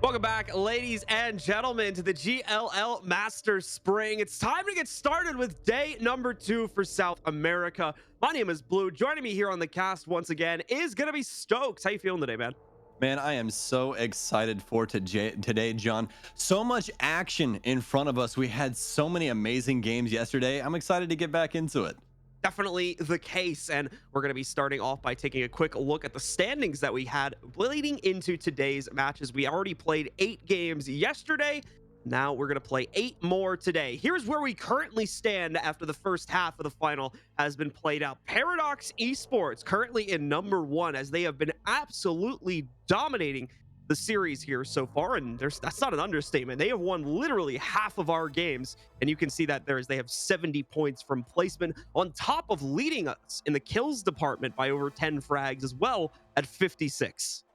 Welcome back, ladies and gentlemen, to the GLL Masters Spring. It's time to get started with day number 2 for South America. My name is Blue. Joining me here on the cast once again is going to be Stokes. How you feeling today, man? Man, I am so excited for today, John. So much action in front of us. We had so many amazing games yesterday. I'm excited to get back into it. Definitely the case, and we're going to be starting off by taking a quick look at the standings that we had leading into today's matches. We already played 8 games yesterday. Now we're going to play 8 more today. Here's where we currently stand after the first half of the final has been played out. Paradox Esports currently in number 1 as they have been absolutely dominating the series here so far, and that's not an understatement. They have won literally half of our games, and you can see that they have 70 points from placement, on top of leading us in the kills department by over 10 frags as well at 56.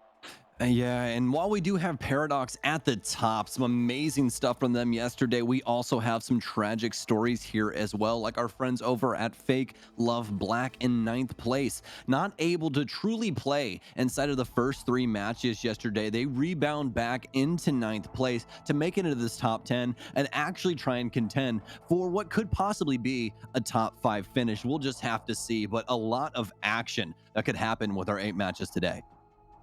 Yeah, and while we do have Paradox at the top, some amazing stuff from them yesterday, we also have some tragic stories here as well, like our friends over at Fake Love Black in 9th place. Not able to truly play inside of the first 3 matches yesterday. They rebound back into 9th place to make it into this top 10 and actually try and contend for what could possibly be a top 5 finish. We'll just have to see, but a lot of action that could happen with our 8 matches today.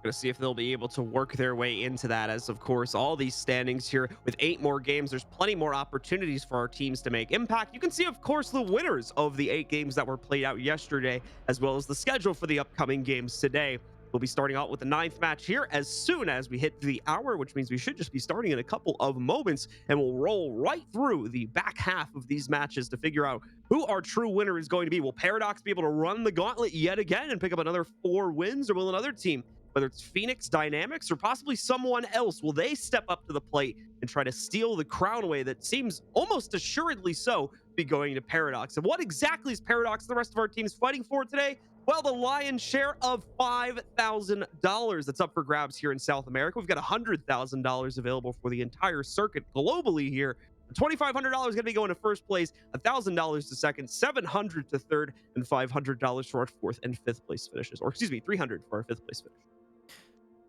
Going to see if they'll be able to work their way into that, as of course all these standings here with 8 more games, there's plenty more opportunities for our teams to make impact. You can see, of course, the winners of the 8 games that were played out yesterday, as well as the schedule for the upcoming games today. We'll be starting out with the 9th match here as soon as we hit the hour, which means we should just be starting in a couple of moments, and we'll roll right through the back half of these matches to figure out who our true winner is going to be. Will Paradox be able to run the gauntlet yet again and pick up another 4 wins, or will another team, whether it's Phoenix Dynamics or possibly someone else, will they step up to the plate and try to steal the crown away that seems almost assuredly so be going to Paradox? And what exactly is Paradox and the rest of our teams fighting for today? Well, the lion's share of $5,000 that's up for grabs here in South America. We've got $100,000 available for the entire circuit globally here. $2,500 going to be going to first place, $1,000 to second, $700 to third, and $500 for our 4th and 5th place finishes. Or excuse me, $300 for our 5th place finish.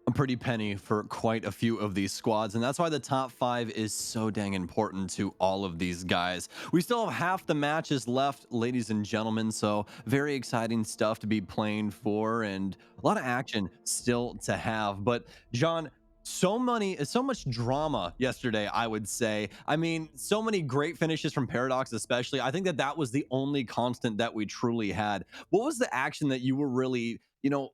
A pretty penny for quite a few of these squads, and that's why the top 5 is so dang important to all of these guys. We still have half the matches left, ladies and gentlemen, so very exciting stuff to be playing for and a lot of action still to have. But John, so much drama yesterday, I would say. I mean, so many great finishes from Paradox, especially. I think that was the only constant that we truly had. What was the action that you were really,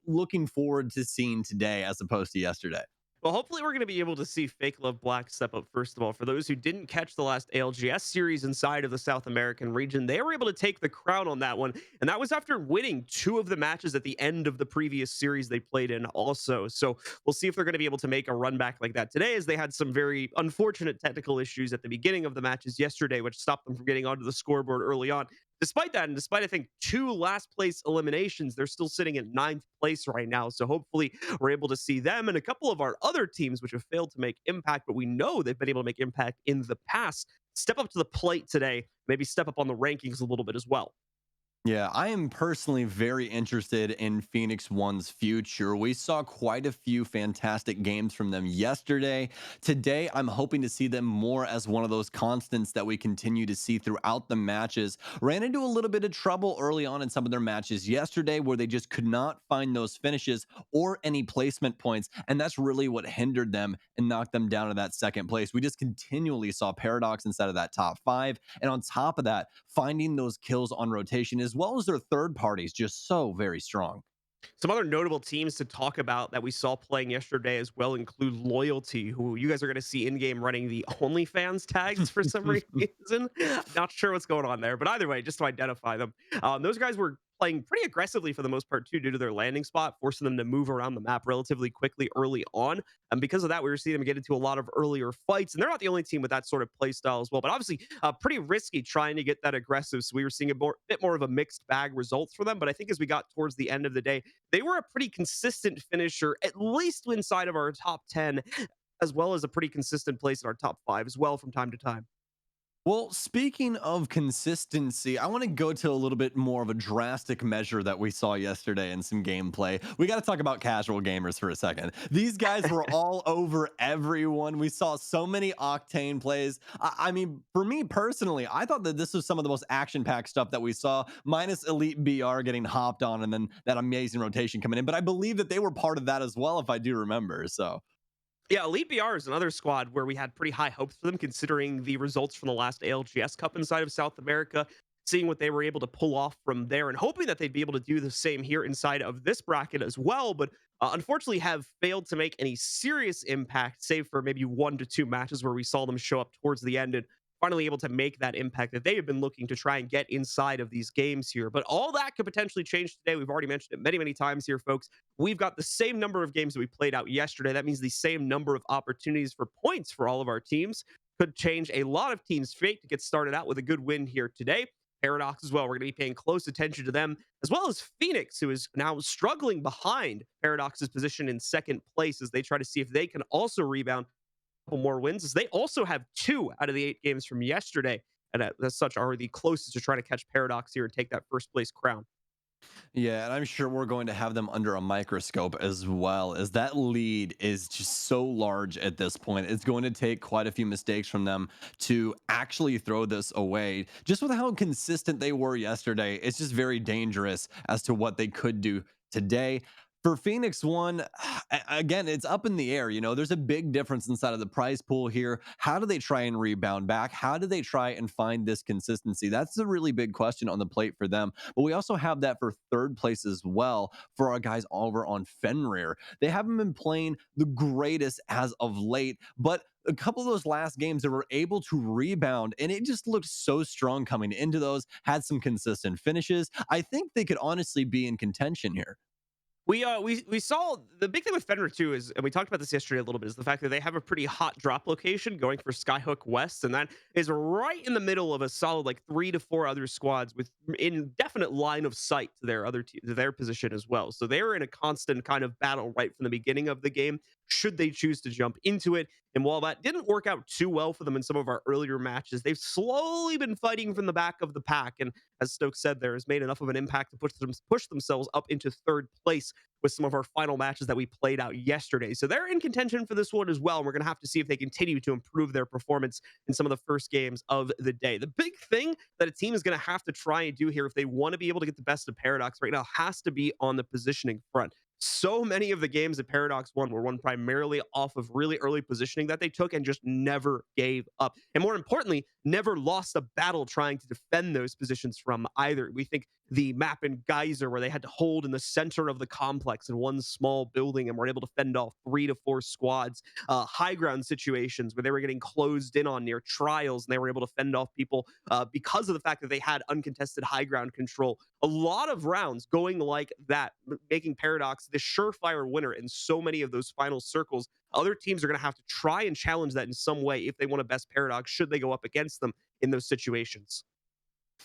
looking forward to seeing today as opposed to yesterday? Well, hopefully we're going to be able to see Fake Love Black step up first of all. For those who didn't catch the last ALGS series inside of the South American region, they were able to take the crown on that one. And that was after winning 2 of the matches at the end of the previous series they played in also. So we'll see if they're going to be able to make a run back like that today, as they had some very unfortunate technical issues at the beginning of the matches yesterday, which stopped them from getting onto the scoreboard early on. Despite that, and despite, I think, 2 last place eliminations, they're still sitting at 9th place right now. So hopefully we're able to see them and a couple of our other teams which have failed to make impact, but we know they've been able to make impact in the past, step up to the plate today, maybe step up on the rankings a little bit as well. Yeah, I am personally very interested in Phoenix One's future. We saw quite a few fantastic games from them yesterday. Today, I'm hoping to see them more as one of those constants that we continue to see throughout the matches. Ran into a little bit of trouble early on in some of their matches yesterday where they just could not find those finishes or any placement points, and that's really what hindered them and knocked them down to that 2nd place. We just continually saw Paradox inside of that top 5, and on top of that, finding those kills on rotation as well as their third parties just so very strong. Some other notable teams to talk about that we saw playing yesterday as well include Loyalty, who you guys are going to see in-game running the OnlyFans tags for some reason. Not sure what's going on there, but either way, just to identify them. Those guys were playing pretty aggressively for the most part too, due to their landing spot, forcing them to move around the map relatively quickly early on. And because of that, we were seeing them get into a lot of earlier fights. And they're not the only team with that sort of play style as well, but obviously pretty risky trying to get that aggressive. So we were seeing a bit more of a mixed bag results for them. But I think as we got towards the end of the day, they were a pretty consistent finisher, at least inside of our top 10, as well as a pretty consistent place in our top 5 as well from time to time. Well, speaking of consistency, I want to go to a little bit more of a drastic measure that we saw yesterday in some gameplay. We got to talk about casual gamers for a second. These guys were all over everyone. We saw so many octane plays. I mean, for me personally, I thought that this was some of the most action packed stuff that we saw, minus Elite BR getting hopped on and then that amazing rotation coming in. But I believe that they were part of that as well, if I do remember. So. Yeah, Elite BR is another squad where we had pretty high hopes for them, considering the results from the last ALGS Cup inside of South America, seeing what they were able to pull off from there, and hoping that they'd be able to do the same here inside of this bracket as well. But unfortunately, have failed to make any serious impact, save for maybe 1 to 2 matches where we saw them show up towards the end and finally able to make that impact that they have been looking to try and get inside of these games here. But all that could potentially change today. We've already mentioned it many, many times here, folks. We've got the same number of games that we played out yesterday. That means the same number of opportunities for points for all of our teams. Could change a lot of teams' fate to get started out with a good win here today. Paradox as well. We're going to be paying close attention to them, as well as Phoenix, who is now struggling behind Paradox's position in second place as they try to see if they can also rebound couple more wins, as they also have 2 out of the 8 games from yesterday, and as such are the closest to trying to catch Paradox here and take that first place crown. Yeah, and I'm sure we're going to have them under a microscope as well, as that lead is just so large at this point. It's going to take quite a few mistakes from them to actually throw this away. Just with how consistent they were yesterday, it's just very dangerous as to what they could do today. For Phoenix One, again, it's up in the air. There's a big difference inside of the prize pool here. How do they try and rebound back? How do they try and find this consistency? That's a really big question on the plate for them. But we also have that for third place as well for our guys over on Fenrir. They haven't been playing the greatest as of late, but a couple of those last games they were able to rebound and it just looked so strong coming into those, had some consistent finishes. I think they could honestly be in contention here. We saw the big thing with Fenrir too is, and we talked about this yesterday a little bit, is the fact that they have a pretty hot drop location going for Skyhook West, and that is right in the middle of a solid like 3 to 4 other squads with indefinite line of sight to to their position as well. So they're in a constant kind of battle right from the beginning of the game, should they choose to jump into it. And while that didn't work out too well for them in some of our earlier matches, they've slowly been fighting from the back of the pack, and as Stokes said, there has made enough of an impact to push themselves up into third place with some of our final matches that we played out yesterday. So they're in contention for this one as well. And we're going to have to see if they continue to improve their performance in some of the first games of the day. The big thing that a team is going to have to try and do here if they want to be able to get the best of Paradox right now has to be on the positioning front. So many of the games that Paradox won were won primarily off of really early positioning that they took and just never gave up. And more importantly, never lost a battle trying to defend those positions from either. We think the map in Geyser, where they had to hold in the center of the complex in one small building and were able to fend off 3 to 4 squads. High ground situations where they were getting closed in on near trials and they were able to fend off people because of the fact that they had uncontested high ground control. A lot of rounds going like that, making Paradox the surefire winner in so many of those final circles. Other teams are going to have to try and challenge that in some way if they want to best Paradox, should they go up against them in those situations.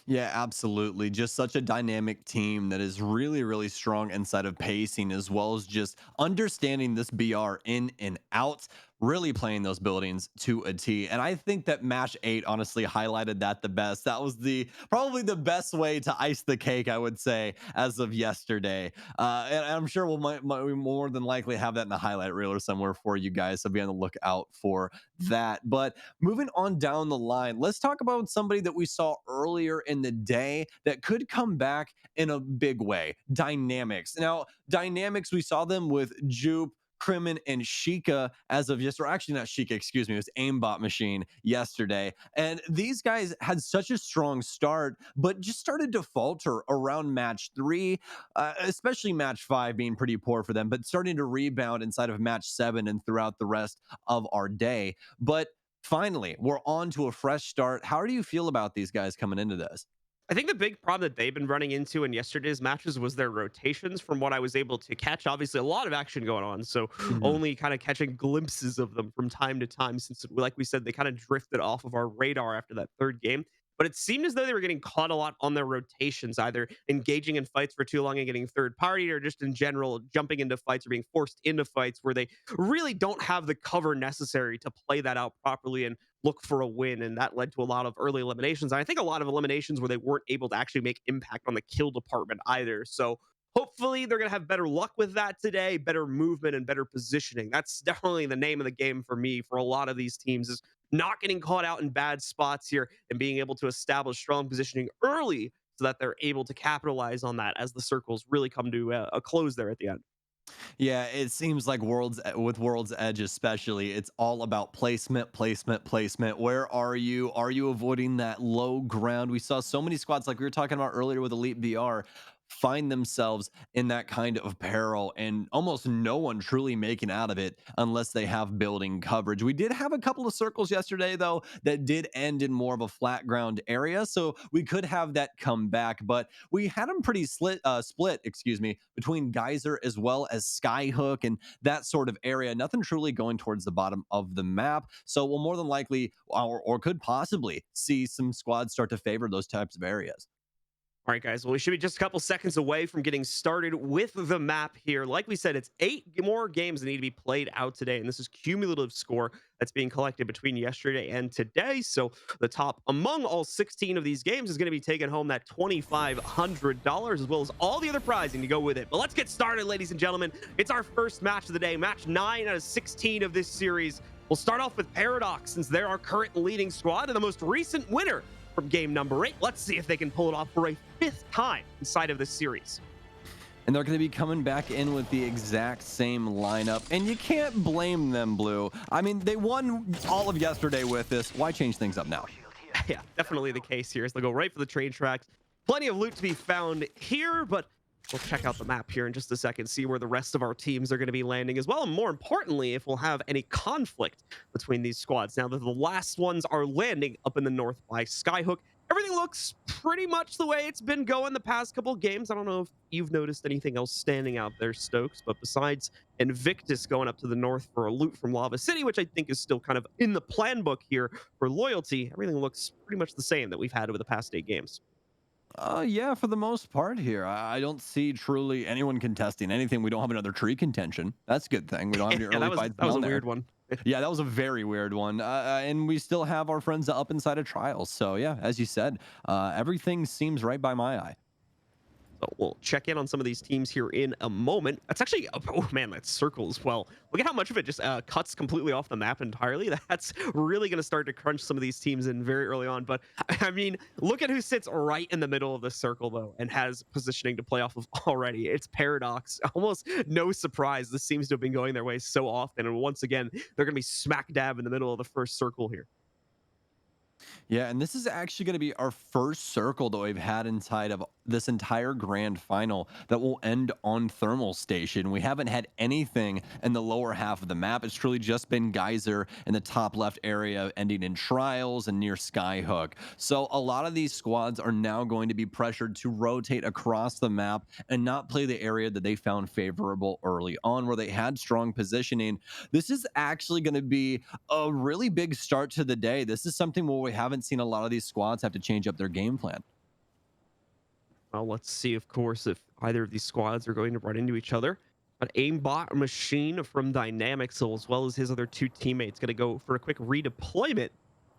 Yeah, absolutely. Just such a dynamic team that is really, really strong inside of pacing as well as just understanding this BR in and out, really playing those buildings to a T. And I think that match 8 honestly highlighted that the best. That was the probably the best way to ice the cake, I would say, as of yesterday. And I'm sure we we more than likely have that in the highlight reel or somewhere for you guys. So be on the lookout for that. But moving on down the line, let's talk about somebody that we saw earlier in the day that could come back in a big way. Dynamics. Now, Dynamics, we saw them with Jupe, Crimin, and Sheikah as of yesterday. Actually, not Sheikah, excuse me. It was Aimbot Machine yesterday. And these guys had such a strong start, but just started to falter around match 3, especially match 5 being pretty poor for them, but starting to rebound inside of match 7 and throughout the rest of our day. But finally, we're on to a fresh start. How do you feel about these guys coming into this? I think the big problem that they've been running into in yesterday's matches was their rotations. From what I was able to catch, obviously a lot of action going on, so Mhm. only kind of catching glimpses of them from time to time. Since, like we said, they kind of drifted off of our radar after that third game. But it seemed as though they were getting caught a lot on their rotations, either engaging in fights for too long and getting third party, or just in general jumping into fights or being forced into fights where they really don't have the cover necessary to play that out properly. And look for a win, and that led to a lot of early eliminations. And I think a lot of eliminations where they weren't able to actually make impact on the kill department either. So hopefully they're going to have better luck with that today, better movement and better positioning. That's definitely the name of the game for me for a lot of these teams is not getting caught out in bad spots here and being able to establish strong positioning early so that they're able to capitalize on that as the circles really come to a close there at the end. Yeah, it seems like with World's Edge especially, it's all about placement, placement, placement. Where are you? Are you avoiding that low ground? We saw so many squads like we were talking about earlier with Elite BR find themselves in that kind of peril and almost no one truly making out of it unless they have building coverage. We did have a couple of circles yesterday though that did end in more of a flat ground area, so we could have that come back, but we had them pretty split, excuse me, between Geyser as well as Skyhook and that sort of area. Nothing truly going towards the bottom of the map. So we'll more than likely, or could possibly, see some squads start to favor those types of areas. All right, guys. Well, we should be just a couple seconds away from getting started with the map here. Like we said, it's 8 more games that need to be played out today, and this is cumulative score that's being collected between yesterday and today. So the top among all 16 of these games is going to be taking home that $2,500 as well as all the other prizing to go with it. But let's get started, ladies and gentlemen. It's our first match of the day, match 9 out of 16 of this series. We'll start off with Paradox since they're our current leading squad and the most recent winner from game number 8. Let's see if they can pull it off for a 5th time inside of this series. And they're going to be coming back in with the exact same lineup. And you can't blame them, Blue. I mean, they won all of yesterday with this. Why change things up now? Yeah, definitely the case here as they go right for the train tracks. Plenty of loot to be found here, but we'll check out the map here in just a second, see where the rest of our teams are going to be landing as well. And more importantly, if we'll have any conflict between these squads. Now that the last ones are landing up in the north by Skyhook, everything looks pretty much the way it's been going the past couple of games. I don't know if you've noticed anything else standing out there, Stokes, but besides Invictus going up to the north for a loot from Lava City, which I think is still kind of in the plan book here for loyalty, everything looks pretty much the same that we've had over the past 8 games. Yeah, for the most part here. I don't see truly anyone contesting anything. We don't have another tree contention. That's a good thing. We don't have any Yeah, early fights that was a down there. weird one. Yeah, that was a very weird one. And we still have our friends up inside of trials. So yeah, as you said, everything seems right by my eye. So we'll check in on some of these teams here in a moment. That's actually, oh man, that circle as well. Look at how much of it just cuts completely off the map entirely. That's really going to start to crunch some of these teams in very early on. But I mean, look at who sits right in the middle of the circle, though, and has positioning to play off of already. It's Paradox. Almost no surprise. This seems to have been going their way so often. And once again, they're going to be smack dab in the middle of the first circle here. Yeah, and this is actually going to be our first circle that we've had inside of this entire grand final that will end on thermal station. We haven't had anything in the lower half of the map. It's truly just been Geyser in the top left area, ending in trials and near Skyhook. So a lot of these squads are now going to be pressured to rotate across the map and not play the area that they found favorable early on, where they had strong positioning. This is actually going to be a really big start to the day. This is something where we haven't seen a lot of these squads have to change up their game plan. Well, let's see, of course, if either of these squads are going to run into each other. But Aimbot Machine from Dynamics, as well as his other 2 teammates, going to go for a quick redeployment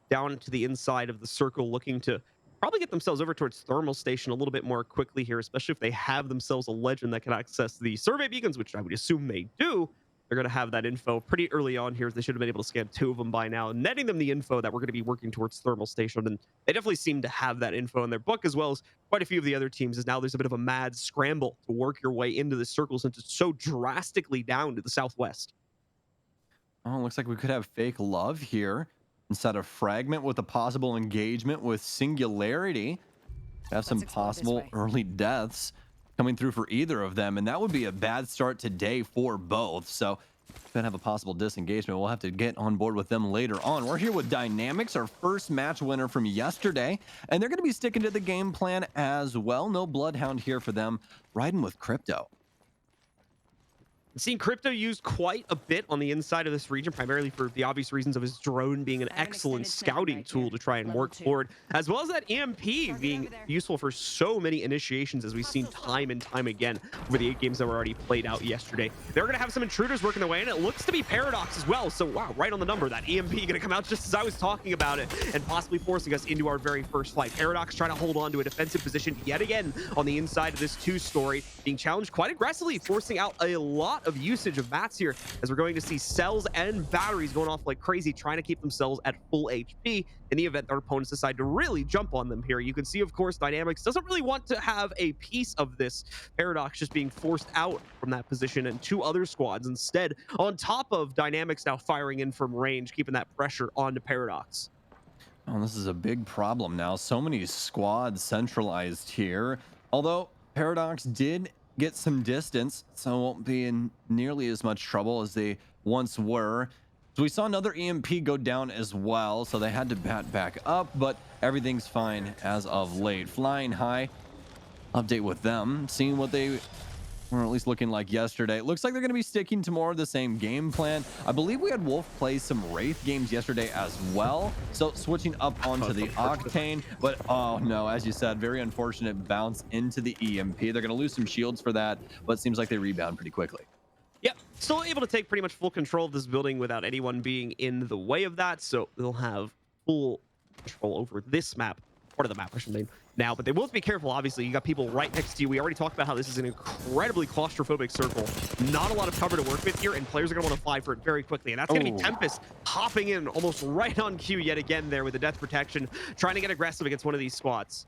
down to the inside of the circle, looking to probably get themselves over towards Thermal Station a little bit more quickly here, especially if they have themselves a legend that can access the survey beacons, which I would assume they do. They're going to have that info pretty early on here. They should have been able to scan 2 of them by now, netting them the info that we're going to be working towards Thermal Station. And they definitely seem to have that info in their book, as well as quite a few of the other teams. As now there's a bit of a mad scramble to work your way into the circle since it's so drastically down to the southwest. Oh, looks like we could have fake love here instead of fragment with a possible engagement with singularity. Have some Let's explore this possible way. early deaths coming through for either of them, and that would be a bad start today for both. So gonna have a possible disengagement. We'll have to get on board with them later on. We're here with Dynamics, our first match winner from yesterday, and they're gonna be sticking to the game plan as well. No Bloodhound here for them, riding with Crypto. Seen Crypto used quite a bit on the inside of this region, primarily for the obvious reasons of his drone being an I have an excellent extended cannon scouting right tool here. to try and Level work 2. forward, as well as that EMP Target being over there. useful for so many initiations, as we've seen Hostile time spotted. and time again over the 8 games that were already played out yesterday. They're going to have some intruders working their way, and it looks to be Paradox as well. So, wow, right on the number. That EMP going to come out just as I was talking about it and possibly forcing us into our very first fight. Paradox trying to hold on to a defensive position yet again on the inside of this two-story, being challenged quite aggressively, forcing out a lot of usage of mats here, as we're going to see cells and batteries going off like crazy, trying to keep themselves at full HP in the event their opponents decide to really jump on them here. You can see, of course, Dynamics doesn't really want to have a piece of this. Paradox just being forced out from that position, and 2 other squads instead, on top of Dynamics now firing in from range, keeping that pressure onto Paradox. Oh, this is a big problem now. So many squads centralized here. Although Paradox did get some distance, so won't be in nearly as much trouble as they once were. So we saw another EMP go down as well, so they had to bat back up, but everything's fine as of late. Flying high, update with them, seeing what they or at least looking like yesterday. It looks like they're going to be sticking to more of the same game plan. I believe we had Wolf play some Wraith games yesterday as well. So switching up onto That's the unfortunate. Octane. But oh no, as you said, very unfortunate bounce into the EMP. They're going to lose some shields for that, but it seems like they rebound pretty quickly. Yep, still able to take pretty much full control of this building without anyone being in the way of that. So they'll have full control over this map, part of the map, I should mean, now. But they will have to be careful, obviously. You got people right next to you. We already talked about how this is an incredibly claustrophobic circle. Not a lot of cover to work with here, and players are going to want to fly for it very quickly. And that's going to be Oh, Tempest hopping in almost right on cue yet again there with the death protection, trying to get aggressive against one of these squads.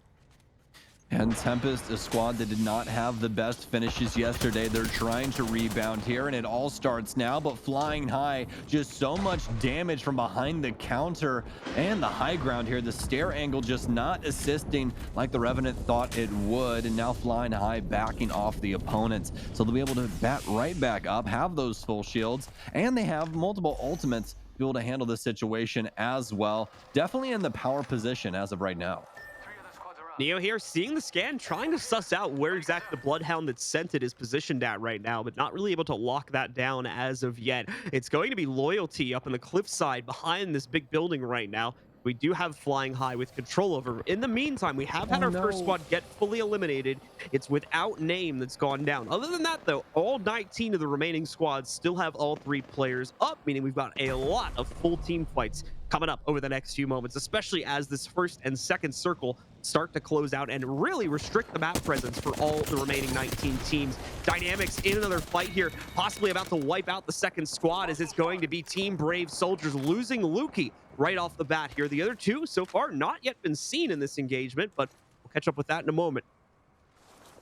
and Tempest, a squad that did not have the best finishes yesterday. They're trying to rebound here, and it all starts now. But flying high, just so much damage from behind the counter and the high ground here. The stair angle just not assisting like the Revenant thought it would. And now flying high, backing off the opponents. So they'll be able to bat right back up, have those full shields, and they have multiple ultimates to be able to handle this situation as well. Definitely in the power position as of right now. Neo here, seeing the scan, trying to suss out where exactly the Bloodhound that's sent it is positioned at right now, but not really able to lock that down as of yet. It's going to be Loyalty up on the cliffside behind this big building right now. We do have Flying High with control over. In the meantime, we have had Oh our first no. squad get fully eliminated. It's without name that's gone down. Other than that, though, all 19 of the remaining squads still have all 3 players up, meaning we've got a lot of full team fights coming up over the next few moments, especially as this first and second circle start to close out and really restrict the map presence for all the remaining 19 teams. Dynamics in another fight here, possibly about to wipe out the second squad, as it's going to be Team Brave Soldiers losing Lukey right off the bat here. The other 2 so far not yet been seen in this engagement, but we'll catch up with that in a moment.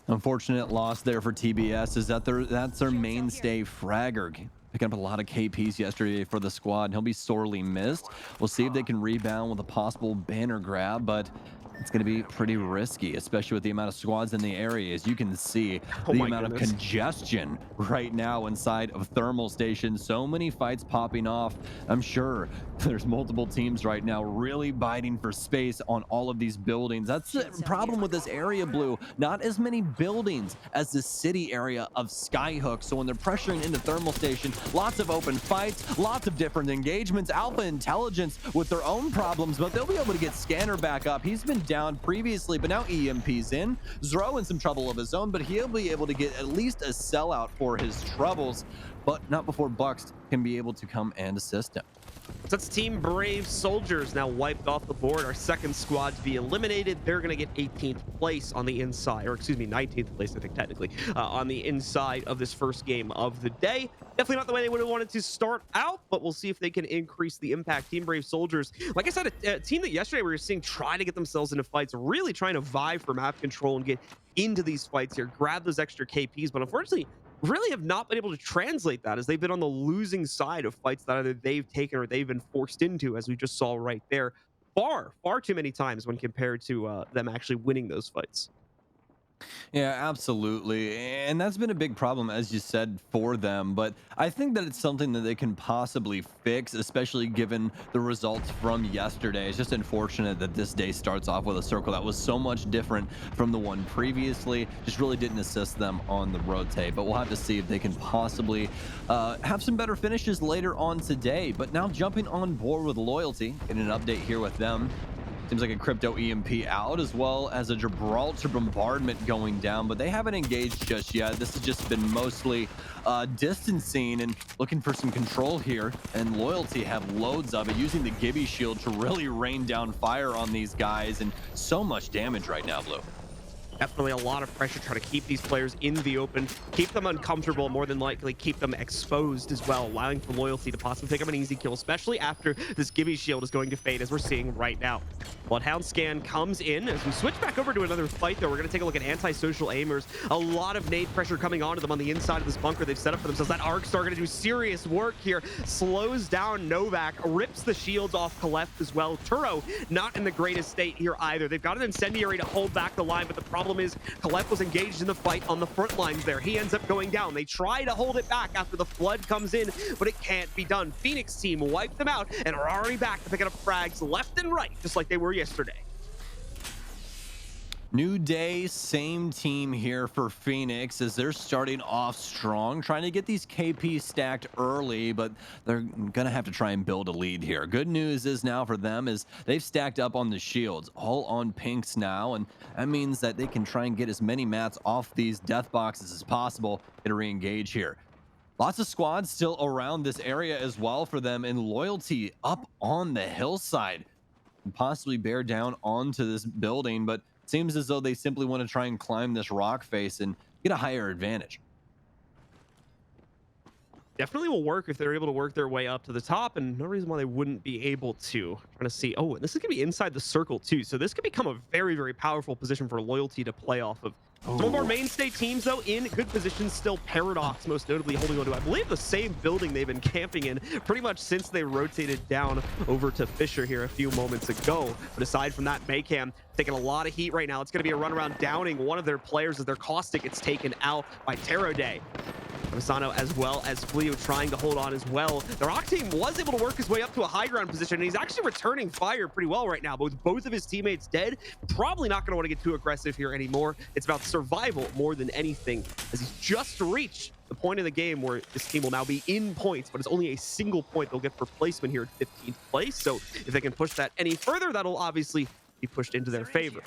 Unfortunate loss there for TBS is that that's their Shield cell here. mainstay fragger. Picking up a lot of KPs yesterday for the squad, and he'll be sorely missed. We'll see if they can rebound with a possible banner grab, but it's going to be pretty risky, especially with the amount of squads in the area. As you can see, Oh the my amount of goodness. congestion right now inside of thermal stations. So many fights popping off. I'm sure there's multiple teams right now really biting for space on all of these buildings. That's the Shield cell here. problem with this area, Blue. Not as many buildings as the city area of Skyhook. So when they're pressuring into thermal station, lots of open fights, lots of different engagements. Alpha Intelligence with their own problems, but they'll be able to get Scanner back up. He's been down previously, but now EMP's in. Zro in some trouble of his own, but he'll be able to get at least a sellout for his troubles, but not before Bucks can be able to come and assist him. So that's Team Brave Soldiers now wiped off the board. Our second squad to be eliminated. They're going to get 18th place on the inside, or excuse me, 19th place, I think, technically, on the inside of this first game of the day. Definitely not the way they would have wanted to start out, but we'll see if they can increase the impact. Team Brave Soldiers, like I said, a team that yesterday we were seeing try to get themselves into fights, really trying to vie for map control and get into these fights here, grab those extra KPs, but unfortunately, really have not been able to translate that, as they've been on the losing side of fights that either they've taken or they've been forced into, as we just saw right there, far too many times when compared to them actually winning those fights. Yeah, absolutely. And that's been a big problem, as you said, for them. But I think that it's something that they can possibly fix, especially given the results from yesterday. It's just unfortunate that this day starts off with a circle that was so much different from the one previously. Just really didn't assist them on the rotate. But we'll have to see if they can possibly have some better finishes later on today. But now jumping on board with Loyalty, getting an update here with them. Seems like a crypto EMP out, as well as a Gibraltar bombardment going down, but they haven't engaged just yet. This has just been mostly distancing and looking for some control here. And Loyalty have loads of it, using the Gibby shield to really rain down fire on these guys, and so much damage right now, Blue. Definitely a lot of pressure trying to keep these players in the open, keep them uncomfortable, more than likely keep them exposed as well, allowing for Loyalty to possibly pick up an easy kill, especially after this Gibby shield is going to fade, as we're seeing right now. Bloodhound scan comes in as we switch back over to another fight, though. We're going to take a look at anti-social aimers. A lot of nade pressure coming onto them on the inside of this bunker they've set up for themselves. That Arc Star going to do serious work here, slows down Novak, rips the shields off Kalef as well. Turo not in the greatest state here either. They've got an incendiary to hold back the line, but the problem is Kalef was engaged in the fight on the front lines there. He ends up going down. They try to hold it back after the flood comes in, but it can't be done. Phoenix team wiped them out and are already back to picking up frags left and right, just like they were yesterday. New day, same team here for Phoenix as they're starting off strong, trying to get these KP stacked early, but they're going to have to try and build a lead here. Good news is now for them is they've stacked up on the shields, all on pinks now, and that means that they can try and get as many mats off these death boxes as possible to re-engage here. Lots of squads still around this area as well for them, and Loyalty up on the hillside and possibly bear down onto this building, but seems as though they simply want to try and climb this rock face and get a higher advantage. Definitely will work if they're able to work their way up to the top, and no reason why they wouldn't be able to. Trying to see. Oh, and this is going to be inside the circle too, so this could become a very, very powerful position for Loyalty to play off of. Some of our Oh, mainstay teams, though, in good positions still. Paradox, most notably, holding on to, I believe, the same building they've been camping in pretty much since they rotated down over to Fisher here a few moments ago. But aside from that, Maycam taking a lot of heat right now. It's going to be a run around downing one of their players as their Caustic gets taken out by Taro Day. Avasano as well as Fleo trying to hold on as well. The Rock team was able to work his way up to a high ground position, and he's actually returning fire pretty well right now. But with both of his teammates dead, probably not going to want to get too aggressive here anymore. It's about survival more than anything, as he's just reached the point of the game where this team will now be in points, but it's only a single point they'll get for placement here at 15th place. So if they can push that any further, that'll obviously be pushed into their favor.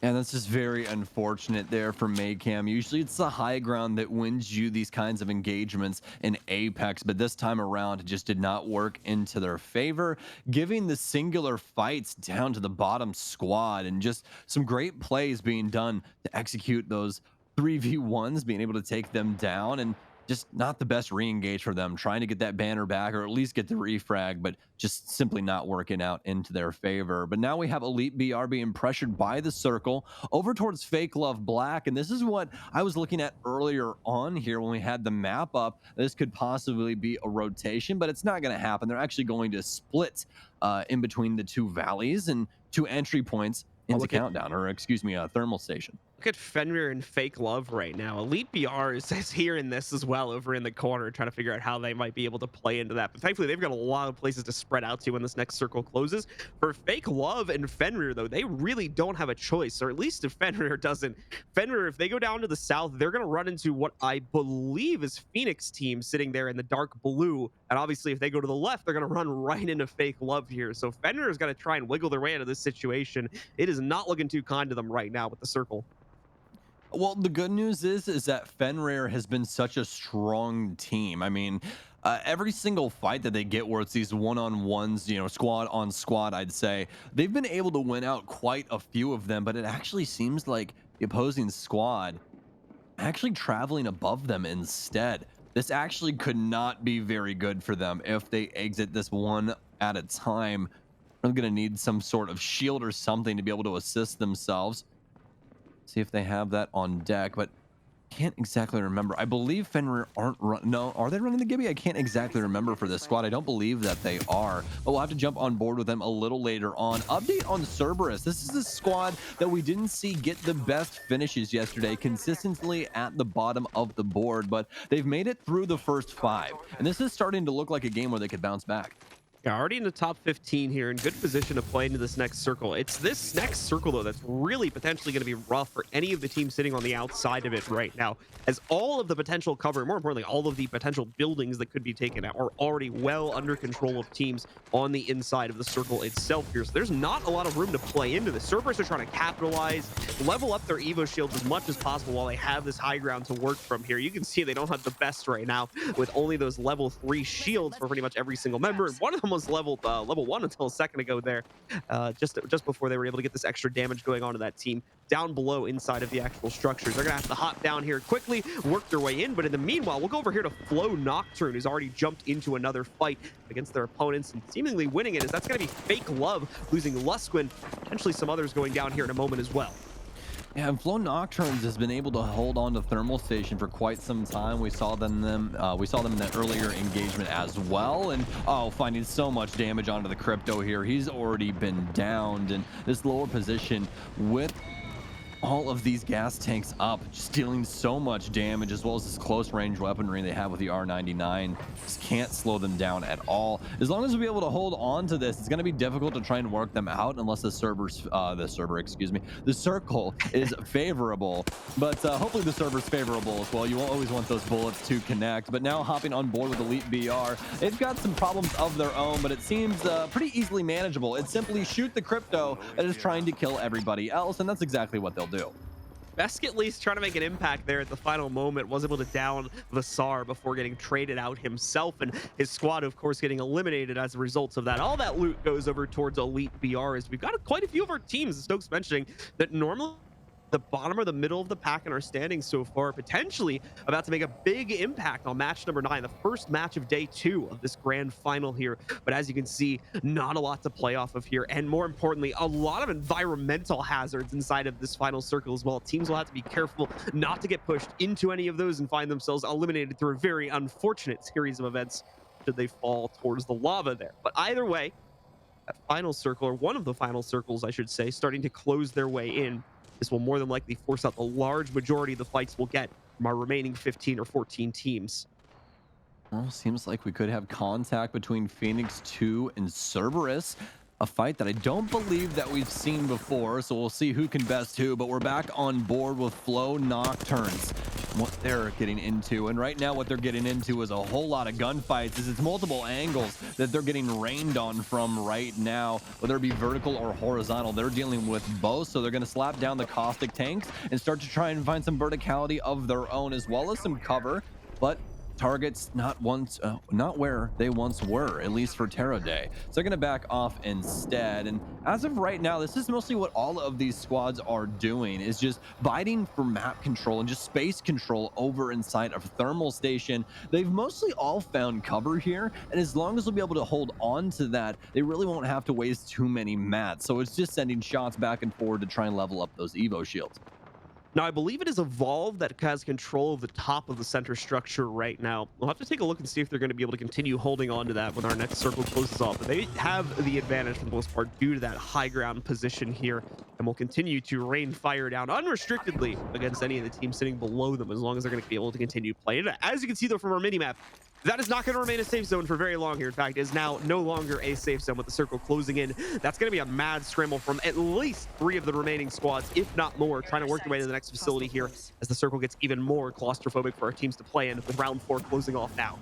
and that's just very unfortunate there for Maycam. Usually it's the high ground that wins you these kinds of engagements in Apex, but this time around it just did not work into their favor, giving the singular fights down to the bottom squad, and just some great plays being done to execute those 3v1s, being able to take them down, and just not the best re-engage for them, trying to get that banner back or at least get the refrag, but just simply not working out into their favor. But now we have Elite BR being pressured by the circle over towards Fake Love Black, and this is what I was looking at earlier on here when we had the map up. This could possibly be a rotation, but it's not going to happen. They're actually going to split in between the two valleys and two entry points Oh, into Countdown, or excuse me, a thermal station. look at Fenrir and Fake Love right now. Elite BR is here in this as well, over in the corner, trying to figure out how they might be able to play into that. But thankfully, they've got a lot of places to spread out to when this next circle closes. For Fake Love and Fenrir, though, they really don't have a choice, or at least if Fenrir doesn't. Fenrir, if they go down to the south, they're going to run into what I believe is Phoenix team sitting there in the dark blue. And obviously, if they go to the left, they're going to run right into Fake Love here. So Fenrir is going to try and wiggle their way out of this situation. It is not looking too kind to them right now with the circle. Well, the good news is that Fenrir has been such a strong team. I mean, every single fight that they get where it's these one-on-ones, squad on squad, I'd say, they've been able to win out quite a few of them, but it actually seems like the opposing squad actually traveling above them instead. This actually could not be very good for them if they exit this one at a time. They're going to need some sort of shield or something to be able to assist themselves. See if they have that on deck, but Can't exactly remember. I believe Fenrir aren't run. No, are they running the Gibby? I can't exactly remember for this squad. I don't believe that they are, but we'll have to jump on board with them a little later on. Update on Cerberus. This is a squad that we didn't see get the best finishes yesterday, consistently at the bottom of the board, but they've made it through the first five, and this is starting to look like a game where they could bounce back. Yeah, already in the top 15 here, in good position to play into this next circle. It's this next circle, though, that's really potentially going to be rough for any of the teams sitting on the outside of it right now, as all of the potential cover, more importantly, all of the potential buildings that could be taken out are already well under control of teams on the inside of the circle itself here. So there's not a lot of room to play into this. Cerberus are trying to capitalize, level up their Evo shields as much as possible while they have this high ground to work from here. You can see they don't have the best right now with only those level 3 shields for pretty much every single member, and one of them was level 1 until a second ago there, just before they were able to get this extra damage going on to that team down below inside of the actual structures. They're gonna have to hop down here quickly, work their way in, but in the meanwhile, we'll go over here to Flow Nocturne, who's already jumped into another fight against their opponents and seemingly winning it, as that's gonna be Fake Love losing Lusquin, potentially some others going down here in a moment as well. Yeah, and Flow Nocturnes has been able to hold on to Thermal Station for quite some time. We saw them in that earlier engagement as well, and finding so much damage onto the Crypto here. He's already been downed, and this lower position with all of these gas tanks up, just dealing so much damage, as well as this close range weaponry they have with the R99. Just can't slow them down at all. As long as we'll be able to hold on to this, it's going to be difficult to try and work them out unless the circle is favorable. But hopefully the server's favorable as well. You won't always want those bullets to connect. But now hopping on board with Elite BR, they've got some problems of their own, but it seems pretty easily manageable. It's simply shoot the Crypto that is trying to kill everybody else, and that's exactly what they'll do. Besk at least trying to make an impact there at the final moment, was able to down Vasar before getting traded out himself, and his squad, of course, getting eliminated as a result of that. All that loot goes over towards Elite BR, as we've got quite a few of our teams, as Stokes mentioning, that normally the bottom or the middle of the pack in our standings so far, potentially about to make a big impact on match number 9, the first match of day 2 of this grand final here. But as you can see, not a lot to play off of here, and more importantly, a lot of environmental hazards inside of this final circle as well. Teams will have to be careful not to get pushed into any of those and find themselves eliminated through a very unfortunate series of events should they fall towards the lava there. But either way, that final circle, or one of the final circles I should say, starting to close their way in. This will more than likely force out the large majority of the fights we'll get from our remaining 15 or 14 teams. Well, seems like we could have contact between Phoenix 2 and Cerberus. A fight that I don't believe that we've seen before, so we'll see who can best who, but we're back on board with Flow Nocturnes, what they're getting into. And right now what they're getting into is a whole lot of gunfights, as it's multiple angles that they're getting rained on from right now, whether it be vertical or horizontal. They're dealing with both, so they're going to slap down the caustic tanks and start to try and find some verticality of their own, as well as some cover, but targets not where they once were, at least for Terra Day. So they're going to back off instead. And as of right now, this is mostly what all of these squads are doing, is just biting for map control and just space control over inside of Thermal Station. They've mostly all found cover here, and as long as they'll be able to hold on to that, they really won't have to waste too many mats. So it's just sending shots back and forward to try and level up those Evo shields. Now, I believe it is Evolve that has control of the top of the center structure right now. We'll have to take a look and see if they're going to be able to continue holding on to that when our next circle closes off. But they have the advantage for the most part due to that high ground position here, and will continue to rain fire down unrestrictedly against any of the teams sitting below them, as long as they're going to be able to continue playing it. As you can see, though, from our mini-map, that is not going to remain a safe zone for very long here. In fact, it is now no longer a safe zone with the circle closing in. That's going to be a mad scramble from at least 3 of the remaining squads, if not more, trying to work their way to the next facility here as the circle gets even more claustrophobic for our teams to play in, with round 4 closing off now.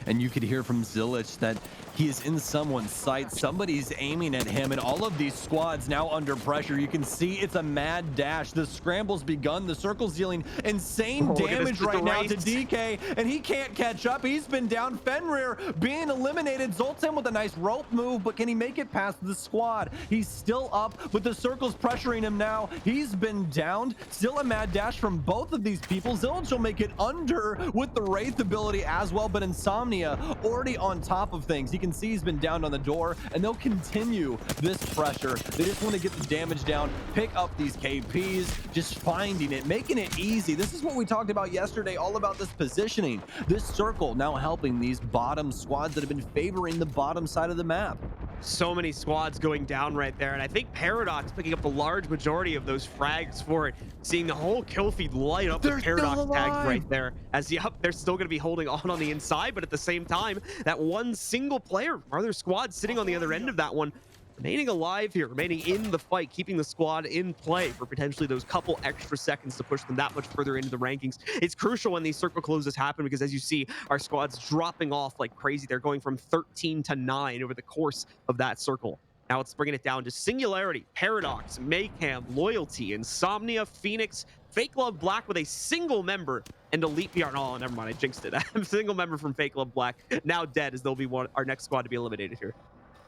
And you could hear from Zilich that he is in someone's sight. Somebody's aiming at him, and all of these squads now under pressure. You can see it's a mad dash. The scramble's begun. The circle's dealing insane damage right now to DK, and he can't catch up. He's been down. Fenrir being eliminated. Zoltan with a nice rope move, but can he make it past the squad? He's still up, but the circle's pressuring him now. He's been downed. Still a mad dash from both of these people. Zilich will make it under with the Wraith ability as well, but Insomnia Insomnia already on top of things. You can see he's been downed on the door, and they'll continue this pressure. They just want to get the damage down, pick up these KPs, just finding it, making it easy. This is what we talked about yesterday, all about this positioning. This circle now helping these bottom squads that have been favoring the bottom side of the map. So many squads going down right there, and I think Paradox picking up the large majority of those frags for it, seeing the whole kill feed light up with They're still Paradox tags right alive. there. As yep, they're still going to be holding on the inside, but at the same time, that one single player from other squad sitting on the other end of that one, remaining alive here, remaining in the fight, keeping the squad in play for potentially those couple extra seconds to push them that much further into the rankings. It's crucial when these circle closes happen because, as you see, our squad's dropping off like crazy. They're going from 13 to 9 over the course of that circle. Now it's bringing it down to Singularity, Paradox, Maycam, Loyalty, Insomnia, Phoenix, Fake Love Black with a single member, and Elite BR. Oh, never mind, I jinxed it. A single member from Fake Love Black now dead, as they'll be our next squad to be eliminated here.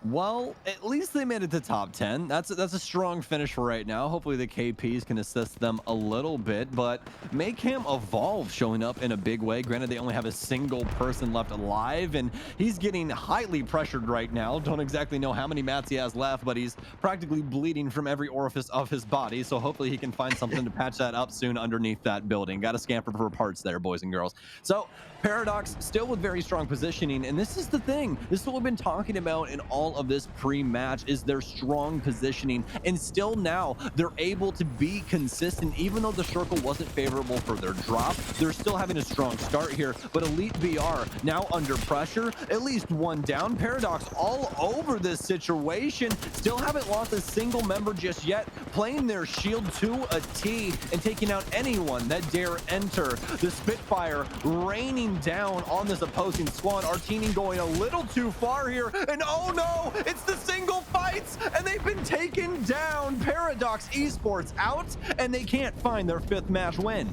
Well, at least they made it to top 10. That's a strong finish for right now. Hopefully the KPs can assist them a little bit, but Maycam Evolve showing up in a big way. Granted, they only have a single person left alive, and he's getting highly pressured right now. Don't exactly know how many mats he has left, but he's practically bleeding from every orifice of his body, so hopefully he can find something to patch that up soon underneath that building. Got to scamper for parts there, boys and girls. So Paradox still with very strong positioning, and this is the thing. This is what we've been talking about in all of this pre-match, is their strong positioning, and still now they're able to be consistent. Even though the circle wasn't favorable for their drop, they're still having a strong start here. But Elite BR now under pressure, at least one down. Paradox all over this situation, still haven't lost a single member just yet, playing their shield to a T and taking out anyone that dare enter. The Spitfire raining down on this opposing squad. Artini going a little too far here, and oh no, it's the single fights, and they've been taken down. Paradox Esports out, and they can't find their 5th match win.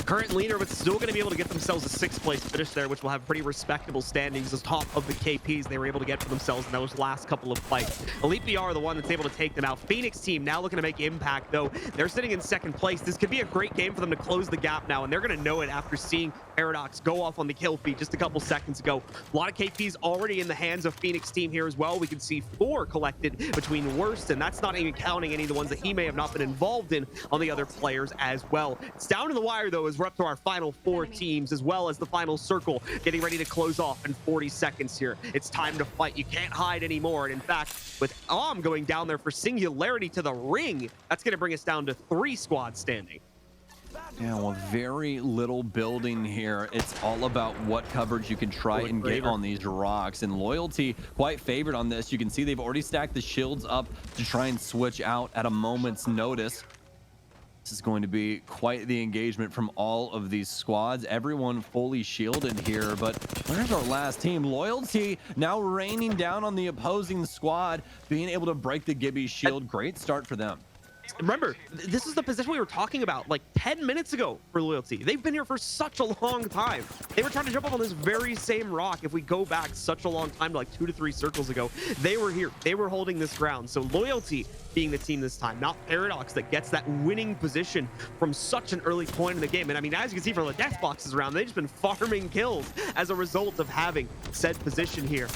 Current leader, but still going to be able to get themselves a 6th place finish there, which will have pretty respectable standings as top of the KPs they were able to get for themselves in those last couple of fights. Elite BR are the one that's able to take them out. Phoenix team now looking to make impact, though. They're sitting in 2nd place. This could be a great game for them to close the gap now, and they're going to know it after seeing Paradox go off on the kill feed just a couple seconds ago. A lot of KPs already in the hands of Phoenix team here as well. We can see 4 collected between Worst, and that's not even counting any of the ones that he may have not been involved in on the other players as well. It's down to the wire, though, as we're up to our final 4 teams, as well as the final circle getting ready to close off in 40 seconds here. It's time to fight. You can't hide anymore. And in fact, with going down there for Singularity to the ring, that's going to bring us down to 3 squads standing. Yeah, well, very little building here. It's all about what coverage you can try and get on these rocks. And Loyalty quite favored on this. You can see they've already stacked the shields up to try and switch out at a moment's notice. This is going to be quite the engagement from all of these squads. Everyone fully shielded here, but where's our last team? Loyalty now raining down on the opposing squad, being able to break the Gibby shield. Great start for them. Remember, this is the position we were talking about like 10 minutes ago for Loyalty. They've been here for such a long time. They were trying to jump up on this very same rock. If we go back such a long time to like 2 to 3 circles ago, they were here. They were holding this ground. So Loyalty being the team this time, not Paradox, that gets that winning position from such an early point in the game. And I mean, as you can see from the death boxes around, they've just been farming kills as a result of having said position here.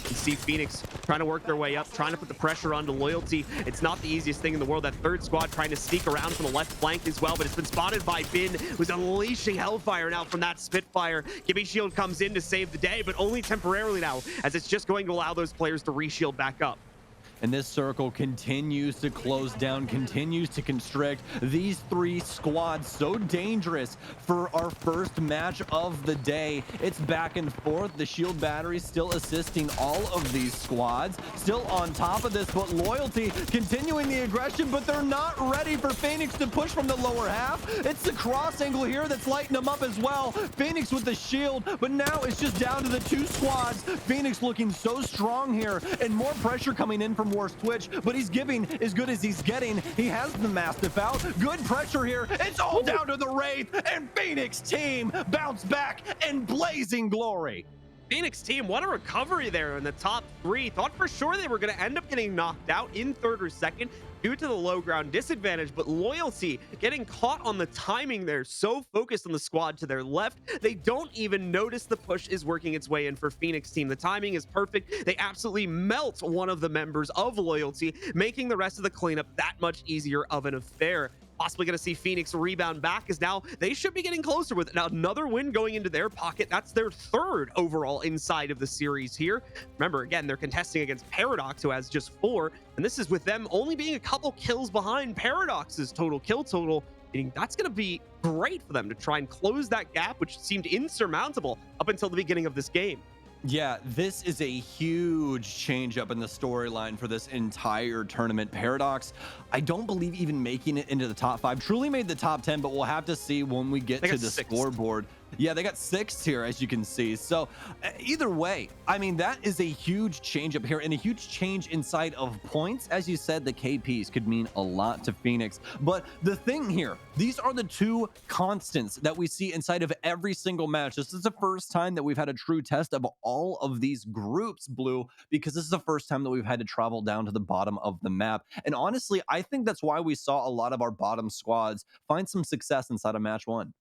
You see Phoenix trying to work their way up, trying to put the pressure onto Loyalty. It's not the easiest thing in the world. That 3rd squad trying to sneak around from the left flank as well, but it's been spotted by Bin, who's unleashing Hellfire now from that Spitfire. Gibby Shield comes in to save the day, but only temporarily now, as it's just going to allow those players to reshield back up. And this circle continues to close down, continues to constrict. These 3 squads so dangerous for our first match of the day. It's back and forth. The shield battery still assisting all of these squads. Still on top of this, but Loyalty continuing the aggression, but they're not ready for Phoenix to push from the lower half. It's the cross angle here that's lighting them up as well. Phoenix with the shield, but now it's just down to the 2 squads. Phoenix looking so strong here, and more pressure coming in from Worst Twitch, but he's giving as good as he's getting. He has the Mastiff out. Good pressure here. It's all down to the Wraith, and Phoenix team bounce back in blazing glory. Phoenix team, what a recovery there in the top three. Thought for sure they were going to end up getting knocked out in third or second due to the low ground disadvantage, but Loyalty getting caught on the timing there, so focused on the squad to their left, they don't even notice the push is working its way in for Phoenix team. The timing is perfect. They absolutely melt one of the members of Loyalty, making the rest of the cleanup that much easier of an affair. Possibly going to see Phoenix rebound back, as now they should be getting closer with another win going into their pocket. That's their third overall inside of the series here. Remember, again, they're contesting against Paradox, who has just 4, and this is with them only being a couple kills behind Paradox's total kill total. Meaning that's going to be great for them to try and close that gap, which seemed insurmountable up until the beginning of this game. Yeah, this is a huge change up in the storyline for this entire tournament. Paradox, I don't believe even making it into the top 5. Truly made the top 10, but we'll have to see when we get They to got the sixth. scoreboard. Yeah, they got 6th here, as you can see. So either way, I mean, that is a huge change up here and a huge change inside of points. As you said, the KPs could mean a lot to Phoenix. But the thing here, these are the 2 constants that we see inside of every single match. This is the first time that we've had a true test of all of these groups, Blue, because this is the first time that we've had to travel down to the bottom of the map. And honestly, I think that's why we saw a lot of our bottom squads find some success inside of match 1.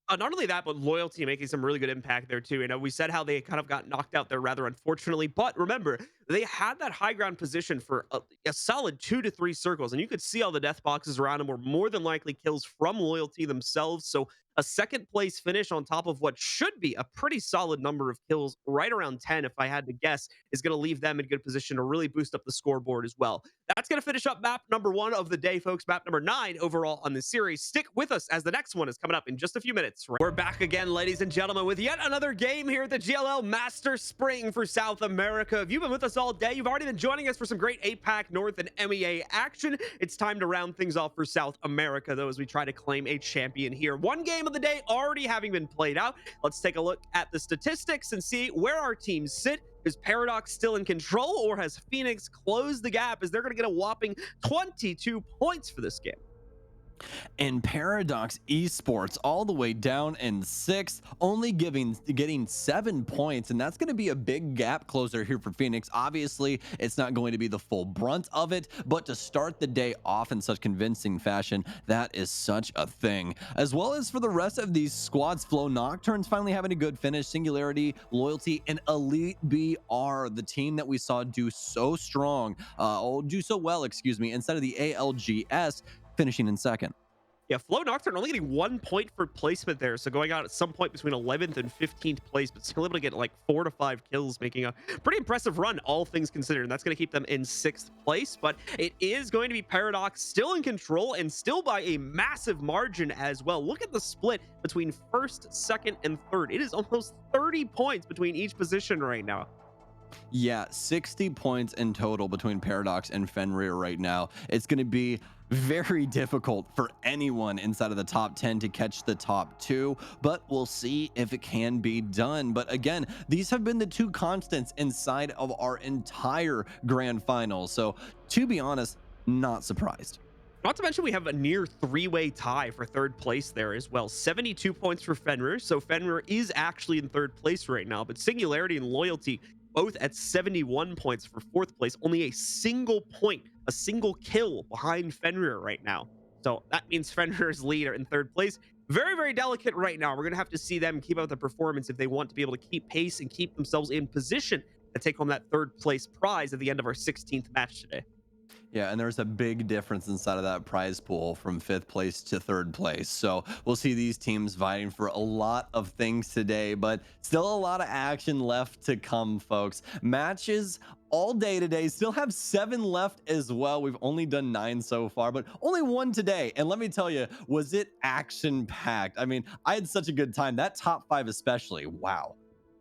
Not only that, but Loyalty making some really good impact there too. You know, we said how they kind of got knocked out there rather unfortunately, but remember, they had that high ground position for a solid 2 to 3 circles, and you could see all the death boxes around them were more than likely kills from Loyalty themselves. So a second place finish on top of what should be a pretty solid number of kills, right around 10, if I had to guess, is going to leave them in good position to really boost up the scoreboard as well. That's going to finish up map number 1 of the day, folks. Map number 9 overall on this series. Stick with us as the next one is coming up in just a few minutes. We're back again, ladies and gentlemen, with yet another game here at the GLL Masters Spring for South America. If you've been with us all day, you've already been joining us for some great APAC North and MEA action. It's time to round things off for South America, though, as we try to claim a champion here. One game of the day already having been played out. Let's take a look at the statistics and see where our teams sit. Is Paradox still in control, or has Phoenix closed the gap as they're going to get a whopping 22 points for this game? And Paradox Esports all the way down in 6th, only getting 7 points, and that's going to be a big gap closer here for Phoenix. Obviously, it's not going to be the full brunt of it, but to start the day off in such convincing fashion, that is such a thing. As well as for the rest of these squads, Flow Nocturnes finally having a good finish, Singularity, Loyalty, and Elite BR, the team that we saw do so well, excuse me, instead of the ALGS, finishing in 2nd. Yeah, Flow Nocturne only getting 1 point for placement there, so going out at some point between 11th and 15th place, but still able to get like 4 to 5 kills, making a pretty impressive run, all things considered. And that's going to keep them in 6th place, but it is going to be Paradox still in control and still by a massive margin as well. Look at the split between 1st, 2nd, and 3rd. It is almost 30 points between each position right now. Yeah, 60 points in total between Paradox and Fenrir right now. It's going to be very difficult for anyone inside of the top 10 to catch the top 2, but we'll see if it can be done. But again, these have been the 2 constants inside of our entire grand final. So to be honest, not surprised. Not to mention we have a near 3-way tie for 3rd place there as well. 72 points for Fenrir, so Fenrir is actually in 3rd place right now, but Singularity and Loyalty both at 71 points for 4th place. Only a single point, a single kill behind Fenrir right now. So that means Fenrir's lead in 3rd place. Very, very delicate right now. We're going to have to see them keep up the performance if they want to be able to keep pace and keep themselves in position to take home that 3rd place prize at the end of our 16th match today. Yeah, and there's a big difference inside of that prize pool from 5th place to 3rd place. So we'll see these teams vying for a lot of things today, but still a lot of action left to come, folks. Matches all day today, still have 7 left as well. We've only done 9 so far, but only 1 today. And let me tell you, was it action packed? I mean, I had such a good time. That top 5 especially, wow.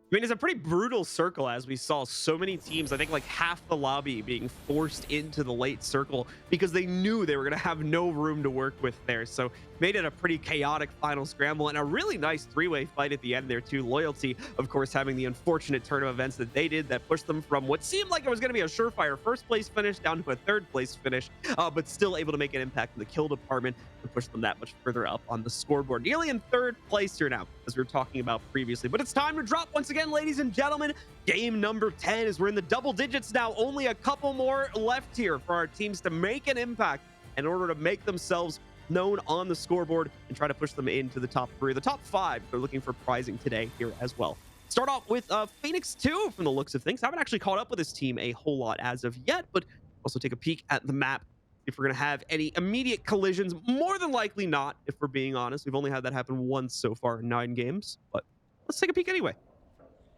I mean, it's a pretty brutal circle as we saw so many teams, I think like half the lobby being forced into the late circle because they knew they were going to have no room to work with there. So made it a pretty chaotic final scramble and a really nice 3-way fight at the end there too. Loyalty, of course, having the unfortunate turn of events that they did that pushed them from what seemed like it was going to be a surefire 1st place finish down to a 3rd place finish, but still able to make an impact in the kill department and push them that much further up on the scoreboard. Nearly in 3rd place here now, as we were talking about previously. But it's time to drop once again again, ladies and gentlemen. Game number 10 as we're in the double digits now. Only a couple more left here for our teams to make an impact in order to make themselves known on the scoreboard and try to push them into the top 3 or the top 5. They're looking for prizing today here as well. Start off with Phoenix 2 from the looks of things. Haven't actually caught up with this team a whole lot as of yet, but also take a peek at the map if we're going to have any immediate collisions. More than likely not, if we're being honest. We've only had that happen once so far in 9 games, but let's take a peek anyway.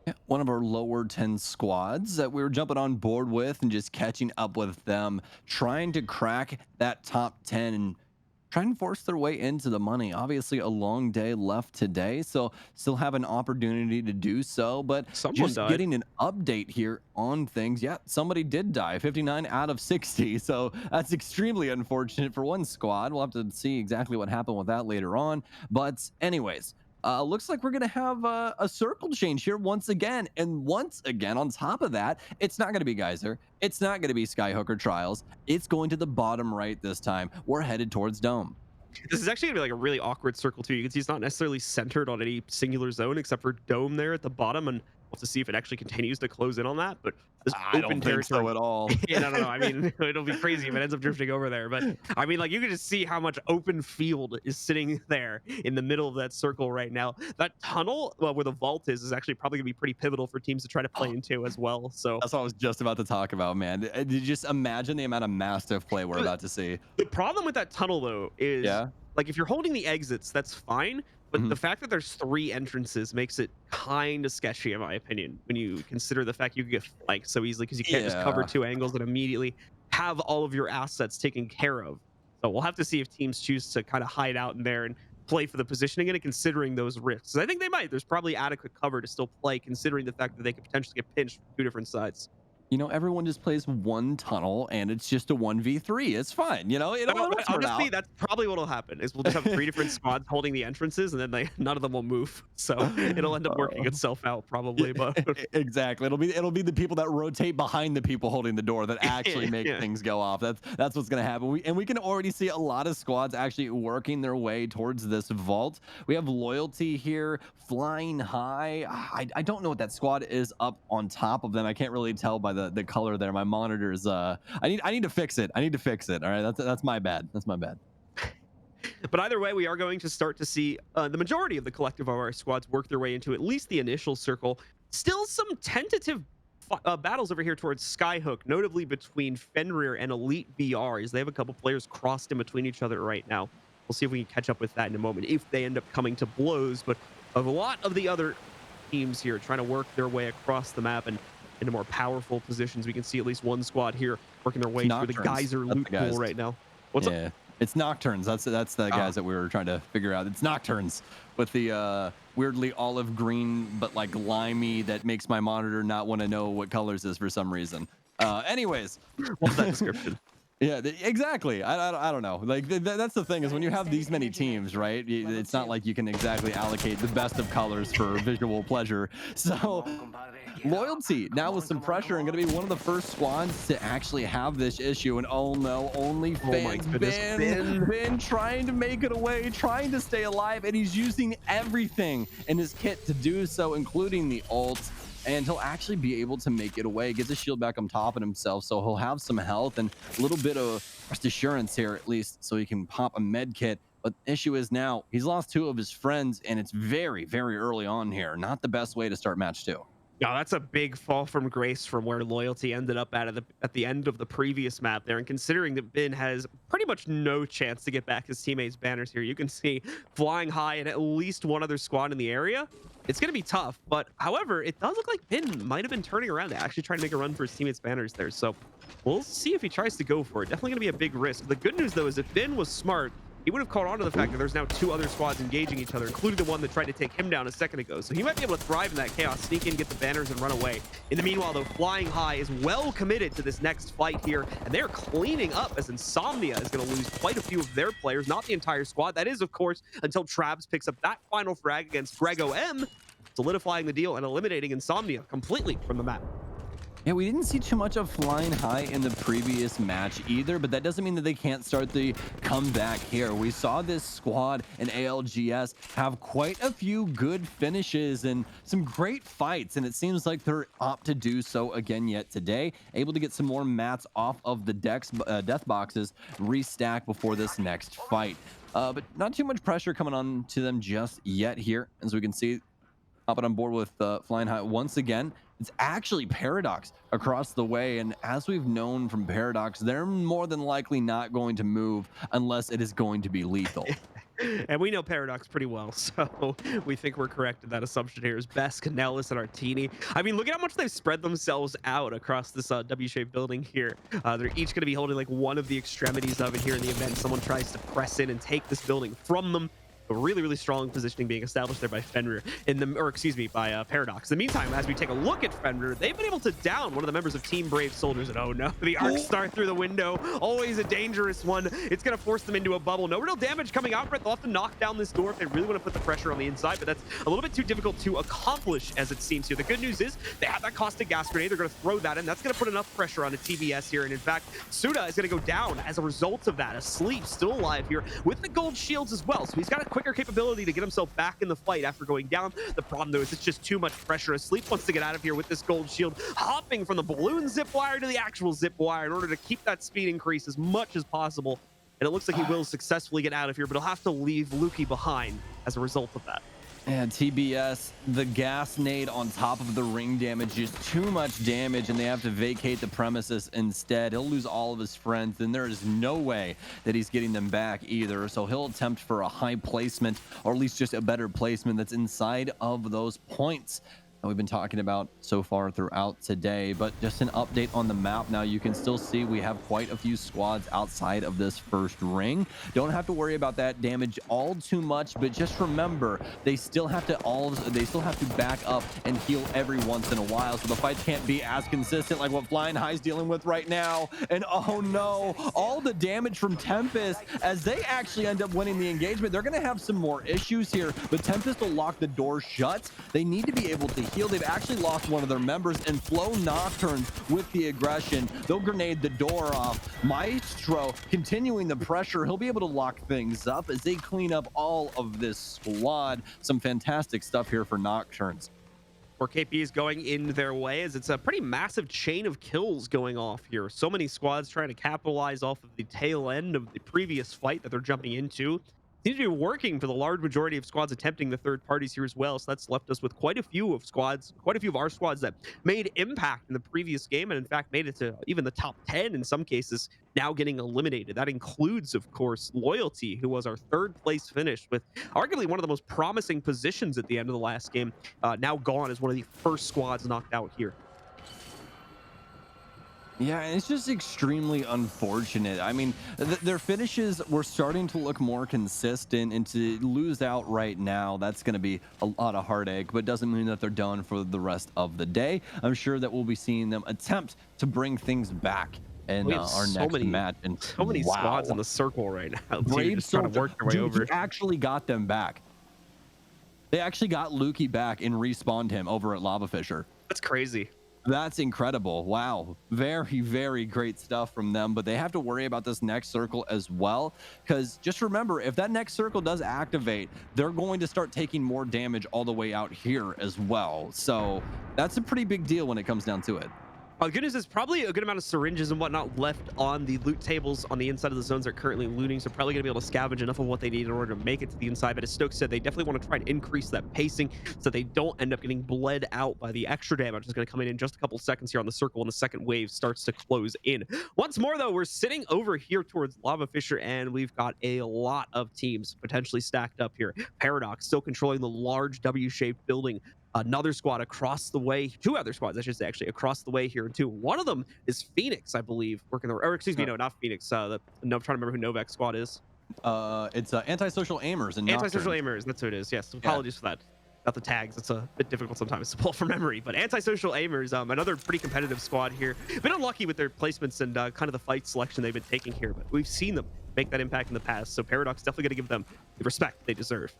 Yeah, one of our lower 10 squads that we were jumping on board with and just catching up with them, trying to crack that top 10 and try and force their way into the money. Obviously, a long day left today, so still have an opportunity to do so. But Someone just died. getting an update here on things. Yeah, somebody did die, 59 out of 60. So that's extremely unfortunate for one squad. We'll have to see exactly what happened with that later on. But, anyways. Looks like we're going to have a circle change here once again. And once again, on top of that, it's not going to be Geyser. It's not going to be Skyhooker Trials. It's going to the bottom right this time. We're headed towards Dome. This is actually gonna be like a really awkward circle too. You can see it's not necessarily centered on any singular zone except for Dome there at the bottom, and we'll have to see if it actually continues to close in on that. But this I open don't think so territory, at all. yeah, no, no, no. I mean, it'll be crazy if it ends up drifting over there. But I mean, like you can just see how much open field is sitting there in the middle of that circle right now. That tunnel, well, where the vault is actually probably gonna be pretty pivotal for teams to try to play into as well. So That's what I was just about to talk about, man. Did you just imagine the amount of massive play we're about to see? the problem with that tunnel though is Yeah. like if you're holding the exits, that's fine. But Mhm. the fact that there's 3 entrances makes it kind of sketchy, in my opinion, when you consider the fact you can get flanked so easily because you can't just cover Yeah. 2 angles and immediately have all of your assets taken care of. So we'll have to see if teams choose to kind of hide out in there and play for the positioning and considering those risks. I think they might. There's probably adequate cover to still play, considering the fact that they could potentially get pinched from 2 different sides. Everyone just plays one tunnel and it's just a 1v3. It's fine. It'll turn Honestly, out. that's probably what'll happen is we'll just have 3 different squads holding the entrances, and then none of them will move. So it'll end up working Uh, itself out Yeah, probably, but exactly. It'll be the people that rotate behind the people holding the door that actually make yeah. things go off. That's what's gonna happen. We can already see a lot of squads actually working their way towards this vault. We have loyalty here, flying high. I don't know what that squad is up on top of them. I can't really tell by the color there. My monitor's I need to fix it. I need to fix it. All right, that's my bad. That's my bad. But either way, we are going to start to see the majority of the collective of our squads work their way into at least the initial circle. Still some tentative battles over here towards Skyhook, notably between Fenrir and Elite VR, as they have a couple players crossed in between each other right now. We'll see if we can catch up with that in a moment, if they end up coming to blows. But of a lot of the other teams here trying to work their way across the map and into more powerful positions, we can see at least one squad here working their It's way through the Nocturnes. geyser That's loot the guys. pool right now. What's up? Yeah, it's Nocturnes. That's the Ah, guys that we were trying to figure out. It's Nocturnes with the weirdly olive green but like limey that makes my monitor not want to know what colors is for some reason. Anyways, love that description. yeah, exactly. I don't know. Like that's the thing is when you have these many teams, right? It's not like you can exactly allocate the best of colors for visual pleasure. So loyalty now with some pressure and going to be one of the first squads to actually have this issue. And oh no, only Oh my fans goodness, Ben trying to make it away, trying to stay alive, and he's using everything in his kit to do so, including the ult. And he'll actually be able to make it away. Gets his shield back on top of himself, so he'll have some health and a little bit of rest assurance here, at least, so he can pop a med kit. But the issue is now he's lost 2 of his friends, and it's very, very early on here. Not the best way to start match 2. Yeah, that's a big fall from grace from where loyalty ended up at the end of the previous map there. And considering that Ben has pretty much no chance to get back his teammates' banners here, you can see flying high and at least one other squad in the area. It's going to be tough, but however, it does look like Ben might have been turning around to actually try to make a run for his teammates' banners there. So we'll see if he tries to go for it. Definitely going to be a big risk. The good news, though, is if Ben was smart, he would have caught on to the fact that there's now 2 other squads engaging each other, including the one that tried to take him down a second ago. So he might be able to thrive in that chaos, sneak in, get the banners, and run away. In the meanwhile, though, Flying High is well committed to this next fight here, and they're cleaning up as Insomnia is going to lose quite a few of their players, not the entire squad. That is, of course, until Trabs picks up that final frag against Grego M, solidifying the deal and eliminating Insomnia completely from the map. Yeah, we didn't see too much of Flying High in the previous match either, but that doesn't mean that they can't start the comeback here. We saw this squad in ALGS have quite a few good finishes and some great fights, and it seems like they're opt to do so again yet today, able to get some more mats off of the death boxes, restack before this next fight. But not too much pressure coming on to them just yet here, as we can see hopping on board with Flying High once again. It's actually Paradox across the way. And as we've known from Paradox, they're more than likely not going to move unless it is going to be lethal. And we know Paradox pretty well, so we think we're correct in that assumption here. Is Best, Canellis, and Artini. I mean, look at how much they've spread themselves out across this W-shaped building here. They're each going to be holding like one of the extremities of it here in the event someone tries to press in and take this building from them. A really, really strong positioning being established there by Fenrir or excuse me, by Paradox. In the meantime, as we take a look at Fenrir, they've been able to down one of the members of Team Brave Soldiers. And oh no, the arc star through the window, always a dangerous one. It's going to force them into a bubble. No real damage coming out, but they'll have to knock down this door if they really want to put the pressure on the inside, but that's a little bit too difficult to accomplish as it seems here. The good news is they have that caustic gas grenade. They're going to throw that in. That's going to put enough pressure on a TBS here. And in fact, Suda is going to go down as a result of that. Asleep, still alive here with the gold shields as well. So he's got a quicker capability to get himself back in the fight after going down. The problem though is it's just too much pressure. Asleep wants to get out of here with this gold shield, hopping from the balloon zip wire to the actual zip wire in order to keep that speed increase as much as possible. And it looks like he will successfully get out of here, but he'll have to leave Lukey behind as a result of that. And TBS, the gas nade on top of the ring damage is too much damage, and they have to vacate the premises instead. He'll lose all of his friends, and there is no way that he's getting them back either. So he'll attempt for a high placement, or at least just a better placement that's inside of those points that we've been talking about so far throughout today. But just an update on the map now, you can still see we have quite a few squads outside of this first ring. Don't have to worry about that damage all too much, but just remember they still have to back up and heal every once in a while, so the fights can't be as consistent like what Flying High's dealing with right now. And oh no, all the damage from Tempest, as they actually end up winning the engagement. They're going to have some more issues here, but Tempest will lock the door shut. They need to be able to heal. They've actually lost one of their members, and Flow Nocturnes with the aggression, they'll grenade the door off. Maestro continuing the pressure. He'll be able to lock things up as they clean up all of this squad. Some fantastic stuff here for Nocturnes. Or KP is going in their way as it's a pretty massive chain of kills going off here. So many squads trying to capitalize off of the tail end of the previous fight that they're jumping into. Seems to be working for the large majority of squads attempting the third parties here as well. So that's left us with quite a few of our squads that made impact in the previous game and in fact made it to even the top 10 in some cases, now getting eliminated. That includes, of course, Loyalty, who was our third place finish with arguably one of the most promising positions at the end of the last game, now gone as one of the first squads knocked out here. Yeah, and it's just extremely unfortunate. I mean, their finishes were starting to look more consistent, and to lose out right now, that's going to be a lot of heartache, but doesn't mean that they're done for the rest of the day. I'm sure that we'll be seeing them attempt to bring things back in We have our next match. And so many squads in wow, the circle right now, too, Brave just trying to Soldier, work their way dude, he over. actually got them back. They actually got Lukey back and respawned him over at Lava Fisher. That's crazy. That's incredible. Wow. Very, very great stuff from them. But they have to worry about this next circle as well. Because just remember, if that next circle does activate, they're going to start taking more damage all the way out here as well. So that's a pretty big deal when it comes down to it. Good news is probably a good amount of syringes and whatnot left on the loot tables on the inside of the zones they're currently looting, so probably going to be able to scavenge enough of what they need in order to make it to the inside. But as Stokes said, they definitely want to try and increase that pacing so they don't end up getting bled out by the extra damage that's going to come in just a couple seconds here on the circle when the second wave starts to close in. Once more, though, we're sitting over here towards Lava Fisher, and we've got a lot of teams potentially stacked up here. Paradox still controlling the large W-shaped building. Another squad across the way, two other squads, I should say, actually, across the way here, too. One of them is Phoenix, I believe, working the, or excuse me, no, not Phoenix. No, I'm trying to remember who Novak's squad is. It's Antisocial Aimers and Antisocial Nocturnes. Aimers, that's who it is. Yes, apologies for that. Got the tags. It's a bit difficult sometimes to pull from memory, but Antisocial Aimers, another pretty competitive squad here. Been unlucky with their placements and kind of the fight selection they've been taking here, but we've seen them make that impact in the past, so Paradox definitely going to give them the respect they deserve.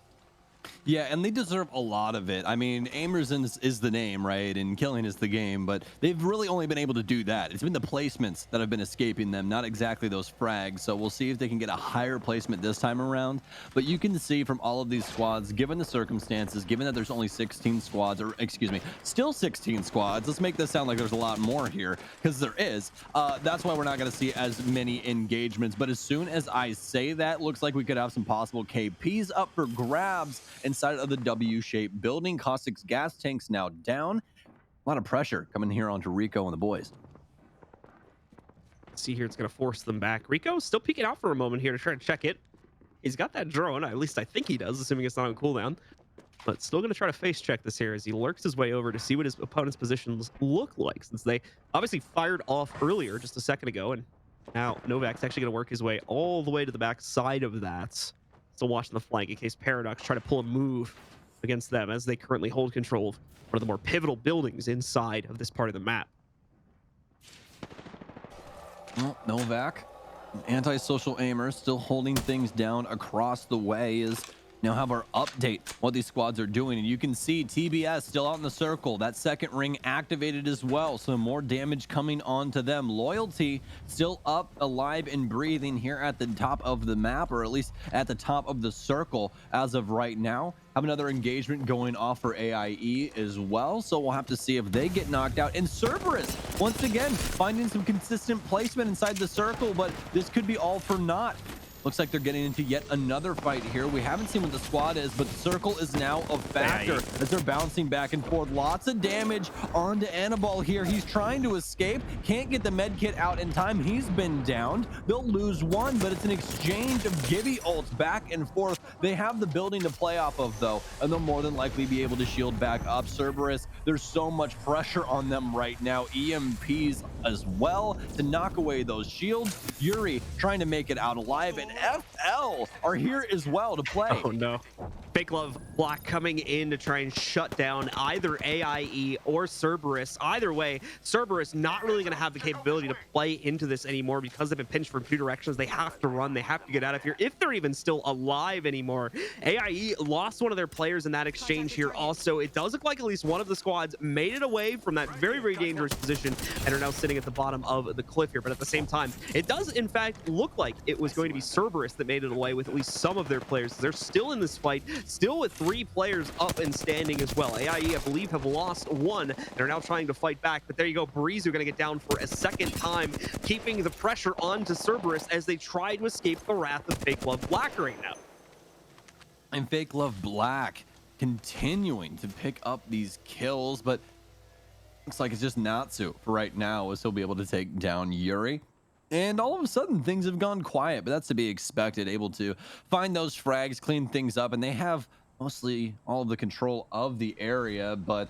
Yeah, and they deserve a lot of it. I mean, aimers is the name, right? And killing is the game, but they've really only been able to do that. It's been the placements that have been escaping them, not exactly those frags. So we'll see if they can get a higher placement this time around. But you can see from all of these squads, given the circumstances, given that there's only 16 squads, or excuse me, still 16 squads. Let's make this sound like there's a lot more here, because there is. That's why we're not going to see as many engagements. But as soon as I say that, looks like we could have some possible KPs up for grabs inside of the W-shaped building. Caustic's gas tanks now down. A lot of pressure coming here onto Rico and the boys. See here, it's going to force them back. Rico still peeking out for a moment here to try to check it. He's got that drone, at least I think he does, assuming it's not on cooldown. But still going to try to face check this here as he lurks his way over to see what his opponent's positions look like, since they obviously fired off earlier just a second ago. And now Novak's actually going to work his way all the way to the back side of that. Still watching the flank in case Paradox try to pull a move against them, as they currently hold control of one of the more pivotal buildings inside of this part of the map. Well, Novak, an antisocial aimer, still holding things down across the way, is now have our update what these squads are doing. And you can see TBS still out in the circle. That second ring activated as well, so more damage coming on to them. Loyalty still up, alive and breathing here at the top of the map, or at least at the top of the circle as of right now. Have another engagement going off for AIE as well, so we'll have to see if they get knocked out. And Cerberus once again finding some consistent placement inside the circle, but this could be all for naught. Looks like they're getting into yet another fight here. We haven't seen what the squad is, but the circle is now a factor as they're bouncing back and forth. Lots of damage onto Annabelle here. He's trying to escape. Can't get the med kit out in time. He's been downed. They'll lose one, but it's an exchange of Gibby ults back and forth. They have the building to play off of, though, and they'll more than likely be able to shield back up. Cerberus, there's so much pressure on them right now. EMPs as well to knock away those shields. Yuri trying to make it out alive, and FL are here as well to play. Oh no. Fake Love Black coming in to try and shut down either AIE or Cerberus. Either way, Cerberus not really going to have the capability to play into this anymore because they've been pinched from two directions. They have to run. They have to get out of here if they're even still alive anymore. AIE lost one of their players in that exchange here. Also, it does look like at least one of the squads made it away from that very, very dangerous position and are now sitting at the bottom of the cliff here. But at the same time, it does in fact look like it was going to be Cerberus that made it away with at least some of their players. They're still in this fight, still with 3 players up and standing as well. AIE, I believe, have lost 1. They're now trying to fight back, but there you go. Breeze are going to get down for a second time, keeping the pressure on to Cerberus as they try to escape the wrath of Fake Love Black right now. And Fake Love Black continuing to pick up these kills, but looks like it's just Natsu for right now, as he'll be able to take down Yuri. And all of a sudden, things have gone quiet, but that's to be expected. Able to find those frags, clean things up, and they have mostly all of the control of the area, but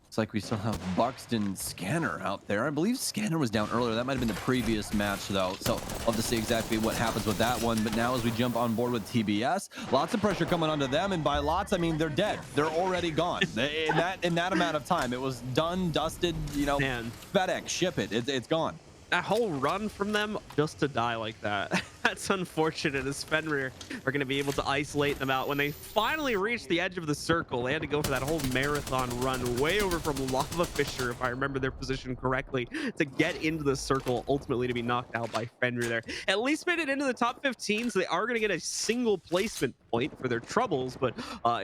looks like we still have Buxton Scanner out there. I believe Scanner was down earlier. That might have been the previous match, though, so I'll have to see exactly what happens with that one. But now as we jump on board with TBS, lots of pressure coming onto them, and by lots, I mean they're dead. They're already gone. In that amount of time, it was done, dusted, you know, Man. FedEx, ship it. It's gone. That whole run from them just to die like that. That's unfortunate, as Fenrir are going to be able to isolate them out. When they finally reached the edge of the circle, they had to go for that whole marathon run way over from Lava Fisher, if I remember their position correctly, to get into the circle, ultimately to be knocked out by Fenrir there. At least made it into the top 15, so they are going to get a single placement point for their troubles, but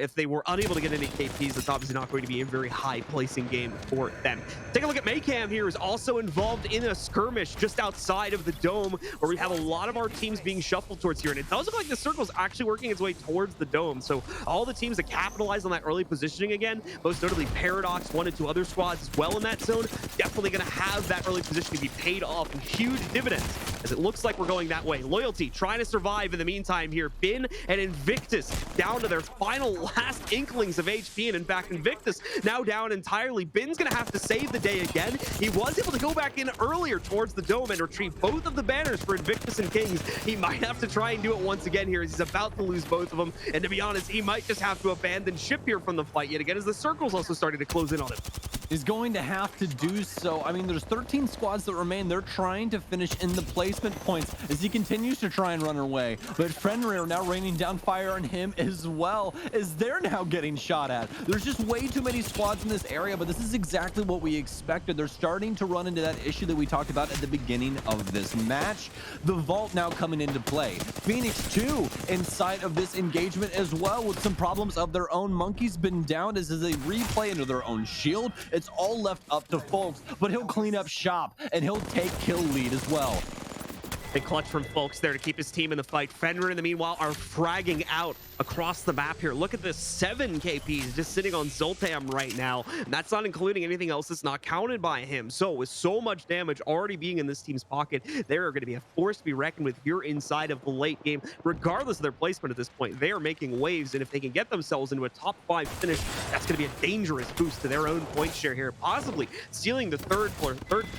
if they were unable to get any KPs, that's obviously not going to be a very high placing game for them. Take a look at Maycam here, is also involved in a skirmish just outside of the dome, where we have a lot of our teams being shuffled towards here, and it does look like the circle's actually working its way towards the dome. So all the teams that capitalize on that early positioning again, most notably Paradox, 1 and 2 other squads as well in that zone, definitely going to have that early positioning be paid off in huge dividends, as it looks like we're going that way. Loyalty trying to survive in the meantime here. Bin and Invictus down to their final last inklings of HP, and in fact Invictus now down entirely. Bin's going to have to save the day again. He was able to go back in earlier towards the dome and retrieve both of the banners for Invictus and Kings. He might have to try and do it once again here, as he's about to lose both of them, and to be honest, he might just have to abandon ship here from the fight yet again, as the circle's also starting to close in on him. is going to have to do so. I mean, there's 13 squads that remain. They're trying to finish in the placement points as he continues to try and run away. But Fenrir now raining down fire on him as well, as they're now getting shot at. There's just way too many squads in this area, but this is exactly what we expected. They're starting to run into that issue that we talked about at the beginning of this match. The vault now coming into play. Phoenix 2 inside of this engagement as well, with some problems of their own. Monkey's been down as they replay into their own shield. It's all left up to Folks, but he'll clean up shop and he'll take kill lead as well. Big clutch from Folks there to keep his team in the fight. Fenrir, in the meanwhile, are fragging out across the map here. Look at this, 7 KPs just sitting on Zoltam right now. And that's not including anything else that's not counted by him. So with so much damage already being in this team's pocket, they are going to be a force to be reckoned with here inside of the late game. Regardless of their placement at this point, they are making waves. And if they can get themselves into a top 5 finish, that's going to be a dangerous boost to their own point share here, possibly stealing the third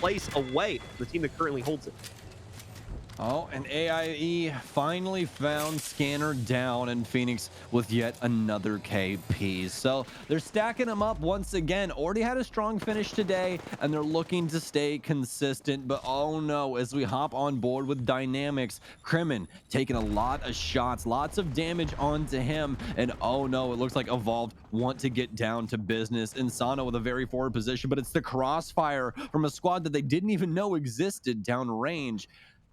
place away from the team that currently holds it. Oh, and AIE finally found Scanner down, and Phoenix with yet another KP. So they're stacking them up once again. Already had a strong finish today, and they're looking to stay consistent. But oh no, as we hop on board with Dynamics, Crimin taking a lot of shots, lots of damage onto him. And oh no, it looks like Evolved want to get down to business. Insano with a very forward position, but it's the crossfire from a squad that they didn't even know existed downrange.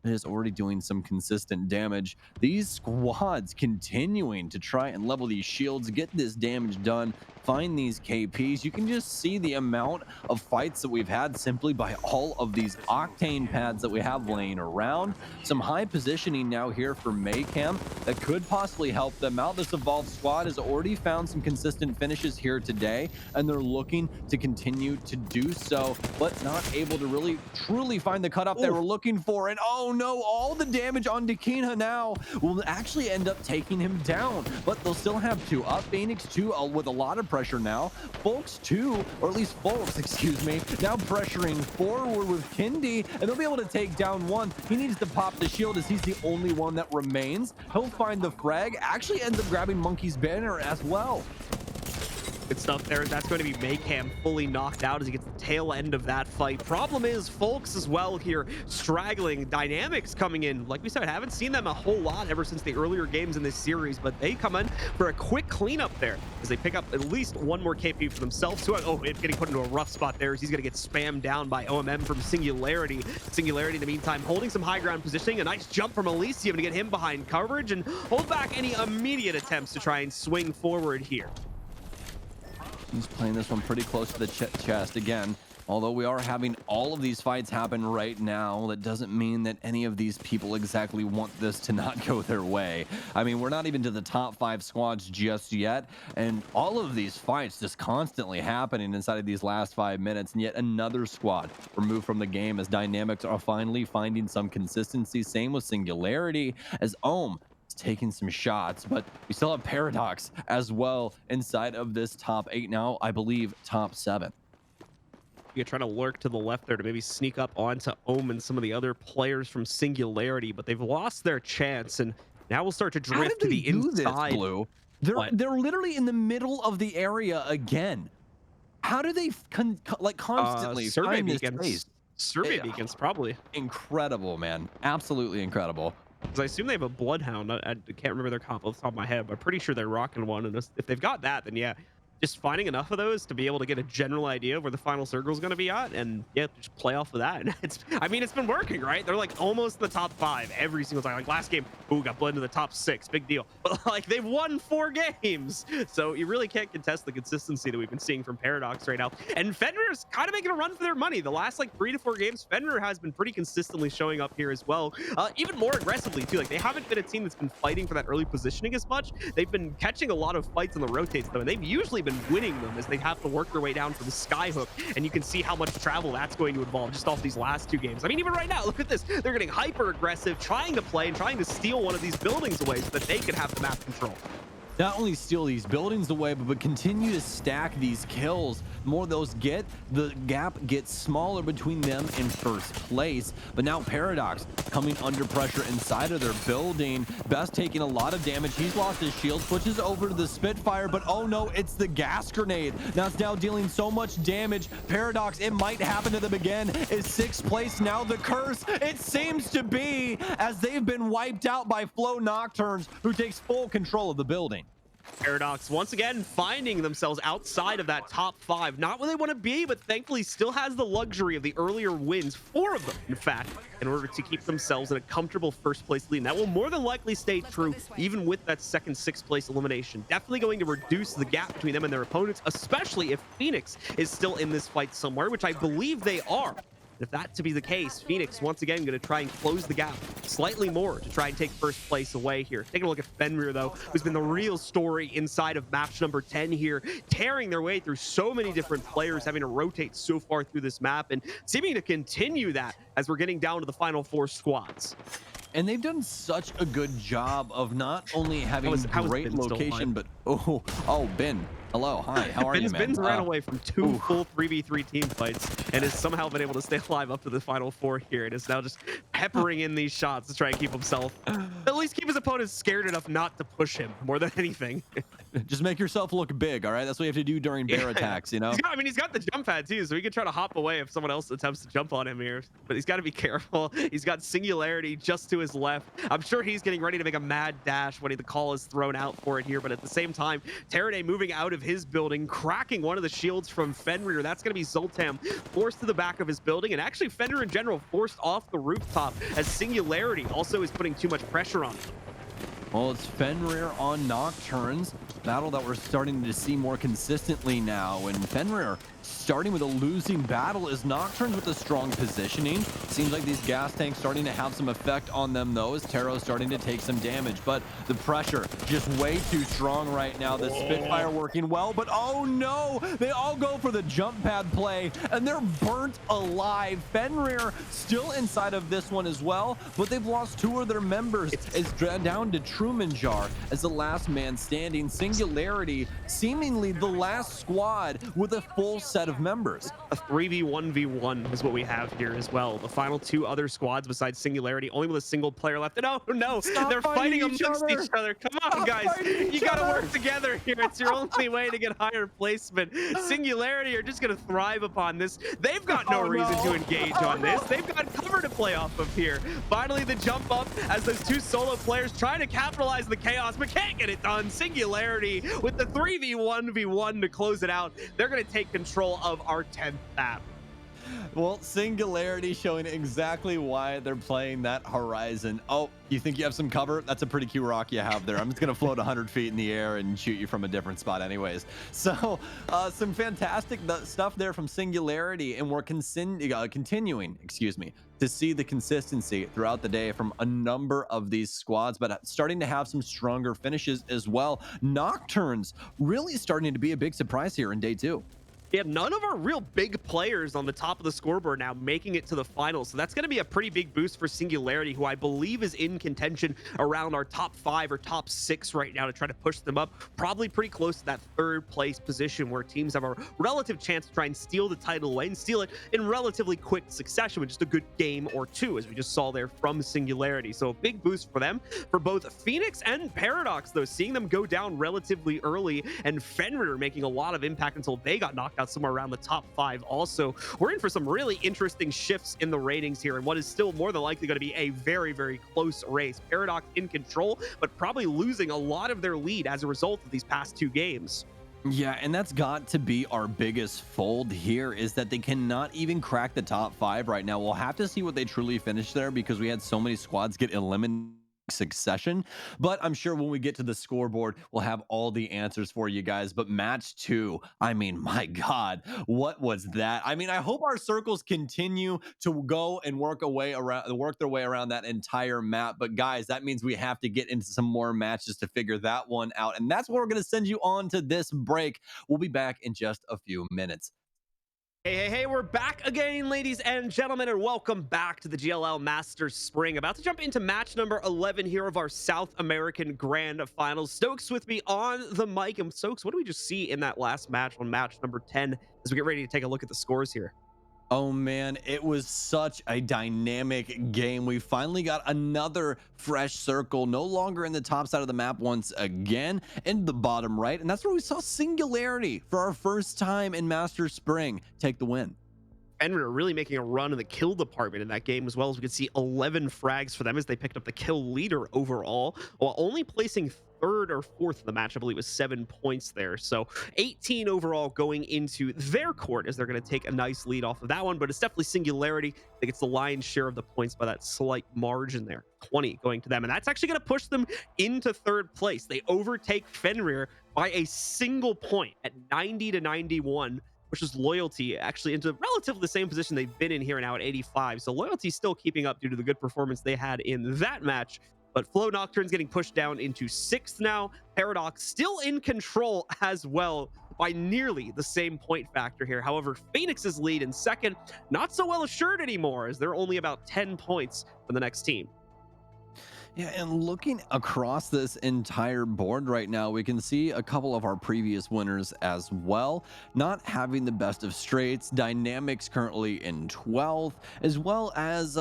It is already doing some consistent damage. These squads continuing to try and level these shields, get this damage done, find these KPs. You can just see the amount of fights that we've had simply by all of these octane pads that we have laying around. Some high positioning now here for Maycam that could possibly help them out. This Evolved squad has already found some consistent finishes here today, and they're looking to continue to do so, but not able to really truly find the cutoff they were looking for. And oh no, all the damage on Dakina now will actually end up taking him down, but they'll still have 2 up. Phoenix 2 with a lot of pressure now. Folks 2, or at least Folks, excuse me, now pressuring forward with Kindy, and they'll be able to take down 1. He needs to pop the shield as he's the only one that remains. He'll find the frag, actually ends up grabbing Monkey's banner as well. Good stuff there. That's going to be Maycam fully knocked out as he gets the tail end of that fight. Problem is, Folks as well here straggling. Dynamics coming in. Like we said, I haven't seen them a whole lot ever since the earlier games in this series, but they come in for a quick cleanup there as they pick up at least 1 more KP for themselves. Oh, it's getting put into a rough spot there as he's going to get spammed down by OMM from Singularity. Singularity, in the meantime, holding some high ground positioning. A nice jump from Elysium to get him behind coverage and hold back any immediate attempts to try and swing forward here. He's playing this one pretty close to the chest again. Although we are having all of these fights happen right now, that doesn't mean that any of these people exactly want this to not go their way. I mean, we're not even to the top 5 squads just yet, and all of these fights just constantly happening inside of these last 5 minutes, and yet another squad removed from the game as Dynamics are finally finding some consistency. Same with Singularity as Ohm taking some shots, but we still have Paradox as well inside of this top 8 now, I believe top 7. You're trying to lurk to the left there to maybe sneak up onto Ohm and some of the other players from Singularity, but they've lost their chance, and now we'll start to drift to the inside. Blue? They're literally in the middle of the area again. How do they constantly find this space? Survey beacons, probably. Incredible, man. Absolutely incredible. Because I assume they have a Bloodhound. I can't remember their comp off the top of my head, but I'm pretty sure they're rocking one. And if they've got that, then yeah, just finding enough of those to be able to get a general idea of where the final circle is going to be at, and yeah, just play off of that. And I mean, it's been working, right? They're like almost the top 5 every single time. Like last game, got blended to the top 6, big deal. But like they've won 4 games, so you really can't contest the consistency that we've been seeing from Paradox right now. And Fenrir's kind of making a run for their money. The last like 3 to 4 games, Fenrir has been pretty consistently showing up here as well, even more aggressively too. Like they haven't been a team that's been fighting for that early positioning as much. They've been catching a lot of fights on the rotates though, and they've usually been winning them as they have to work their way down for the skyhook, and you can see how much travel that's going to involve just off these last 2 games. I mean, even right now, look at this. They're getting hyper aggressive, trying to play and trying to steal one of these buildings away so that they can have the map control. Not only steal these buildings away, but continue to stack these kills. The more those get, the gap gets smaller between them and first place. But now Paradox coming under pressure inside of their building. Best taking a lot of damage. He's lost his shield, switches over to the Spitfire, but oh no, it's the gas grenade. That's now dealing so much damage. Paradox, it might happen to them again. Is sixth place now the curse? It seems to be, as they've been wiped out by Flow Nocturnes, who takes full control of the building. Paradox once again finding themselves outside of that top 5. Not where they want to be, but thankfully still has the luxury of the earlier wins, 4 of them, in fact, in order to keep themselves in a comfortable first place lead. And that will more than likely stay true even with that second, sixth place elimination. Definitely going to reduce the gap between them and their opponents, especially if Phoenix is still in this fight somewhere, which I believe they are. If that to be the case, Phoenix once again going to try and close the gap slightly more to try and take first place away here. Taking a look at Fenrir, though, who's been the real story inside of match number 10 here, tearing their way through so many different players, having to rotate so far through this map and seeming to continue that as we're getting down to the final 4 squads. And they've done such a good job of not only having How is great Ben still location, alive? but oh, Ben. Hello, hi, how are you, man? Ben's ran away from 2 Ooh. full 3v3 team fights and has somehow been able to stay alive up to the final 4 here, and is now just peppering in these shots to try and keep himself, at least keep his opponents scared enough not to push him more than anything. Just make yourself look big, all right? That's what you have to do during bear attacks, you know? He's got the jump pad too, so he can try to hop away if someone else attempts to jump on him here. But he's got to be careful. He's got Singularity just to his left. I'm sure he's getting ready to make a mad dash when the call is thrown out for it here. But at the same time, Teraday moving out of his building, cracking one of the shields from Fenrir. That's going to be Zoltam forced to the back of his building. And actually, Fenrir in general forced off the rooftop as Singularity also is putting too much pressure on him. Well, it's Fenrir on Nocturnes, battle that we're starting to see more consistently now. And Fenrir starting with a losing battle is Nocturnes with a strong positioning. Seems like these gas tanks starting to have some effect on them, though, as Taro's starting to take some damage. But the pressure just way too strong right now. The Spitfire working well, but oh no! They all go for the jump pad play, and they're burnt alive. Fenrir still inside of this one as well, but they've lost 2 of their members. It's down to Truman Jar as the last man standing. Singularity, seemingly the last squad with a full set of members. A 3v1v1 is what we have here as well. The final 2 other squads besides Singularity, only with a single player left. No, no, they're fighting amongst each other. Come on, guys. You got to work together here. It's your only way to get higher placement. Singularity are just going to thrive upon this. They've got no reason to engage on this. They've got cover to play off of here. Finally, the jump up as those 2 solo players trying to capitalize the chaos, but can't get it done. Singularity with the 3v1v1 to close it out. They're going to take control of our 10th map. Well, Singularity showing exactly why they're playing that Horizon. Oh, you think you have some cover? That's a pretty cute rock you have there. I'm just going to float 100 feet in the air and shoot you from a different spot anyways. So some fantastic stuff there from Singularity, and we're continuing, to see the consistency throughout the day from a number of these squads, but starting to have some stronger finishes as well. Nocturnes really starting to be a big surprise here in day 2. Yeah, none of our real big players on the top of the scoreboard now making it to the finals. So that's going to be a pretty big boost for Singularity, who I believe is in contention around our top 5 or top 6 right now to try to push them up. Probably pretty close to that 3rd place position where teams have a relative chance to try and steal the title away and steal it in relatively quick succession with just a good game or 2, as we just saw there from Singularity. So a big boost for them. For both Phoenix and Paradox, though, seeing them go down relatively early and Fenrir making a lot of impact until they got knocked out somewhere around the top 5 also. We're in for some really interesting shifts in the ratings here, and what is still more than likely going to be a very, very close race. Paradox in control, but probably losing a lot of their lead as a result of these past 2 games. Yeah, and that's got to be our biggest fold here, is that they cannot even crack the top 5 right now. We'll have to see what they truly finish there, because we had so many squads get eliminated succession, but I'm sure when we get to the scoreboard we'll have all the answers for you guys. But match 2, I mean, my god, what was that? I mean, I hope our circles continue to go and work their way around that entire map, but guys, that means we have to get into some more matches to figure that one out, and that's where we're going to send you on to this break. We'll be back in just a few minutes. Hey, we're back again, ladies and gentlemen, and welcome back to the GLL Masters Spring. About to jump into match number 11 here of our South American Grand Finals. Stokes with me on the mic. And Stokes, what do we just see in that last match on match number 10 as we get ready to take a look at the scores here? Oh man, it was such a dynamic game. We finally got another fresh circle, no longer in the top side of the map once again, in the bottom right. And that's where we saw Singularity for our first time in Masters Spring take the win. Fenrir really making a run in the kill department in that game as well, as we could see 11 frags for them as they picked up the kill leader overall, while only placing third or fourth in the match. I believe it was 7 points there. So 18 overall going into their court as they're going to take a nice lead off of that one. But it's definitely Singularity that gets the lion's share of the points by that slight margin there. 20 going to them. And that's actually going to push them into third place. They overtake Fenrir by a single point at 90-91, which is Loyalty actually into relatively the same position they've been in here now at 85. So Loyalty's still keeping up due to the good performance they had in that match. But Flow Nocturne's getting pushed down into sixth now. Paradox still in control as well by nearly the same point factor here. However, Phoenix's lead in second, not so well assured anymore, as they're only about 10 points from the next team. Yeah, and looking across this entire board right now, we can see a couple of our previous winners as well, not having the best of straights. Dynamics currently in 12th, as well as,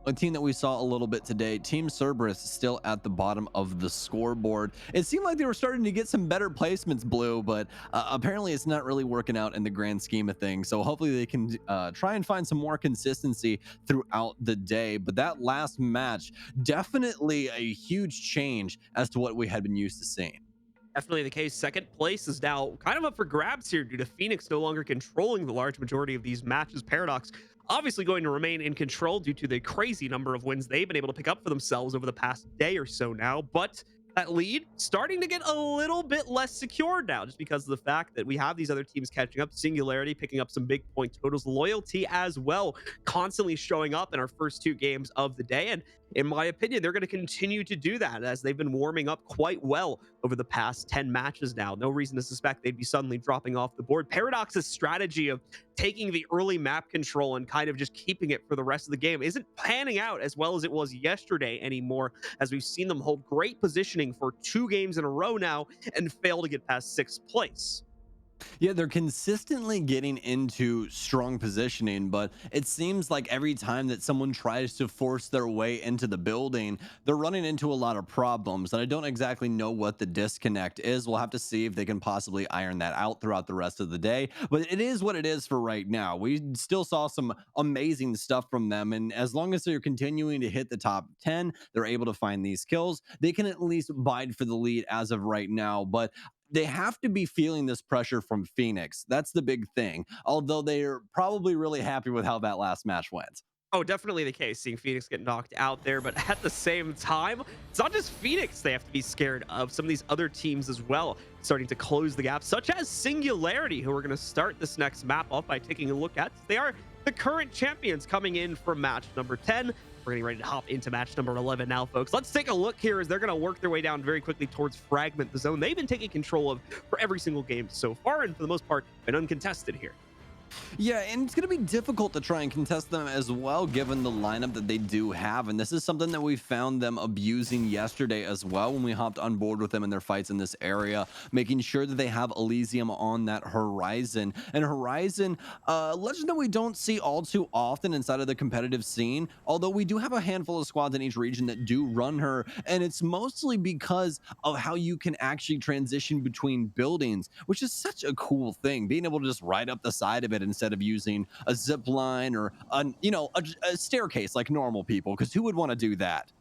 a team that we saw a little bit today, Team Cerberus, still at the bottom of the scoreboard. It seemed like they were starting to get some better placements, Blue, but apparently it's not really working out in the grand scheme of things. So hopefully they can try and find some more consistency throughout the day. But that last match, definitely a huge change as to what we had been used to seeing. Definitely the case. Second place is now kind of up for grabs here due to Phoenix no longer controlling the large majority of these matches. Paradox obviously going to remain in control due to the crazy number of wins they've been able to pick up for themselves over the past day or so now. But that lead starting to get a little bit less secure now, just because of the fact that we have these other teams catching up. Singularity picking up some big point totals, Loyalty as well, constantly showing up in our first two games of the day. And in my opinion, they're going to continue to do that as they've been warming up quite well over the past 10 matches now. No reason to suspect they'd be suddenly dropping off the board. Paradox's strategy of taking the early map control and kind of just keeping it for the rest of the game isn't panning out as well as it was yesterday anymore, as we've seen them hold great positioning for 2 games in a row now and fail to get past sixth place. Yeah, they're consistently getting into strong positioning, but it seems like every time that someone tries to force their way into the building, they're running into a lot of problems. And I don't exactly know what the disconnect is. We'll have to see if they can possibly iron that out throughout the rest of the day. But it is what it is for right now. We still saw some amazing stuff from them. And as long as they're continuing to hit the top 10, they're able to find these kills. They can at least bide for the lead as of right now. But they have to be feeling this pressure from Phoenix. That's the big thing. Although they're probably really happy with how that last match went. Oh, definitely the case, seeing Phoenix get knocked out there. But at the same time, it's not just Phoenix they have to be scared of. Some of these other teams as well starting to close the gap, such as Singularity, who are going to start this next map off by taking a look at. They are the current champions coming in from match number 10. We're getting ready to hop into match number 11 now, folks. Let's take a look here as they're going to work their way down very quickly towards Fragment, the zone they've been taking control of for every single game so far, and for the most part, been uncontested here. Yeah, and it's going to be difficult to try and contest them as well, given the lineup that they do have. And this is something that we found them abusing yesterday as well when we hopped on board with them in their fights in this area, making sure that they have Elysium on that Horizon. And Horizon, legend that we don't see all too often inside of the competitive scene, although we do have a handful of squads in each region that do run her. And it's mostly because of how you can actually transition between buildings, which is such a cool thing, being able to just ride up the side of it instead of using a zip line or a staircase like normal people, because who would want to do that?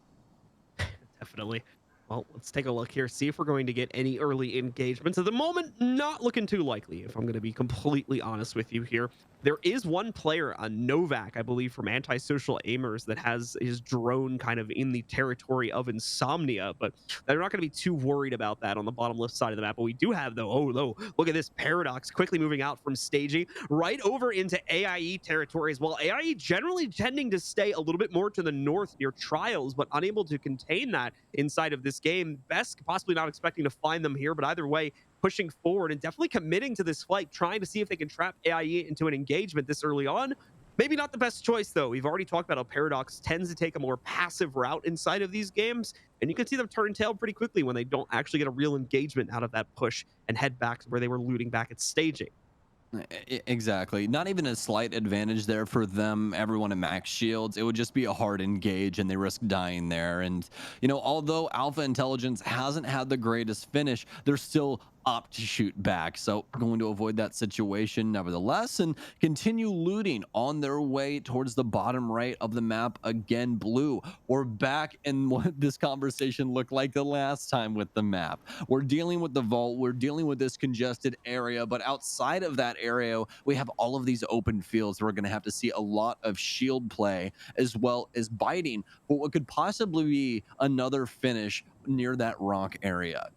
Definitely. Well, let's take a look here, see if we're going to get any early engagements. At the moment, not looking too likely, if I'm going to be completely honest with you here. There is one player, a Novak, I believe, from Antisocial Aimers, that has his drone kind of in the territory of Insomnia, but they're not going to be too worried about that on the bottom left side of the map. But we do have, though, oh, no, look at this Paradox quickly moving out from staging right over into AIE territory as well. AIE generally tending to stay a little bit more to the north near Trials, but unable to contain that inside of this this game. Best possibly not expecting to find them here, but either way, pushing forward and definitely committing to this fight, trying to see if they can trap AIE into an engagement this early on. Maybe not the best choice, though. We've already talked about how Paradox tends to take a more passive route inside of these games, and you can see them turn tail pretty quickly when they don't actually get a real engagement out of that push and head back to where they were looting back at staging. Exactly. Not even a slight advantage there for them. Everyone in max shields. It would just be a hard engage, and they risk dying there. And although Alpha Intelligence hasn't had the greatest finish, they're still up to shoot back. So going to avoid that situation nevertheless, and continue looting on their way towards the bottom right of the map. Again, blue. We're back in what this conversation looked like the last time with the map. We're dealing with the vault. We're dealing with this congested area, but outside of that area, we have all of these open fields. We're going to have to see a lot of shield play as well as biting for what could possibly be another finish near that rock area.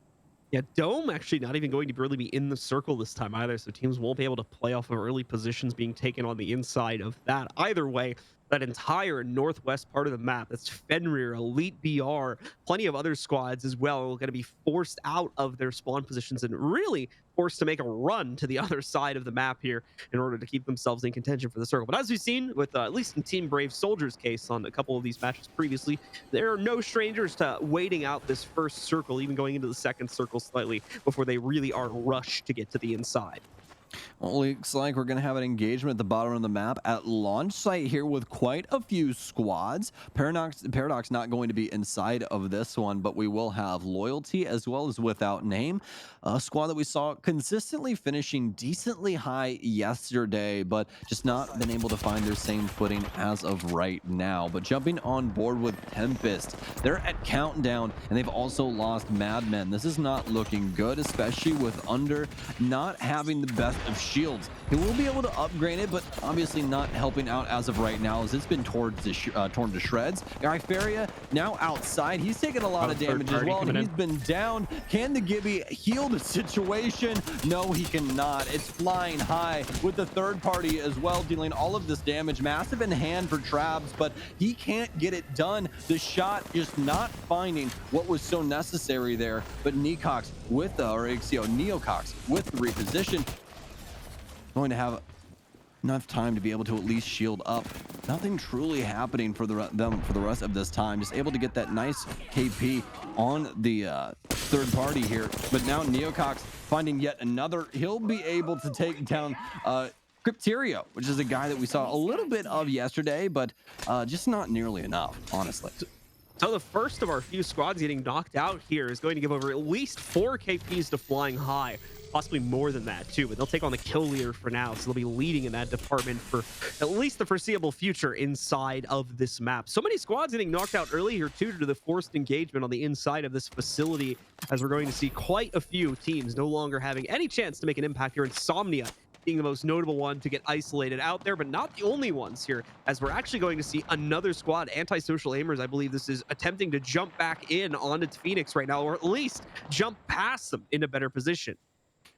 Yeah, Dome actually not even going to really be in the circle this time either, so teams won't be able to play off of early positions being taken on the inside of that. Either way, that entire northwest part of the map, that's Fenrir, Elite BR, plenty of other squads as well, going to be forced out of their spawn positions and really forced to make a run to the other side of the map here in order to keep themselves in contention for the circle. But as we've seen with, at least in Team Brave Soldiers' case on a couple of these matches previously, there are no strangers to waiting out this first circle, even going into the second circle slightly before they really are rushed to get to the inside. Well, looks like we're going to have an engagement at the bottom of the map at launch site here with quite a few squads. Paradox not going to be inside of this one, but we will have Loyalty as well as Without Name, a squad that we saw consistently finishing decently high yesterday, but just not been able to find their same footing as of right now. But jumping on board with Tempest, they're at Countdown, and they've also lost Madmen. This is not looking good, especially with Under not having the best of shields. He will be able to upgrade it, but obviously not helping out as of right now, as it's been torn to shreds. Iferia now outside. He's taking a lot of damage as well, and he's been down. Can the Gibby heal the situation? No, he cannot. It's flying high with the third party as well, dealing all of this damage. Massive in hand for Trabs, but he can't get it done. The shot just not finding what was so necessary there. But Neocox with the, Neocox with the reposition, going to have enough time to be able to at least shield up. Nothing truly happening for them for the rest of this time. Just able to get that nice KP on the third party here. But now Neocox finding yet another. He'll be able to take down Crypterio, which is a guy that we saw a little bit of yesterday, but just not nearly enough, honestly. So the first of our few squads getting knocked out here is going to give over at least 4 KPs to Flying High, possibly more than that too, but they'll take on the kill leader for now, so they'll be leading in that department for at least the foreseeable future inside of this map. So many squads getting knocked out early here too, due to the forced engagement on the inside of this facility, as we're going to see quite a few teams no longer having any chance to make an impact here. Insomnia being the most notable one to get isolated out there, but not the only ones here, as we're actually going to see another squad, Antisocial Aimers, I believe this is, attempting to jump back in onto Phoenix right now, or at least jump past them in a better position.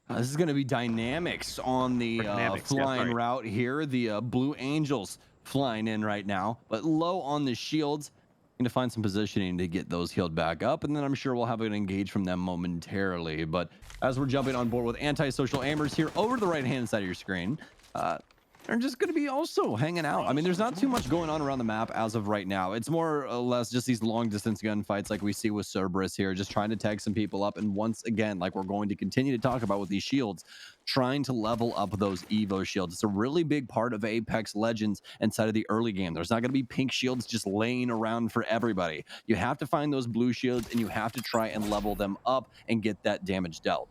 This is going to be Dynamics on the flying route here. The Blue Angels flying in right now, but low on the shields. Going to find some positioning to get those healed back up, and then I'm sure we'll have an engage from them momentarily. But as we're jumping on board with Antisocial Aimers here over to the right-hand side of your screen, they're just going to be also hanging out. I mean, there's not too much going on around the map as of right now. It's more or less just these long-distance gunfights like we see with Cerberus here, just trying to tag some people up. And once again, like we're going to continue to talk about with these shields, trying to level up those Evo shields. It's a really big part of Apex Legends inside of the early game. There's not going to be pink shields just laying around for everybody. You have to find those blue shields, and you have to try and level them up and get that damage dealt.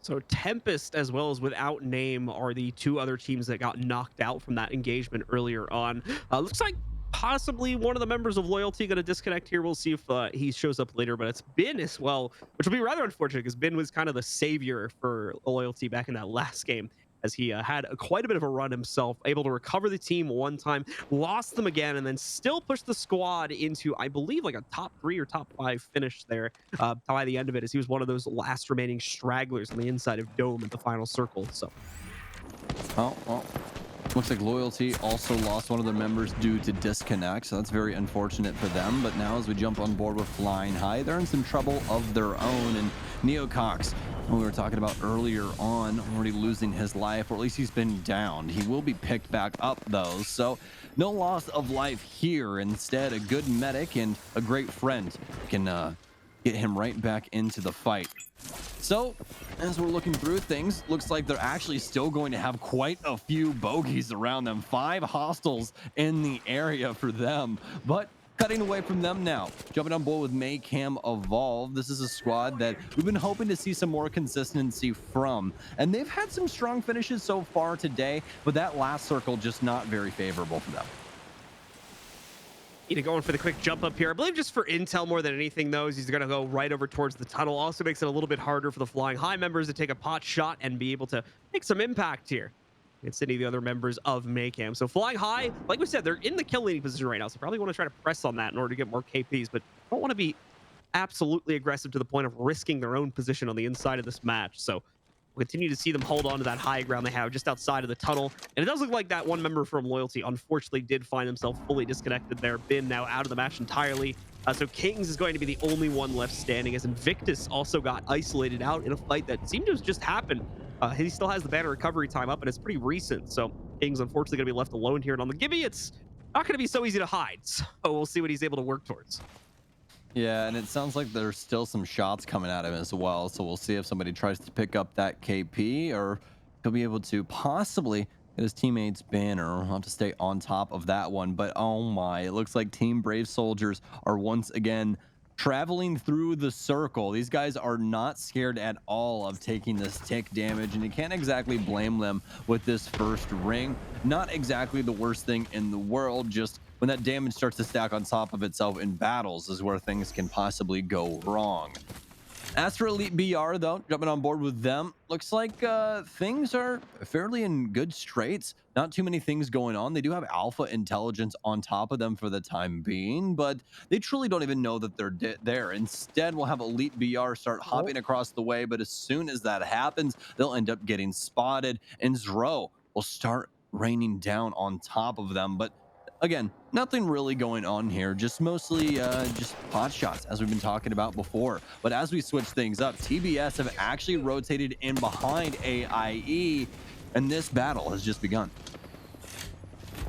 So Tempest as well as Without Name are the two other teams that got knocked out from that engagement earlier on. Looks like possibly one of the members of Loyalty going to disconnect here. We'll see if he shows up later, but it's Bin as well, which will be rather unfortunate because Bin was kind of the savior for Loyalty back in that last game, as he had quite a bit of a run himself, able to recover the team one time, lost them again, and then still pushed the squad into, I believe, like a top 3 or top 5 finish there by the end of it, as he was one of those last remaining stragglers on the inside of Dome at the final circle. So, Oh, well. Looks like Loyalty also lost one of their members due to disconnect, so that's very unfortunate for them. But now as we jump on board with Flying High, they're in some trouble of their own. And Neocox, who we were talking about earlier on, already losing his life, or at least he's been downed. He will be picked back up though, so no loss of life here. Instead, a good medic and a great friend can get him right back into the fight. So, as we're looking through things, looks like they're actually still going to have quite a few bogeys around them. 5 hostiles in the area for them. But cutting away from them now, jumping on board with Maycam Evolve. This is a squad that we've been hoping to see some more consistency from. And they've had some strong finishes so far today, but that last circle just not very favorable for them. Going for the quick jump up here. I believe just for intel more than anything, though, is he's going to go right over towards the tunnel. Also makes it a little bit harder for the Flying High members to take a pot shot and be able to make some impact here against any of the other members of Maycam. So Flying High, like we said, they're in the kill leading position right now, so probably want to try to press on that in order to get more KPs, but don't want to be absolutely aggressive to the point of risking their own position on the inside of this match. So we'll continue to see them hold on to that high ground they have just outside of the tunnel. And it does look like that one member from Loyalty unfortunately did find himself fully disconnected there. Bin now out of the match entirely. So Kings is going to be the only one left standing, as Invictus also got isolated out in a fight that seemed to have just happened. He still has the banner recovery time up, and it's pretty recent. So Kings unfortunately going to be left alone here. And on the Gibby, it's not going to be so easy to hide. So we'll see what he's able to work towards. Yeah, and it sounds like there's still some shots coming at him as well. So we'll see if somebody tries to pick up that KP, or he'll be able to possibly get his teammates banner. We'll have to stay on top of that one. But oh my, it looks like Team Brave Soldiers are once again traveling through the circle. These guys are not scared at all of taking this tick damage, and you can't exactly blame them with this first ring. Not exactly the worst thing in the world, just when that damage starts to stack on top of itself in battles is where things can possibly go wrong. As for Elite BR, though, jumping on board with them, looks like things are fairly in good straits. Not too many things going on. They do have alpha intelligence on top of them for the time being, but they truly don't even know that they're there. Instead, we'll have Elite BR start hopping across the way, but as soon as that happens, they'll end up getting spotted, and Zro will start raining down on top of them. But again, nothing really going on here, just mostly just pot shots, as we've been talking about before. But as we switch things up, TBS have actually rotated in behind AIE, and this battle has just begun.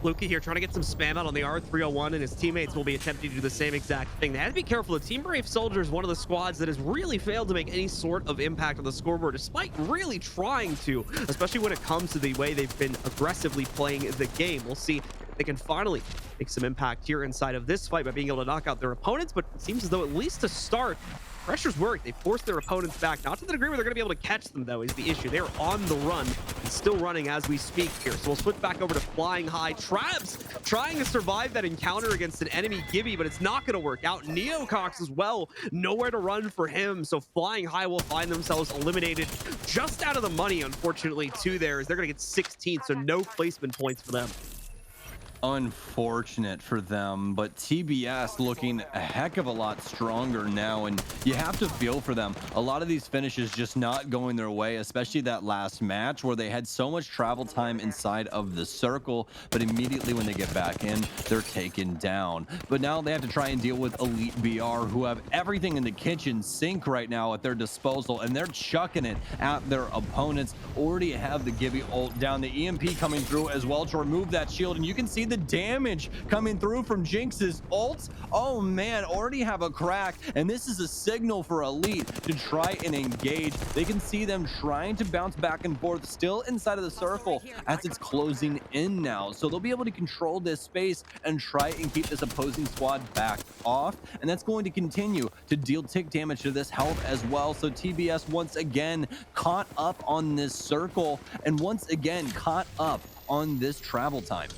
Luki here trying to get some spam out on the R301, and his teammates will be attempting to do the same exact thing. They have to be careful. The Team Brave Soldier is one of the squads that has really failed to make any sort of impact on the scoreboard, despite really trying to, especially when it comes to the way they've been aggressively playing the game. We'll see if they can finally make some impact here inside of this fight by being able to knock out their opponents, but it seems as though at least to start, pressures work. They force their opponents back, not to the degree where they're going to be able to catch them, though, is the issue. They're on the run and still running as we speak here. So we'll switch back over to Flying High. Traps trying to survive that encounter against an enemy Gibby, but it's not going to work out. Neocox as well, nowhere to run for him. So Flying High will find themselves eliminated just out of the money, unfortunately, too, there, as they're going to get 16th, so no placement points for them. Unfortunate for them, but TBS looking a heck of a lot stronger now, and you have to feel for them. A lot of these finishes just not going their way, especially that last match where they had so much travel time inside of the circle, but immediately when they get back in, they're taken down. But now they have to try and deal with Elite BR, who have everything in the kitchen sink right now at their disposal, and they're chucking it at their opponents. Already have the Gibby ult down, the EMP coming through as well to remove that shield, and you can see the damage coming through from Jinx's ult. Oh man, already have a crack, and this is a signal for Elite to try and engage. They can see them trying to bounce back and forth, still inside of the circle as it's closing in now. So they'll be able to control this space and try and keep this opposing squad back off, and that's going to continue to deal tick damage to this health as well. So TBS once again caught up on this circle, and once again caught up on this travel time.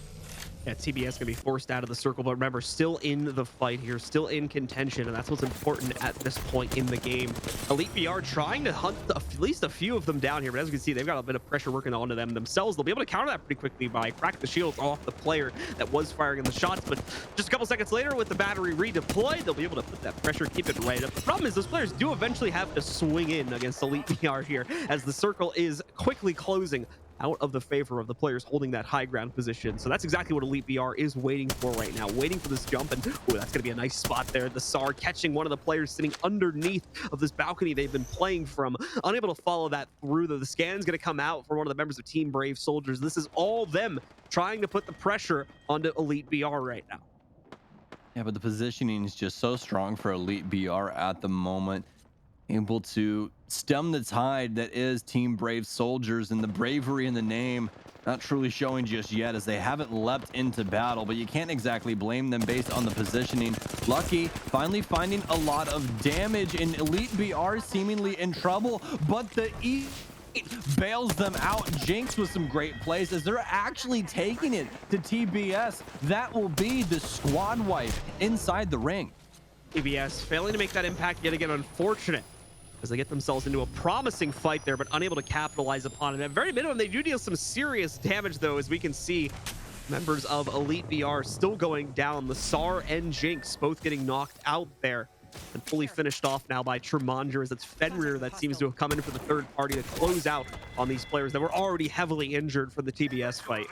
Yeah, TBS gonna be forced out of the circle, but remember, still in the fight here, still in contention, and that's what's important at this point in the game. Elite BR trying to hunt at least a few of them down here, but as you can see, they've got a bit of pressure working onto them themselves. They'll be able to counter that pretty quickly by cracking the shields off the player that was firing the shots, but just a couple seconds later, with the battery redeployed, they'll be able to put that pressure, keep it right up. The problem is those players do eventually have to swing in against Elite BR here, as the circle is quickly closing out of the favor of the players holding that high ground position. So that's exactly what Elite BR is waiting for right now, waiting for this jump. And ooh, that's going to be a nice spot there. The SAR catching one of the players sitting underneath of this balcony they've been playing from, unable to follow that through. The scan's going to come out for one of the members of Team Brave Soldiers. This is all them trying to put the pressure onto Elite BR right now. Yeah, but the positioning is just so strong for Elite BR at the moment, able to stem the tide that is Team Brave Soldiers, and the bravery in the name not truly showing just yet as they haven't leapt into battle, but you can't exactly blame them based on the positioning. Lucky finally finding a lot of damage, and Elite BR seemingly in trouble, but the bails them out. Jinx with some great plays as they're actually taking it to TBS. That will be the squad wipe inside the ring. TBS failing to make that impact yet again. Unfortunate as they get themselves into a promising fight there, but unable to capitalize upon it. At very minimum, they do deal some serious damage, though, as we can see members of Elite BR still going down. The SAR and Jinx both getting knocked out there and fully finished off now by Tremanger, as it's Fenrir that seems to have come in for the third party to close out on these players that were already heavily injured for the TBS fight.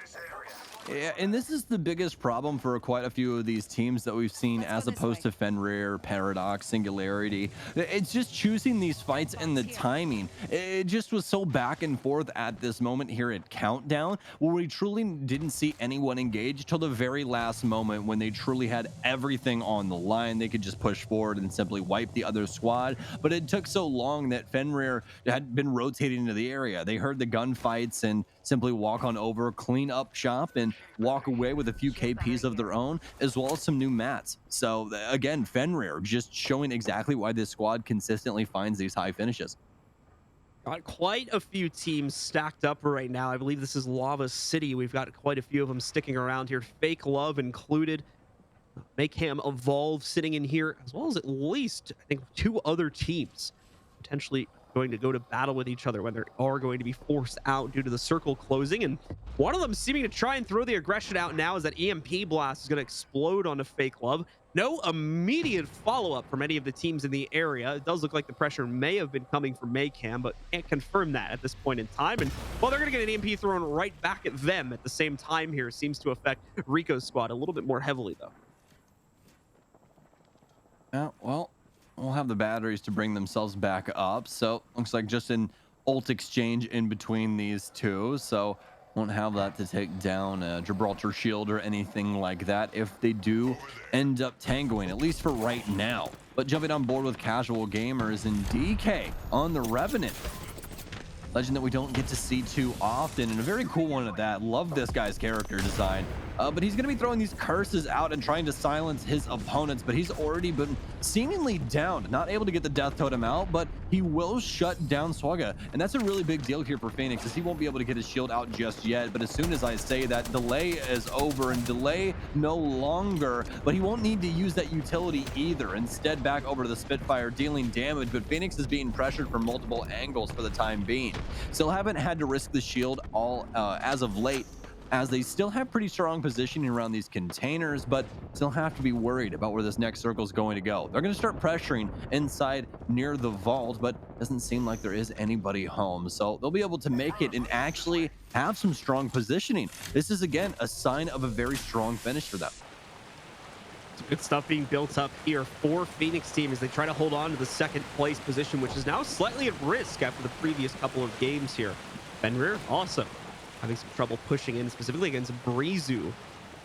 Yeah, and this is the biggest problem for quite a few of these teams that we've seen as opposed to Fenrir, Paradox, Singularity. It's just choosing these fights and the timing. It just was so back and forth at this moment here at Countdown, where we truly didn't see anyone engage till the very last moment when they truly had everything on the line. They could just push forward and simply wipe the other squad. But it took so long that Fenrir had been rotating into the area. They heard the gunfights and simply walk on over, clean up shop, and walk away with a few KPs of their own, as well as some new mats. So again, Fenrir just showing exactly why this squad consistently finds these high finishes. Got quite a few teams stacked up right now. I believe this is Lava City. We've got quite a few of them sticking around here. Fake Love included. Make Him Evolve sitting in here, as well as at least, I think, two other teams potentially going to go to battle with each other when they are going to be forced out due to the circle closing. And one of them seeming to try and throw the aggression out now is that EMP Blast is going to explode onto Fake Love. No immediate follow-up from any of the teams in the area. It does look like the pressure may have been coming from Maycam, but can't confirm that at this point in time. And well, they're going to get an EMP thrown right back at them at the same time here. Seems to affect Rico's squad a little bit more heavily, though. Yeah, well, we'll have the batteries to bring themselves back up. So looks like just an ult exchange in between these two. So won't have that to take down a Gibraltar shield or anything like that if they do end up tangoing, at least for right now. But jumping on board with casual gamers and DK on the Revenant. Legend that we don't get to see too often, and a very cool one at that. Love this guy's character design. But he's going to be throwing these curses out and trying to silence his opponents, but he's already been seemingly downed, not able to get the death totem out, but he will shut down Swagga. And that's a really big deal here for Phoenix, as he won't be able to get his shield out just yet. But as soon as I say that, delay is over and delay no longer, but he won't need to use that utility either. Instead, back over to the Spitfire dealing damage, but Phoenix is being pressured from multiple angles for the time being. Still haven't had to risk the shield all as of late, as they still have pretty strong positioning around these containers, but still have to be worried about where this next circle is going to go. They're going to start pressuring inside near the vault, but doesn't seem like there is anybody home. So they'll be able to make it and actually have some strong positioning. This is, again, a sign of a very strong finish for them. Some good stuff being built up here for Phoenix team as they try to hold on to the second place position, which is now slightly at risk after the previous couple of games here. Fenrir also having some trouble pushing in, specifically against Breezu,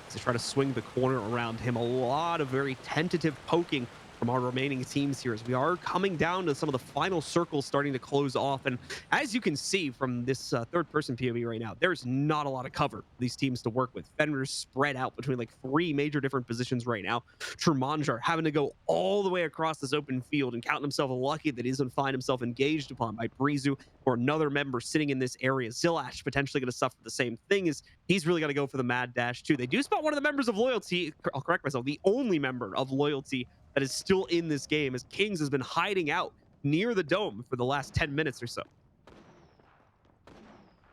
as they try to swing the corner around him. A lot of very tentative poking from our remaining teams here as we are coming down to some of the final circles starting to close off. And as you can see from this third-person POV right now, there's not a lot of cover for these teams to work with. Fenrir's spread out between like three major different positions right now. Trumanjar having to go all the way across this open field and counting himself lucky that he doesn't find himself engaged upon by Breezu or another member sitting in this area. Zillash potentially going to suffer the same thing, as he's really got to go for the mad dash too. They do spot one of the members of Loyalty. I'll correct myself. The only member of Loyalty that is still in this game, as Kings has been hiding out near the dome for the last 10 minutes or so.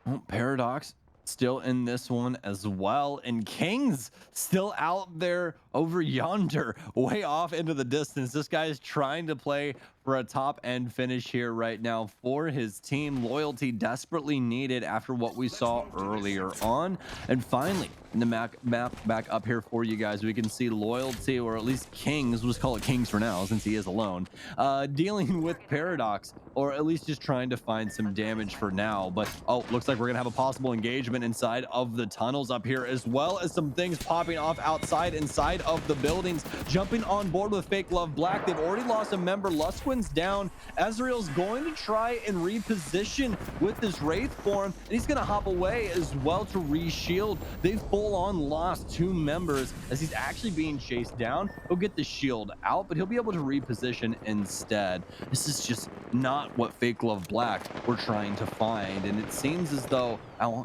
Well, Paradox still in this one as well. And King's still out there over yonder, way off into the distance. This guy is trying to play for a top end finish here right now for his team. Loyalty desperately needed after what we saw earlier on. And finally, in the map back up here for you guys, we can see Loyalty, or at least Kings, we'll just call it Kings for now since he is alone, dealing with Paradox, or at least just trying to find some damage for now. But oh, looks like we're gonna have a possible engagement inside of the tunnels up here, as well as some things popping off outside inside of the buildings. Jumping on board with Fake Love Black, they've already lost a member. Lusquin's down. Ezreal's going to try and reposition with this Wraith form, and he's gonna hop away as well to re-shield. They've full on lost 2 members as he's actually being chased down. He'll get the shield out, but he'll be able to reposition instead. This is just not what Fake Love Black were trying to find, and it seems as though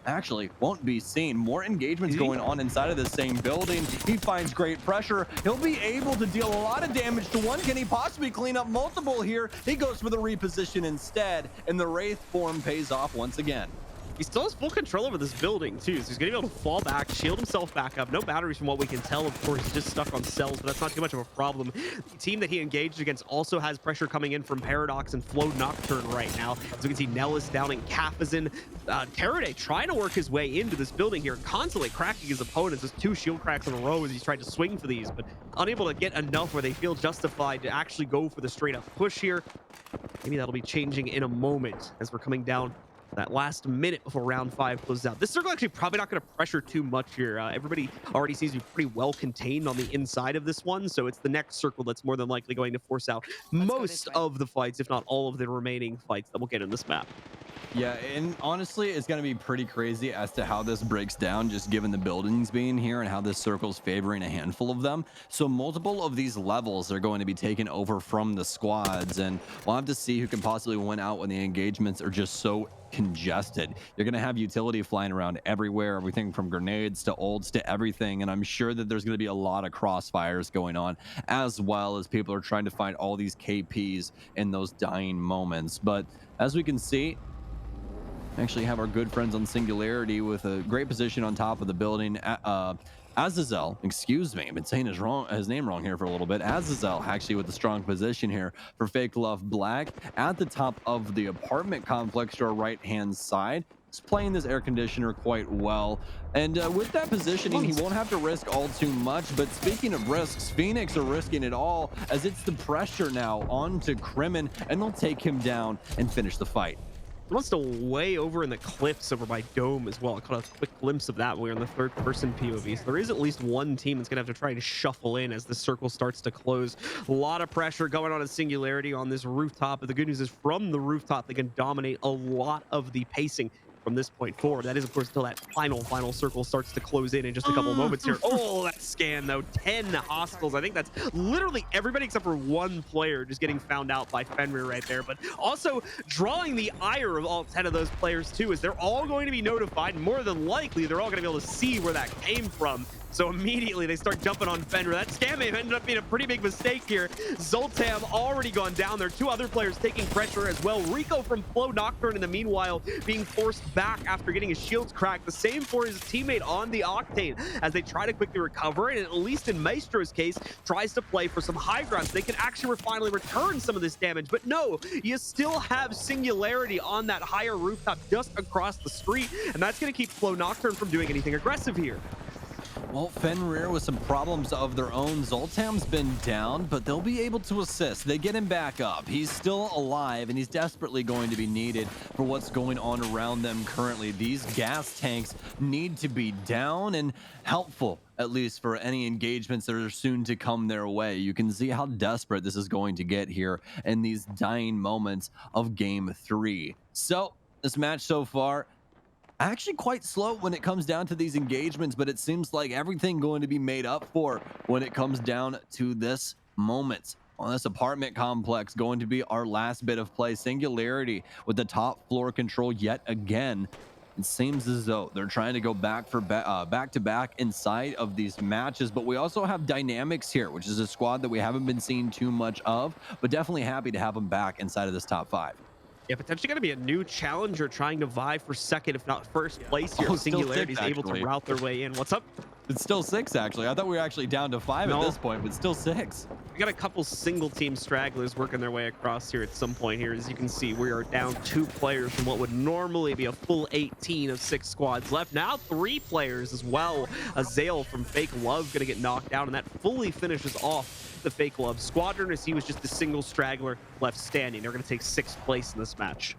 actually won't be seen. More engagements going on inside of the same building. He finds great pressure. He'll be able to deal a lot of damage to one. Can he possibly clean up multiple here? He goes for the reposition instead, and the Wraith form pays off once again. He still has full control over this building, too, so he's going to be able to fall back, shield himself back up. No batteries from what we can tell. Of course, he's just stuck on cells, but that's not too much of a problem. The team that he engaged against also has pressure coming in from Paradox and Flow Nocturne right now. As we can see, Nellis down in Cafazin. Teraday trying to work his way into this building here, constantly cracking his opponents. Just 2 shield cracks in a row as he's tried to swing for these, but unable to get enough where they feel justified to actually go for the straight-up push here. Maybe that'll be changing in a moment as we're coming down that last minute before round 5 closes out. This circle actually probably not going to pressure too much here. Everybody already seems to be pretty well contained on the inside of this one, so it's the next circle that's more than likely going to force out most of the fights, if not all of the remaining fights that we'll get in this map. Yeah, and honestly, it's going to be pretty crazy as to how this breaks down, just given the buildings being here and how this circle's favoring a handful of them. So multiple of these levels are going to be taken over from the squads, and we'll have to see who can possibly win out when the engagements are just so congested. You're going to have utility flying around everywhere, everything from grenades to ults to everything, and I'm sure that there's going to be a lot of crossfires going on, as well as people are trying to find all these KPs in those dying moments. But as we can see, actually have our good friends on Singularity with a great position on top of the building. Azazel, excuse me, I've been saying his name wrong here for a little bit. Azazel actually with a strong position here for Fake Love Black at the top of the apartment complex to our right-hand side. He's playing this air conditioner quite well. And with that positioning, he won't have to risk all too much. But speaking of risks, Phoenix are risking it all as it's the pressure now onto Crimin, and they'll take him down and finish the fight. He wants to way over in the cliffs over by Dome as well. I caught a quick glimpse of that when we were in the third-person POV. So there is at least one team that's going to have to try to shuffle in as the circle starts to close. A lot of pressure going on in Singularity on this rooftop. But the good news is from the rooftop, they can dominate a lot of the pacing from this point forward. That is, of course, until that final circle starts to close in just a couple of moments here. Oh, that scan, though. 10 hostiles. I think that's literally everybody except for one player just getting found out by Fenrir right there. But also drawing the ire of all 10 of those players, too, is they're all going to be notified. More than likely, they're all going to be able to see where that came from. So immediately they start jumping on Fenrir. That scam may have ended up being a pretty big mistake here. Zoltam already gone down there. 2 other players taking pressure as well. Rico from Flow Nocturne in the meanwhile being forced back after getting his shields cracked. The same for his teammate on the Octane as they try to quickly recover. And at least in Maestro's case, tries to play for some high ground so they can actually finally return some of this damage. But no, you still have Singularity on that higher rooftop just across the street. And that's going to keep Flow Nocturne from doing anything aggressive here. Well, Fenrir with some problems of their own. Zoltam's been down, but they'll be able to assist. They get him back up. He's still alive, and he's desperately going to be needed for what's going on around them currently. These gas tanks need to be down and helpful, at least for any engagements that are soon to come their way. You can see how desperate this is going to get here in these dying moments of Game 3. So, this match so far, actually quite slow when it comes down to these engagements, but it seems like everything going to be made up for when it comes down to this moment on this apartment complex. Going to be our last bit of play. Singularity with the top floor control yet again. It seems as though they're trying to go back for back-to-back inside of these matches, but we also have Dynamics here, which is a squad that we haven't been seeing too much of, but definitely happy to have them back inside of this top 5. Yeah, potentially going to be a new challenger trying to vie for second, if not first place here. Oh, If it's still Singularity 6, is able to actually. route their way in. What's up? It's still 6, actually. I thought we were actually down to 5 at No, this point, but still 6. we got a couple single team stragglers working their way across here at some point here. As you can see, we are down 2 players from what would normally be a full 18 of 6 squads left. Now 3 players as well. Azale from Fake Love going to get knocked down, and that fully finishes off the Fake Love squadron as he was just a single straggler left standing. They're going to take 6th place in this match.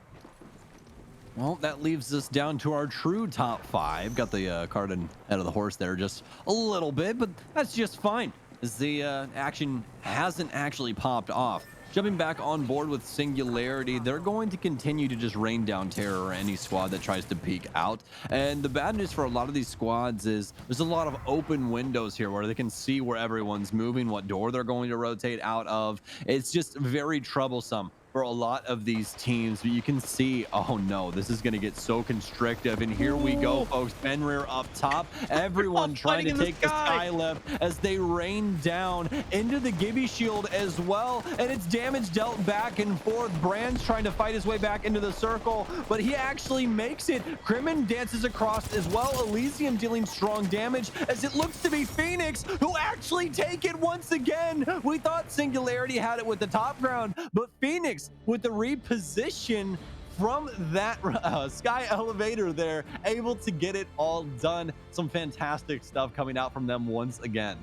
Well, that leaves us down to our true top 5. Got the cart ahead of the horse there just a little bit, but that's just fine, as the action hasn't actually popped off. Jumping back on board with Singularity, they're going to continue to just rain down terror on any squad that tries to peek out. And the bad news for a lot of these squads is there's a lot of open windows here where they can see where everyone's moving, what door they're going to rotate out of. It's just very troublesome for a lot of these teams, but you can see, oh no, this is going to get so constrictive. And here we go, Ooh, folks. Fenrir up top, they're all everyone trying fighting to in the take the sky. sky left as they rain down into the Gibby shield as well. And it's damage dealt back and forth. Brand's trying to fight his way back into the circle, but he actually makes it. Crimin dances across as well. Elysium dealing strong damage as it looks to be Phoenix who actually take it once again. We thought Singularity had it with the top ground, but Phoenix with the reposition from that sky elevator there, able to get it all done. Some fantastic stuff coming out from them once again.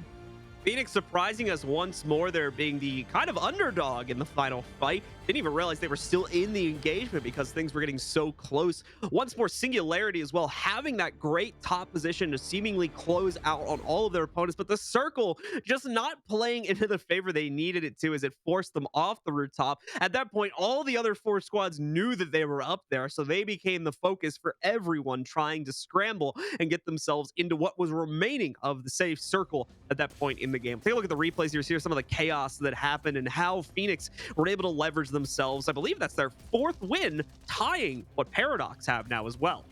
Phoenix surprising us once more. They're being the kind of underdog in the final fight. Didn't even realize they were still in the engagement because things were getting so close. Once more, Singularity as well, having that great top position to seemingly close out on all of their opponents, but the circle just not playing into the favor they needed it to as it forced them off the rooftop. At that point, all the other 4 squads knew that they were up there, so they became the focus for everyone trying to scramble and get themselves into what was remaining of the safe circle at that point in the game. Take a look at the replays here, see some of the chaos that happened and how Phoenix were able to leverage themselves. I believe that's their 4th win, tying what Paradox have now as well.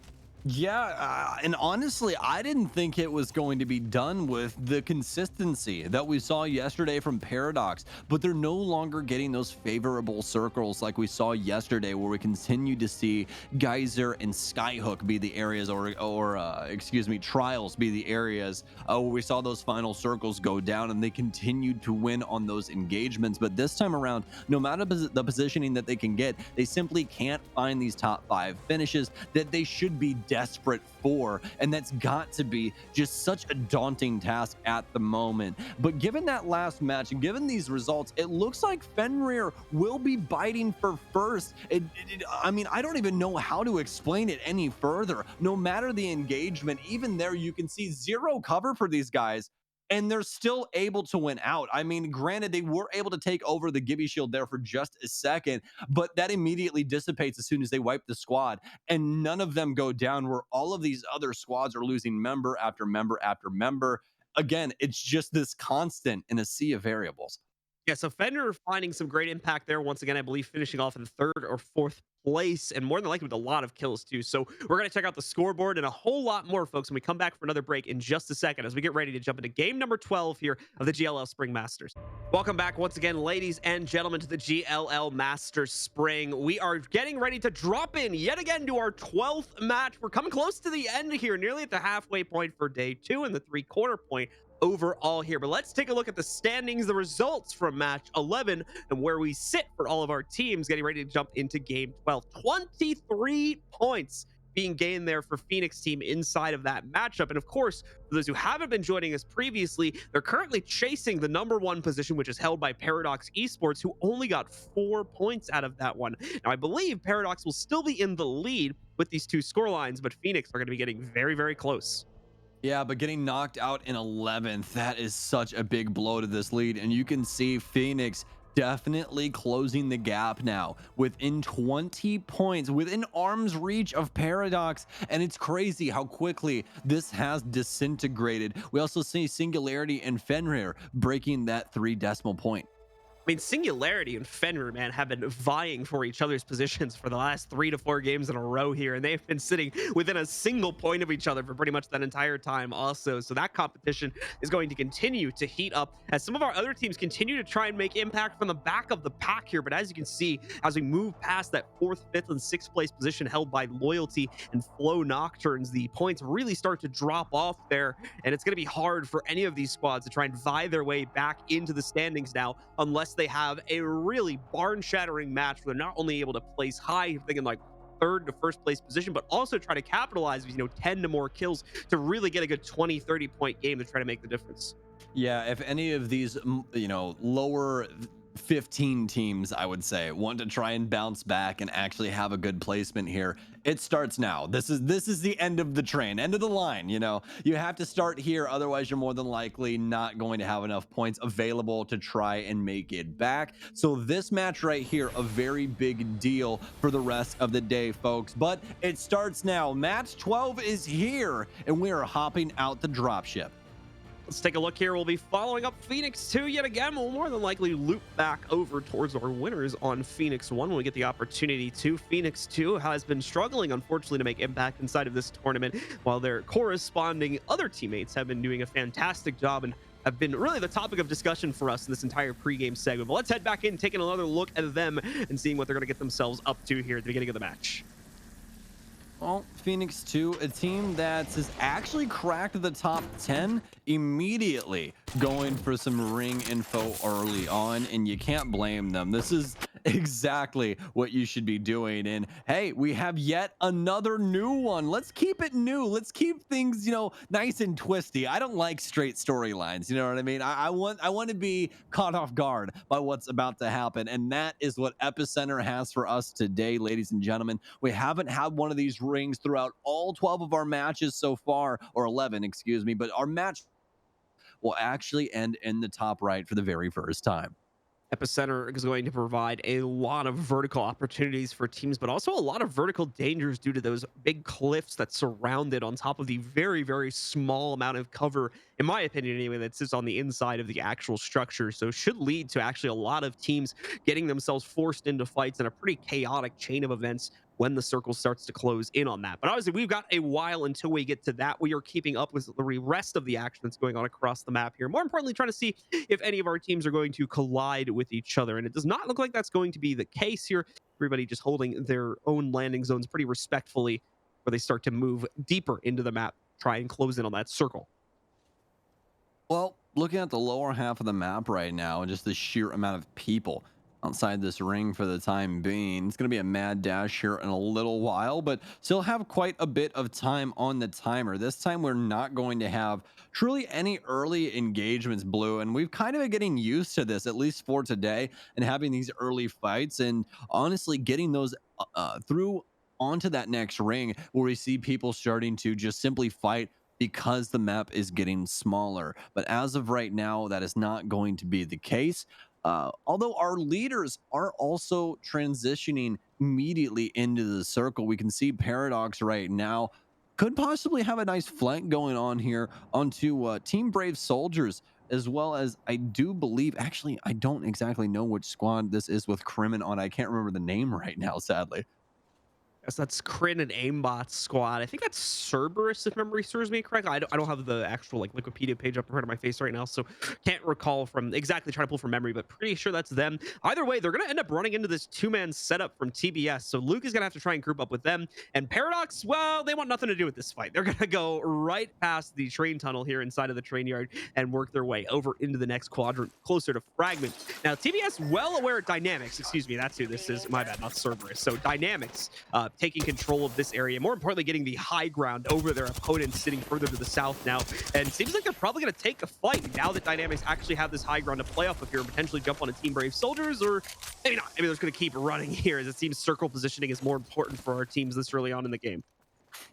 Yeah, and honestly, I didn't think it was going to be done with the consistency that we saw yesterday from Paradox, but they're no longer getting those favorable circles like we saw yesterday, where we continue to see Geyser and Skyhook be the areas, or excuse me, Trials be the areas where we saw those final circles go down, and they continued to win on those engagements. But this time around, no matter the positioning that they can get, they simply can't find these top 5 finishes that they should be desperate for, and that's got to be just such a daunting task at the moment. But given that last match and given these results, it looks like Fenrir will be biting for first. I mean, I don't even know how to explain it any further. No matter the engagement, even there you can see zero cover for these guys, and they're still able to win out. I mean, granted, they were able to take over the Gibby shield there for just a second, but that immediately dissipates as soon as they wipe the squad, and none of them go down, where all of these other squads are losing member after member after member. Again, it's just this constant in a sea of variables. Yeah, so Fender finding some great impact there. Once again, I believe finishing off in 3rd or 4th place, and more than likely with a lot of kills too. So we're going to check out the scoreboard and a whole lot more, folks, when we come back for another break in just a second as we get ready to jump into game number 12 here of the GLL Spring Masters. Welcome back once again, ladies and gentlemen, to the GLL Masters Spring. We are getting ready to drop in yet again to our 12th match. We're coming close to the end here, nearly at the halfway point for day 2 and the 3/4 point overall here. But let's take a look at the standings, the results from match 11, and where we sit for all of our teams getting ready to jump into game 12. 23 points being gained there for Phoenix team inside of that matchup. And of course, for those who haven't been joining us previously, they're currently chasing the #1 position, which is held by Paradox Esports, who only got 4 points out of that one. Now, I believe Paradox will still be in the lead with these 2 scorelines, but Phoenix are going to be getting very, very close. Yeah, but getting knocked out in 11th, that is such a big blow to this lead. And you can see Phoenix definitely closing the gap now within 20 points, within arm's reach of Paradox. And it's crazy how quickly this has disintegrated. We also see Singularity and Fenrir breaking that 3 decimal point. I mean, Singularity and Fenrir, man, have been vying for each other's positions for the last 3 to 4 games in a row here, and they've been sitting within a single point of each other for pretty much that entire time also. So that competition is going to continue to heat up as some of our other teams continue to try and make impact from the back of the pack here. But as you can see, as we move past that 4th, 5th, and 6th place position held by Loyalty and Flow Nocturnes, the points really start to drop off there, and it's going to be hard for any of these squads to try and vie their way back into the standings now unless they have a really barn-shattering match where they're not only able to place high, thinking like 3rd to 1st place position, but also try to capitalize with 10 to more kills to really get a good 20-30 point game to try to make the difference. Yeah, if any of these, lower 15 teams, I would say, want to try and bounce back and actually have a good placement here, it starts now. This is the end of the train, end of the line. You have to start here, otherwise you're more than likely not going to have enough points available to try and make it back. So this match right here, a very big deal for the rest of the day, folks. But it starts now. Match 12 is here, and we are hopping out the dropship. Let's take a look here. We'll be following up Phoenix 2 yet again. We'll more than likely loop back over towards our winners on Phoenix 1 when we get the opportunity to. Phoenix 2 has been struggling, unfortunately, to make impact inside of this tournament, while their corresponding other teammates have been doing a fantastic job and have been really the topic of discussion for us in this entire pregame segment. But let's head back in, taking another look at them and seeing what they're going to get themselves up to here at the beginning of the match. Well, Phoenix 2, a team that has actually cracked the top 10 immediately, going for some ring info early on, and you can't blame them. This is exactly what you should be doing. And hey, we have yet another new one. Let's keep it new. Let's keep things, nice and twisty. I don't like straight storylines. You know what I mean? I want to be caught off guard by what's about to happen. And that is what Epicenter has for us today, ladies and gentlemen. We haven't had one of these rings throughout all 12 of our matches so far, or 11, excuse me, but our match will actually end in the top right for the very first time. Epicenter is going to provide a lot of vertical opportunities for teams, but also a lot of vertical dangers due to those big cliffs that surround it on top of the very, very small amount of cover, in my opinion anyway, that sits on the inside of the actual structure. So should lead to actually a lot of teams getting themselves forced into fights in a pretty chaotic chain of events when the circle starts to close in on that. But obviously, we've got a while until we get to that. We are keeping up with the rest of the action that's going on across the map here. More importantly, trying to see if any of our teams are going to collide with each other. And it does not look like that's going to be the case here. Everybody just holding their own landing zones pretty respectfully where they start to move deeper into the map, try and close in on that circle. Well, looking at the lower half of the map right now and just the sheer amount of people outside this ring for the time being, it's going to be a mad dash here in a little while, but still have quite a bit of time on the timer. This time we're not going to have truly any early engagements, Blue, and we've kind of been getting used to this, at least for today, and having these early fights and honestly getting those through onto that next ring where we see people starting to just simply fight because the map is getting smaller. But as of right now, that is not going to be the case. Although our leaders are also transitioning immediately into the circle, we can see Paradox right now could possibly have a nice flank going on here onto Team Brave Soldiers, as well as I do believe, actually, I don't exactly know which squad this is with Crimin on. I can't remember the name right now, sadly. Yes, that's Kryn and Aimbot's squad. I think that's Cerberus, if memory serves me correct. I don't have the actual Wikipedia page up in front of my face right now, so can't recall from exactly trying to pull from memory, but pretty sure that's them. Either way, they're going to end up running into this two-man setup from TBS, so Luke is going to have to try and group up with them. And Paradox, well, they want nothing to do with this fight. They're going to go right past the train tunnel here inside of the train yard and work their way over into the next quadrant, closer to Fragment. Now, TBS, well aware of Dynamics, excuse me, that's who this is. My bad, not Cerberus. So Dynamics, taking control of this area, more importantly getting the high ground over their opponents sitting further to the south now, and it seems like they're probably going to take a fight now that Dynamics actually have this high ground to play off of here and potentially jump on a Team Brave Soldiers, or maybe not. Maybe they're just going to keep running here, as it seems circle positioning is more important for our teams this early on in the game.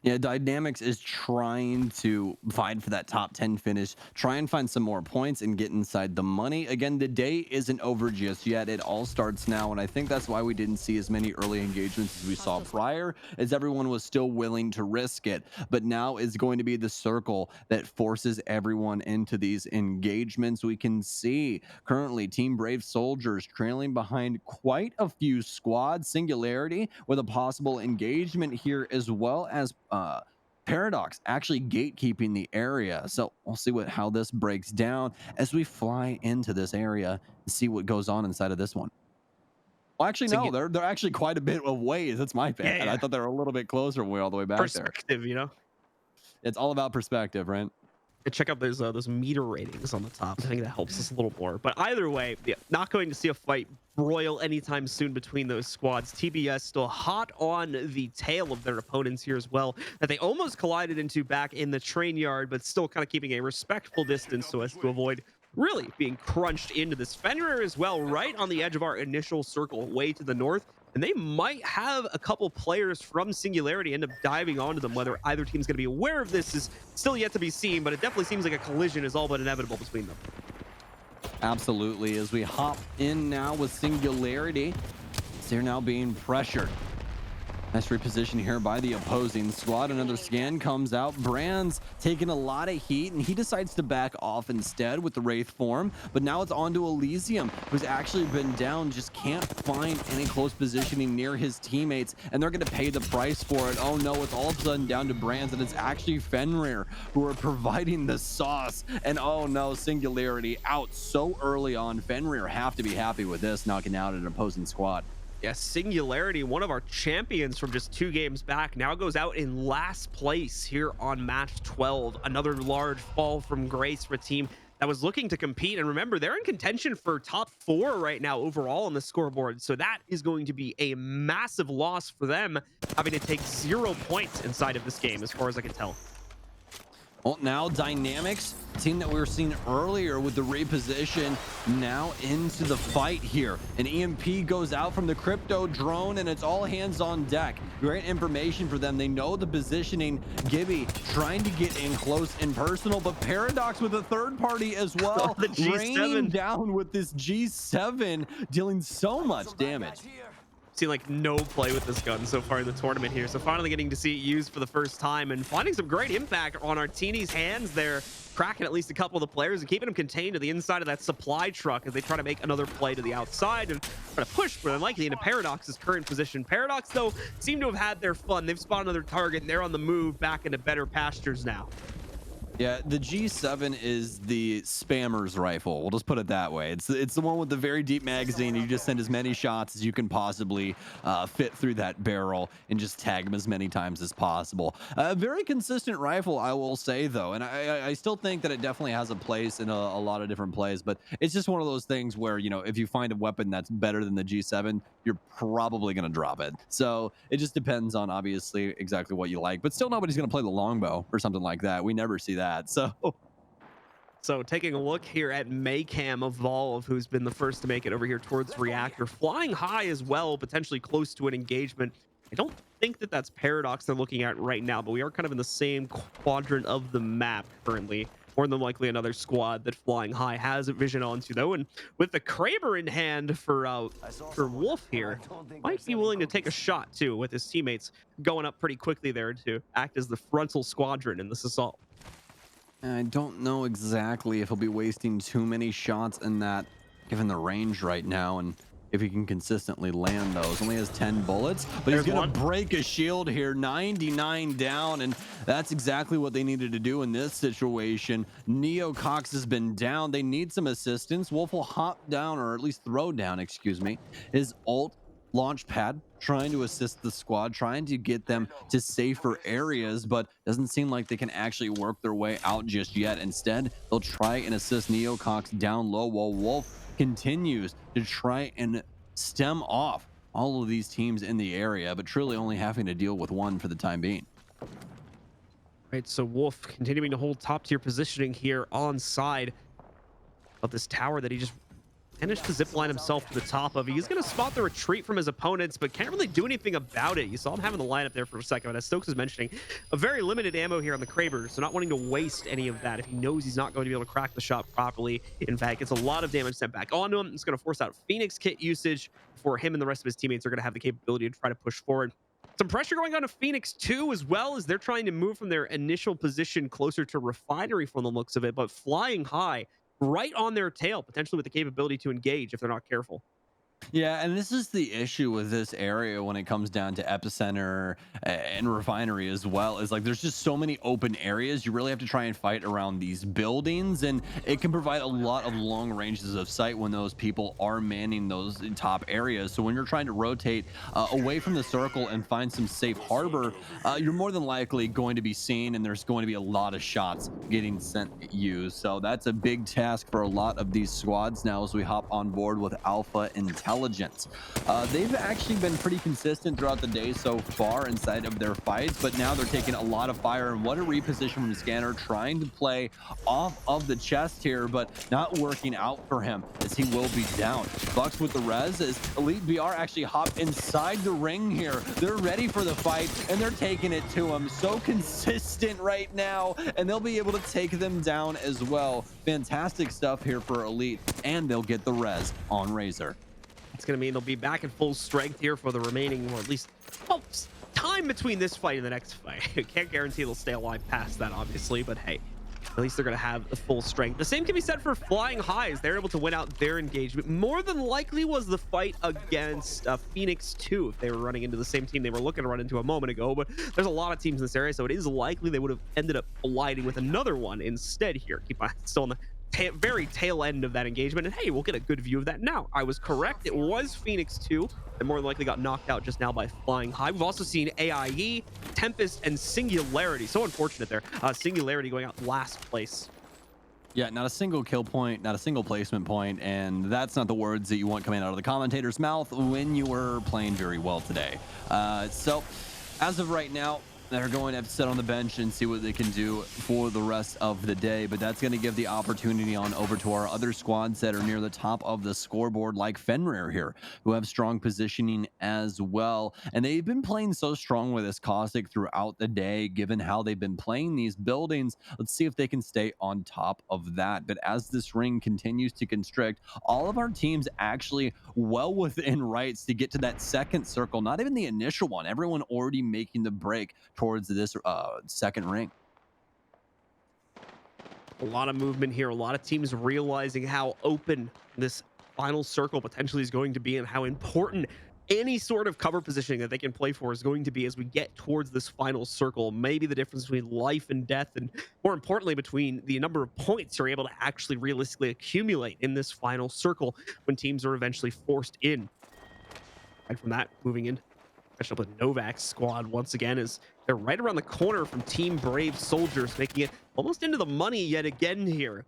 Yeah, Dynamics is trying to fight for that top 10 finish, try and find some more points and get inside the money. Again, the day isn't over just yet. It all starts now. And I think that's why we didn't see as many early engagements as we saw prior, as everyone was still willing to risk it. But now is going to be the circle that forces everyone into these engagements. We can see currently Team Brave Soldiers trailing behind quite a few squads. Singularity with a possible engagement here, as well as Paradox actually gatekeeping the area. So we'll see how this breaks down as we fly into this area and see what goes on inside of this one. Well, actually, no, Sing- they're actually quite a bit of ways. That's my yeah, bad. I yeah. thought they were a little bit closer way all the way back there. Perspective, you know. It's all about perspective, right? Check out those meter ratings on the top. I think that helps us a little more. But either way, yeah, not going to see a fight broil anytime soon between those squads. TBS still hot on the tail of their opponents here as well, that they almost collided into back in the train yard, but still kind of keeping a respectful distance so as to avoid really being crunched into this. Fenrir as well, right on the edge of our initial circle, way to the north. And they might have a couple players from Singularity end up diving onto them. Whether either team's going to be aware of this is still yet to be seen, but it definitely seems like a collision is all but inevitable between them. Absolutely. As we hop in now with Singularity, they're now being pressured. Nice reposition here by the opposing squad. Another scan comes out. Brand's taking a lot of heat, and he decides to back off instead with the Wraith form. But now it's on to Elysium, who's actually been down, just can't find any close positioning near his teammates, and they're going to pay the price for it. Oh no, it's all of a sudden down to Brands, and it's actually Fenrir who are providing the sauce. And oh no, Singularity out so early on. Fenrir have to be happy with this, knocking out an opposing squad. Yeah, Singularity, one of our champions from just 2 games back, now goes out in last place here on match 12. Another large fall from grace for a team that was looking to compete. And remember, they're in contention for top 4 right now overall on the scoreboard. So that is going to be a massive loss for them, having to take 0 points inside of this game, as far as I can tell. Well, now Dynamics, team that we were seeing earlier with the reposition, now into the fight here. An EMP goes out from the crypto drone, and it's all hands on deck. Great information for them. They know the positioning. Gibby trying to get in close and personal, but Paradox with a third party as well. The Raining G7. down with this G7, dealing so much damage. Seen like no play with this gun so far in the tournament here, so finally getting to see it used for the first time and finding some great impact on our teenies' hands there, cracking at least a couple of the players and keeping them contained to the inside of that supply truck as they try to make another play to the outside and try to push, but unlikely into Paradox's current position. Paradox, though, seem to have had their fun. They've spotted another target and they're on the move back into better pastures now. Yeah, the G7 is the spammer's rifle. We'll just put it that way. It's the one with the very deep magazine. You just send as many shots as you can possibly fit through that barrel and just tag them as many times as possible. A very consistent rifle, I will say, though. And I still think that it definitely has a place in a lot of different plays. But it's just one of those things where, you know, if you find a weapon that's better than the G7, you're probably going to drop it. So it just depends on, obviously, exactly what you like. But still, nobody's going to play the longbow or something like that. We never see that. So taking a look here at Maycam Evolve, who's been the first to make it over here towards Reactor, flying high as well, potentially close to an engagement. I don't think that that's Paradox they're looking at right now, but we are kind of in the same quadrant of the map currently. More than likely another squad that flying high has a vision onto, though. And with the Kraber in hand for Wolf here, might be willing to take a shot too, with his teammates going up pretty quickly there to act as the frontal squadron in this assault. I don't know exactly if he'll be wasting too many shots in that, given the range right now, and if he can consistently land those. Only has 10 bullets, but There's he's going one. to break a shield here. 99 down, and that's exactly what they needed to do in this situation. Neo Cox has been down. They need some assistance. Wolf will hop down, or at least throw down, excuse me, his ult launch pad, trying to assist the squad, trying to get them to safer areas, but doesn't seem like they can actually work their way out just yet. Instead, they'll try and assist Neocox down low while Wolf continues to try and stem off all of these teams in the area, but truly only having to deal with one for the time being. Right, so Wolf continuing to hold top tier positioning here on side of this tower that he just managed to zip line himself to the top of. He's going to spot the retreat from his opponents, but can't really do anything about it. You saw him having the lineup there for a second, but as Stokes was mentioning, a very limited ammo here on the Kraber, so not wanting to waste any of that if he knows he's not going to be able to crack the shot properly. In fact, it's a lot of damage sent back onto him. It's going to force out Phoenix kit usage before him and the rest of his teammates are going to have the capability to try to push forward. Some pressure going on to Phoenix too, as well as they're trying to move from their initial position closer to Refinery from the looks of it, but flying high right on their tail, potentially with the capability to engage if they're not careful. Yeah, and this is the issue with this area when it comes down to epicenter and refinery as well. Is like there's just so many open areas. You really have to try and fight around these buildings, and it can provide a lot of long ranges of sight when those people are manning those top areas. So when you're trying to rotate away from the circle and find some safe harbor, you're more than likely going to be seen, and there's going to be a lot of shots getting sent at you. So that's a big task for a lot of these squads now as we hop on board with Alpha Intelligence. They've actually been pretty consistent throughout the day so far inside of their fights, but now they're taking a lot of fire. And what a reposition from Scanner, trying to play off of the chest here, but not working out for him as he will be down. Bucks with the res as Elite BR actually hop inside the ring here. They're ready for the fight and they're taking it to him. So consistent right now, and they'll be able to take them down as well. Fantastic stuff here for Elite, and they'll get the res on Razor. It's going to mean they'll be back in full strength here for the remaining, or at least, well, time between this fight and the next fight. Can't guarantee they'll stay alive past that, obviously, but hey, at least they're going to have the full strength. The same can be said for Flying High as they're able to win out their engagement. More than likely was the fight against Phoenix 2 if they were running into the same team they were looking to run into a moment ago, but there's a lot of teams in this area, so it is likely they would have ended up colliding with another one instead here. Keep on still on the very tail end of that engagement, and hey, we'll get a good view of that now. I was correct. It was Phoenix 2 that more than likely got knocked out just now by Flying High. We've also seen AIE, Tempest, and Singularity. So unfortunate there. Singularity going out last place. Yeah, not a single kill point, not a single placement point, and that's not the words that you want coming out of the commentator's mouth when you were playing very well today. So, as of right now, they're going to have to sit on the bench and see what they can do for the rest of the day. But that's going to give the opportunity on over to our other squads that are near the top of the scoreboard, like Fenrir here, who have strong positioning as well. And they've been playing so strong with this Caustic throughout the day, given how they've been playing these buildings. Let's see if they can stay on top of that. But as this ring continues to constrict, all of our teams actually well within rights to get to that second circle, not even the initial one. Everyone already making the break towards this second ring. A lot of movement here. A lot of teams realizing how open this final circle potentially is going to be and how important any sort of cover positioning that they can play for is going to be as we get towards this final circle. Maybe the difference between life and death, and more importantly, between the number of points you're able to actually realistically accumulate in this final circle when teams are eventually forced in. And from that, moving in, catching up with Novak's squad once again as they're right around the corner from Team Brave Soldiers, making it almost into the money yet again here.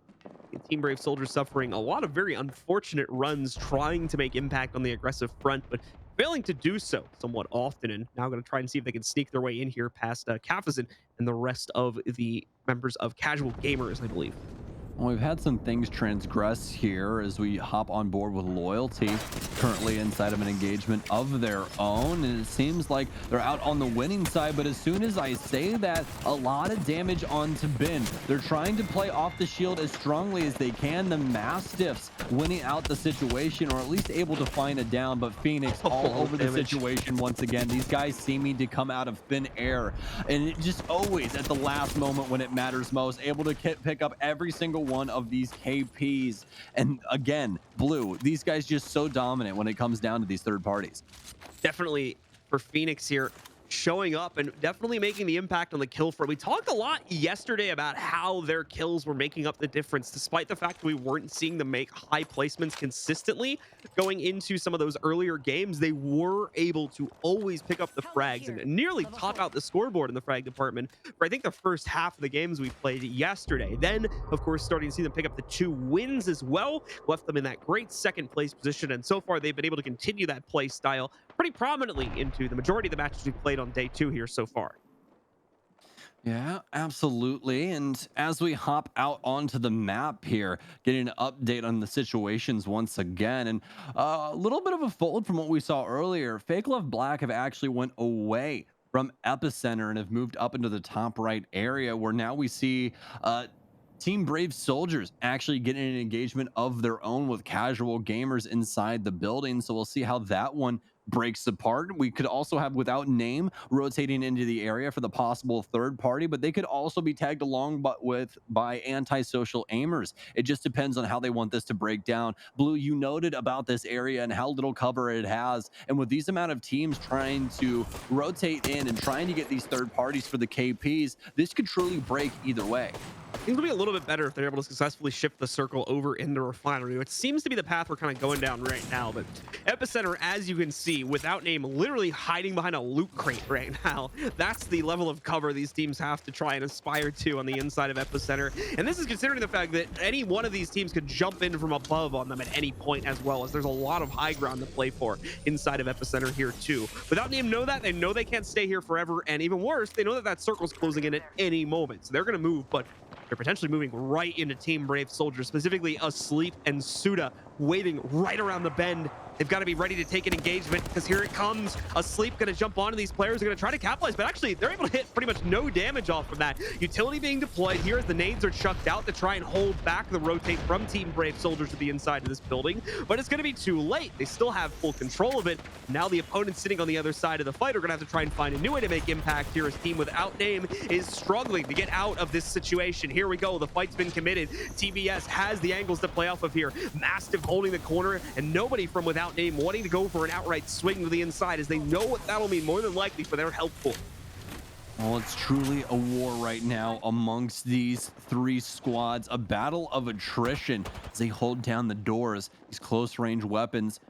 Team Brave Soldiers suffering a lot of very unfortunate runs trying to make impact on the aggressive front, but failing to do so somewhat often. And now going to try and see if they can sneak their way in here past Kafazin and the rest of the members of Casual Gamers, I believe. Well, we've had some things transgress here as we hop on board with Loyalty, currently inside of an engagement of their own, and it seems like they're out on the winning side. But as soon as I say that, a lot of damage onto Bin. They're trying to play off the shield as strongly as they can. The Mastiffs winning out the situation, or at least able to find a down, but Phoenix all over the situation once again. These guys seeming to come out of thin air, and it just always at the last moment when it matters most, able to pick up every single one of these KPs. And again, Blue, these guys just so dominant when it comes down to these third parties. Definitely for Phoenix here, showing up and definitely making the impact on the kill front. We talked a lot yesterday about how their kills were making up the difference, despite the fact we weren't seeing them make high placements consistently going into some of those earlier games. They were able to always pick up the frags and nearly top out the scoreboard in the frag department for I think the first half of the games we played yesterday. Then, of course, starting to see them pick up the 2 wins as well, left them in that great second place position. And so far, they've been able to continue that play style pretty prominently into the majority of the matches we've played on day 2 here so far. Yeah, absolutely. And as we hop out onto the map here, getting an update on the situations once again, and a little bit of a fold from what we saw earlier. Fake Love Black have actually went away from Epicenter and have moved up into the top right area, where now we see uh, Team Brave Soldiers actually getting an engagement of their own with casual gamers inside the building. So we'll see how that one breaks apart. We could also have Without Name rotating into the area for the possible third party, but they could also be tagged along by antisocial aimers. It just depends on how they want this to break down. Blue, you noted about this area and how little cover it has, and with these amount of teams trying to rotate in and trying to get these third parties for the KPs, this could truly break either way. Things will be a little bit better if they're able to successfully shift the circle over into Refinery, which seems to be the path we're kind of going down right now. But Epicenter, as you can see, Without Name literally hiding behind a loot crate right now. That's the level of cover these teams have to try and aspire to on the inside of Epicenter. And this is considering the fact that any one of these teams could jump in from above on them at any point, as well as there's a lot of high ground to play for inside of Epicenter here too. Without Name know that, they know they can't stay here forever, and even worse, they know that that circle's closing in at any moment. So they're going to move, but they're potentially moving right into Team Brave Soldiers, specifically Asleep and Suda, waiting right around the bend. They've got to be ready to take an engagement because here it comes. Asleep going to jump onto these players. They're going to try to capitalize, but actually they're able to hit pretty much no damage off of that. Utility being deployed here as the nades are chucked out to try and hold back the rotate from Team Brave Soldiers to the inside of this building, but it's going to be too late. They still have full control of it. Now the opponents sitting on the other side of the fight are going to have to try and find a new way to make impact here as Team Without Name is struggling to get out of this situation. Here we go. The fight's been committed. TBS has the angles to play off of here. Mastiff holding the corner, and nobody from Without Name wanting to go for an outright swing to the inside, as they know what that'll mean more than likely for their health pool. Well, it's truly a war right now amongst these three squads, a battle of attrition as they hold down the doors. These close range weapons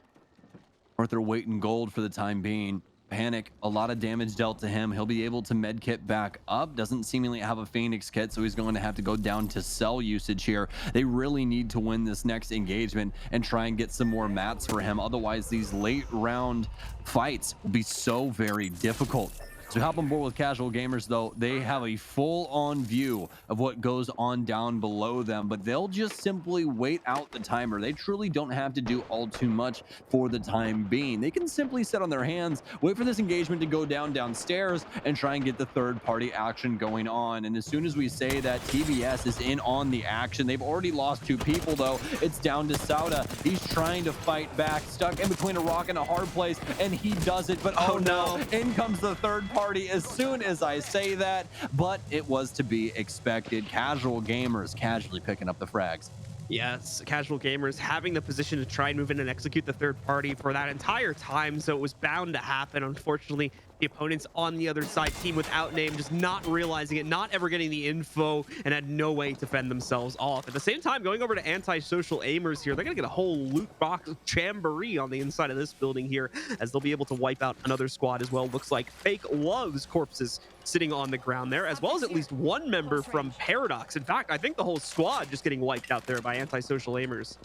worth their weight in gold for the time being. Panic, a lot of damage dealt to him. He'll be able to med kit back up. Doesn't seemingly have a Phoenix kit, so he's going to have to go down to cell usage here. They really need to win this next engagement and try and get some more mats for him. Otherwise, these late round fights will be so very difficult. So hop on board with casual gamers, though. They have a full-on view of what goes on down below them, but they'll just simply wait out the timer. They truly don't have to do all too much for the time being. They can simply sit on their hands, wait for this engagement to go downstairs, and try and get the third-party action going on. And as soon as we say that TBS is in on the action, they've already lost two people, though. It's down to Sauda. He's trying to fight back, stuck in between a rock and a hard place, and he does it. But oh no, in comes the third party as soon as I say that, but it was to be expected. Casual gamers casually picking up the frags. Yes, casual gamers having the position to try and move in and execute the third party for that entire time, so it was bound to happen. Unfortunately, the opponents on the other side, Team Without Name, just not realizing it, not ever getting the info, and had no way to fend themselves off. At the same time, going over to antisocial aimers here, they're going to get a whole loot box jamboree on the inside of this building here, as they'll be able to wipe out another squad as well. Looks like Fake Love's corpses sitting on the ground there, as well as at least one member from Paradox. In fact, I think the whole squad just getting wiped out there by antisocial aimers.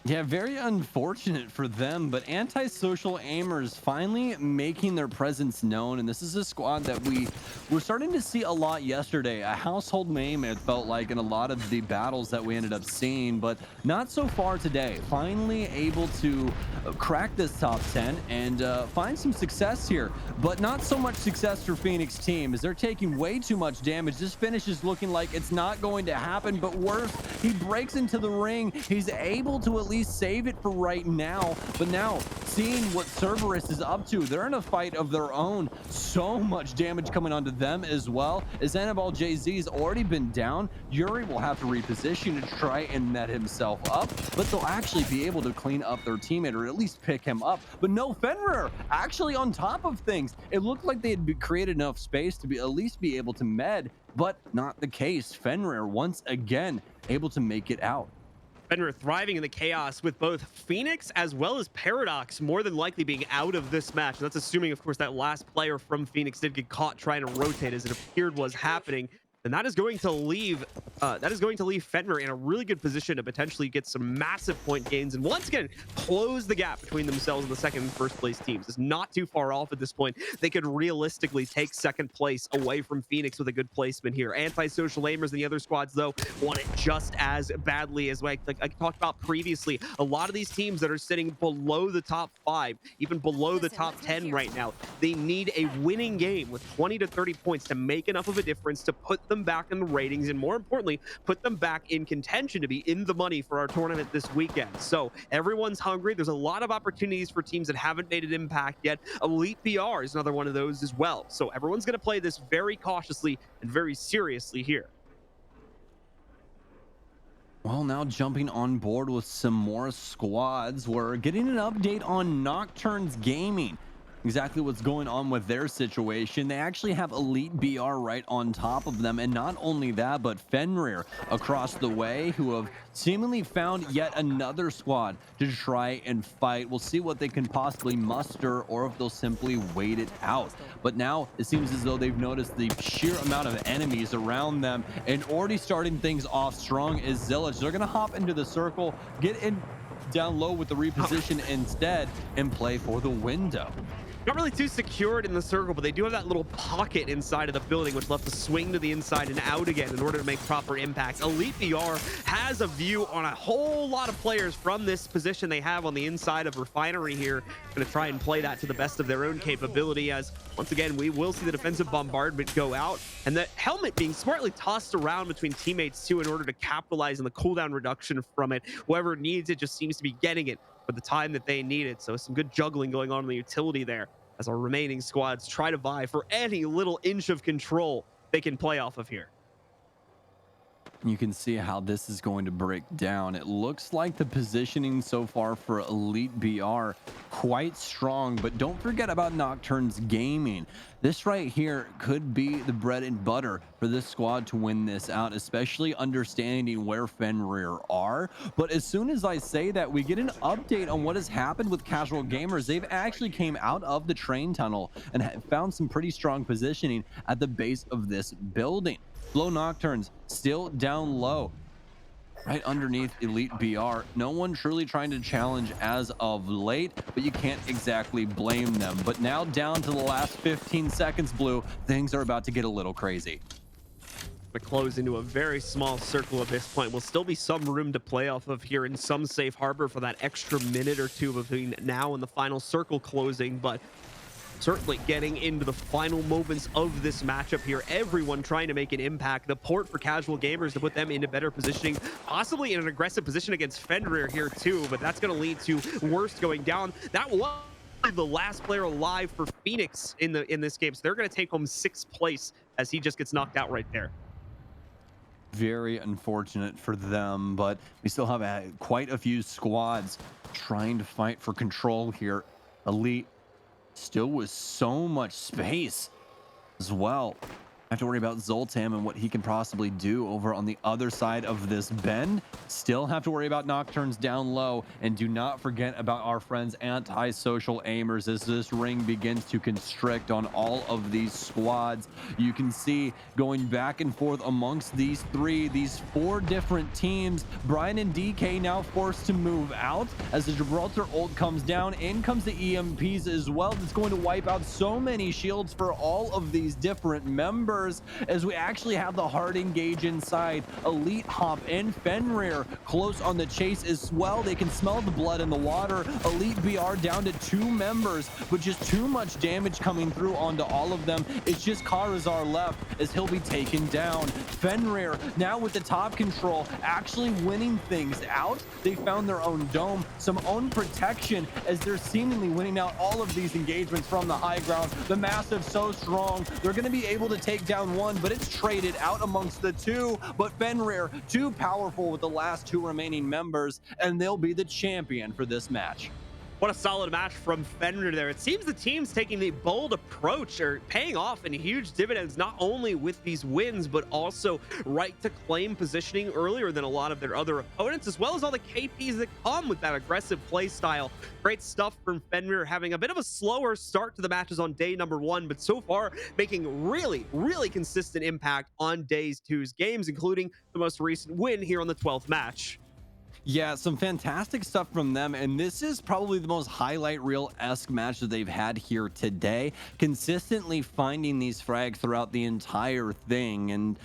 Yeah, very unfortunate for them, but antisocial aimers finally making their presence known. And this is a squad that we were starting to see a lot yesterday. A household name, it felt like, in a lot of the battles that we ended up seeing, but not so far today. Finally able to crack this top 10 and find some success here, but not so much success for Phoenix team as they're taking way too much damage. This finish is looking like it's not going to happen, but worse, he breaks into the ring. He's able to at least save it for right now, but now seeing what Cerberus is up to, they're in a fight of their own. So much damage coming onto them as well, as Annabelle Jay-Z's already been down. Yuri will have to reposition to try and net himself up, but they'll actually be able to clean up their teammate or at least pick him up. But no, Fenrir actually on top of things. It looked like they had created enough space to at least be able to med, but not the case. Fenrir once again able to make it out. Fenrir thriving in the chaos with both Phoenix as well as Paradox more than likely being out of this match. And that's assuming, of course, that last player from Phoenix did get caught trying to rotate as it appeared was happening. And that is going to leave That is going to leave Fenrir in a really good position to potentially get some massive point gains and once again close the gap between themselves and the second and first place teams. It's not too far off at this point. They could realistically take second place away from Phoenix with a good placement here. Antisocial Aimers and the other squads, though, want it just as badly as like I talked about previously. A lot of these teams that are sitting below the top 5, even below the Listen, top let's move 10 here. right now, they need a winning game with 20 to 30 points to make enough of a difference to put them back in the ratings and more importantly, put them back in contention to be in the money for our tournament this weekend. So everyone's hungry. There's a lot of opportunities for teams that haven't made an impact yet. Elite BR is another one of those as well. So everyone's going to play this very cautiously and very seriously here. Well, now jumping on board with some more squads, we're getting an update on Nocturne's Gaming. Exactly what's going on with their situation. They actually have Elite BR right on top of them. And not only that, but Fenrir across the way, who have seemingly found yet another squad to try and fight. We'll see what they can possibly muster or if they'll simply wait it out. But now it seems as though they've noticed the sheer amount of enemies around them and already starting things off strong is Zillage. They're going to hop into the circle, get in down low with the reposition instead, and play for the window. Not really too secured in the circle, but they do have that little pocket inside of the building, which left to swing to the inside and out again in order to make proper impacts. Elite BR has a view on a whole lot of players from this position they have on the inside of Refinery here. Going to try and play that to the best of their own capability as, once again, we will see the defensive bombardment go out and the helmet being smartly tossed around between teammates too in order to capitalize on the cooldown reduction from it. Whoever needs it just seems to be getting it for the time that they need it. So some good juggling going on in the utility there as our remaining squads try to vie for any little inch of control they can play off of here. You can see how this is going to break down. It looks like the positioning so far for Elite BR quite strong, but don't forget about Nocturne's Gaming. This right here could be the bread and butter for this squad to win this out, especially understanding where Fenrir are. But as soon as I say that, we get an update on what has happened with Casual Gamers. They've actually came out of the train tunnel and found some pretty strong positioning at the base of this building. Flow Nocturnes still down low, right underneath Elite BR. No one truly trying to challenge as of late, but you can't exactly blame them. But now down to the last 15 seconds, Blue, things are about to get a little crazy. To close into a very small circle at this point. Will still be some room to play off of here in some safe harbor for that extra minute or two between now and the final circle closing, but certainly getting into the final moments of this matchup here. Everyone trying to make an impact. The port for Casual Gamers to put them into better positioning, possibly in an aggressive position against Fenrir here too, but that's going to lead to Worst going down. That was the last player alive for Phoenix in this game, so they're going to take home 6th place as he just gets knocked out right there. Very unfortunate for them, but we still have quite a few squads trying to fight for control here. Elite still with so much space as well. I have to worry about Zoltan and what he can possibly do over on the other side of this bend. Still have to worry about Nocturnes down low. And do not forget about our friends Antisocial Aimers as this ring begins to constrict on all of these squads. You can see going back and forth amongst these four different teams. Brian and DK now forced to move out as the Gibraltar ult comes down. In comes the EMPs as well. That's going to wipe out so many shields for all of these different members. As we actually have the hard engage inside. Elite hop in. Fenrir close on the chase as well. They can smell the blood in the water. Elite BR down to 2 members, but just too much damage coming through onto all of them. It's just Karazar left as he'll be taken down. Fenrir now with the top control, actually winning things out. They found their own dome, some own protection as they're seemingly winning out all of these engagements from the high ground. The Massive so strong. They're going to be able to take down one, but it's traded out amongst the 2. But Fenrir too powerful with the last 2 remaining members, and they'll be the champion for this match. What a solid match from Fenrir there. It seems the team's taking the bold approach or paying off in huge dividends, not only with these wins, but also right to claim positioning earlier than a lot of their other opponents, as well as all the KPs that come with that aggressive play style. Great stuff from Fenrir, having a bit of a slower start to the matches on day number one, but so far making really consistent impact on days two's games, including the most recent win here on the 12th match. Yeah, some fantastic stuff from them. And this is probably the most highlight reel-esque match that they've had here today. Consistently finding these frags throughout the entire thing. And,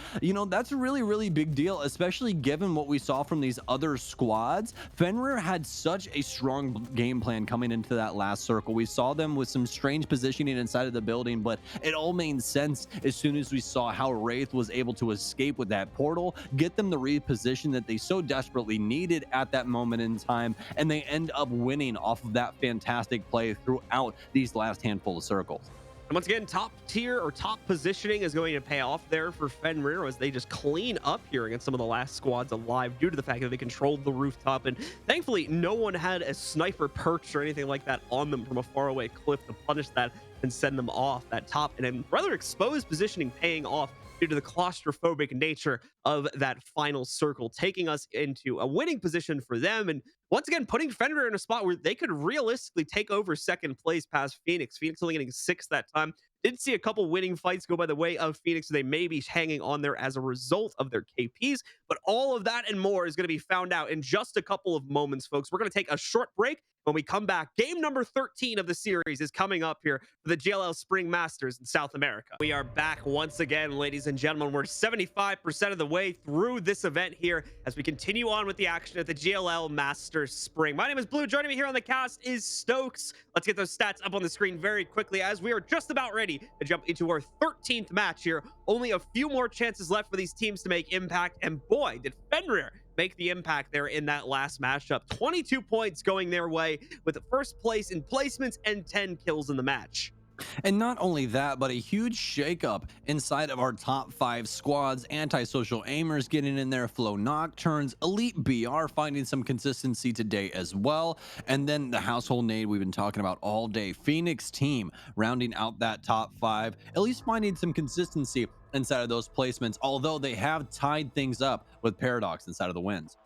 that's a really big deal, especially given what we saw from these other squads. Fenrir had such a strong game plan coming into that last circle. We saw them with some strange positioning inside of the building, but it all made sense as soon as we saw how Wraith was able to escape with that portal, get them the reposition that they so desperately needed at that moment in time, and they end up winning off of that fantastic play throughout these last handful of circles. And once again, top tier or top positioning is going to pay off there for Fenrir as they just clean up here against some of the last squads alive due to the fact that they controlled the rooftop. And thankfully, no one had a sniper perch or anything like that on them from a faraway cliff to punish that and send them off that top. And then rather exposed positioning paying off due to the claustrophobic nature of that final circle, taking us into a winning position for them. And once again, putting Fenrir in a spot where they could realistically take over second place past Phoenix. Phoenix only getting six that time. Did see a couple winning fights go by the way of Phoenix, so they may be hanging on there as a result of their KPs. But all of that and more is going to be found out in just a couple of moments, folks. We're going to take a short break. When we come back, game number 13 of the series is coming up here for the GLL Spring Masters in South America. We are back once again, ladies and gentlemen. We're 75% of the way through this event here as we continue on with the action at the GLL Masters Spring. My name is Blue. Joining me here on the cast is Stokes. Let's get those stats up on the screen very quickly as we are just about ready to jump into our 13th match here. Only a few more chances left for these teams to make impact, and boy, did Fenrir make the impact there in that last matchup. 22 points going their way with first place in placements and 10 kills in the match. And not only that, but a huge shakeup inside of our top 5 squads. Antisocial Aimers getting in there, Flow Nocturnes, Elite BR finding some consistency today as well. And then the household name we've been talking about all day, Phoenix team, rounding out that top 5, at least finding some consistency inside of those placements, although they have tied things up with Paradox inside of the wins.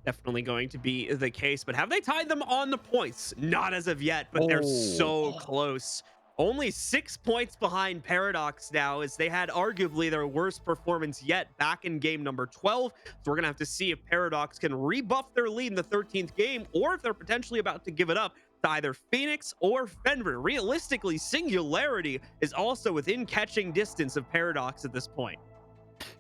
Definitely going to be the case, but have they tied them on the points? Not as of yet, but they're so Oh, close. Only 6 points behind Paradox now, as they had arguably their worst performance yet back in game number 12. So we're going to have to see if Paradox can rebuff their lead in the 13th game, or if they're potentially about to give it up to either Phoenix or Fenrir. Realistically, Singularity is also within catching distance of Paradox at this point.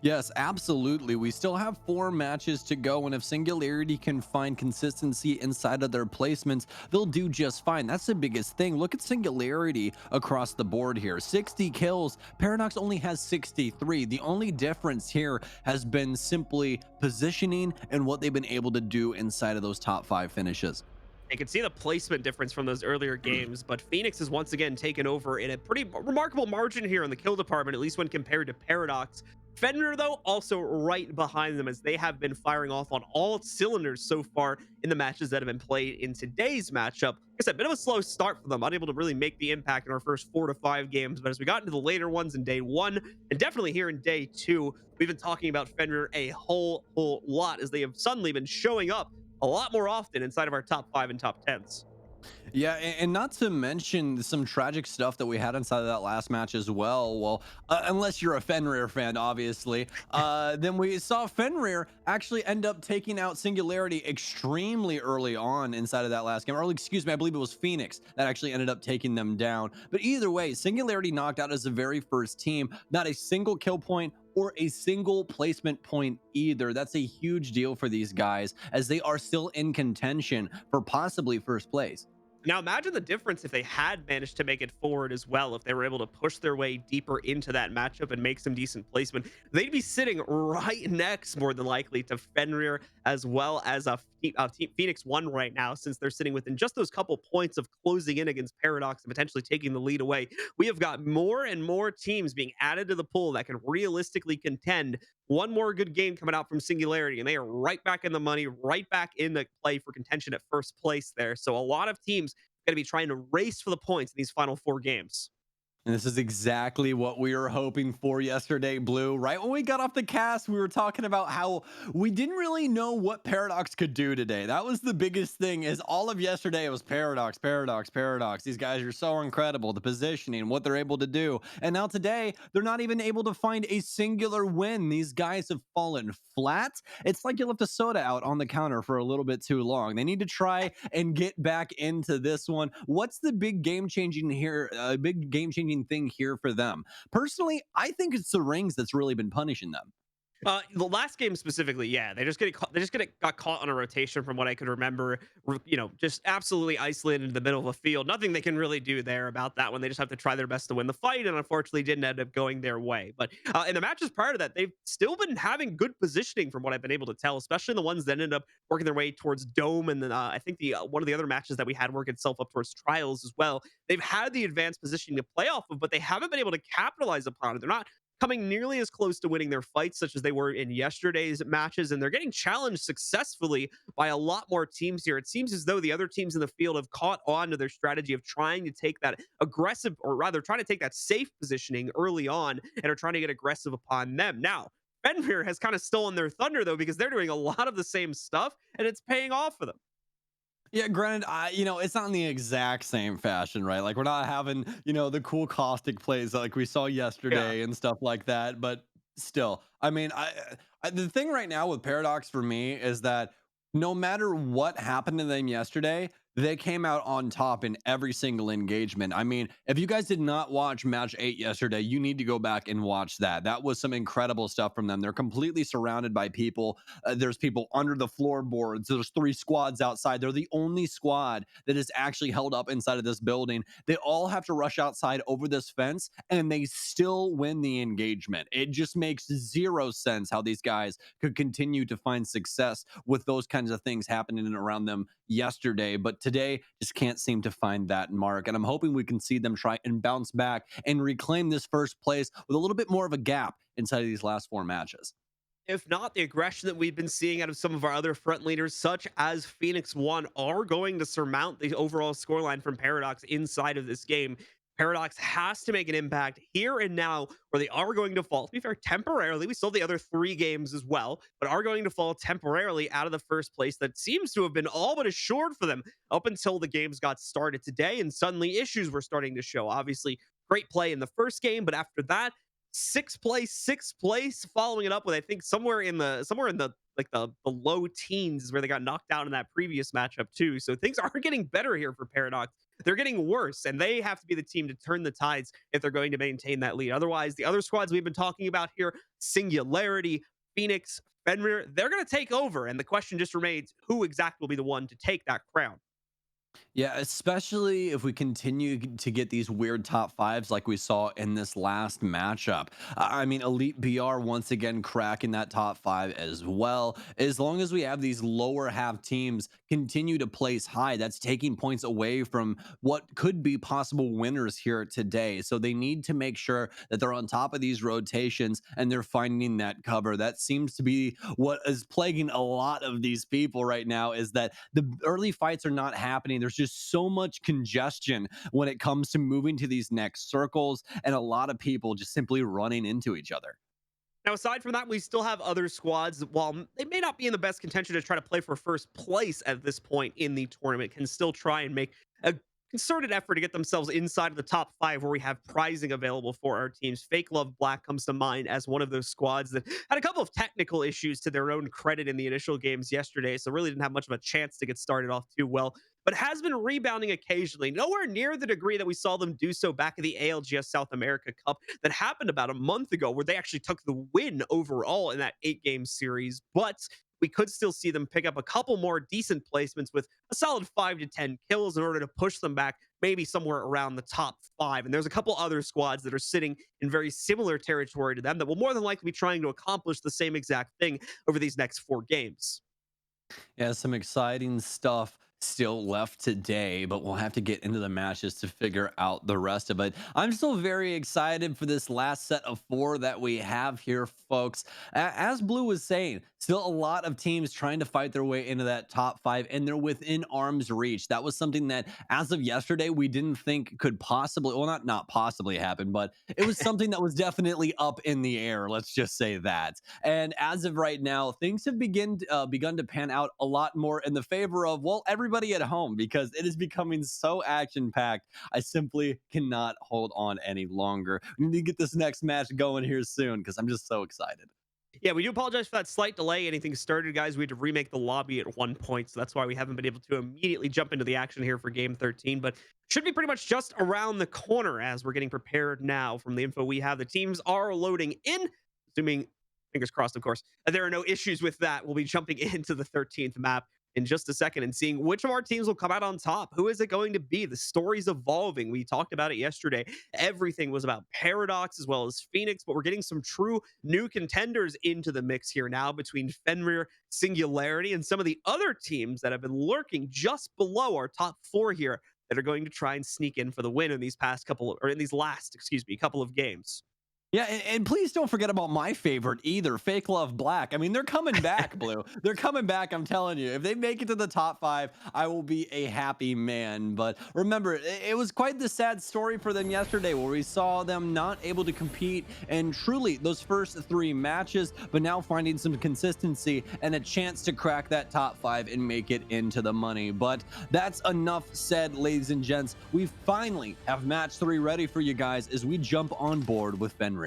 yes, absolutely. We still have 4 matches to go, and if Singularity can find consistency inside of their placements, they'll do just fine. That's the biggest thing. Look at Singularity across the board here. 60 kills. Paradox only has 63. The only difference here has been simply positioning and what they've been able to do inside of those top 5 finishes. You can see the placement difference from those earlier games, but Phoenix has once again taken over in a pretty remarkable margin here in the kill department, at least when compared to Paradox. Fenrir, though, also right behind them as they have been firing off on all cylinders so far in the matches that have been played in today's matchup. Like I said, a bit of a slow start for them, unable to really make the impact in our first 4 to 5 games, but as we got into the later ones in day 1, and definitely here in day 2, we've been talking about Fenrir a whole lot as they have suddenly been showing up a lot more often inside of our top 5 and top 10s. Yeah, and not to mention some tragic stuff that we had inside of that last match as well. Well, unless you're a Fenrir fan, obviously, then we saw Fenrir actually end up taking out Singularity extremely early on inside of that last game. Or excuse me, I believe it was Phoenix that actually ended up taking them down. But either way, Singularity knocked out as the very first team. Not a single kill point or a single placement point either. That's a huge deal for these guys as they are still in contention for possibly first place. Now, imagine the difference if they had managed to make it forward as well, if they were able to push their way deeper into that matchup and make some decent placement. They'd be sitting right next, more than likely, to Fenrir as well as Team Phoenix 1 right now, since they're sitting within just those couple points of closing in against Paradox and potentially taking the lead away. We have got more and more teams being added to the pool that can realistically contend one more good game coming out from Singularity, and they are right back in the money, right back in the play for contention at first place there. So a lot of teams going to be trying to race for the points in these final 4 games. And this is exactly what we were hoping for yesterday, Blue. Right when we got off the cast, we were talking about how we didn't really know what Paradox could do today. That was the biggest thing, is all of yesterday it was Paradox, Paradox, Paradox. These guys are so incredible, the positioning, what they're able to do. And now today, they're not even able to find a singular win. These guys have fallen flat. It's like you left a soda out on the counter for a little bit too long. They need to try and get back into this one. What's the big game changing here? Big game changing thing here for them. Personally, I think it's the rings that's really been punishing them. The last game specifically, yeah, got caught on a rotation from what I could remember. Just absolutely isolated in the middle of a field. Nothing they can really do there about that one. They just have to try their best to win the fight, and unfortunately, didn't end up going their way. But in the matches prior to that, they've still been having good positioning from what I've been able to tell, especially the ones that ended up working their way towards Dome, and then I think the one of the other matches that we had work itself up towards Trials as well. They've had the advanced positioning to play off of, but they haven't been able to capitalize upon it. They're not coming nearly as close to winning their fights such as they were in yesterday's matches, and they're getting challenged successfully by a lot more teams here. It seems as though the other teams in the field have caught on to their strategy of trying to take that aggressive, or rather trying to take that safe positioning early on, and are trying to get aggressive upon them. Now Fenrir has kind of stolen their thunder though, because they're doing a lot of the same stuff and it's paying off for them. Yeah, granted, it's not in the exact same fashion, right? Like we're not having, the cool caustic plays like we saw Yeah. yesterday and stuff like that. But still, I mean, the thing right now with Paradox for me is that no matter what happened to them yesterday, they came out on top in every single engagement. I mean, if you guys did not watch match 8 yesterday, you need to go back and watch that. That was some incredible stuff from them. They're completely surrounded by people. There's people under the floorboards. There's 3 squads outside. They're the only squad that is actually held up inside of this building. They all have to rush outside over this fence, and they still win the engagement. It just makes zero sense how these guys could continue to find success with those kinds of things happening around them yesterday. But today, just can't seem to find that mark. And I'm hoping we can see them try and bounce back and reclaim this first place with a little bit more of a gap inside of these last 4 matches. If not, the aggression that we've been seeing out of some of our other front leaders, such as Phoenix One, are going to surmount the overall scoreline from Paradox inside of this game. Paradox has to make an impact here and now, where they are going to fall. To be fair, temporarily, we still have the other 3 games as well, but are going to fall temporarily out of the first place that seems to have been all but assured for them up until the games got started today, and suddenly issues were starting to show. Obviously, great play in the first game, but after that, sixth place, following it up with I think somewhere in the like the low teens is where they got knocked out in that previous matchup too. So things are getting better here for Paradox. They're getting worse, and they have to be the team to turn the tides if they're going to maintain that lead. Otherwise, the other squads we've been talking about here, Singularity, Phoenix, Fenrir, they're going to take over, and the question just remains who exactly will be the one to take that crown. Yeah, especially if we continue to get these weird top fives like we saw in this last matchup. I mean, Elite BR once again cracking that top five as well. As long as we have these lower half teams continue to place high, that's taking points away from what could be possible winners here today. So they need to make sure that they're on top of these rotations and they're finding that cover. That seems to be what is plaguing a lot of these people right now, is that the early fights are not happening. There's just so much congestion when it comes to moving to these next circles, and a lot of people just simply running into each other. Now, aside from that, we still have other squads that, while they may not be in the best contention to try to play for first place at this point in the tournament, can still try and make a concerted effort to get themselves inside of the top 5 where we have prizing available for our teams. Fake Love Black comes to mind as one of those squads that had a couple of technical issues to their own credit in the initial games yesterday, so really didn't have much of a chance to get started off too well, but has been rebounding occasionally, nowhere near the degree that we saw them do so back at the ALGS South America Cup that happened about a month ago, where they actually took the win overall in that 8-game series. But we could still see them pick up a couple more decent placements with a solid 5 to 10 kills in order to push them back maybe somewhere around the top 5. And there's a couple other squads that are sitting in very similar territory to them that will more than likely be trying to accomplish the same exact thing over these next 4 games. Yeah, some exciting stuff still left today, but we'll have to get into the matches to figure out the rest of it. I'm still very excited for this last set of four that we have here, folks. As Blue was saying, still a lot of teams trying to fight their way into that top five, and they're within arm's reach. That was something that, as of yesterday, we didn't think could possibly, well, not possibly happen, but it was something that was definitely up in the air. Let's just say that. And as of right now, things have begun to pan out a lot more in the favor of, well, everybody at home, because it is becoming so action packed. I simply cannot hold on any longer. We need to get this next match going here soon because I'm just so excited. Yeah, we do apologize for that slight delay. Anything started, guys. We had to remake the lobby at one point, so that's why we haven't been able to immediately jump into the action here for game 13. But should be pretty much just around the corner as we're getting prepared now. From the info we have, the teams are loading in, assuming fingers crossed, of course. There are no issues with that. We'll be jumping into the 13th map in just a second and seeing which of our teams will come out on top. Who is it going to be? The story's evolving. We talked about it yesterday. Everything was about Paradox as well as Phoenix, but we're getting some true new contenders into the mix here now between Fenrir, Singularity, and some of the other teams that have been lurking just below our top four here that are going to try and sneak in for the win in these past couple, or in these last, excuse me, couple of games. Yeah, and please don't forget about my favorite either, Fake Love Black. I mean, they're coming back, Blue. They're coming back, I'm telling you. If they make it to the top five, I will be a happy man. But remember, it was quite the sad story for them yesterday where we saw them not able to compete in truly those first three matches, but now finding some consistency and a chance to crack that top five and make it into the money. But that's enough said, ladies and gents. We finally have match three ready for you guys as we jump on board with Fenrir.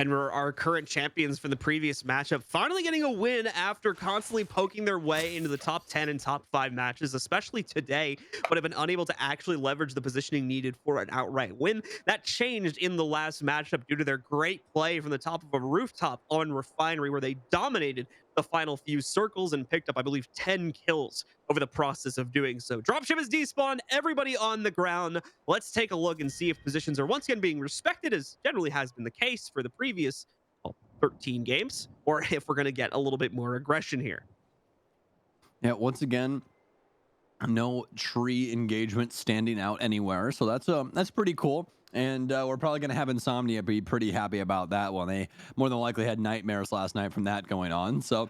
And we're our current champions from the previous matchup, finally getting a win after constantly poking their way into the top 10 and top 5 matches, especially today, but have been unable to actually leverage the positioning needed for an outright win. That changed in the last matchup due to their great play from the top of a rooftop on Refinery, where they dominated the final few circles and picked up, I believe, 10 kills over the process of doing so. Dropship is despawned, everybody on the ground. Let's take a look and see if positions are once again being respected, as generally has been the case for the previous, well, 13 games, or if we're going to get a little bit more aggression here. Yeah, once again, no tree engagement standing out anywhere, so that's pretty cool. And we're probably going to have Insomnia be pretty happy about that one. They more than likely had nightmares last night from that going on. So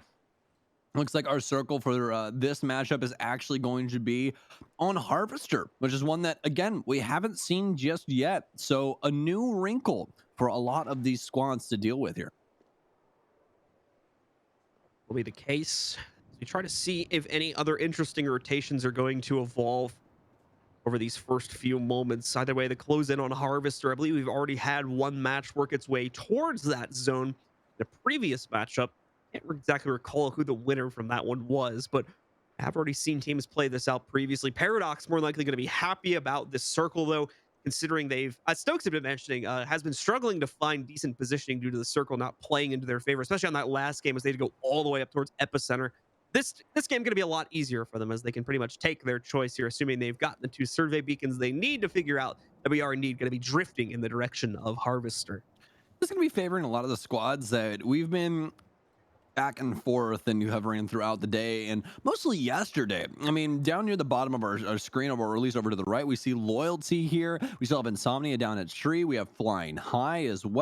looks like our circle for this matchup is actually going to be on Harvester, which is one that, again, we haven't seen just yet. So a new wrinkle for a lot of these squads to deal with here. Will be the case. We try to see if any other interesting rotations are going to evolve over these first few moments. Either way, the close in on Harvester, I believe we've already had one match work its way towards that zone. The previous matchup, can't exactly recall who the winner from that one was, but I have already seen teams play this out previously. Paradox more likely going to be happy about this circle, though, considering they've, as Stokes had been mentioning, has been struggling to find decent positioning due to the circle not playing into their favor, especially on that last game as they had to go all the way up towards Epicenter. This game going to be a lot easier for them as they can pretty much take their choice here, assuming they've gotten the two survey beacons they need to figure out that we are indeed going to be drifting in the direction of Harvester. This is going to be favoring a lot of the squads that we've been back and forth and you hovering throughout the day and mostly yesterday. I mean, down near the bottom of our screen, or at least over to the right, we see Loyalty here. We still have Insomnia down at Tree. We have Flying High as we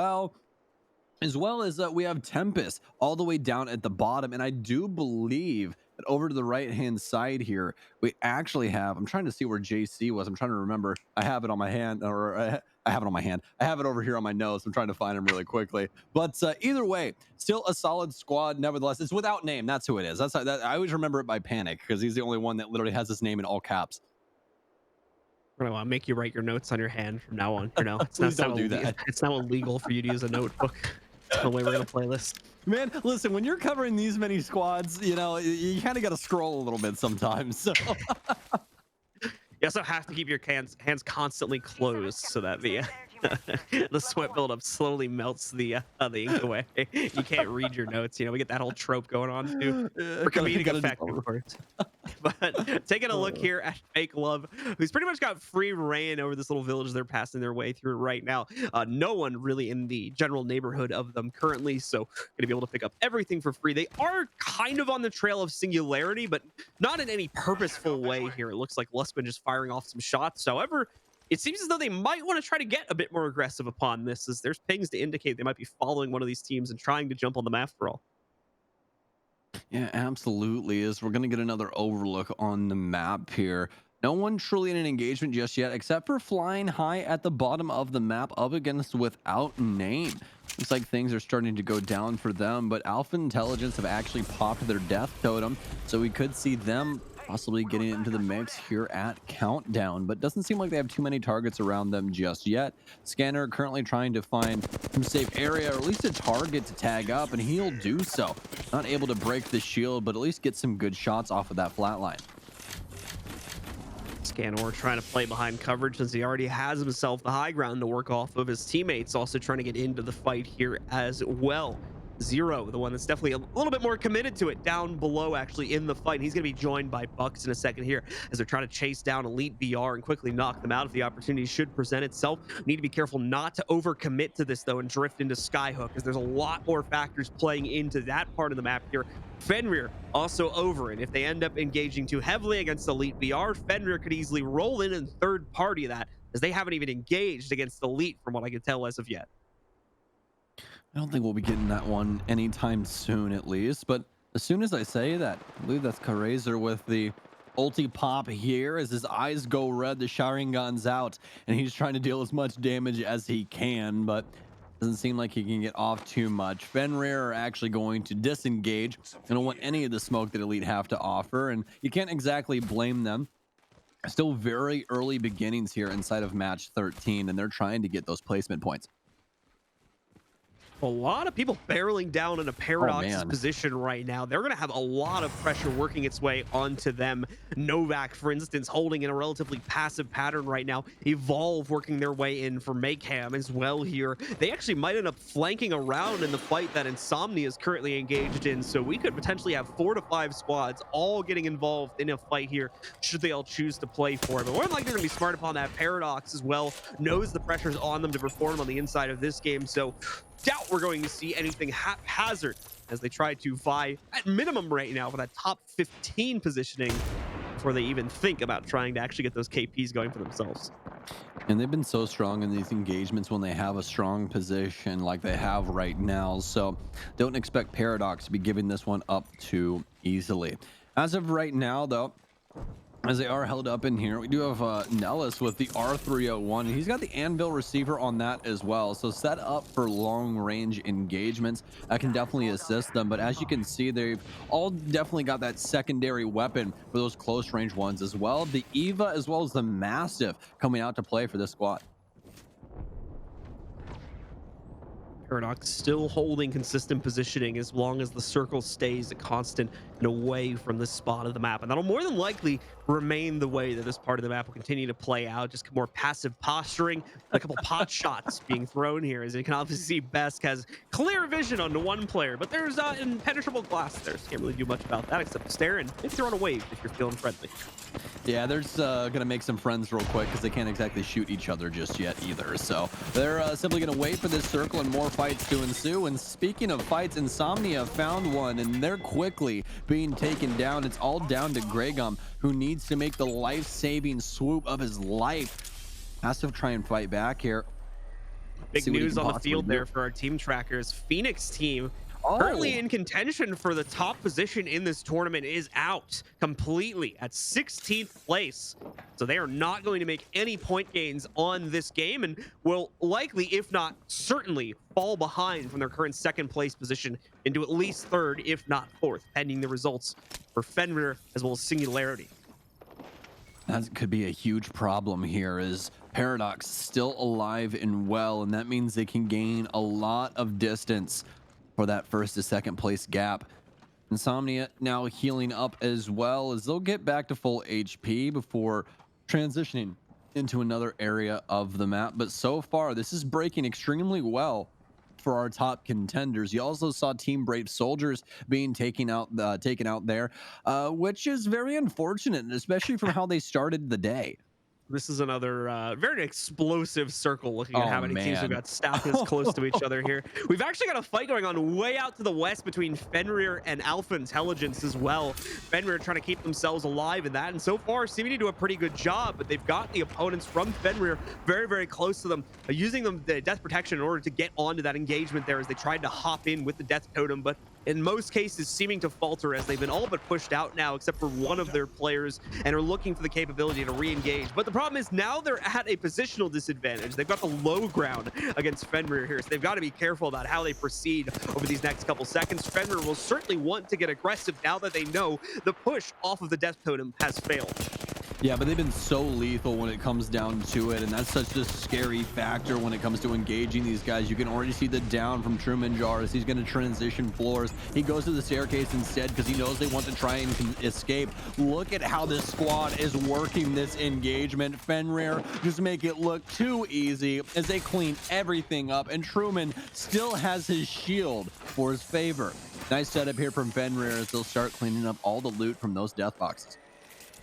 have Tempest all the way down at the bottom. And I do believe that over to the right hand side here, we actually have, I'm trying to see where JC was. I'm trying to remember. I have it on my hand, or I have it on my hand. I have it over here on my notes. I'm trying to find him really quickly. But either way, still a solid squad. Nevertheless, it's without name. That's who it is. I always remember it by Panic because he's the only one that literally has his name in all caps. We're gonna make you write your notes on your hand from now on. You know, Please don't do that. it's now illegal for you to use a notebook. That's the way we're gonna play this. Man, listen, when you're covering these many squads, you kind of got to scroll a little bit sometimes. So You also have to keep your hands constantly closed so that the The sweat buildup slowly melts the ink away. You can't read your notes. We get that whole trope going on too for comedic Gotta just effect, of course. But taking a look here at Fake Love, who's pretty much got free reign over this little village they're passing their way through right now. No one really in the general neighborhood of them currently, so going to be able to pick up everything for free. They are kind of on the trail of Singularity, but not in any purposeful way here. It looks like Lustman just firing off some shots. However, it seems as though they might want to try to get a bit more aggressive upon this, as there's pings to indicate they might be following one of these teams and trying to jump on them after all. Yeah, absolutely. Is we're gonna get another overlook on the map here. No one truly in an engagement just yet, except for flying high at the bottom of the map up against without name. Looks like things are starting to go down for them, but Alpha Intelligence have actually popped their death totem, so we could see them possibly getting into the mix here at Countdown, but doesn't seem like they have too many targets around them just yet. Scanner currently trying to find some safe area, or at least a target to tag up, and he'll do so. Not able to break the shield, but at least get some good shots off of that flatline. Scanor trying to play behind coverage since he already has himself the high ground to work off of. His teammates also trying to get into the fight here as well. Zero, the one that's definitely a little bit more committed to it down below actually in the fight. He's going to be joined by Bucks in a second here as they're trying to chase down Elite VR and quickly knock them out if the opportunity should present itself. Need to be careful not to overcommit to this though and drift into Skyhook, as there's a lot more factors playing into that part of the map here. Fenrir also over, and if they end up engaging too heavily against Elite VR, Fenrir could easily roll in and third party that, as they haven't even engaged against Elite from what I can tell as of yet. I don't think we'll be getting that one anytime soon, at least. But as soon as I say that, I believe that's Karazer with the ulti pop here as his eyes go red, the showering gun's out, and he's trying to deal as much damage as he can, but doesn't seem like he can get off too much. Fenrir are actually going to disengage. They don't want any of the smoke that Elite have to offer, and you can't exactly blame them. Still very early beginnings here inside of match 13, and they're trying to get those placement points. A lot of people barreling down in a Oh, Paradox's man. position right now. They're going to have a lot of pressure working its way onto them. Novak, for instance, holding in a relatively passive pattern right now. Evolve working their way in for Maycam as well here. They actually might end up flanking around in the fight that Insomnia is currently engaged in. So we could potentially have 4 to 5 squads all getting involved in a fight here, should they all choose to play for it. But more than likely, they're going to be smart upon that. Paradox as well knows the pressure's on them to perform on the inside of this game. So doubt we're going to see anything haphazard as they try to vie at minimum right now for that top 15 positioning before they even think about trying to actually get those KPs going for themselves. And they've been so strong in these engagements when they have a strong position like they have right now. So don't expect Paradox to be giving this one up too easily. As of right now, though, as they are held up in here, we do have Nellis with the R301, and he's got the Anvil receiver on that as well. So set up for long range engagements. That can definitely assist them. But as you can see, they've all definitely got that secondary weapon for those close range ones as well. The Eva as well as the Massive coming out to play for this squad. Paradox still holding consistent positioning as long as the circle stays a constant and away from this spot of the map. And that'll more than likely remain the way that this part of the map will continue to play out. Just more passive posturing, a couple pot shots being thrown here. As you can obviously see, Besk has clear vision onto one player, but there's impenetrable glass there. So can't really do much about that except stare and maybe throw on a wave if you're feeling friendly. Yeah, they're just gonna make some friends real quick because they can't exactly shoot each other just yet either. So they're simply gonna wait for this circle and more fights to ensue. And speaking of fights, Insomnia found one, and they're quickly being taken down. It's all down to Gregum, who needs to make the life-saving swoop of his life. Has to try and fight back here. Big See what he news can on the possibly field do. there for our team trackers. Phoenix team currently Oh, in contention for the top position in this tournament is out completely at 16th place. So they are not going to make any point gains on this game and will likely, if not certainly, fall behind from their current second place position into at least third, if not fourth, pending the results for Fenrir as well as Singularity. that could be a huge problem here. Is Paradox still alive and well, and that means they can gain a lot of distance for that first to second place gap. Insomnia now healing up as well, as they'll get back to full HP before transitioning into another area of the map. But so far, this is breaking extremely well for our top contenders. You also saw Team Brave Soldiers being taken out there, which is very unfortunate, especially from how they started the day. This is another very explosive circle looking at Oh how many teams we've man. got stacked this close to each other here. We've actually got a fight going on way out to the west between Fenrir and Alpha Intelligence as well. Fenrir trying to keep themselves alive in that, and so far seeming to do a pretty good job, but they've got the opponents from Fenrir very, very close to them, using the death protection in order to get onto that engagement there as they tried to hop in with the death totem, but in most cases seeming to falter as they've been all but pushed out now except for one of their players and are looking for the capability to re-engage. But the problem is now they're at a positional disadvantage. They've got the low ground against Fenrir here, so they've got to be careful about how they proceed over these next couple seconds. Fenrir will certainly want to get aggressive now that they know the push off of the death totem has failed. Yeah, but they've been so lethal when it comes down to it, and that's such a scary factor when it comes to engaging these guys. You can already see the down from Truman Jars. He's going to transition floors. He goes to the staircase instead because he knows they want to try and escape. Look at how this squad is working this engagement. Fenrir just make it look too easy as they clean everything up, and Truman still has his shield for his favor. Nice setup here from Fenrir as they'll start cleaning up all the loot from those death boxes.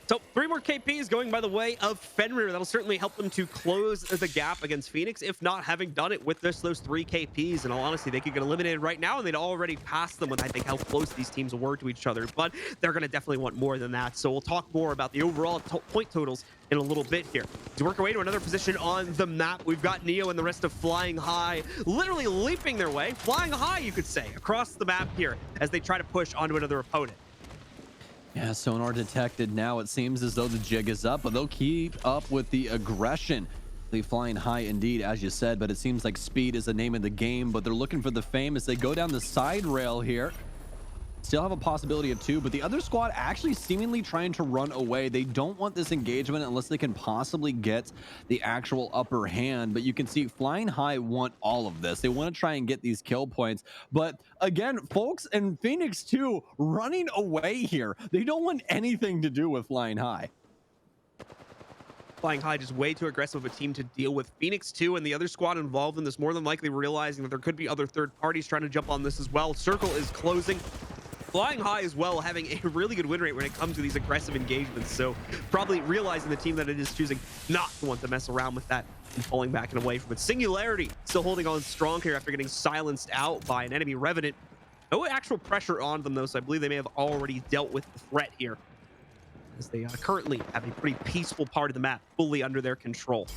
So 3 more KPs going by the way of Fenrir. That'll certainly help them to close the gap against Phoenix, if not having done it with those 3 KPs. In all honesty, they could get eliminated right now and they'd already pass them with, I think, how close these teams were to each other. But they're going to definitely want more than that. So we'll talk more about the overall point totals in a little bit here. To work our way to another position on the map, we've got Neo and the rest of Flying High literally leaping their way, flying high, you could say, across the map here as they try to push onto another opponent. Yeah, sonar detected now. It seems as though the jig is up, but they'll keep up with the aggression. They flying high indeed, as you said, but it seems like speed is the name of the game, but they're looking for the fame as they go down the side rail here. Still have a possibility of 2, but the other squad actually seemingly trying to run away. They don't want this engagement unless they can possibly get the actual upper hand. But you can see Flying High want all of this. They want to try and get these kill points. But again, folks, and Phoenix too, running away here. They don't want anything to do with Flying High. Flying High just way too aggressive of a team to deal with. Phoenix 2 and the other squad involved in this more than likely realizing that there could be other third parties trying to jump on this as well. Circle is closing. Flying High as well, having a really good win rate when it comes to these aggressive engagements. So probably realizing the team that it is choosing not to want to mess around with that and falling back and away from it. Singularity still holding on strong here after getting silenced out by an enemy Revenant. No actual pressure on them though, so I believe they may have already dealt with the threat here, as they currently have a pretty peaceful part of the map fully under their control.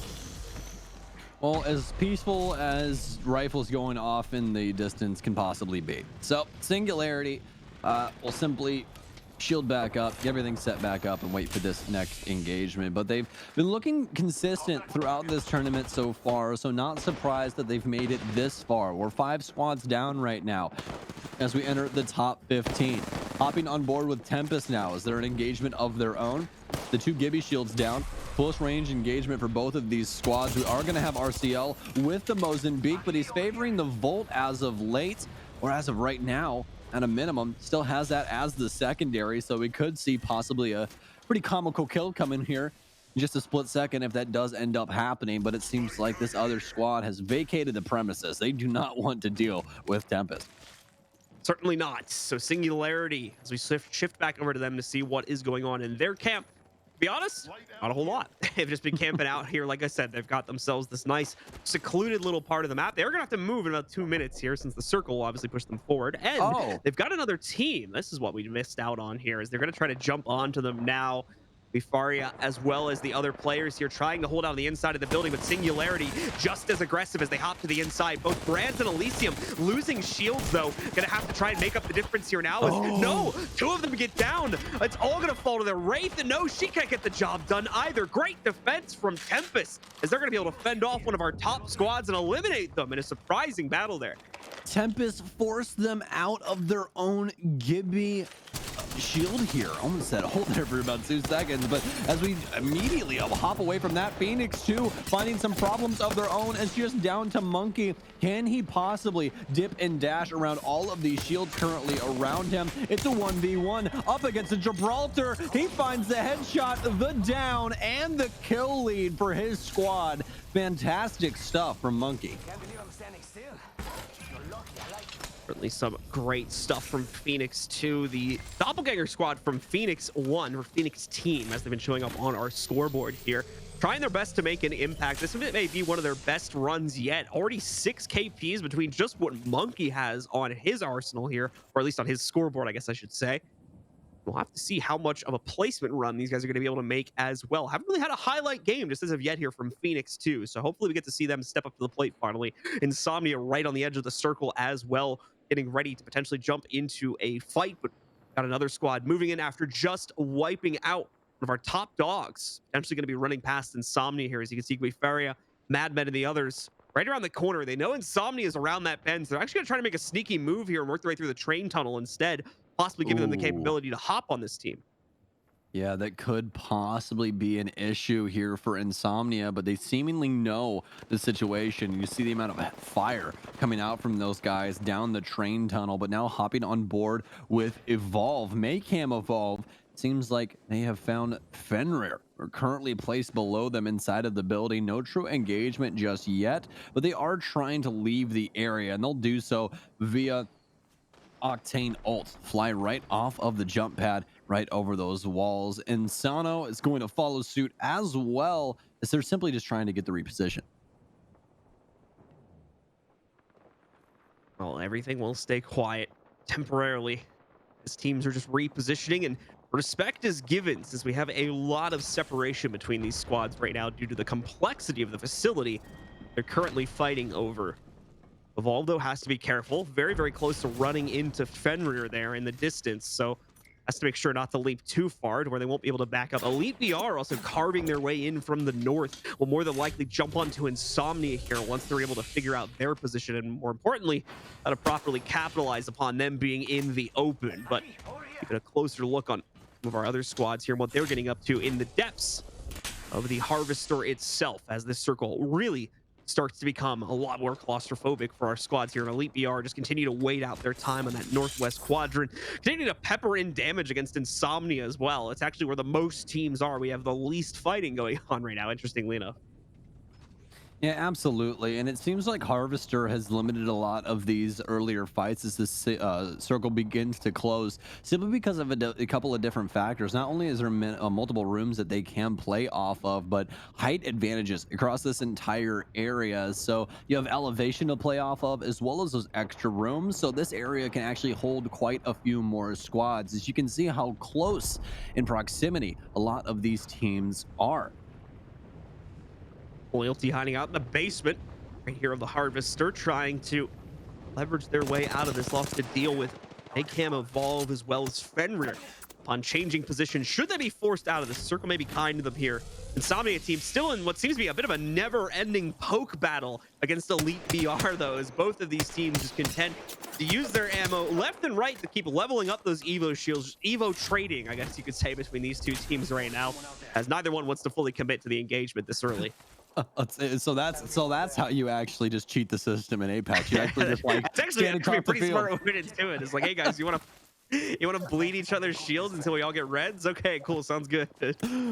Well, as peaceful as rifles going off in the distance can possibly be. So Singularity will simply shield back up, get everything set back up, and wait for this next engagement. But they've been looking consistent throughout this tournament so far, so not surprised that they've made it this far. We're 5 squads down right now as we enter the top 15. Hopping on board with Tempest now. Is there an engagement of their own? The 2 Gibby shields down. Close range engagement for both of these squads. We are going to have RCL with the Mozambique, but he's favoring the Volt as of late, or as of right now. At a minimum, still has that as the secondary, so we could see possibly a pretty comical kill coming here in just a split second if that does end up happening. But it seems like this other squad has vacated the premises. They do not want to deal with Tempest. Certainly not. So Singularity, as we shift back over to them to see what is going on in their camp. To be honest, not a whole lot. They've just been camping out here. Like I said, they've got themselves this nice secluded little part of the map. They're gonna have to move in about 2 minutes here since the circle will obviously pushed them forward, and they've got another team. This is what we missed out on here, is they're gonna try to jump onto them now. Bifaria, as well as the other players here, trying to hold out on the inside of the building, but Singularity just as aggressive as they hop to the inside. Both Brands and Elysium losing shields, though. Gonna have to try and make up the difference here now. No, 2 of them get down. It's all gonna fall to their Wraith, and no, she can't get the job done either. Great defense from Tempest, as they're gonna be able to fend off one of our top squads and eliminate them in a surprising battle there. Tempest forced them out of their own Gibby shield here. Almost said hold there for about 2 seconds, but as we immediately hop away from that, Phoenix too finding some problems of their own as just down to Monkey. Can he possibly dip and dash around all of these shields currently around him? It's a 1v1 up against the Gibraltar. He finds the headshot, the down, and the kill lead for his squad. Fantastic stuff from Monkey. Certainly some great stuff from Phoenix 2. The doppelganger squad from Phoenix 1, or Phoenix team, as they've been showing up on our scoreboard here, trying their best to make an impact. This may be one of their best runs yet. Already 6 KPs between just what Monkey has on his arsenal here, or at least on his scoreboard, I guess I should say. We'll have to see how much of a placement run these guys are going to be able to make as well. Haven't really had a highlight game just as of yet here from Phoenix 2. So hopefully we get to see them step up to the plate finally. Insomnia right on the edge of the circle as well, getting ready to potentially jump into a fight. But got another squad moving in after just wiping out one of our top dogs. Potentially going to be running past Insomnia here, as you can see Guiferia, Madmen, and the others right around the corner. They know Insomnia is around that bend, so they're actually going to try to make a sneaky move here and work their way through the train tunnel instead, possibly giving them the Ooh. capability to hop on this team. Yeah, that could possibly be an issue here for Insomnia, but they seemingly know the situation. You see the amount of fire coming out from those guys down the train tunnel, but now hopping on board with Evolve. Maycam Evolve seems like they have found Fenrir, are currently placed below them inside of the building. No true engagement just yet, but they are trying to leave the area, and they'll do so via Octane ult, fly right off of the jump pad, right over those walls. And Sano is going to follow suit as well, as they're simply just trying to get the reposition. Well, everything will stay quiet temporarily as teams are just repositioning, and respect is given since we have a lot of separation between these squads right now due to the complexity of the facility they're currently fighting over. Evolve, has to be careful. Very, very close to running into Fenrir there in the distance. So has to make sure not to leap too far to where they won't be able to back up. Elite BR also carving their way in from the north will more than likely jump onto Insomnia here once they're able to figure out their position, and more importantly, how to properly capitalize upon them being in the open. But keeping a closer look on some of our other squads here and what they're getting up to in the depths of the Harvester itself, as this circle really starts to become a lot more claustrophobic for our squads here. And Elite BR just continue to wait out their time on that northwest quadrant, continue to pepper in damage against Insomnia as well. It's actually where the most teams are. We have the least fighting going on right now, interestingly enough. Yeah, absolutely. And it seems like Harvester has limited a lot of these earlier fights as this circle begins to close, simply because of a couple of different factors. Not only is there multiple rooms that they can play off of, but height advantages across this entire area. So you have elevation to play off of, as well as those extra rooms. So this area can actually hold quite a few more squads, as you can see how close in proximity a lot of these teams are. Loyalty hiding out in the basement right here of the Harvester, trying to leverage their way out of this. Loss to deal with Maycam Evolve as well as Fenrir upon changing position. Should they be forced out of this, circle may be kind to them here. Insomnia team still in what seems to be a bit of a never-ending poke battle against Elite BR, though, as both of these teams just content to use their ammo left and right to keep leveling up those Evo shields. Evo trading, I guess you could say, between these two teams right now, as neither one wants to fully commit to the engagement this early. So that's how you actually just cheat the system in Apex. You actually just like It's actually stand a across the pretty field. smart way to do it. It's like, hey guys, you want to bleed each other's shields until we all get reds? Okay, cool, sounds good.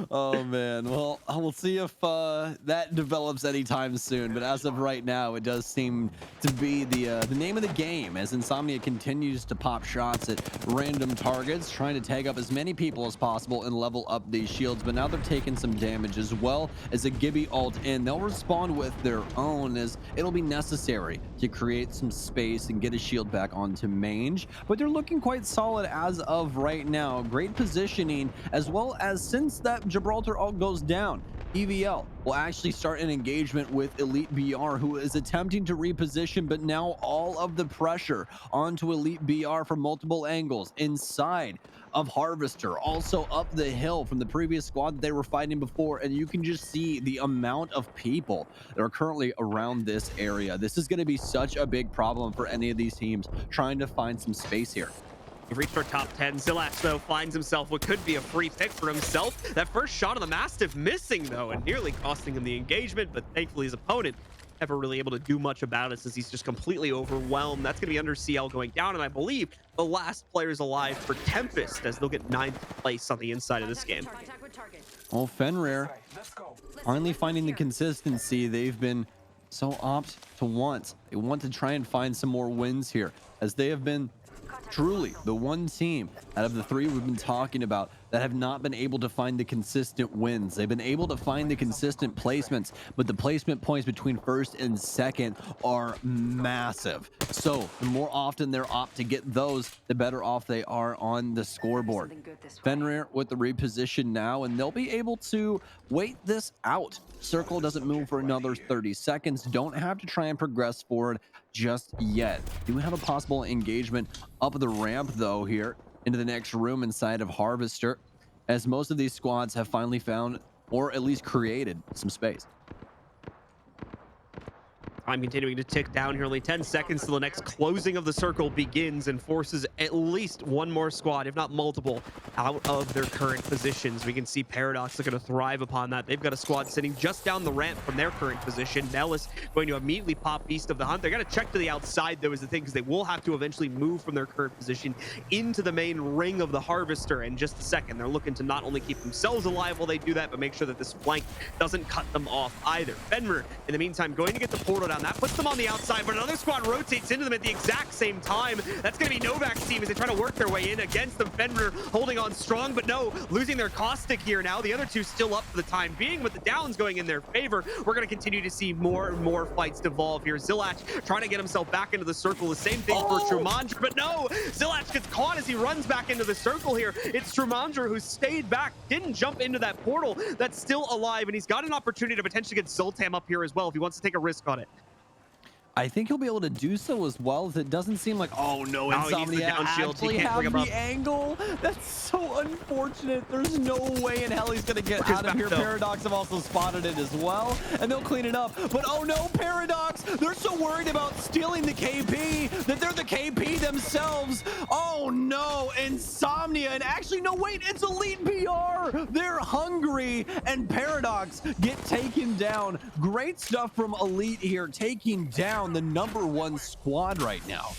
Oh man, well, I will see if that develops anytime soon. But as of right now, it does seem to be the name of the game as Insomnia continues to pop shots at random targets, trying to tag up as many people as possible and level up these shields. But now they're taking some damage as well as a Gibby ult in. They'll respond with their own, as it'll be necessary to create some space and get a shield back onto mange. But they're looking quite solid as of right now. Great positioning, as well as since that Gibraltar ult goes down, EVL will actually start an engagement with Elite BR, who is attempting to reposition, but now all of the pressure onto Elite BR from multiple angles inside of Harvester, also up the hill from the previous squad that they were fighting before. And you can just see the amount of people that are currently around this area. This is going to be such a big problem for any of these teams trying to find some space here. We've reached our top 10. Zilach, though, finds himself what could be a free pick for himself. That first shot of the Mastiff missing, though, and nearly costing him the engagement, but thankfully his opponent never really able to do much about it since he's just completely overwhelmed. That's going to be under CL going down, and I believe the last players alive for Tempest, as they'll get 9th place on the inside of this game. Well, Fenrir finally finding the consistency they've been so opt to want. They want to try and find some more wins here, as they have been truly the one team out of the three we've been talking about that have not been able to find the consistent wins. They've been able to find the consistent placements, but the placement points between first and second are massive. So the more often they're opt to get those, the better off they are on the scoreboard. Fenrir with the reposition now, and they'll be able to wait this out. Circle doesn't move for another 30 seconds. Don't have to try and progress forward just yet. Do have a possible engagement up the ramp, though, here into the next room inside of Harvester, as most of these squads have finally found, or at least created, some space. I'm continuing to tick down here. Only 10 seconds till the next closing of the circle begins and forces at least one more squad, if not multiple, out of their current positions. We can see Paradox are going to thrive upon that. They've got a squad sitting just down the ramp from their current position. Nellis going to immediately pop Beast of the Hunt. They're going to check to the outside, though, is the thing, because they will have to eventually move from their current position into the main ring of the Harvester in just a second. They're looking to not only keep themselves alive while they do that, but make sure that this flank doesn't cut them off either. Fenrir, in the meantime, going to get the portal down. That puts them on the outside, but another squad rotates into them at the exact same time. That's going to be Novak's team as they try to work their way in against them. Fenrir holding on strong, but no, losing their caustic here now. The other two still up for the time being, with the downs going in their favor. We're going to continue to see more and more fights devolve here. Zilach trying to get himself back into the circle. The same thing for Trumandra, but no, Zilach gets caught as he runs back into the circle here. It's Trumandra who stayed back, didn't jump into that portal. That's still alive, and he's got an opportunity to potentially get Zoltam up here as well if he wants to take a risk on it. I think he'll be able to do so as well, as it doesn't seem like, oh no, Insomnia actually have the angle. That's so unfortunate. There's no way in hell he's going to get out of here. Paradox have also spotted it as well, and they'll clean it up. But oh no, Paradox, they're so worried about stealing the KP that they're the KP themselves. Oh no, Insomnia, and actually, no, wait, it's Elite PR. They're hungry, and Paradox get taken down. Great stuff from Elite here, taking down the #1 squad right now.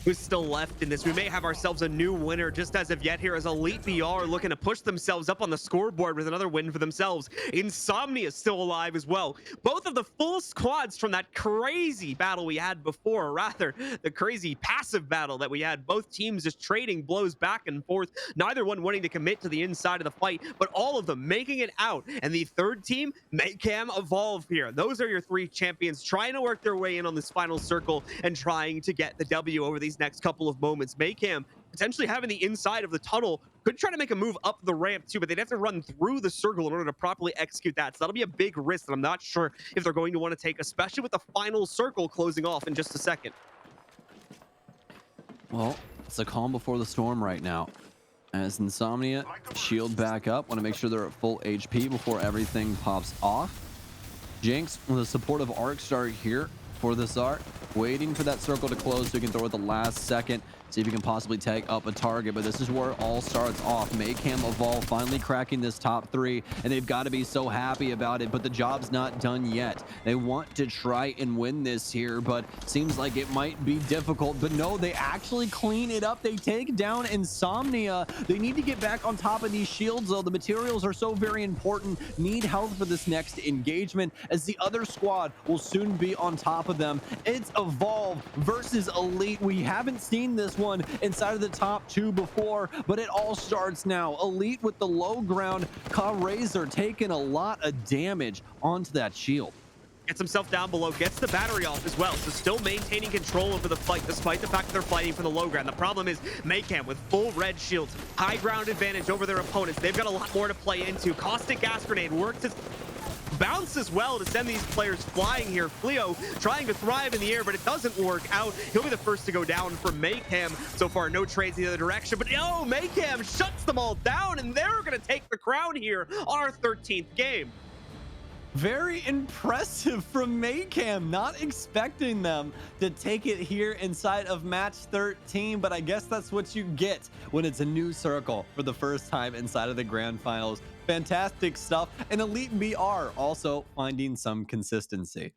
Who's still left in this? We may have ourselves a new winner just as of yet here, as Elite BR looking to push themselves up on the scoreboard with another win for themselves. Insomnia is still alive as well. Both of the full squads from that crazy battle we had before, or rather the crazy passive battle that we had. Both teams just trading blows back and forth, neither one wanting to commit to the inside of the fight, but all of them making it out. And the third team, Maycam Evolve here. Those are your three champions trying to work their way in on this final circle and trying to get the W over these next couple of moments. Maycam potentially having the inside of the tunnel, could try to make a move up the ramp too, but they'd have to run through the circle in order to properly execute that. So that'll be a big risk that I'm not sure if they're going to want to take, especially with the final circle closing off in just a second. Well, it's a calm before the storm right now, as Insomnia shield back up. Want to make sure they're at full HP before everything pops off. Jinx with a supportive arc start here for this art, waiting for that circle to close so he can throw it the last second, see if he can possibly take up a target. But this is where it all starts off. Maycam Evolve finally cracking this top 3, and they've got to be so happy about it, but the job's not done yet. They want to try and win this here, but seems like it might be difficult. But no, they actually clean it up. They take down Insomnia. They need to get back on top of these shields, though. The materials are so very important. Need health for this next engagement, as the other squad will soon be on top of them. It's Evolve versus Elite. We haven't seen this one inside of the top 2 before, but it all starts now. Elite with the low ground. Razor taking a lot of damage onto that shield. Gets himself down below, gets the battery off as well, so still maintaining control over the fight despite the fact that they're fighting for the low ground. The problem is Maycam with full red shields, high ground advantage over their opponents. They've got a lot more to play into. Caustic gas grenade works its bounce as well to send these players flying here. Fleo trying to thrive in the air, but it doesn't work out. He'll be the first to go down for Maycam. So far, no trades in the other direction, but no, Maycam shuts them all down, and they're going to take the crown here on our 13th game. Very impressive from Maycam. Not expecting them to take it here inside of match 13, but I guess that's what you get when it's a new circle for the first time inside of the grand finals. Fantastic stuff. And Elite BR also finding some consistency.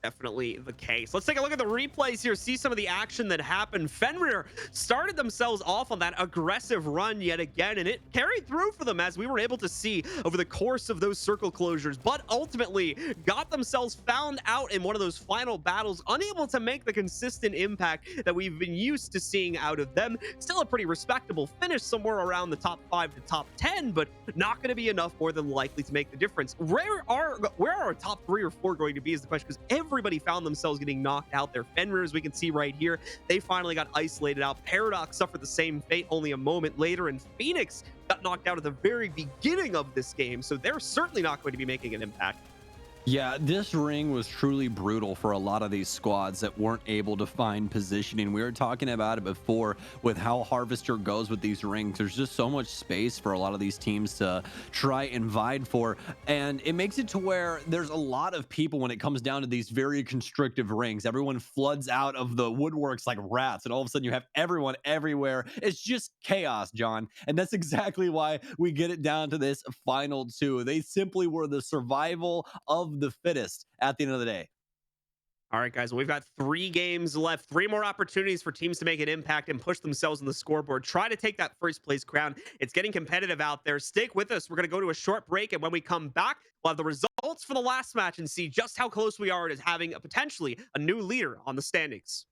Definitely the case. Let's take a look at the replays here, see some of the action that happened. Fenrir started themselves off on that aggressive run yet again, and it carried through for them, as we were able to see over the course of those circle closures, but ultimately got themselves found out in one of those final battles, unable to make the consistent impact that we've been used to seeing out of them. Still a pretty respectable finish, somewhere around the top 5 to top 10, but not going to be enough more than likely to make the difference. Where are our top 3 or 4 going to be is the question, because everybody found themselves getting knocked out there. Fenrir, as we can see right here, they finally got isolated out. Paradox suffered the same fate only a moment later, and Phoenix got knocked out at the very beginning of this game, so they're certainly not going to be making an impact. Yeah, this ring was truly brutal for a lot of these squads that weren't able to find positioning. We were talking about it before with how Harvester goes with these rings. There's just so much space for a lot of these teams to try and vie for. And it makes it to where there's a lot of people when it comes down to these very constrictive rings. Everyone floods out of the woodworks like rats, and all of a sudden you have everyone everywhere. It's just chaos, John. And that's exactly why we get it down to this final two. They simply were the survival of the fittest at the end of the day. All right, guys, well, we've got 3 games left, 3 more opportunities for teams to make an impact and push themselves on the scoreboard. Try to take that first place crown. It's getting competitive out there. Stick with us. We're going to go to a short break, and when we come back, we'll have the results for the last match and see just how close we are to having potentially a new leader on the standings.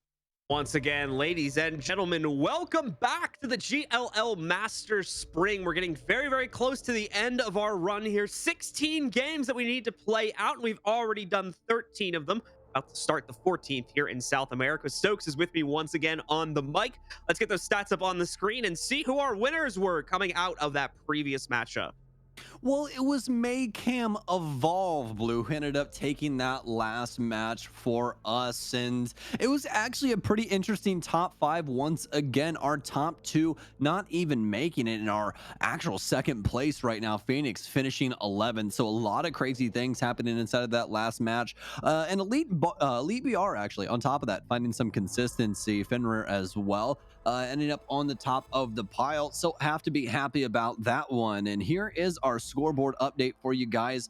Once again, ladies and gentlemen, welcome back to the GLL Masters Spring. We're getting very, very close to the end of our run here. 16 games that we need to play out, and we've already done 13 of them. About to start the 14th here in South America. Stokes is with me once again on the mic. Let's get those stats up on the screen and see who our winners were coming out of that previous matchup. Well, it was Maycam Evolve Blue who ended up taking that last match for us. And it was actually a pretty interesting top 5 once again. Our top 2 not even making it in our actual second place right now. Phoenix finishing 11th. So a lot of crazy things happening inside of that last match. And Elite BR actually on top of that, finding some consistency. Fenrir as well. Ending up on the top of the pile. So have to be happy about that one. And here is our scoreboard update for you guys.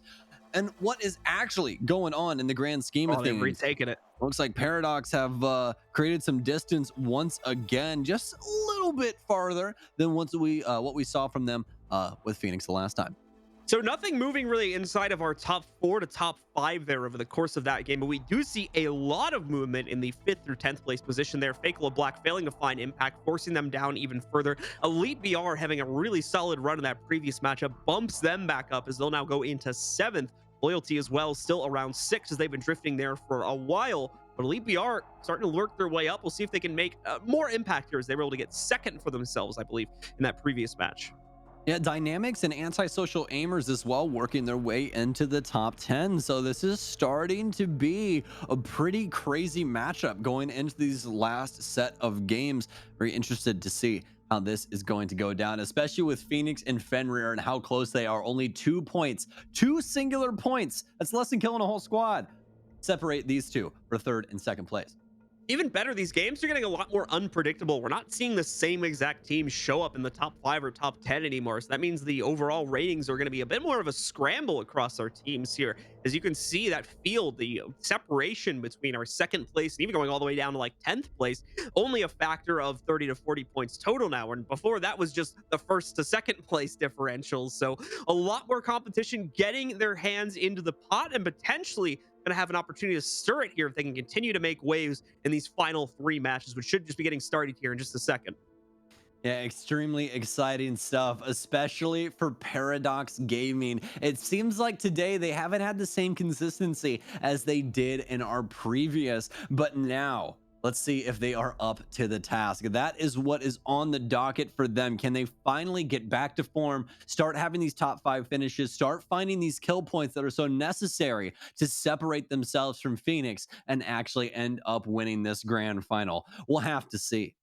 And what is actually going on in the grand scheme of Oh, they've things. retaken it. Looks like Paradox have created some distance once again, just a little bit farther than what we saw from them with Phoenix the last time. So nothing moving really inside of our top 4 to top 5 there over the course of that game, but we do see a lot of movement in the 5th through 10th place position there. Fake Black failing to find impact, forcing them down even further. Elite BR having a really solid run in that previous matchup, bumps them back up as they'll now go into 7th. Loyalty as well, still around 6 as they've been drifting there for a while. But Elite BR starting to work their way up. We'll see if they can make more impact here, as they were able to get 2nd for themselves, I believe, in that previous match. Yeah, Dynamics and Antisocial Aimers as well working their way into the top 10. So this is starting to be a pretty crazy matchup going into these last set of games. Very interested to see how this is going to go down, especially with Phoenix and Fenrir and how close they are. Only 2 points, 2 singular points. That's less than killing a whole squad. Separate these two for 3rd and 2nd place. Even better, these games are getting a lot more unpredictable. We're not seeing the same exact team show up in the top 5 or top 10 anymore. So that means the overall ratings are going to be a bit more of a scramble across our teams here. As you can see, that field, the separation between our 2nd place and even going all the way down to like 10th place, only a factor of 30 to 40 points total now. And before that was just the 1st to 2nd place differentials. So a lot more competition getting their hands into the pot and potentially going to have an opportunity to stir it here if they can continue to make waves in these final 3 matches, which should just be getting started here in just a second. Yeah, extremely exciting stuff, especially for Paradox Gaming. It seems like today they haven't had the same consistency as they did in our previous, but now let's see if they are up to the task. That is what is on the docket for them. Can they finally get back to form, start having these top 5 finishes, start finding these kill points that are so necessary to separate themselves from Phoenix and actually end up winning this grand final? We'll have to see.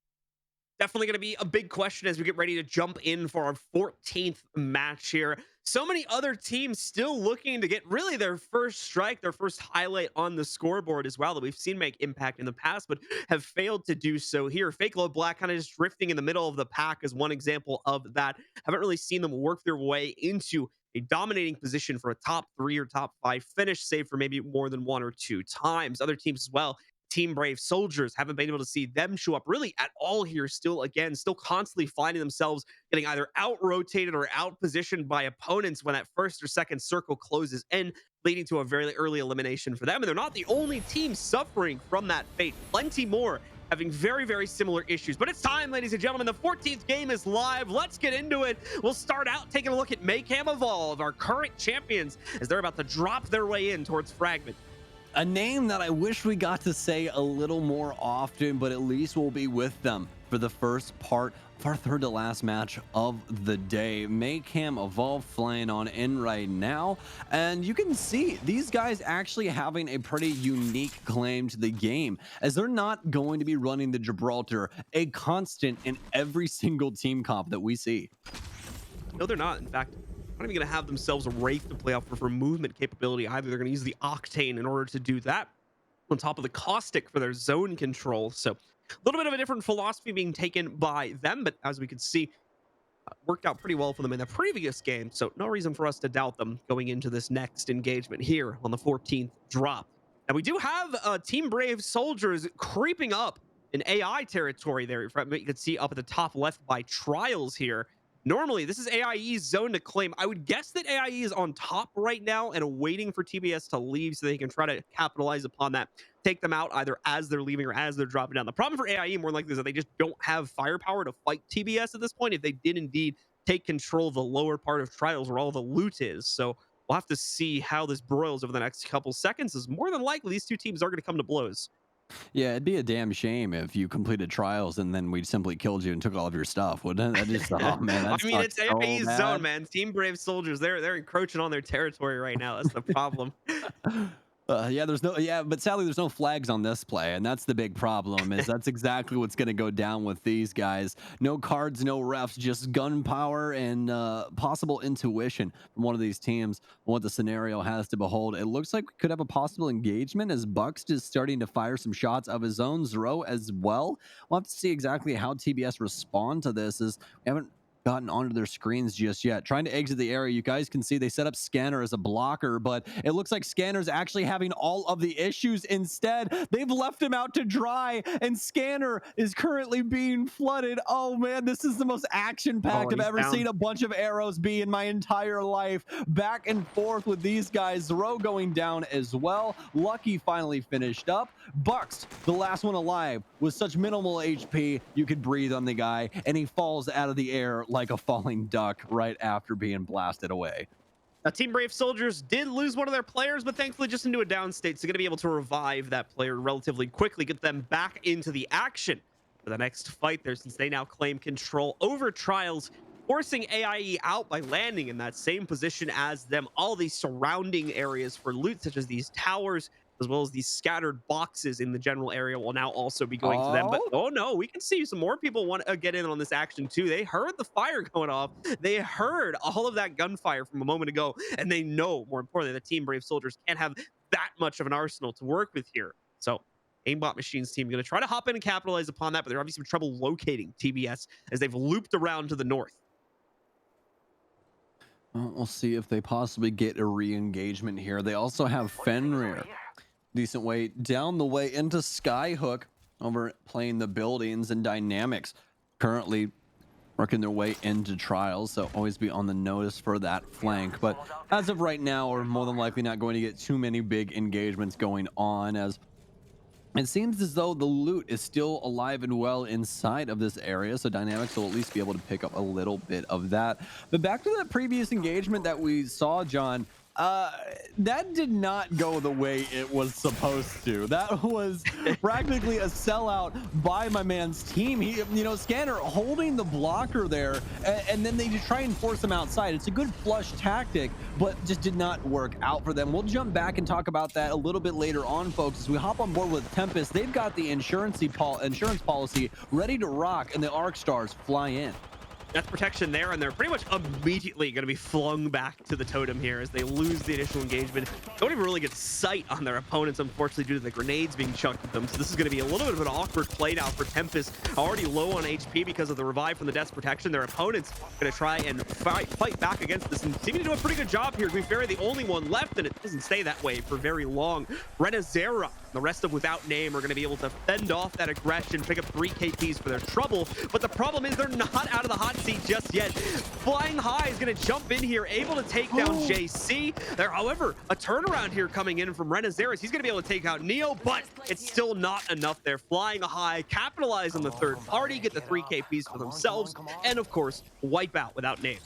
Definitely going to be a big question as we get ready to jump in for our 14th match here. So many other teams still looking to get really their first strike, their first highlight on the scoreboard as well, that we've seen make impact in the past, but have failed to do so here. Fake Low Black kind of just drifting in the middle of the pack is one example of that. Haven't really seen them work their way into a dominating position for a top 3 or top 5 finish, save for maybe more than 1 or 2 times. Other teams as well, Team Brave Soldiers, haven't been able to see them show up really at all here. Still constantly finding themselves getting either out rotated or out positioned by opponents when that first or second circle closes in, leading to a very early elimination for them. And they're not the only team suffering from that fate. Plenty more having very similar issues. But it's time, ladies and gentlemen. The 14th game is live. Let's get into it. We'll start out taking a look at Mayhem Evolve, our current champions, as they're about to drop their way in towards Fragment. A name that I wish we got to say a little more often, but at least we'll be with them for the first part of our third to last match of the day. Mayhem Evolve flying on in right now, and you can see these guys actually having a pretty unique claim to the game, as they're not going to be running the Gibraltar, a constant in every single team comp that we see. No, they're not. In fact, not even going to have themselves a Wraith to play off for movement capability either. They're going to use the Octane in order to do that, on top of the Caustic for their zone control. So a little bit of a different philosophy being taken by them, but as we can see, worked out pretty well for them in the previous game. So no reason for us to doubt them going into this next engagement here on the 14th drop. And we do have Team Brave Soldiers creeping up in AI territory there. You can see up at the top left by Trials here. Normally, this is AIE's zone to claim. I would guess that AIE is on top right now and waiting for TBS to leave so they can try to capitalize upon that, take them out either as they're leaving or as they're dropping down. The problem for AIE more likely is that they just don't have firepower to fight TBS at this point if they did indeed take control of the lower part of Trials where all the loot is. So we'll have to see how this broils over the next couple seconds, as more than likely these two teams are going to come to blows. Yeah, it'd be a damn shame if you completed trials and then we simply killed you and took all of your stuff, wouldn't it? That just, oh man, I that mean, sucks it's so AIE's zone, bad. man. Team Brave Soldiers, they're encroaching on their territory right now. That's the problem. Yeah, but sadly there's no flags on this play, and that's the big problem. Is that's exactly what's going to go down with these guys. No cards, no refs, just gunpowder and possible intuition from one of these teams on what the scenario has to behold. It looks like we could have a possible engagement as Bucks is starting to fire some shots of his own. Zero as well. We'll have to see exactly how TBS respond to this. As we haven't gotten onto their screens just yet. Trying to exit the area. You guys can see they set up Scanner as a blocker, but it looks like Scanner's actually having all of the issues instead. They've left him out to dry, and Scanner is currently being flooded. Oh man, this is the most Oh, action-packed and I've he's ever down. seen a bunch of arrows be in my entire life. Back and forth with these guys. Zero going down as well. Lucky finally finished up. Bucks, the last one alive, with such minimal HP, you could breathe on the guy, and he falls out of the air like a falling duck right after being blasted away. Now, Team Brave Soldiers did lose one of their players, but thankfully just into a down state, so going to be able to revive that player relatively quickly, get them back into the action for the next fight there, since they now claim control over Trials, forcing AIE out by landing in that same position as them. All these surrounding areas for loot, such as these towers, as well as these scattered boxes in the general area, will now also be going to them. But Oh, oh no, we can see some more people want to get in on this action too. They heard the fire going off. They heard all of that gunfire from a moment ago, and they know, more importantly, the Team Brave Soldiers can't have that much of an arsenal to work with here. So Aimbot Machines team going to try to hop in and capitalize upon that, but they're having some trouble locating TBS as they've looped around to the north. well, we'll see if they possibly get a re-engagement here. They also have Fenrir. Decent way down the way into Skyhook over playing the buildings and dynamics. Currently working their way into trials, so always be on the notice for that flank. But as of right now, we're more than likely not going to get too many big engagements going on, as it seems as though the loot is still alive and well inside of this area, so Dynamics will at least be able to pick up a little bit of that. But back to that previous engagement that we saw, John, Uh, that did not go the way it was supposed to. That was practically a sellout by my man's team. He, Scanner holding the blocker there, and then they just try and force him outside. It's a good flush tactic, but just did not work out for them. We'll jump back and talk about that a little bit later on, folks, as we hop on board with Tempest. They've got the insurance policy ready to rock, and the Arc Stars fly in. Death protection there, and they're pretty much immediately going to be flung back to the totem here as they lose the initial engagement. Don't even really get sight on their opponents, unfortunately, due to the grenades being chucked at them. So this is going to be a little bit of an awkward play now for Tempest, already low on HP because of the revive from the Death protection. Their opponent's going to try and fight back against this and seem to do a pretty good job here. To be fair, the only one left, and it doesn't stay that way for very long. Renazera, the rest of Without Name, are going to be able to fend off that aggression, pick up 3 KPs for their trouble. But the problem is they're not out of the hot seat just yet. Flying High is going to jump in here, able to take down JC. There, however, a turnaround here coming in from Renazares. He's going to be able to take out Neo, but it's still not enough there. Flying High, capitalize on the third party, get the 3 KPs for themselves, and of course, wipe out Without Name.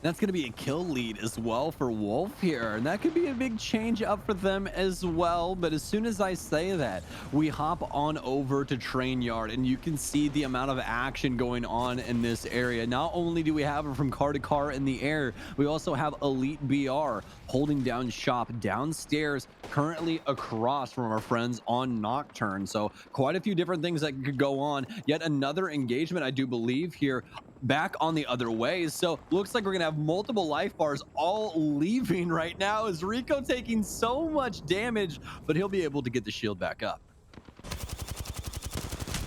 That's going to be a kill lead as well for Wolf here, and that could be a big change up for them as well. But as soon as I say that, we hop on over to Train Yard, and you can see the amount of action going on in this area. Not only do we have it from car to car in the air, we also have Elite BR holding down shop downstairs, currently across from our friends on Nocturne. So quite a few different things that could go on. Yet another engagement, I do believe, here back on the other way. So looks like we're gonna have multiple life bars all leaving right now, as Rico taking so much damage, but he'll be able to get the shield back up.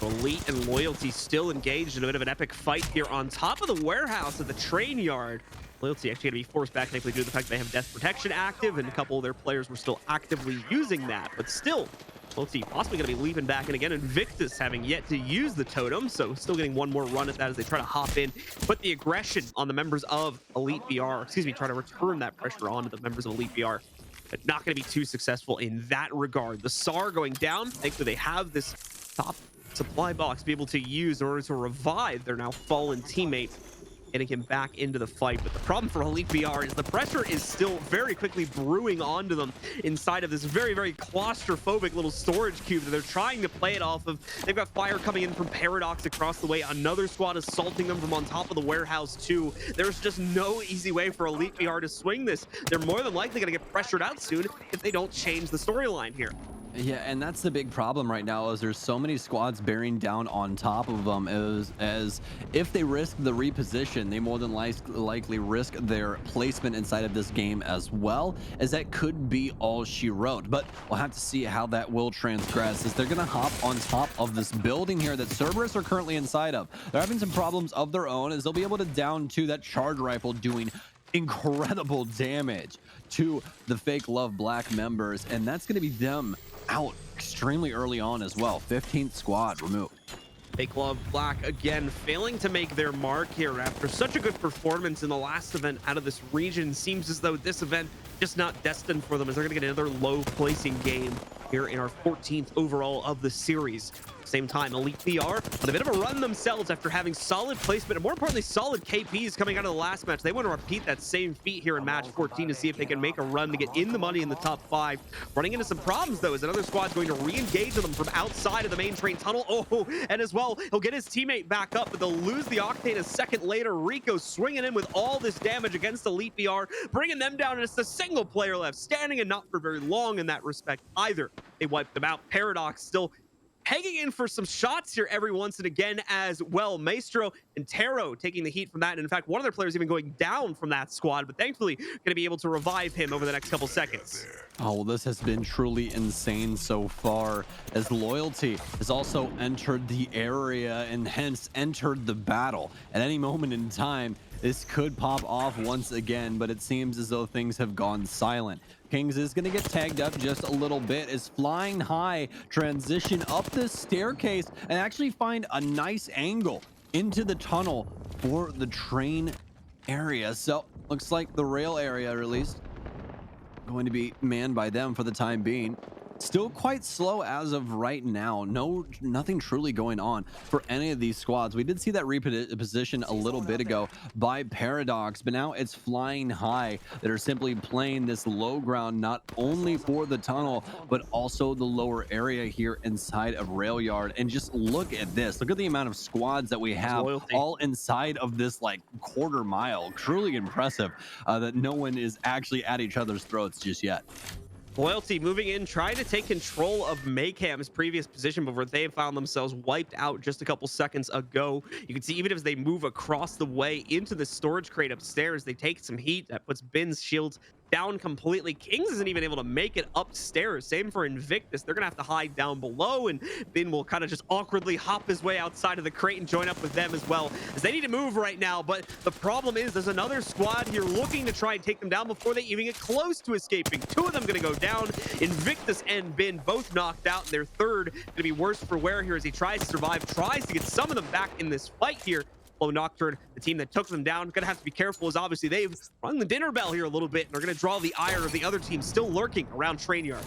Elite and Loyalty still engaged in a bit of an epic fight here on top of the warehouse at the Train Yard. Loyalty actually going to be forced back, thankfully, due to the fact that they have Death Protection active, and a couple of their players were still actively using that. But still, Loyalty possibly going to be leaping back. And again, Invictus having yet to use the totem, so still getting one more run at that as they try to hop in, put the aggression on the members of Elite BR, try to return that pressure onto the members of Elite BR. But not going to be too successful in that regard. The SAR going down. Thankfully, they have this top supply box to be able to use in order to revive their now fallen teammate, getting him back into the fight. But the problem for Elite BR is the pressure is still very quickly brewing onto them inside of this very, very claustrophobic little storage cube that they're trying to play it off of. They've got fire coming in from Paradox across the way. Another squad assaulting them from on top of the warehouse too. There's just no easy way for Elite BR to swing this. They're more than likely going to get pressured out soon if they don't change the storyline here. Yeah, and that's the big problem right now, is there's so many squads bearing down on top of them, as if they risk the reposition, they more than likely risk their placement inside of this game as well, as that could be all she wrote. But we'll have to see how that will transgress, as they're going to hop on top of this building here that Cerberus are currently inside of. They're having some problems of their own, as they'll be able to down to that charge rifle doing incredible damage to the Fake Love Black members, and that's going to be them out extremely early on as well. 15th squad removed. Fake Love Black again failing to make their mark here after such a good performance in the last event out of this region. Seems as though this event just not destined for them, as they're going to get another low placing game here in our 14th overall of the series. Same time, Elite BR on a bit of a run themselves after having solid placement and more importantly solid KPs coming out of the last match. They want to repeat that same feat here in match 14 to see if they can make a run to get in the money in the top 5. Running into some problems though, as another squad's going to re-engage them from outside of the main train tunnel. Oh, and as well, he'll get his teammate back up, but they'll lose the Octane a second later. Rico swinging in with all this damage against Elite BR, bringing them down, and it's the single player left standing, and not for very long in that respect either. They wiped them out. Paradox still hanging in for some shots here every once and again as well. Maestro and Taro taking the heat from that. And in fact, one of their players even going down from that squad, but thankfully going to be able to revive him over the next couple seconds. Oh, well, this has been truly insane so far, as Loyalty has also entered the area and hence entered the battle. At any moment in time, this could pop off once again, but it seems as though things have gone silent. Kings is going to get tagged up just a little bit, as Flying High transition up this staircase and actually find a nice angle into the tunnel for the train area. So looks like the rail area, at least, going to be manned by them for the time being. Still quite slow as of right now. Nothing truly going on for any of these squads. We did see that reposition a little bit ago by Paradox, but now it's flying high that are simply playing this low ground, not only for the tunnel, but also the lower area here inside of Rail Yard. And just look at this. Look at the amount of squads that we There's have loyalty. all inside of this like quarter mile. Truly impressive that no one is actually at each other's throats just yet. Loyalty moving in, trying to take control of Maycam's previous position before they found themselves wiped out just a couple seconds ago. You can see even as they move across the way into the storage crate upstairs, they take some heat. That puts Bin's shields down completely. Kings isn't even able to make it upstairs. Same for Invictus. They're going to have to hide down below, and Bin will kind of just awkwardly hop his way outside of the crate and join up with them as well, as they need to move right now. But the problem is there's another squad here looking to try and take them down before they even get close to escaping. Two of them going to go down. Invictus and Bin both knocked out. And their third going to be worse for wear here as he tries to survive, tries to get some of them back in this fight here. Flow Nocturne, the team that took them down, gonna have to be careful as obviously they've rung the dinner bell here a little bit and are gonna draw the ire of the other team still lurking around Train Yard.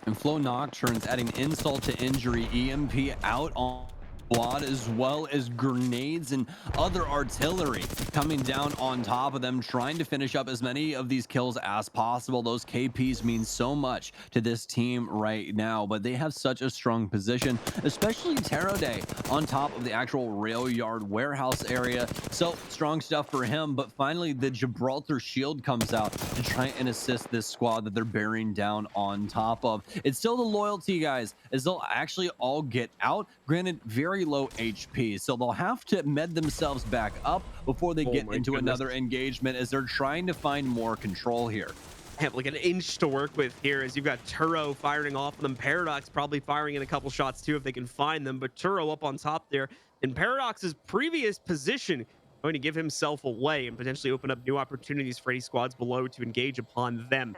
And Flow Nocturne's adding insult to injury. EMP out on squad, as well as grenades and other artillery coming down on top of them, trying to finish up as many of these kills as possible. Those KPs mean so much to this team right now, but they have such a strong position, especially Taro Day on top of the actual rail yard warehouse area. So strong stuff for him, but finally the Gibraltar shield comes out to try and assist this squad that they're bearing down on top of. It's still the loyalty guys, as they'll actually all get out, granted very low HP, so they'll have to med themselves back up before they Oh get my into goodness. another engagement, as they're trying to find more control here. Have like an inch to work with here as you've got Turo firing off of them. Paradox probably firing in a couple shots too if they can find them, but Turo up on top there in Paradox's previous position, going to give himself away and potentially open up new opportunities for any squads below to engage upon them.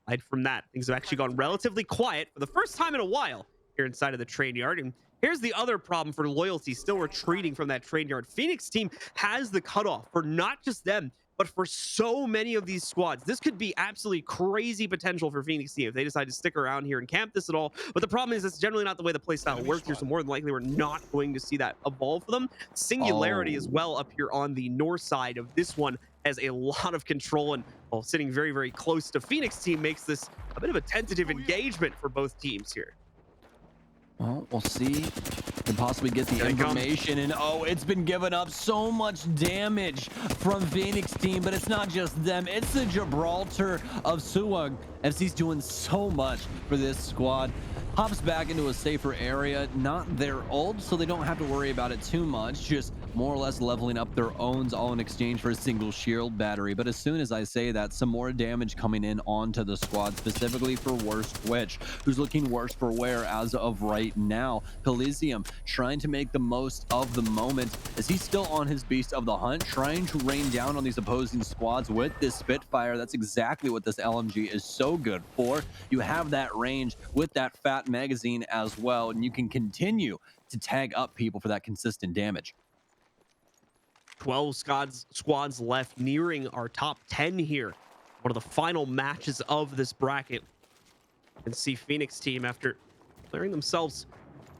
Aside from that, things have actually gone relatively quiet for the first time in a while here inside of the train yard. And here's the other problem for loyalty, still retreating from that train yard. Phoenix team has the cutoff for not just them, but for so many of these squads. This could be absolutely crazy potential for Phoenix team if they decide to stick around here and camp this at all. But the problem is that's generally not the way the playstyle works here, so more than likely we're not going to see that evolve for them. Singularity as Oh, well up here on the north side of this one has a lot of control, and while sitting very, very close to Phoenix team makes this a bit of a tentative engagement for both teams here. well, we'll see. And possibly get the information. And oh, it's been giving up so much damage from Phoenix team, but it's not just them. It's the Gibraltar of Suwag. FC's doing so much for this squad. Hops back into a safer area, not their old, so they don't have to worry about it too much. Just more or less leveling up their owns, all in exchange for a single shield battery. But as soon as I say that, some more damage coming in onto the squad, specifically for Worst Twitch, who's looking worse for wear as of right now. Coliseum trying to make the most of the moment, as he's still on his beast of the hunt, trying to rain down on these opposing squads with this Spitfire. That's exactly what this LMG is so good for. You have that range with that fat magazine as well, and you can continue to tag up people for that consistent damage. 12 squads left, nearing our top 10 here. One of the final matches of this bracket. And see Phoenix team, after clearing themselves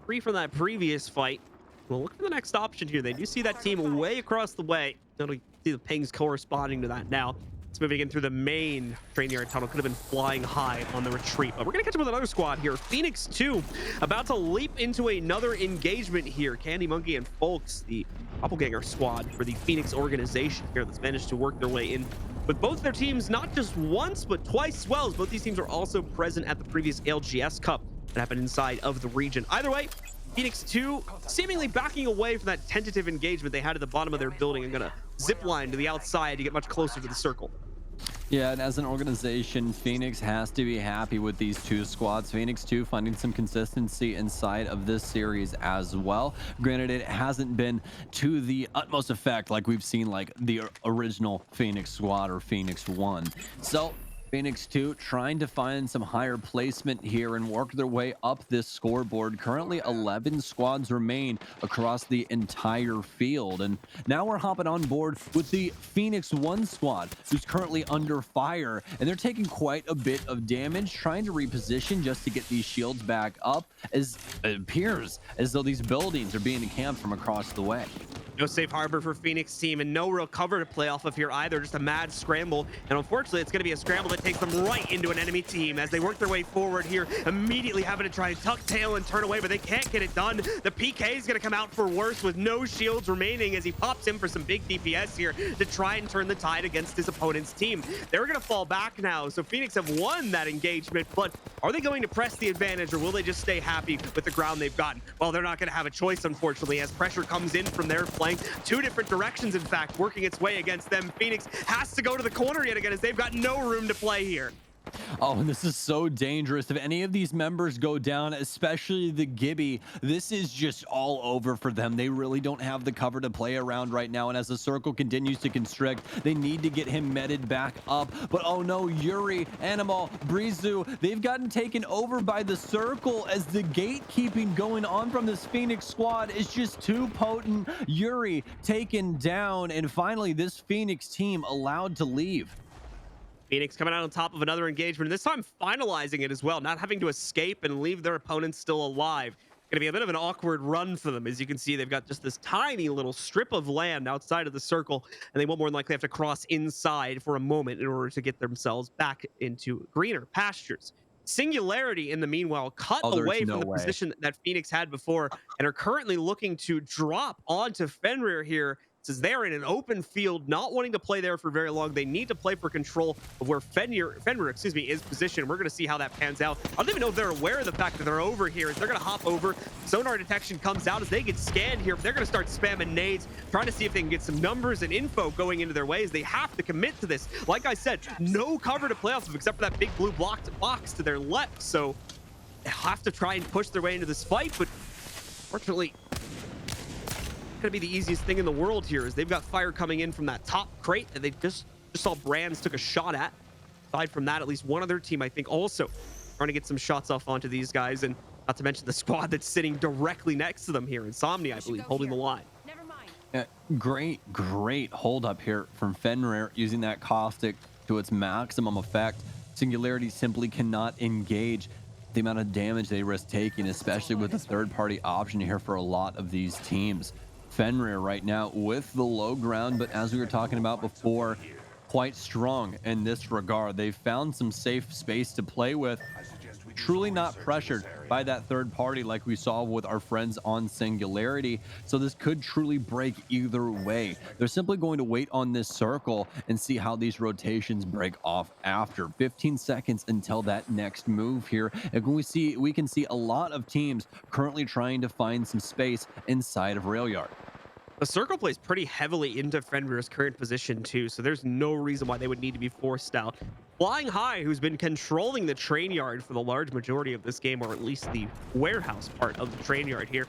free from that previous fight, we'll look for the next option here. They do see that team way across the way. They'll see the pings corresponding to that now. It's moving in through the main train yard tunnel. Could have been flying high on the retreat, but we're gonna catch up with another squad here. Phoenix 2 about to leap into another engagement here. Candy Monkey and Folks, the doppelganger squad for the Phoenix organization here, that's managed to work their way in with both their teams not just once but twice as well, as both these teams are also present at the previous LGS Cup that happened inside of the region. Either way, Phoenix 2 seemingly backing away from that tentative engagement they had at the bottom of their building and gonna zip line to the outside to get much closer to the circle. Yeah, and as an organization, Phoenix has to be happy with these two squads. Phoenix 2 finding some consistency inside of this series as well. Granted, it hasn't been to the utmost effect like we've seen like the original Phoenix squad or Phoenix 1. So Phoenix 2 trying to find some higher placement here and work their way up this scoreboard. Currently, 11 squads remain across the entire field. And now we're hopping on board with the Phoenix 1 squad, who's currently under fire. And they're taking quite a bit of damage, trying to reposition just to get these shields back up, as it appears as though these buildings are being encamped from across the way. No safe harbor for Phoenix team and no real cover to play off of here either. Just a mad scramble. And unfortunately, it's going to be a scramble that takes them right into an enemy team as they work their way forward here, immediately having to try and tuck tail and turn away, but they can't get it done. The PK is going to come out for worse with no shields remaining as he pops in for some big DPS here to try and turn the tide against his opponent's team. They're going to fall back now. So Phoenix have won that engagement, but are they going to press the advantage or will they just stay happy with the ground they've gotten? Well, they're not going to have a choice, unfortunately, as pressure comes in from their flank. Two different directions, in fact, working its way against them. Phoenix has to go to the corner yet again as they've got no room to play here. Oh, and this is so dangerous. If any of these members go down, especially the Gibby, this is just all over for them. They really don't have the cover to play around right now. And as the circle continues to constrict, they need to get him meted back up. But oh no, Yuri, Animal, Brizu, they've gotten taken over by the circle as the gatekeeping going on from this Phoenix squad is just too potent. Yuri taken down, and finally this Phoenix team allowed to leave. Phoenix coming out on top of another engagement, and this time finalizing it as well, not having to escape and leave their opponents still alive. Going to be a bit of an awkward run for them. As you can see, they've got just this tiny little strip of land outside of the circle, and they will more than likely have to cross inside for a moment in order to get themselves back into greener pastures. Singularity, in the meanwhile, cut Oh, there's away from no the way. position that Phoenix had before and are currently looking to drop onto Fenrir here. Since they're in an open field, not wanting to play there for very long, they need to play for control of where Fenrir, is positioned. We're going to see how that pans out. I don't even know if they're aware of the fact that they're over here. They're going to hop over. Sonar detection comes out as they get scanned here. They're going to start spamming nades, trying to see if they can get some numbers and info going into their ways. They have to commit to this. Like I said, no cover to play off of except for that big blue blocked box to their left. So they have to try and push their way into this fight, but fortunately, gonna be the easiest thing in the world here is they've got fire coming in from that top crate that they just saw Brands took a shot at. Aside from that, at least one other team, I think, also trying to get some shots off onto these guys, and not to mention the squad that's sitting directly next to them here. Insomnia, I believe, holding the line. Uh, great hold up here from Fenrir using that caustic to its maximum effect. Singularity simply cannot engage. The amount of damage they risk taking, especially with the third party option here for a lot of these teams. Fenrir right now with the low ground, but as we were talking about before, quite strong in this regard. They've found some safe space to play with, truly not pressured by that third party like we saw with our friends on Singularity. So this could truly break either way. They're simply going to wait on this circle and see how these rotations break off after 15 seconds until that next move here. And we can see a lot of teams currently trying to find some space inside of rail yard. The circle plays pretty heavily into Fenrir's current position too, so there's no reason why they would need to be forced out. Flying High, who's been controlling the train yard for the large majority of this game, or at least the warehouse part of the train yard here,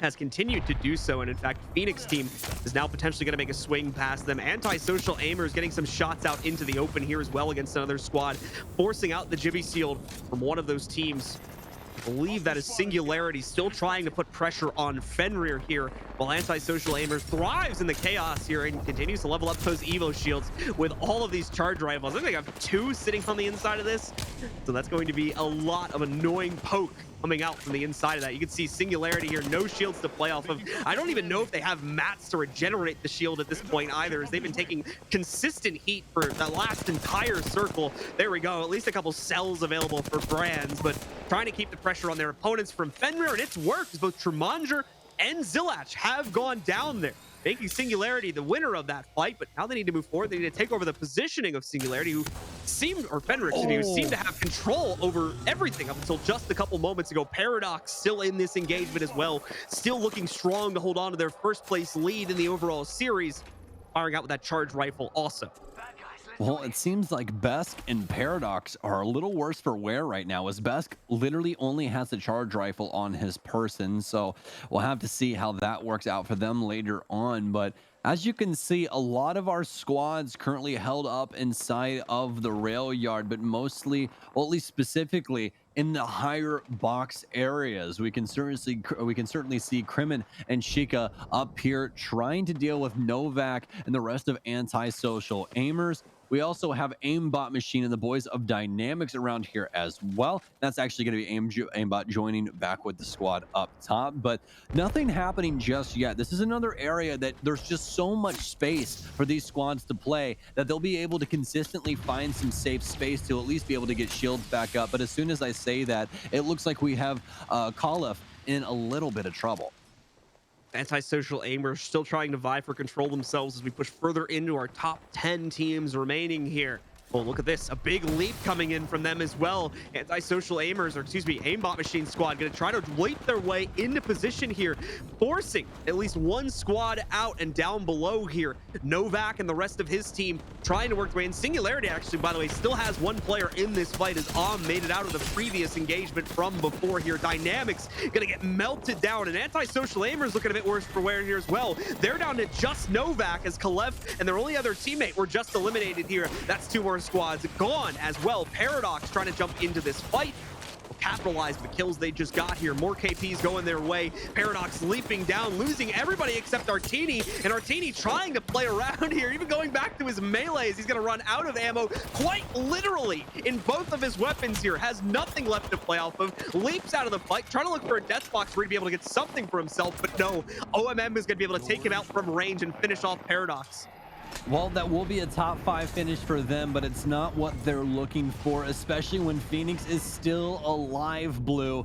has continued to do so. And in fact, Phoenix team is now potentially going to make a swing past them. Antisocial Aimers getting some shots out into the open here as well against another squad, forcing out the Jibby Shield from one of those teams. I believe that is Singularity still trying to put pressure on Fenrir here, while Antisocial Aimers thrives in the chaos here and continues to level up those Evo shields with all of these charge rifles. I think they have two sitting on the inside of this, so that's going to be a lot of annoying poke coming out from the inside of that. You can see Singularity here, no shields to play off of. I don't even know if they have mats to regenerate the shield at this point either, as they've been taking consistent heat for the last entire circle. There we go, at least a couple cells available for Brands, but trying to keep the pressure on their opponents from Fenrir, and it's worked, as both Trumanger and Zilach have gone down there, making Singularity the winner of that fight. But now they need to move forward. They need to take over the positioning of Singularity, who seemed, or Fenrir, excuse me, who seemed to have control over everything up until just a couple moments ago. Paradox still in this engagement as well, still looking strong to hold on to their first place lead in the overall series, firing out with that charge rifle also. Well, it seems like Besk and Paradox are a little worse for wear right now, as Besk literally only has a charge rifle on his person. So we'll have to see how that works out for them later on. But As you can see, a lot of our squads currently held up inside of the rail yard, but mostly, well, at least specifically in the higher box areas. We can certainly see Crimin and Shika up here trying to deal with Novak and the rest of antisocial aimers. We also have Aimbot Machine and the boys of Dynamics around here as well. That's actually going to be Aimbot joining back with the squad up top. But nothing happening just yet. This is another area that there's just so much space for these squads to play that they'll be able to consistently find some safe space to at least be able to get shields back up. But as soon as I say that, it looks like we have Khalif in a little bit of trouble. Antisocial aimers still trying to vie for control themselves as we push further into our top 10 teams remaining here. Oh, look at this. A big leap coming in from them as well. Antisocial aimers, or excuse me, aimbot machine squad, going to try to leap their way into position here, forcing at least one squad out and down below here. Novak and the rest of his team trying to work their way in. Singularity, actually, by the way, still has one player in this fight as Om made it out of the previous engagement from before here. Dynamics going to get melted down, and Antisocial aimers looking a bit worse for wear here as well. They're down to just Novak as Kalev and their only other teammate were just eliminated here. That's two more squads gone as well. Paradox trying to jump into this fight. Capitalize the kills they just got here. More KPs going their way. Paradox leaping down, losing everybody except Artini. And Artini trying to play around here, even going back to his melees. He's going to run out of ammo quite literally in both of his weapons here. Has nothing left to play off of. Leaps out of the fight, trying to look for a death box where he'd be able to get something for himself. But no, OMM is going to be able to take him out from range and finish off Paradox. Well, that will be a top 5 finish for them, but it's not what they're looking for, especially when Phoenix is still alive, Blue.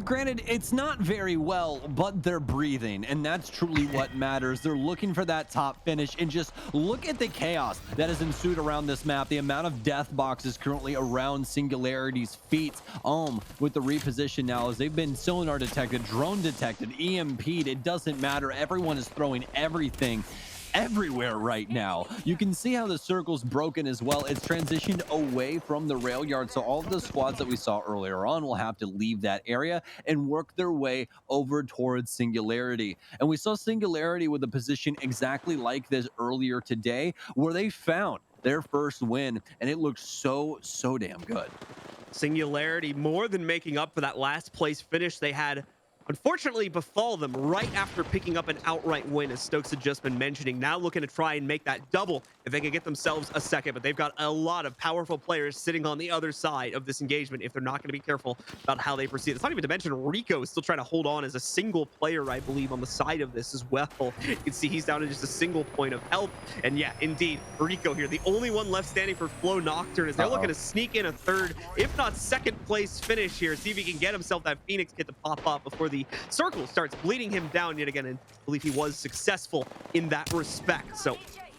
Granted, it's not very well, but they're breathing, and that's truly what matters. They're looking for that top finish, and just look at the chaos that has ensued around this map. The amount of death boxes currently around Singularity's feet. With the reposition now, as they've been sonar detected, drone detected, EMP'd, it doesn't matter. Everyone is throwing everything everywhere right now. You can see how the circle's broken as well. It's transitioned away from the rail yard. So all of the squads that we saw earlier on will have to leave that area and work their way over towards Singularity. And we saw Singularity with a position exactly like this earlier today, where they found their first win, and it looked so damn good. Singularity more than making up for that last place finish they had unfortunately befall them right after picking up an outright win, as Stokes had just been mentioning. Now looking to try and make that double if they can get themselves a second, but they've got a lot of powerful players sitting on the other side of this engagement if they're not going to be careful about how they proceed. It's not even to mention Rico is still trying to hold on as a single player, I believe, on the side of this as well. You can see he's down to just a single point of health. And yeah, indeed, Rico here, the only one left standing for Flow Nocturne, as they're looking to sneak in a third, if not second place finish here. See if he can get himself that Phoenix kit to pop up before the circle starts bleeding him down yet again. And I believe he was successful in that respect. So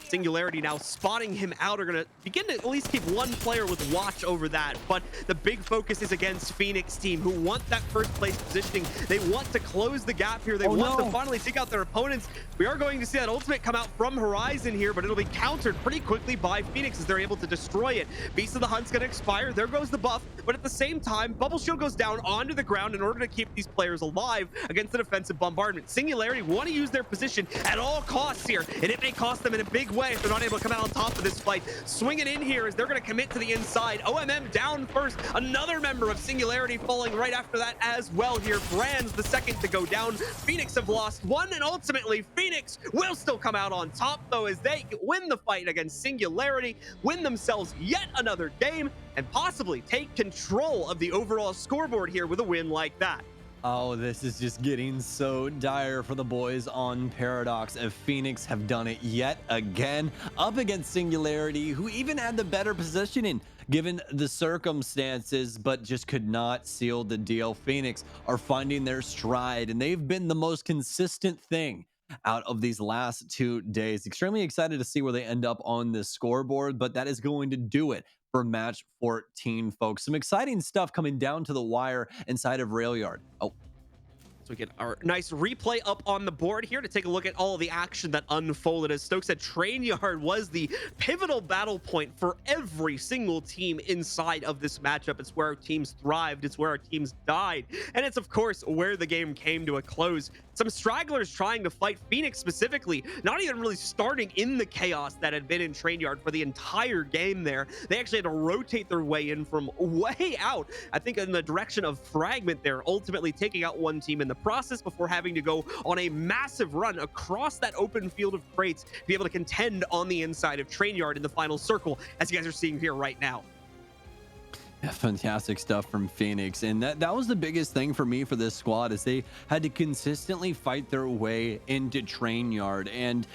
Singularity now spotting him out are going to begin to at least keep one player with watch over that. But the big focus is against Phoenix team, who want that first place positioning. They want to close the gap here. They want to finally take out their opponents. We are going to see that ultimate come out from Horizon here, but it'll be countered pretty quickly by Phoenix as they're able to destroy it. Beast of the Hunt's going to expire. There goes the buff. But at the same time, Bubble Shield goes down onto the ground in order to keep these players alive against the defensive bombardment. Singularity want to use their position at all costs here, and it may cost them in a big way if they're not able to come out on top of this fight. Swinging in here as they're going to commit to the inside. OMM down first. Another member of Singularity falling right after that as well here. Brand's the second to go down. Phoenix have lost one, and ultimately Phoenix will still come out on top, though, as they win the fight against Singularity, win themselves yet another game, and possibly take control of the overall scoreboard here with a win like that. Oh, this is just getting so dire for the boys on Paradox, and Phoenix have done it yet again, up against Singularity, who even had the better positioning given the circumstances, but just could not seal the deal. Phoenix are finding their stride, and they've been the most consistent thing out of these last 2 days. Extremely excited to see where they end up on this scoreboard, but that is going to do it for match 14, folks. Some exciting stuff coming down to the wire inside of Rail Yard. Oh, So we get our nice replay up on the board here to take a look at all the action that unfolded. As Stokes said, Train Yard was the pivotal battle point for every single team inside of this matchup. It's where our teams thrived, it's where our teams died, and it's of course where the game came to a close. Some stragglers trying to fight Phoenix specifically, not even really starting in the chaos that had been in Train Yard for the entire game there. They actually had to rotate their way in from way out, I think in the direction of Fragment there, ultimately taking out one team in the process before having to go on a massive run across that open field of crates to be able to contend on the inside of Train Yard in the final circle, as you guys are seeing here right now. Yeah, fantastic stuff from Phoenix. And that was the biggest thing for me for this squad is they had to consistently fight their way into Train Yard. And,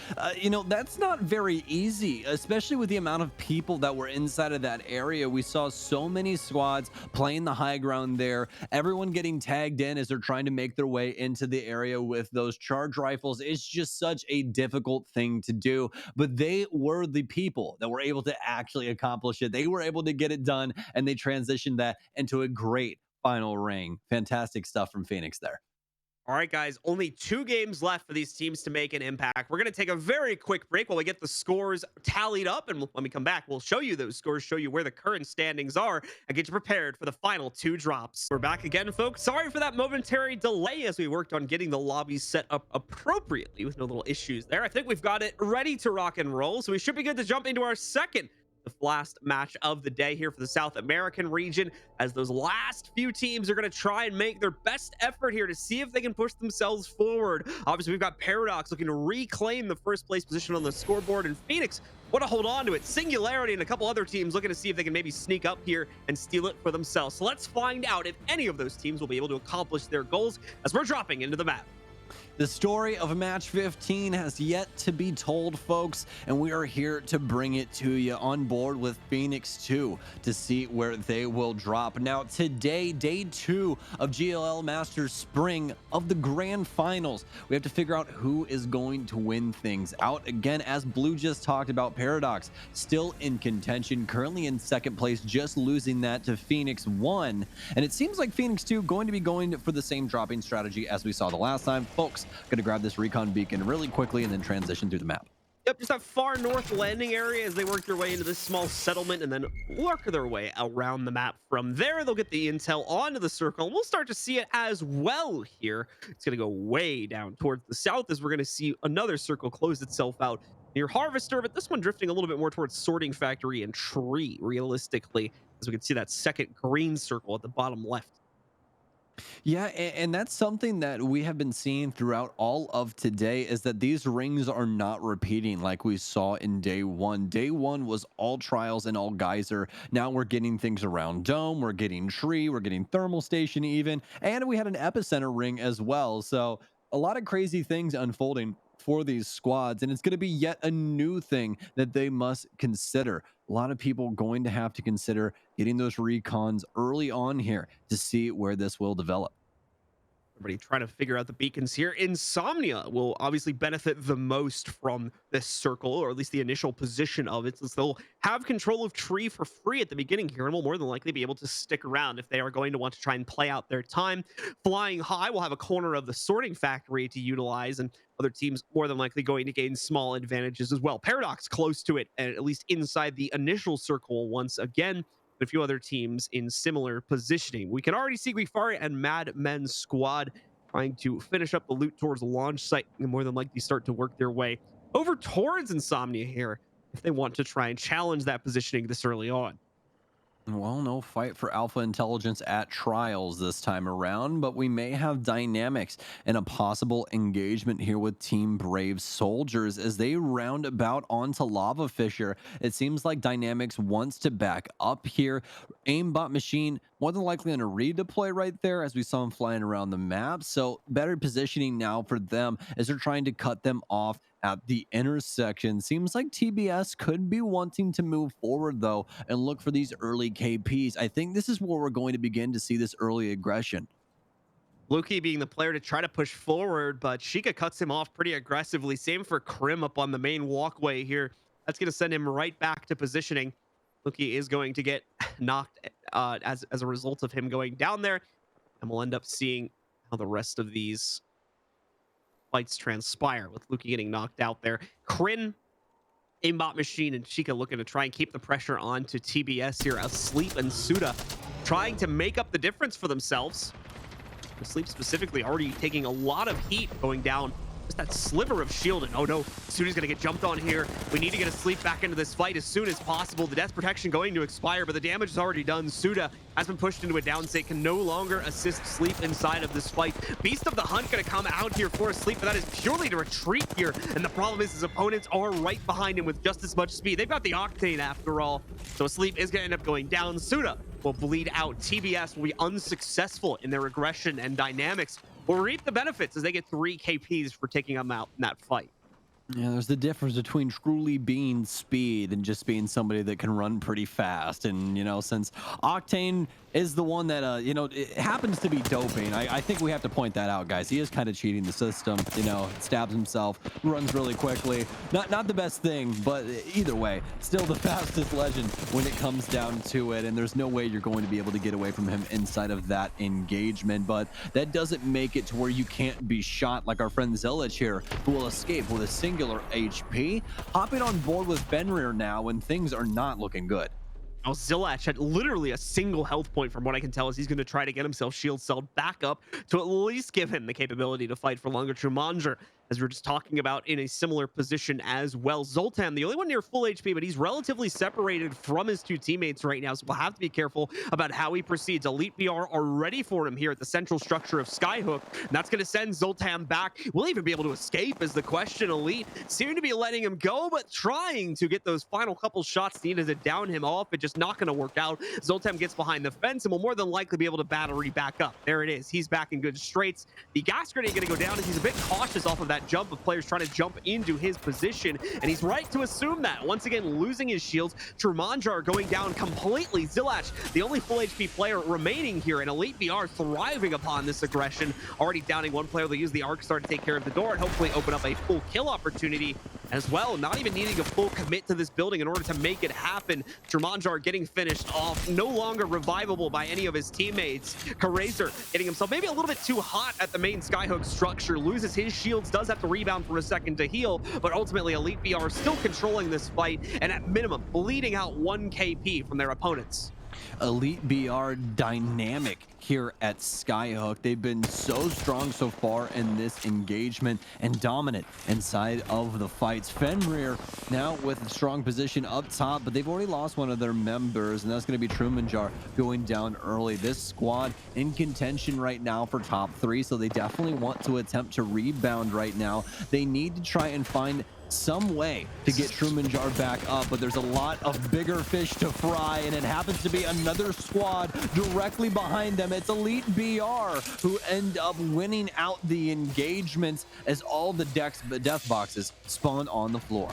that's not very easy, especially with the amount of people that were inside of that area. We saw so many squads playing the high ground there, everyone getting tagged in as they're trying to make their way into the area with those charge rifles. It's just such a difficult thing to do. But they were the people that were able to actually accomplish it. They were able to get it done, and they transitioned that into a great final ring. Fantastic stuff from Phoenix there. All right, guys, only 2 games left for these teams to make an impact. We're going to take a very quick break while we get the scores tallied up. And when we come back, we'll show you those scores, show you where the current standings are, and get you prepared for the final 2 drops. We're back again, folks. Sorry for that momentary delay as we worked on getting the lobby set up appropriately with no little issues there. I think we've got it ready to rock and roll. So we should be good to jump into our second, the last match of the day here for the South American region, as those last few teams are going to try and make their best effort here to see if they can push themselves forward. Obviously, we've got Paradox looking to reclaim the first place position on the scoreboard, and Phoenix want to hold on to it. Singularity and a couple other teams looking to see if they can maybe sneak up here and steal it for themselves. So let's find out if any of those teams will be able to accomplish their goals as we're dropping into the map. The story of match 15 has yet to be told, folks, and we are here to bring it to you on board with Phoenix 2 to see where they will drop. Now, today, day 2 of GLL Masters Spring of the grand finals. We have to figure out who is going to win things out. Again, as Blue just talked about, Paradox still in contention, currently in second place, just losing that to Phoenix 1. And it seems like Phoenix 2 going to be going for the same dropping strategy as we saw the last time. Folks, gonna grab this recon beacon really quickly and then transition through the map. Yep, just that far north landing area as they work their way into this small settlement and then work their way around the map. From there, they'll get the intel onto the circle, and we'll start to see it as well here. It's going to go way down towards the south as we're going to see another circle close itself out near Harvester, but this one drifting a little bit more towards Sorting Factory and Tree, realistically, as we can see that second green circle at the bottom left. Yeah, and that's something that we have been seeing throughout all of today is that these rings are not repeating like we saw in day 1. Day 1 was all trials and all geyser. Now we're getting things around dome, we're getting tree, we're getting thermal station even, and we had an epicenter ring as well. So a lot of crazy things unfolding for these squads, and it's going to be yet a new thing that they must consider. A lot of people going to have to consider getting those recons early on here to see where this will develop. Everybody trying to figure out the beacons here. Insomnia will obviously benefit the most from this circle, or at least the initial position of it, since they'll have control of Tree for free at the beginning here and will more than likely be able to stick around if they are going to want to try and play out their time. Flying High will have a corner of the Sorting Factory to utilize, and other teams more than likely going to gain small advantages as well. Paradox close to it, and at least inside the initial circle once again. A few other teams in similar positioning. We can already see Guifari and Mad Men's squad trying to finish up the loot towards the launch site and more than likely start to work their way over towards Insomnia here if they want to try and challenge that positioning this early on. Well, no fight for Alpha Intelligence at trials this time around, but we may have dynamics and a possible engagement here with Team Brave Soldiers as they round about onto Lava Fisher. It seems like Dynamics wants to back up here. Aimbot Machine more than likely on a redeploy right there as we saw him flying around the map. So better positioning now for them as they're trying to cut them off at the intersection. Seems like TBS could be wanting to move forward though and look for these early KPs. I think this is where we're going to begin to see this early aggression. Luki being the player to try to push forward, but Sheikah cuts him off pretty aggressively. Same for Krim up on the main walkway here. That's going to send him right back to positioning. Luki is going to get knocked as a result of him going down there, and we'll end up seeing how the rest of these fights transpire with Luki getting knocked out there. Kryn, Aimbot Machine, and Chica looking to try and keep the pressure on to TBS here. Asleep and Suda trying to make up the difference for themselves. Asleep specifically already taking a lot of heat going down. Just that sliver of shield, and oh no, Suda's gonna get jumped on here. We need to get Asleep back into this fight as soon as possible. The death protection going to expire, but the damage is already done. Suda has been pushed into a down state, can no longer assist Sleep inside of this fight. Beast of the Hunt gonna come out here for Sleep, but that is purely to retreat here. And the problem is his opponents are right behind him with just as much speed. They've got the Octane after all. So Sleep is gonna end up going down. Suda will bleed out. TBS will be unsuccessful in their aggression and dynamics. Will reap the benefits as they get 3 KPs for taking them out in that fight. Yeah, there's the difference between truly being speed and just being somebody that can run pretty fast. And, since Octane is the one that, it happens to be doping, I think we have to point that out, guys. He is kind of cheating the system, stabs himself, runs really quickly. Not the best thing, but either way, still the fastest legend when it comes down to it. And there's no way you're going to be able to get away from him inside of that engagement. But that doesn't make it to where you can't be shot like our friend Zilich here, who will escape with a singular HP, hopping on board with Fenrir now when things are not looking good. Now, Zilach had literally a single health point from what I can tell, as he's going to try to get himself shield celled back up to at least give him the capability to fight for longer. Trumanger, as we are just talking about, in a similar position as well. Zoltan, the only one near full HP, but he's relatively separated from his 2 teammates right now, so we'll have to be careful about how he proceeds. Elite BR are ready for him here at the central structure of Skyhook, and that's going to send Zoltan back. Will he even be able to escape is the question. Elite seem to be letting him go, but trying to get those final couple shots needed to down him off. It just not going to work out. Zoltan gets behind the fence and will more than likely be able to battery back up. There it is. He's back in good straits. The gas grenade going to go down as he's a bit cautious off of that jump of players trying to jump into his position, and he's right to assume that. Once again, losing his shields. Trumanjar going down completely. Zilach, the only full HP player remaining here, and Elite BR thriving upon this aggression. Already downing one player. They'll use the Arc Star to take care of the door and hopefully open up a full kill opportunity as well. Not even needing a full commit to this building in order to make it happen. Trumanjar getting finished off, no longer revivable by any of his teammates. Karazer getting himself maybe a little bit too hot at the main Skyhook structure, loses his shields, does have to rebound for a second to heal, but ultimately Elite BR still controlling this fight, and at minimum bleeding out 1 KP from their opponents. Elite BR dynamic here at Skyhook. They've been so strong so far in this engagement and dominant inside of the fights. Fenrir now with a strong position up top, but they've already lost one of their members, and that's going to be Trumanjar going down early. This squad in contention right now for top 3, so they definitely want to attempt to rebound right now. They need to try and find some way to get Trumanjar back up, but there's a lot of bigger fish to fry, and it happens to be another squad directly behind them. It's Elite BR who end up winning out the engagements as all the death boxes spawn on the floor.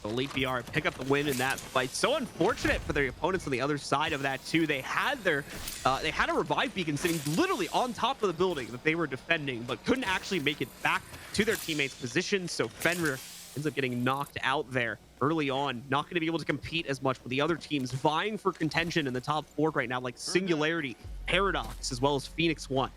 Elite BR pick up the win in that fight. So unfortunate for their opponents on the other side of that too. They had a revive beacon sitting literally on top of the building that they were defending, but couldn't actually make it back to their teammates' position. So Fenrir ends up getting knocked out there early on. Not going to be able to compete as much with the other teams vying for contention in the top 4 right now, like Singularity, Paradox, as well as Phoenix 1.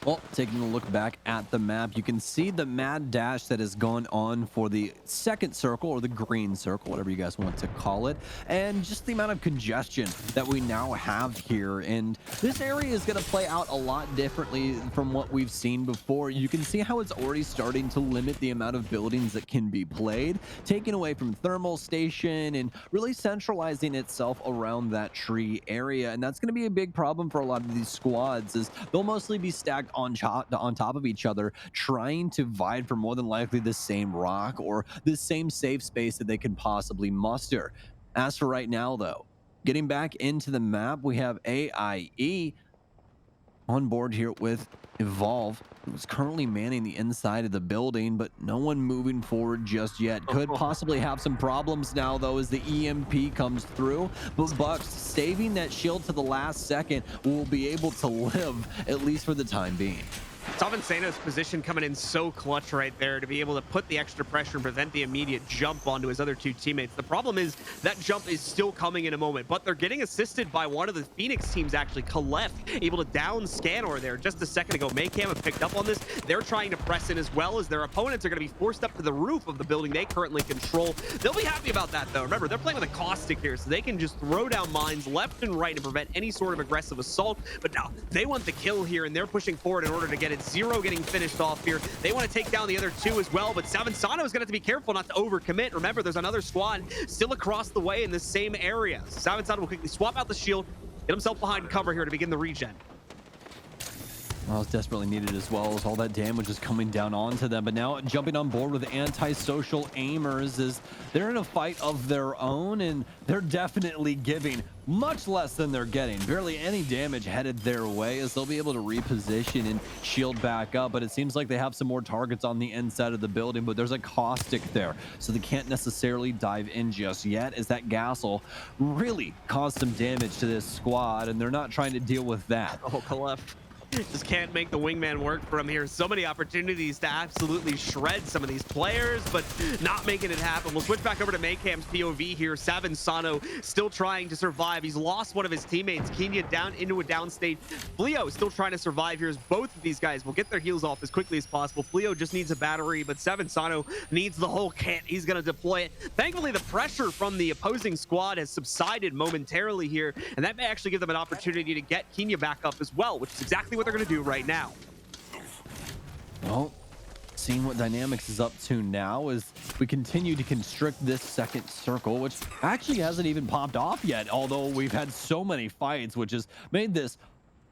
Well, taking a look back at the map, you can see the mad dash that has gone on for the second circle, or the green circle, whatever you guys want to call it, and just the amount of congestion that we now have here. And this area is going to play out a lot differently from what we've seen before. You can see how it's already starting to limit the amount of buildings that can be played, taking away from thermal station and really centralizing itself around that tree area. And that's going to be a big problem for a lot of these squads, as they'll mostly be stacked on top of each other, trying to vie for more than likely the same rock or the same safe space that they can possibly muster. As for right now, though, getting back into the map, we have AIE on board here with Evolve, who's currently manning the inside of the building, but no one moving forward just yet. Could possibly have some problems now, though, as the EMP comes through. But Bucks, saving that shield to the last second, will be able to live, at least for the time being. Seno's position coming in so clutch right there to be able to put the extra pressure and prevent the immediate jump onto his other two teammates. The problem is that jump is still coming in a moment, but they're getting assisted by one of the Phoenix teams, actually, Kalef, able to down Scanor there just a second ago. Maycam have picked up on this. They're trying to press in as well, as their opponents are going to be forced up to the roof of the building they currently control. They'll be happy about that, though. Remember, they're playing with a caustic here, so they can just throw down mines left and right to prevent any sort of aggressive assault. But now they want the kill here, and they're pushing forward in order to get it. Zero getting finished off here. They want to take down the other two as well, but Sano is going to have to be careful not to overcommit. Remember, there's another squad still across the way in the same area. Sano will quickly swap out the shield, get himself behind cover here to begin the regen. Well, it's desperately needed, as well as all that damage is coming down onto them. But now jumping on board with anti-social aimers, is they're in a fight of their own, and they're definitely giving much less than they're getting. Barely any damage headed their way, as they'll be able to reposition and shield back up. But it seems like they have some more targets on the inside of the building, but there's a caustic there, so they can't necessarily dive in just yet, as that gas will really cause some damage to this squad, and they're not trying to deal with that. Oh, Kalef just can't make the wingman work for him here. So many opportunities to absolutely shred some of these players, but not making it happen. We'll switch back over to Maycam's POV here. Sano still trying to survive. He's lost one of his teammates. Kenya down into a downstate. Fleo still trying to survive here, as both of these guys will get their heals off as quickly as possible. Fleo just needs a battery, but Sano needs the whole kit. He's going to deploy it. Thankfully, the pressure from the opposing squad has subsided momentarily here, and that may actually give them an opportunity to get Kenya back up as well, which is exactly what they're going to do right now. Well, seeing what Dynamics is up to now as we continue to constrict this second circle, which actually hasn't even popped off yet, although we've had so many fights, which has made this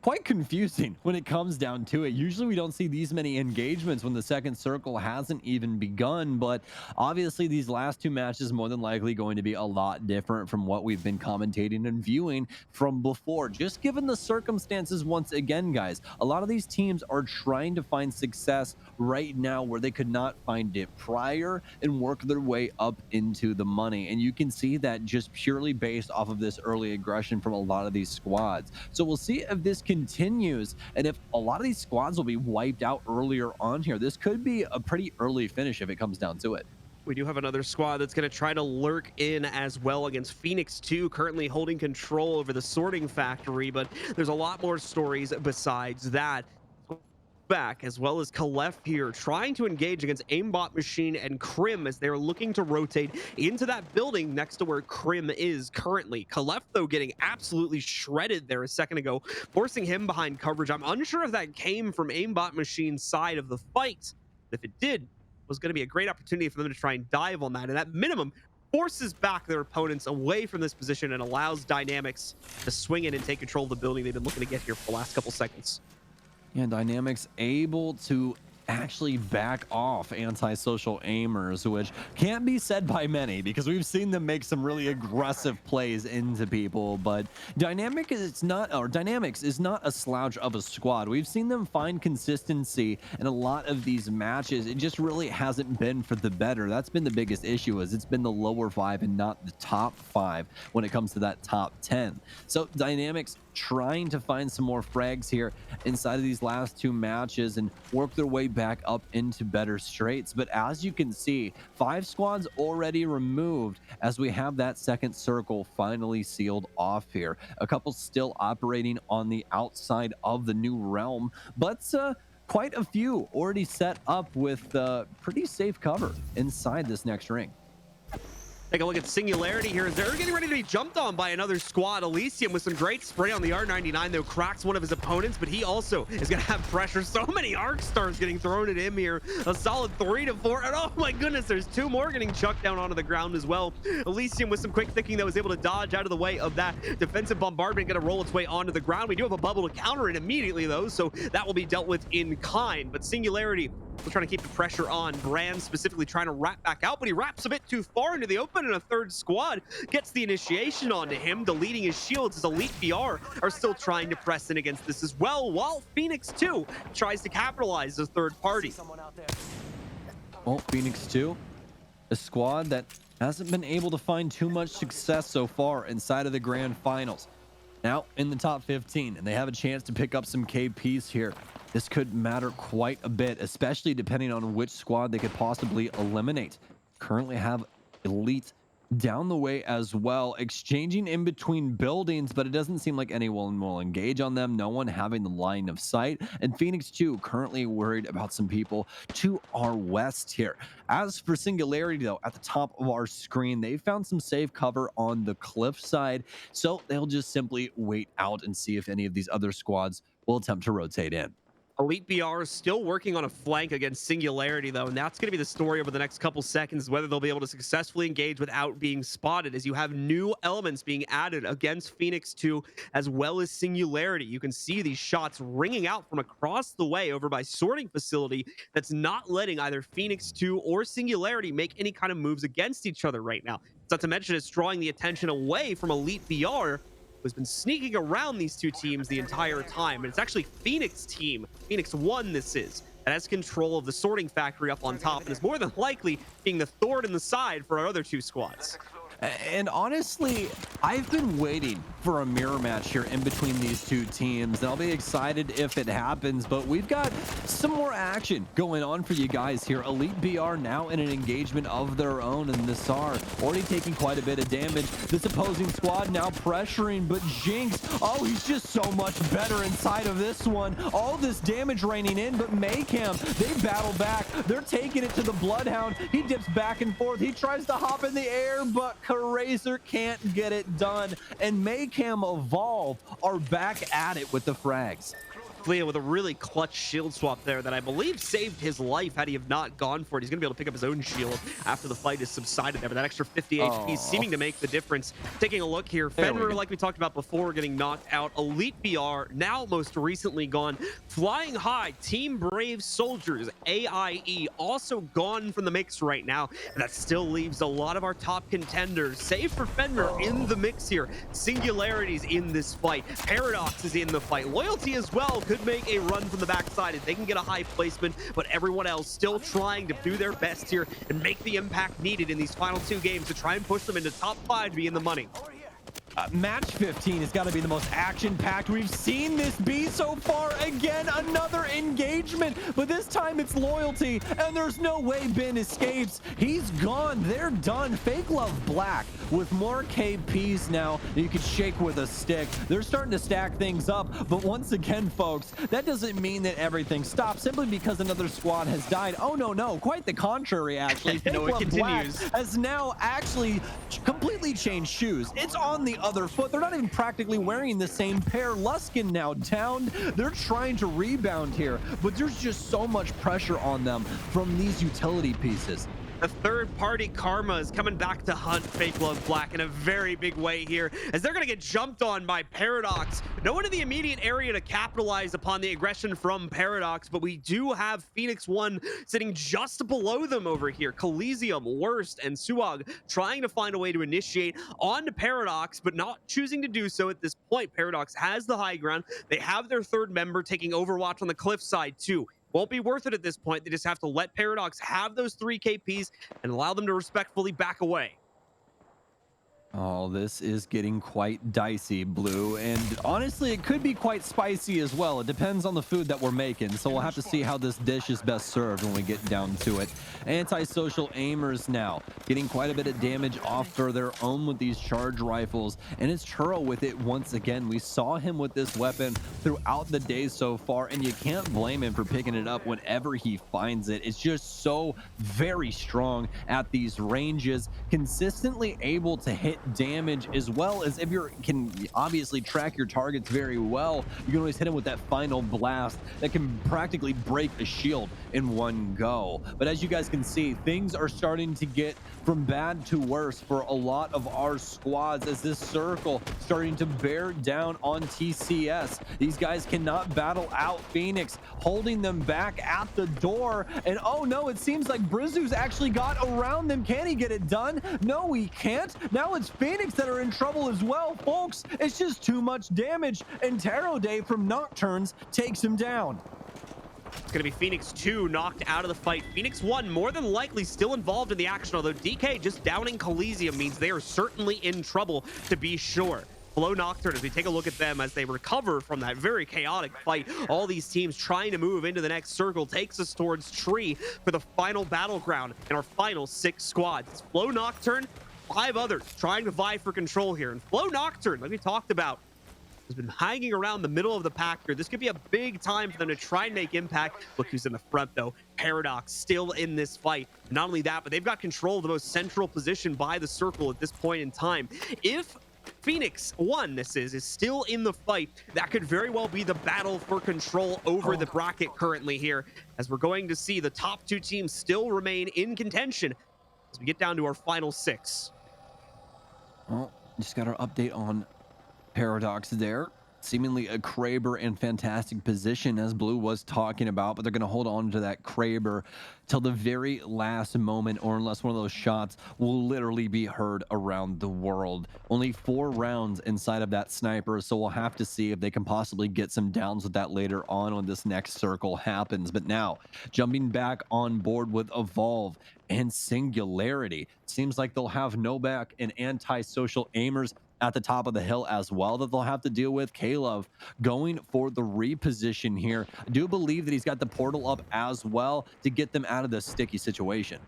quite confusing when it comes down to it. Usually we don't see these many engagements when the second circle hasn't even begun, but obviously these last two matches more than likely going to be a lot different from what we've been commentating and viewing from before, just given the circumstances. Once again, guys, a lot of these teams are trying to find success right now where they could not find it prior, and work their way up into the money, and you can see that just purely based off of this early aggression from a lot of these squads. So we'll see if this continues, and if a lot of these squads will be wiped out earlier on here. This could be a pretty early finish if it comes down to it. We do have another squad that's going to try to lurk in as well against Phoenix 2, currently holding control over the sorting factory, but there's a lot more stories besides that. Back, as well as Kalef here, trying to engage against Aimbot Machine and Krim as they're looking to rotate into that building next to where Krim is currently. Kalef, though, getting absolutely shredded there a second ago, forcing him behind coverage. I'm unsure if that came from Aimbot Machine's side of the fight. If it did, it was going to be a great opportunity for them to try and dive on that, and at minimum forces back their opponents away from this position and allows Dynamics to swing in and take control of the building they've been looking to get here for the last couple seconds. Yeah, Dynamics able to actually back off anti-social aimers, which can't be said by many because we've seen them make some really aggressive plays into people. But Dynamics is not a slouch of a squad. We've seen them find consistency in a lot of these matches. It just really hasn't been for the better. That's been the biggest issue, is it's been the lower 5 and not the top 5 when it comes to that top 10. So Dynamics trying to find some more frags here inside of these last two matches and work their way back up into better straights. But as you can see, 5 squads already removed as we have that second circle finally sealed off here. A couple still operating on the outside of the new realm, but quite a few already set up with pretty safe cover inside this next ring. Take a look at Singularity here as they're getting ready to be jumped on by another squad. Elysium with some great spray on the R99, though, cracks one of his opponents, but he also is going to have pressure. So many arc stars getting thrown at him here. A solid 3 to 4. And oh my goodness, there's 2 more getting chucked down onto the ground as well. Elysium with some quick thinking that was able to dodge out of the way of that defensive bombardment, going to roll its way onto the ground. We do have a bubble to counter it immediately, though, so that will be dealt with in kind. But Singularity, we're trying to keep the pressure on. Brand specifically trying to wrap back out, but he wraps a bit too far into the open, and a third squad gets the initiation onto him, deleting his shields as Elite BR are still trying to press in against this as well, while Phoenix 2 tries to capitalize as third party. Well, Phoenix 2, a squad that hasn't been able to find too much success so far inside of the grand finals. Now in the top 15, and they have a chance to pick up some KPs here. This could matter quite a bit, especially depending on which squad they could possibly eliminate. Currently have Elite down the way as well, exchanging in between buildings, but it doesn't seem like anyone will engage on them. No one having the line of sight. And Phoenix 2 currently worried about some people to our west here. As for Singularity, though, at the top of our screen, they found some safe cover on the cliff side. So they'll just simply wait out and see if any of these other squads will attempt to rotate in. Elite BR is still working on a flank against Singularity, though, and that's going to be the story over the next couple seconds, whether they'll be able to successfully engage without being spotted, as you have new elements being added against Phoenix 2, as well as Singularity. You can see these shots ringing out from across the way over by Sorting Facility that's not letting either Phoenix 2 or Singularity make any kind of moves against each other right now. It's not to mention it's drawing the attention away from Elite BR, who's been sneaking around these two teams the entire time. And it's actually Phoenix team, Phoenix 1 this is, that has control of the sorting factory up on top and is more than likely being the thorn in the side for our other two squads. And honestly, I've been waiting for a mirror match here in between these two teams, and I'll be excited if it happens, but we've got some more action going on for you guys here. Elite BR now in an engagement of their own, and Nassar already taking quite a bit of damage. This opposing squad now pressuring, but Jinx, oh, he's just so much better inside of this one. All this damage raining in, but Maycam, they battle back. They're taking it to the Bloodhound. He dips back and forth. He tries to hop in the air, but Razor can't get it done, and Maycam Evolve are back at it with the frags. Flea with a really clutch shield swap there that I believe saved his life had he have not gone for it. He's going to be able to pick up his own shield after the fight has subsided there, but that extra 50 HP seeming to make the difference. Taking a look here, Fenrir, like we talked about before, getting knocked out. Elite BR, now most recently gone. Flying High, Team Brave Soldiers, AIE, also gone from the mix right now. And that still leaves a lot of our top contenders, save for Fenrir, in the mix here. Singularity's in this fight. Paradox is in the fight. Loyalty as well could make a run from the backside if they can get a high placement, but everyone else still trying to do their best here and make the impact needed in these final two games to try and push them into top 5 to be in the money. Match 15 has got to be the most action-packed we've seen this be so far. Again, another engagement, but this time it's Loyalty, and there's no way Ben escapes. He's gone. They're done. Fake Love Black with more KPs now you could shake with a stick. They're starting to stack things up, but once again, folks, that doesn't mean that everything stops simply because another squad has died. Oh, no, quite the contrary, actually. Fake No, it Love continues. Black has now actually completely changed shoes. It's on the other foot. They're not even practically wearing the same pair. Luskin now downed. They're trying to rebound here, but there's just so much pressure on them from these utility pieces. The third-party Karma is coming back to hunt Fake Love Black in a very big way here, as they're going to get jumped on by Paradox. No one in the immediate area to capitalize upon the aggression from Paradox, but we do have Phoenix 1 sitting just below them over here. Coliseum, Worst, and Suag trying to find a way to initiate onto Paradox, but not choosing to do so at this point. Paradox has the high ground. They have their third member taking Overwatch on the cliffside too. Won't be worth it at this point. They just have to let Paradox have those 3 KPs and allow them to respectfully back away. Oh, this is getting quite dicey, Blue, and honestly, it could be quite spicy as well. It depends on the food that we're making, so we'll have to see how this dish is best served when we get down to it. Antisocial aimers now getting quite a bit of damage off for their own with these charge rifles, and it's Churro with it once again. We saw him with this weapon throughout the day so far, and you can't blame him for picking it up whenever he finds it. It's just so very strong at these ranges, consistently able to hit damage, as well as if you can obviously track your targets very well, you can always hit him with that final blast that can practically break a shield in one go. But as you guys can see, things are starting to get from bad to worse for a lot of our squads, as this circle starting to bear down on TCS. These guys cannot battle out Phoenix, holding them back at the door, and oh no, it seems like Brizu's actually got around them. Can he get it done? No, he can't. Now it's Phoenix that are in trouble as well, folks. It's just too much damage, and Taro Day from Nocturnes takes him down. It's going to be Phoenix 2 knocked out of the fight. Phoenix 1 more than likely still involved in the action, although DK just downing Coliseum means they are certainly in trouble, to be sure. Flow Nocturne, as we take a look at them as they recover from that very chaotic fight, all these teams trying to move into the next circle, takes us towards Tree for the final battleground in our final 6 squads. It's Flow Nocturne, 5 others trying to vie for control here. And Flow Nocturne, like we talked about, has been hanging around the middle of the pack here. This could be a big time for them to try and make impact. Look who's in the front, though. Paradox still in this fight. And not only that, but they've got control of the most central position by the circle at this point in time. If Phoenix One, this is still in the fight, that could very well be the battle for control over the bracket currently here, as we're going to see the top 2 teams still remain in contention as we get down to our final 6. Well, just got our update on Paradox there. Seemingly a Kraber in fantastic position, as Blue was talking about, but they're going to hold on to that Kraber till the very last moment, or unless one of those shots will literally be heard around the world. Only 4 rounds inside of that sniper, so we'll have to see if they can possibly get some downs with that later on when this next circle happens. But now, jumping back on board with Evolve and Singularity, seems like they'll have Novak and anti-social aimers at the top of the hill as well that they'll have to deal with. Caleb going for the reposition here. I do believe that he's got the portal up as well to get them out of this sticky situation.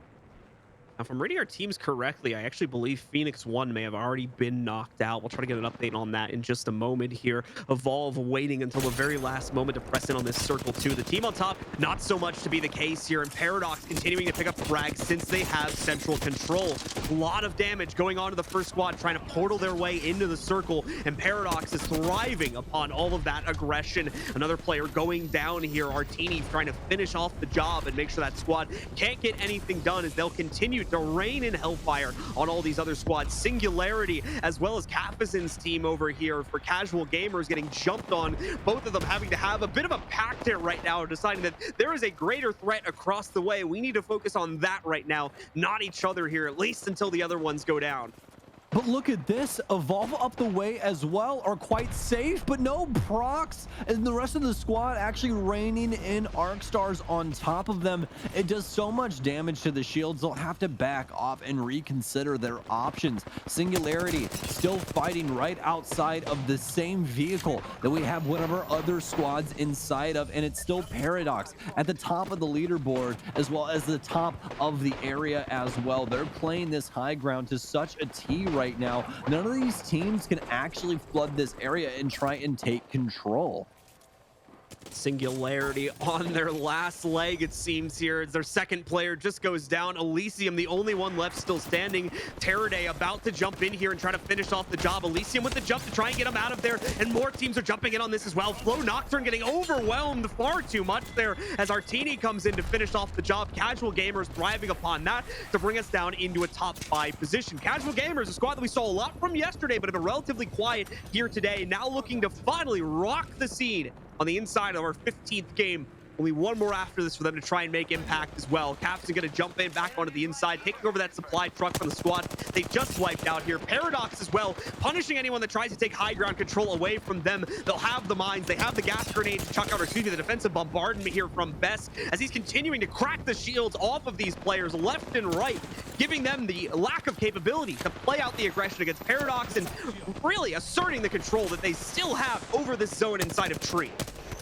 Now, if I'm reading our teams correctly, I actually believe Phoenix One may have already been knocked out. We'll try to get an update on that in just a moment here. Evolve waiting until the very last moment to press in on this circle too. The team on top, not so much to be the case here. And Paradox continuing to pick up frags since they have central control. A lot of damage going on to the first squad, trying to portal their way into the circle. And Paradox is thriving upon all of that aggression. Another player going down here. Artini trying to finish off the job and make sure that squad can't get anything done, as they'll continue to rain in hellfire on all these other squads. Singularity, as well as Kafazin's team over here for Casual Gamers, getting jumped on. Both of them having to have a bit of a pact here right now, deciding that there is a greater threat across the way. We need to focus on that right now, not each other here, at least until the other ones go down. But look at this. Evolve up the way as well are quite safe, but no procs. And the rest of the squad actually raining in arc stars on top of them. It does so much damage to the shields. They'll have to back off and reconsider their options. Singularity still fighting right outside of the same vehicle that we have one of our other squads inside of. And it's still Paradox at the top of the leaderboard, as well as the top of the area as well. They're playing this high ground to such a T right now. None of these teams can actually flood this area and try and take control. Singularity on their last leg, it seems here, as their second player just goes down. Elysium, the only one left still standing. Terraday about to jump in here and try to finish off the job. Elysium with the jump to try and get him out of there, and more teams are jumping in on this as well. Flow Nocturne getting overwhelmed far too much there as Artini comes in to finish off the job. Casual Gamers thriving upon that to bring us down into a top 5 position. Casual Gamers, a squad that we saw a lot from yesterday, but have been relatively quiet here today, now looking to finally rock the scene on the inside of our 15th game. Only one more after this for them to try and make impact as well. Caps are going to jump in back onto the inside, taking over that supply truck from the squad they just wiped out here. Paradox as well, punishing anyone that tries to take high ground control away from them. They'll have the mines, they have the gas grenades to chuck out, or excuse me, the defensive bombardment here from Best, as he's continuing to crack the shields off of these players left and right, giving them the lack of capability to play out the aggression against Paradox and really asserting the control that they still have over this zone inside of Tree.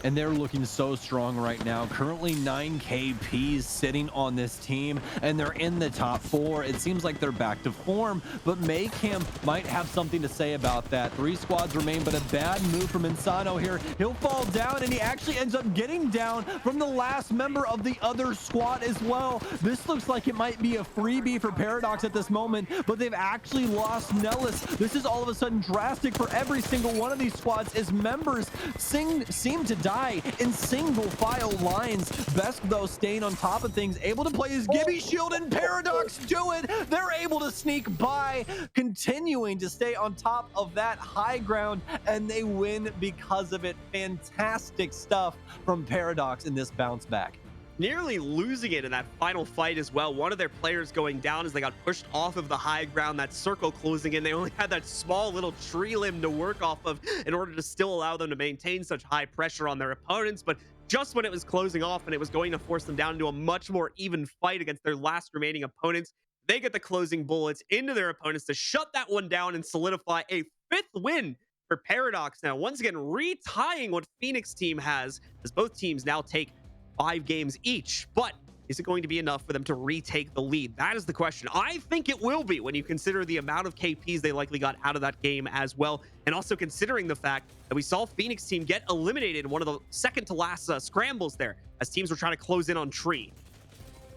And they're looking so strong right now. Currently 9 KPs sitting on this team, and they're in the top 4. It seems like they're back to form, but Maycam might have something to say about that. 3 squads remain, but a bad move from Insano here. He'll fall down, and he actually ends up getting down from the last member of the other squad as well. This looks like it might be a freebie for Paradox at this moment, but they've actually lost Nellis. This is all of a sudden drastic for every single one of these squads, as members seem to die in single file lines. Best, though, staying on top of things, able to play his Gibby shield, and Paradox do it. They're able to sneak by, continuing to stay on top of that high ground, and they win because of it. Fantastic stuff from Paradox in this bounce back. Nearly losing it in that final fight as well. One of their players going down as they got pushed off of the high ground, that circle closing in. They only had that small little tree limb to work off of in order to still allow them to maintain such high pressure on their opponents. But just when it was closing off and it was going to force them down into a much more even fight against their last remaining opponents, they get the closing bullets into their opponents to shut that one down and solidify a 5th win for Paradox now, once again, retying what Phoenix team has, as both teams now take 5 games each. But is it going to be enough for them to retake the lead? That is the question. I think it will be when you consider the amount of KPs they likely got out of that game as well. And also considering the fact that we saw Phoenix team get eliminated in one of the second to last scrambles there as teams were trying to close in on Tree.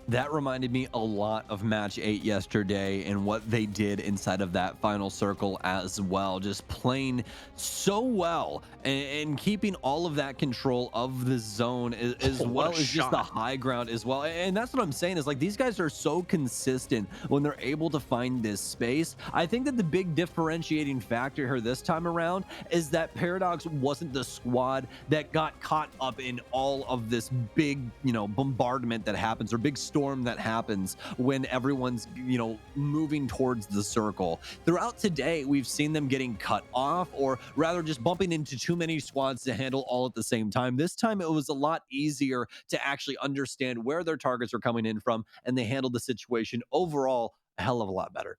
That reminded me a lot of match 8 yesterday and what they did inside of that final circle as well. Just playing so well and keeping all of that control of the zone as Oh, what a well as just the shot. high ground as well. And that's what I'm saying is like these guys are so consistent when they're able to find this space. I think that the big differentiating factor here this time around is that Paradox wasn't the squad that got caught up in all of this big, bombardment that happens or big storm that happens when everyone's moving towards the circle. Throughout today we've seen them getting cut off or rather just bumping into too many squads to handle all at the same time. This time it was a lot easier to actually understand where their targets are coming in from, and they handled the situation overall a hell of a lot better.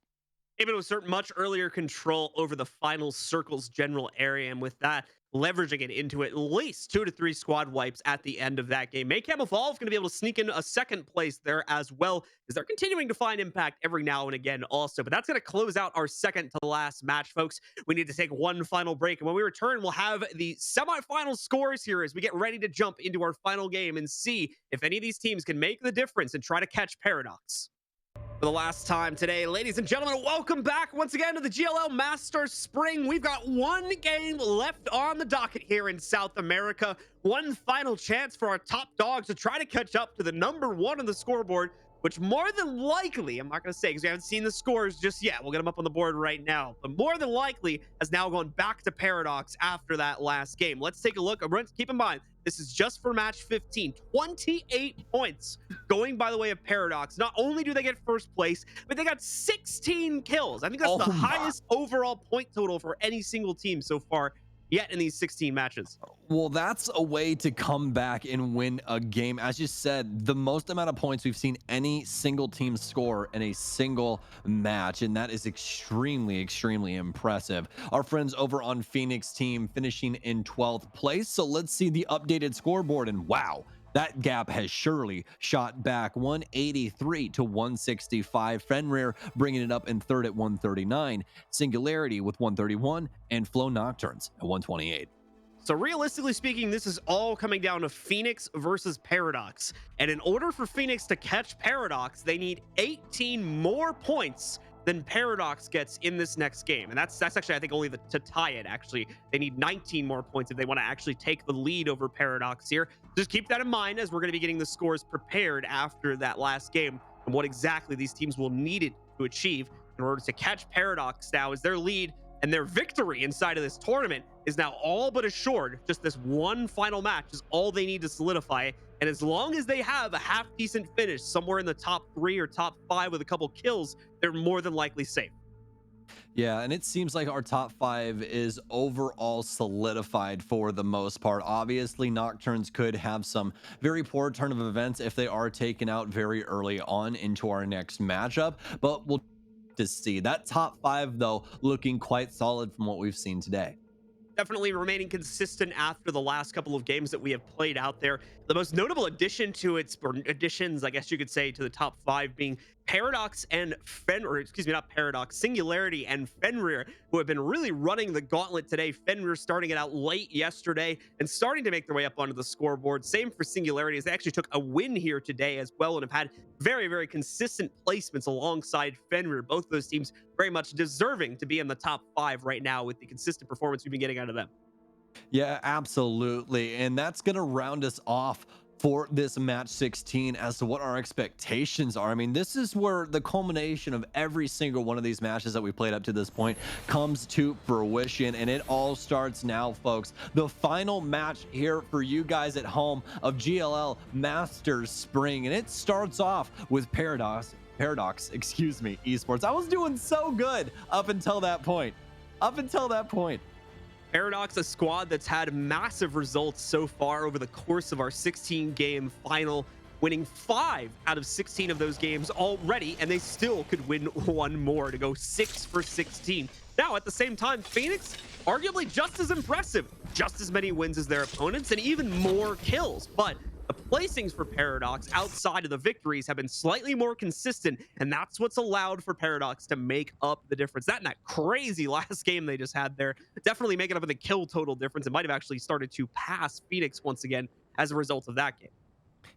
Able to assert much earlier control over the final circle's general area, and with that, leveraging it into at least 2 to 3 squad wipes at the end of that game. Maychem Evolve going to be able to sneak in a second place there as well, as they're continuing to find impact every now and again also. But that's going to close out our second to last match, folks. We need to take one final break, and when we return, we'll have the semifinal scores here as we get ready to jump into our final game and see if any of these teams can make the difference and try to catch Paradox. For the last time today, ladies and gentlemen, welcome back once again to the GLL Masters Spring. We've got one game left on the docket here in South America. One final chance for our top dogs to try to catch up to the #1 on the scoreboard, which more than likely, I'm not going to say because we haven't seen the scores just yet. We'll get them up on the board right now. But more than likely has now gone back to Paradox after that last game. Let's take a look. Keep in mind, this is just for match 15. 28 points going by the way of Paradox. Not only do they get first place, but they got 16 kills. I think that's Oh the my. highest overall point total for any single team so far yet in these 16 matches. Well, that's a way to come back and win a game. As you said, the most amount of points we've seen any single team score in a single match, and that is extremely, extremely impressive. Our friends over on Phoenix team finishing in 12th place. So let's see the updated scoreboard, and wow, that gap has surely shot back 183 to 165. Fenrir bringing it up in third at 139, Singularity with 131, and Flow Nocturnes at 128. So realistically speaking, this is all coming down to Phoenix versus Paradox. And in order for Phoenix to catch Paradox, they need 18 more points than Paradox gets in this next game. And that's actually, I think, only to tie it, actually. They need 19 more points if they want to actually take the lead over Paradox here. Just keep that in mind as we're going to be getting the scores prepared after that last game and what exactly these teams will need it to achieve in order to catch Paradox now as their lead and their victory inside of this tournament is now all but assured. Just this one final match is all they need to solidify. And as long as they have a half decent finish somewhere in the top 3 or top 5 with a couple kills, they're more than likely safe. Yeah, and it seems like our top 5 is overall solidified for the most part. Obviously, Nocturnes could have some very poor turn of events if they are taken out very early on into our next matchup, but we'll to see that top 5 though looking quite solid from what we've seen today. Definitely remaining consistent after the last couple of games that we have played out there. The most notable addition to its, or additions, I guess you could say, to the top 5 being Paradox and Fenrir, excuse me, not Paradox, Singularity and Fenrir, who have been really running the gauntlet today. Fenrir starting it out late yesterday and starting to make their way up onto the scoreboard. Same for Singularity, as they actually took a win here today as well and have had very, very consistent placements alongside Fenrir. Both of those teams very much deserving to be in the top 5 right now with the consistent performance we've been getting out of them. Yeah, absolutely. And that's going to round us off for this match 16 as to what our expectations are. I mean, this is where the culmination of every single one of these matches that we played up to this point comes to fruition, and it all starts now, folks. The final match here for you guys at home of GLL Masters Spring, and it starts off with Paradox, excuse me, esports. I was doing so good up until that point. Paradox, a squad that's had massive results so far over the course of our 16-game final winning 5 out of 16 of those games already, and they still could win one more to go 6 for 16. Now, at the same time, Phoenix, arguably just as impressive, just as many wins as their opponents, and even more kills. But the placings for Paradox outside of the victories have been slightly more consistent, and that's what's allowed for Paradox to make up the difference. That and that crazy last game they just had there, definitely making up in the kill total difference. It might have actually started to pass Phoenix once again as a result of that game.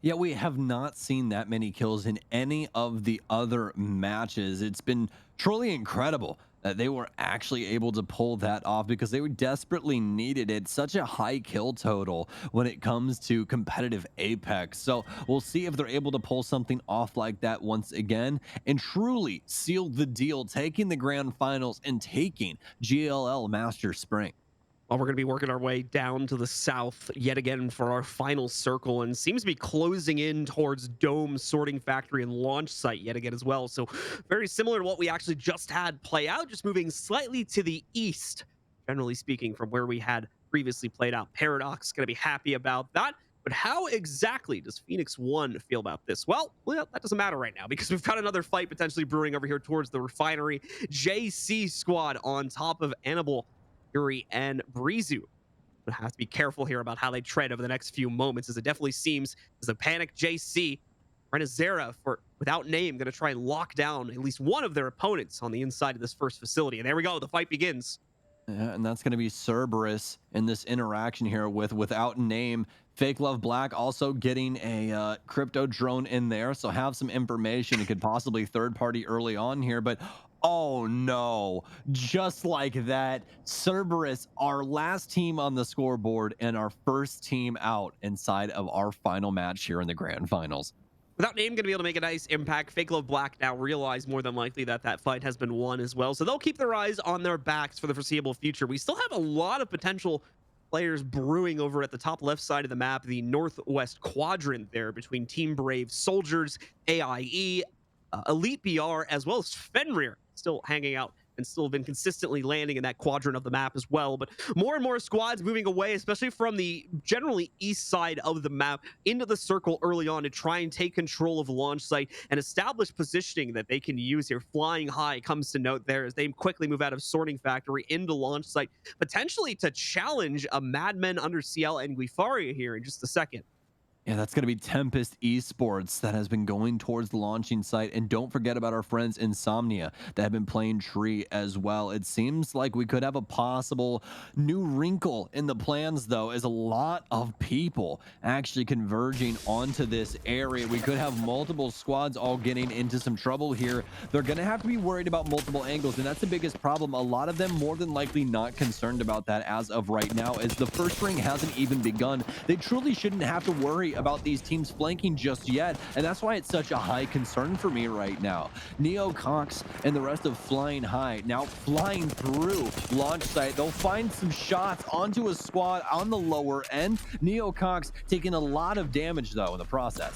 Yeah, we have not seen that many kills in any of the other matches. It's been truly incredible that they were actually able to pull that off because they were desperately needed it. Such a high kill total when it comes to competitive Apex. So we'll see if they're able to pull something off like that once again and truly seal the deal, taking the grand finals and taking GLL Masters Spring. Well, we're going to be working our way down to the south yet again for our final circle, and seems to be closing in towards Dome, Sorting Factory, and Launch Site yet again as well. So very similar to what we actually just had play out, just moving slightly to the east, generally speaking, from where we had previously played out. Paradox going to be happy about that. But how exactly does Phoenix 1 feel about this? Well, that doesn't matter right now because we've got another fight potentially brewing over here towards the refinery. JC squad on top of Annabelle, Yuri, and Brizu. But have to be careful here about how they tread over the next few moments, as it definitely seems as the panic JC, Renazera, for without name, going to try and lock down at least one of their opponents on the inside of this first facility. And there we go. The fight begins. Yeah, and that's going to be Cerberus in this interaction here with without name. Fake Love Black also getting a crypto drone in there, so have some information. It could possibly third party early on here, but oh no, just like that, Cerberus, our last team on the scoreboard and our first team out inside of our final match here in the grand finals. Without name, going to be able to make a nice impact. Fake Love Black now realize more than likely that that fight has been won as well. So they'll keep their eyes on their backs for the foreseeable future. We still have a lot of potential players brewing over at the top left side of the map, the northwest quadrant there between Team Brave Soldiers, AIE, Elite BR, as well as Fenrir still hanging out and still been consistently landing in that quadrant of the map as well. But more and more squads moving away, especially from the generally east side of the map into the circle early on to try and take control of the launch site and establish positioning that they can use here. Flying High comes to note there as they quickly move out of Sorting Factory into launch site, potentially to challenge a Madmen under CL and Guifaria here in just a second. Yeah, that's going to be Tempest Esports that has been going towards the launching site. And don't forget about our friends Insomnia that have been playing Tree as well. It seems like we could have a possible new wrinkle in the plans, though, as a lot of people actually converging onto this area. We could have multiple squads all getting into some trouble here. They're going to have to be worried about multiple angles, and that's the biggest problem. A lot of them more than likely not concerned about that as of right now, as the first ring hasn't even begun. They truly shouldn't have to worry about these teams flanking just yet, and that's why it's such a high concern for me right now. Neo Cox and the rest of Flying High now flying through launch site. They'll find some shots onto a squad on the lower end. Neo Cox taking a lot of damage though in the process.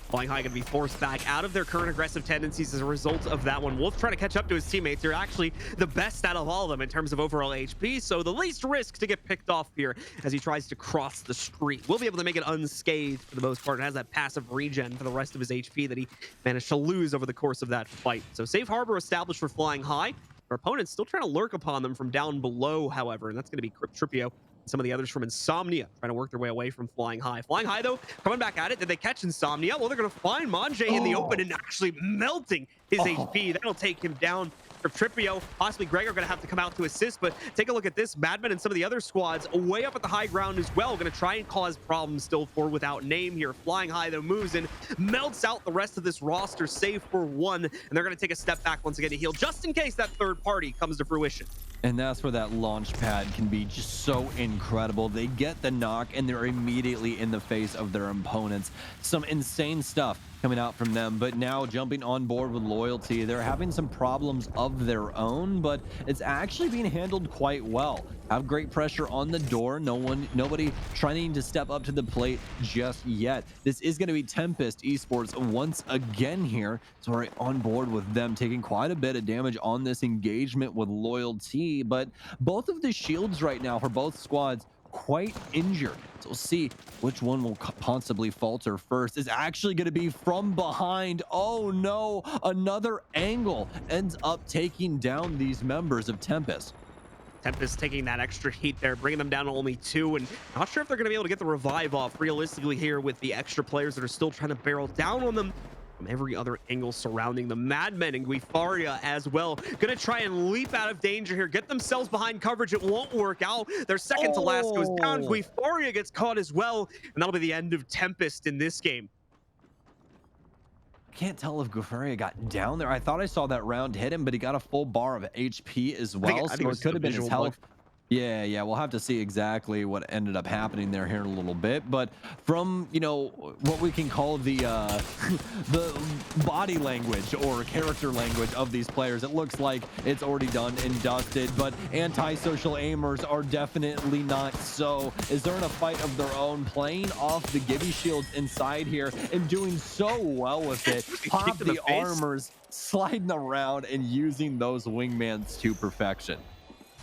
Flying High going to be forced back out of their current aggressive tendencies as a result of that one. Wolf trying to catch up to his teammates. They're actually the best out of all of them in terms of overall HP, so the least risk to get picked off here as he tries to cross the street. We'll be able to make it unscathed for the most part. It has that passive regen for the rest of his HP that he managed to lose over the course of that fight. So safe harbor established for Flying High. Our opponent's still trying to lurk upon them from down below, however, and that's going to be Crypt Tripio. Some of the others from Insomnia trying to work their way away from Flying High. Flying High, though, coming back at it. Did they catch Insomnia? Well, they're going to find Manje in the open and actually melting his HP. That'll take him down. For Tripio, possibly Gregor going to have to come out to assist, but take a look at this. Madman and some of the other squads way up at the high ground as well, going to try and cause problems still for without name here. Flying High, though, moves in, melts out the rest of this roster, save for one, and they're going to take a step back once again to heal, just in case that third party comes to fruition. And that's where that launch pad can be just so incredible. They get the knock and they're immediately in the face of their opponents. Some insane stuff coming out from them, but now jumping on board with Loyalty. They're having some problems of their own, but it's actually being handled quite well. Have great pressure on the door. Nobody trying to step up to the plate just yet. This is going to be Tempest Esports once again here. So we're on board with them, taking quite a bit of damage on this engagement with Loyalty, but both of the shields right now for both squads quite injured. So we'll see which one will possibly falter first. Is actually going to be from behind. Oh no, another angle ends up taking down these members of Tempest. Tempest taking that extra heat there, bringing them down to only 2, and not sure if they're going to be able to get the revive off realistically here with the extra players that are still trying to barrel down on them from every other angle surrounding the Madmen and Guifaria as well. Gonna try and leap out of danger here, get themselves behind coverage. It won't work out. Their second to last goes down. Oh, Guifaria gets caught as well, and that'll be the end of Tempest in this game. I can't tell if Gufaria got down there. I thought I saw that round hit him, but he got a full bar of HP as well, I think it so was it just could a have been his visual bug. health. Yeah, yeah, we'll have to see exactly what ended up happening there here in a little bit. But from, what we can call the the body language or character language of these players, it looks like it's already done and dusted. But anti-social aimers are definitely not so, as they're in a fight of their own, playing off the Gibby shields inside here and doing so well with it. Kick Pop to the the face. armors, sliding around and using those wingmans to perfection.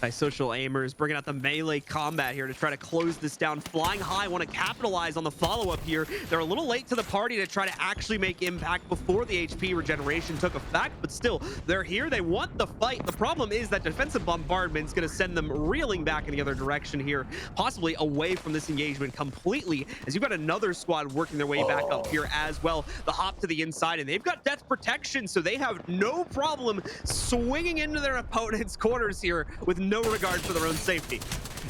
By social aimers bringing out the melee combat here to try to close this down. Flying high, want to capitalize on the follow-up here. They're a little late to the party to try to actually make impact before the HP regeneration took effect, but still, they're here. They want the fight. The problem is that defensive bombardment is going to send them reeling back in the other direction here, possibly away from this engagement completely, as you've got another squad working their way back up here as well. The hop to the inside, and they've got death protection, so they have no problem swinging into their opponent's corners here with no regard for their own safety.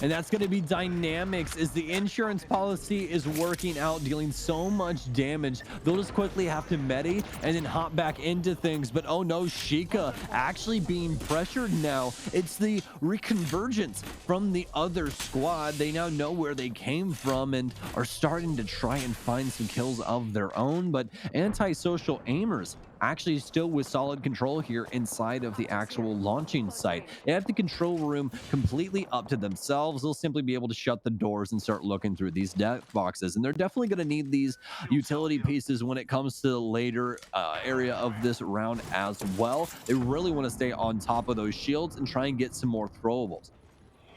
And that's going to be dynamics as the insurance policy is working out, dealing so much damage. They'll just quickly have to medi and then hop back into things. But oh no, Sheikah actually being pressured now. It's the reconvergence from the other squad. They now know where they came from and are starting to try and find some kills of their own. But anti-social aimers actually still with solid control here inside of the actual launching site. They have the control room completely up to themselves. They'll simply be able to shut the doors and start looking through these death boxes. And they're definitely going to need these utility pieces when it comes to the later area of this round as well. They really want to stay on top of those shields and try and get some more throwables.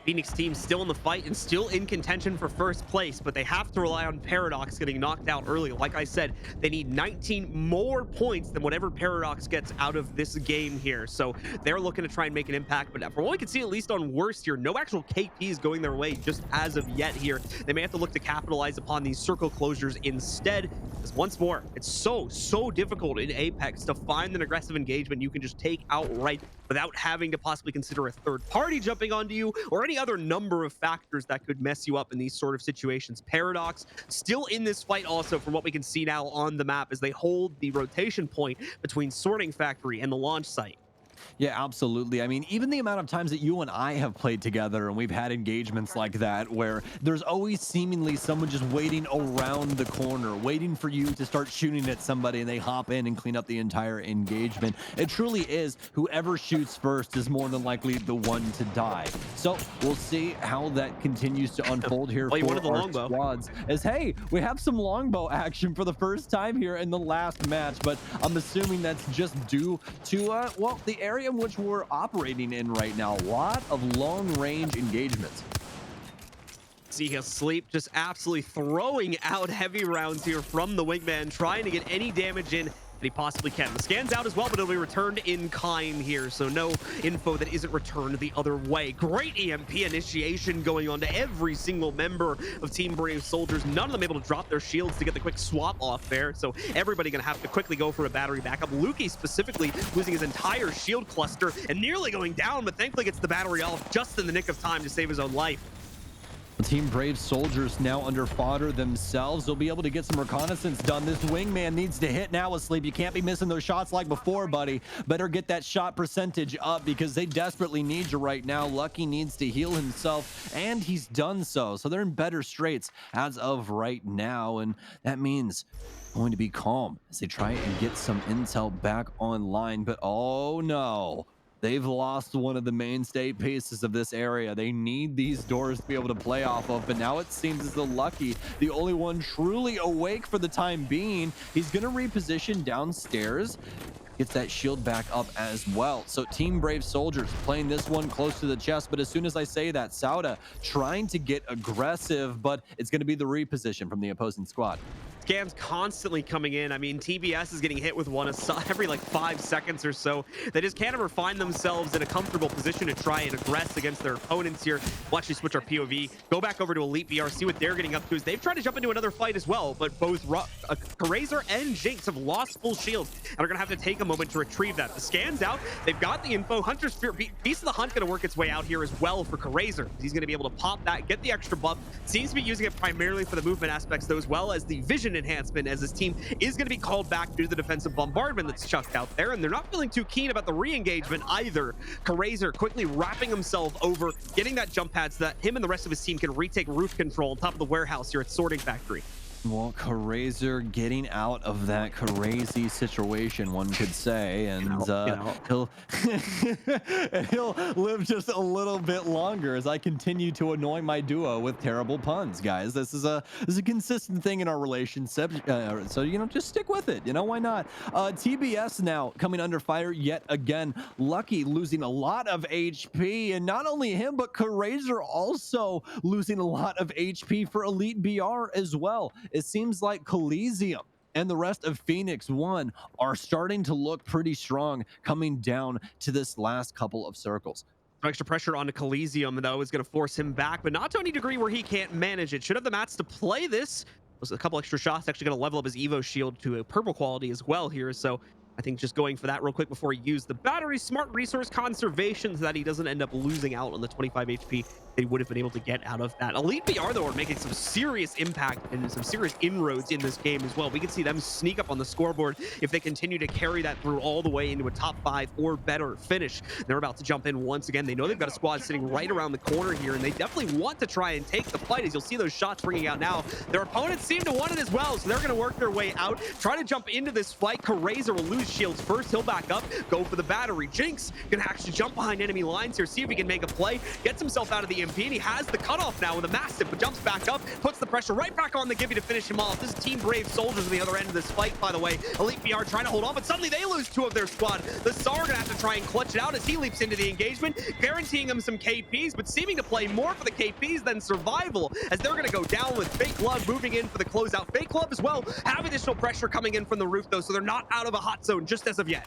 Phoenix team still in the fight and still in contention for first place, but they have to rely on Paradox getting knocked out early. Like I said, they need 19 more points than whatever Paradox gets out of this game here. So they're looking to try and make an impact, but from what we can see, at least on worst here, no actual KPs going their way just as of yet here. They may have to look to capitalize upon these circle closures instead, because once more, it's so difficult in Apex to find an aggressive engagement you can just take outright without having to possibly consider a third party jumping onto you or any other number of factors that could mess you up in these sort of situations. Paradox still in this fight also from what we can see now on the map as they hold the rotation point between Sorting Factory and the launch site. Yeah, absolutely. I mean, even the amount of times that you and I have played together and we've had engagements like that where there's always seemingly someone just waiting around the corner, waiting for you to start shooting at somebody and they hop in and clean up the entire engagement. It truly is whoever shoots first is more than likely the one to die. So we'll see how that continues to unfold here Well, you for wanted the our longbow. squads. As hey, we have some longbow action for the first time here in the last match, but I'm assuming that's just due to, well, the area in which we're operating in right now. A lot of long range engagements. See him sleep, just absolutely throwing out heavy rounds here from the wingman, trying to get any damage in that he possibly can. The scan's out as well, but it'll be returned in kind here, so no info that isn't returned the other way. Great EMP initiation going on to every single member of Team Brave Soldiers. None of them able to drop their shields to get the quick swap off there, so everybody gonna have to quickly go for a battery backup. Lukey specifically losing his entire shield cluster and nearly going down, but thankfully gets the battery off just in the nick of time to save his own life. Team Brave Soldiers now under fodder themselves. They'll be able to get some reconnaissance done. This wingman needs to hit now with sleep. You can't be missing those shots like before, buddy. Better get that shot percentage up because they desperately need you right now. Lucky needs to heal himself, and he's done so. So they're in better straits as of right now, and that means going to be calm as they try and get some intel back online. But oh no. They've lost one of the mainstay pieces of this area. They need these doors to be able to play off of, but now it seems as though Lucky, the only one truly awake for the time being, he's going to reposition downstairs. gets that shield back up as well. So Team Brave Soldiers playing this one close to the chest, but as soon as I say that, Sauda trying to get aggressive, but it's going to be the reposition from the opposing squad. Scans constantly coming in. I mean, TBS is getting hit with one every like 5 seconds or so. They just can't ever find themselves in a comfortable position to try and aggress against their opponents here. We'll actually switch our POV, go back over to Elite VR, see what they're getting up to as they've tried to jump into another fight as well, but both Razor and Jinx have lost full shields and are going to have to take a moment to retrieve that. The scan's out. They've got the info. Hunter's Beast of the Hunt going to work its way out here as well for Razor. He's going to be able to pop that, get the extra buff. Seems to be using it primarily for the movement aspects though, as well as the vision enhancement, as his team is going to be called back due to the defensive bombardment that's chucked out there, and they're not feeling too keen about the re-engagement either. Razor quickly wrapping himself over, getting that jump pad so that him and the rest of his team can retake roof control on top of the warehouse here at Sorting Factory. Well, Razor getting out of that crazy situation, one could say, and he'll and he'll live just a little bit longer as I continue to annoy my duo with terrible puns, guys. This is a consistent thing in our relationship, so just stick with it. Why not? TBS now coming under fire yet again. Lucky losing a lot of HP, and not only him, but Razor also losing a lot of HP for Elite BR as well. It seems like Coliseum and the rest of Phoenix 1 are starting to look pretty strong coming down to this last couple of circles. Extra pressure on Coliseum, though, is going to force him back, but not to any degree where he can't manage it. Should have the mats to play this. A couple extra shots actually going to level up his Evo shield to a purple quality as well here. So I think just going for that real quick before he used the battery. Smart resource conservation so that he doesn't end up losing out on the 25 HP they would have been able to get out of that. Elite BR, though, are making some serious impact and some serious inroads in this game as well. We can see them sneak up on the scoreboard if they continue to carry that through all the way into a top 5 or better finish. They're about to jump in once again. They know they've got a squad sitting right around the corner here, and they definitely want to try and take the fight. As you'll see those shots ringing out now, their opponents seem to want it as well, so they're going to work their way out, try to jump into this fight. Razor will lose shields first. He'll back up, go for the battery. Jinx gonna actually jump behind enemy lines here, see if he can make a play, gets himself out of the MP, and he has the cutoff now with a massive, but jumps back up, puts the pressure right back on the Gibby to finish him off. This is Team Brave Soldiers on the other end of this fight, by the way. Elite BR trying to hold on, but suddenly they lose 2 of their squad. The SAR gonna have to try and clutch it out as he leaps into the engagement, guaranteeing him some KPs, but seeming to play more for the KPs than survival, as they're gonna go down with Fake Love moving in for the closeout. Fake Love as well have additional pressure coming in from the roof, though, so they're not out of a hot zone just as of yet.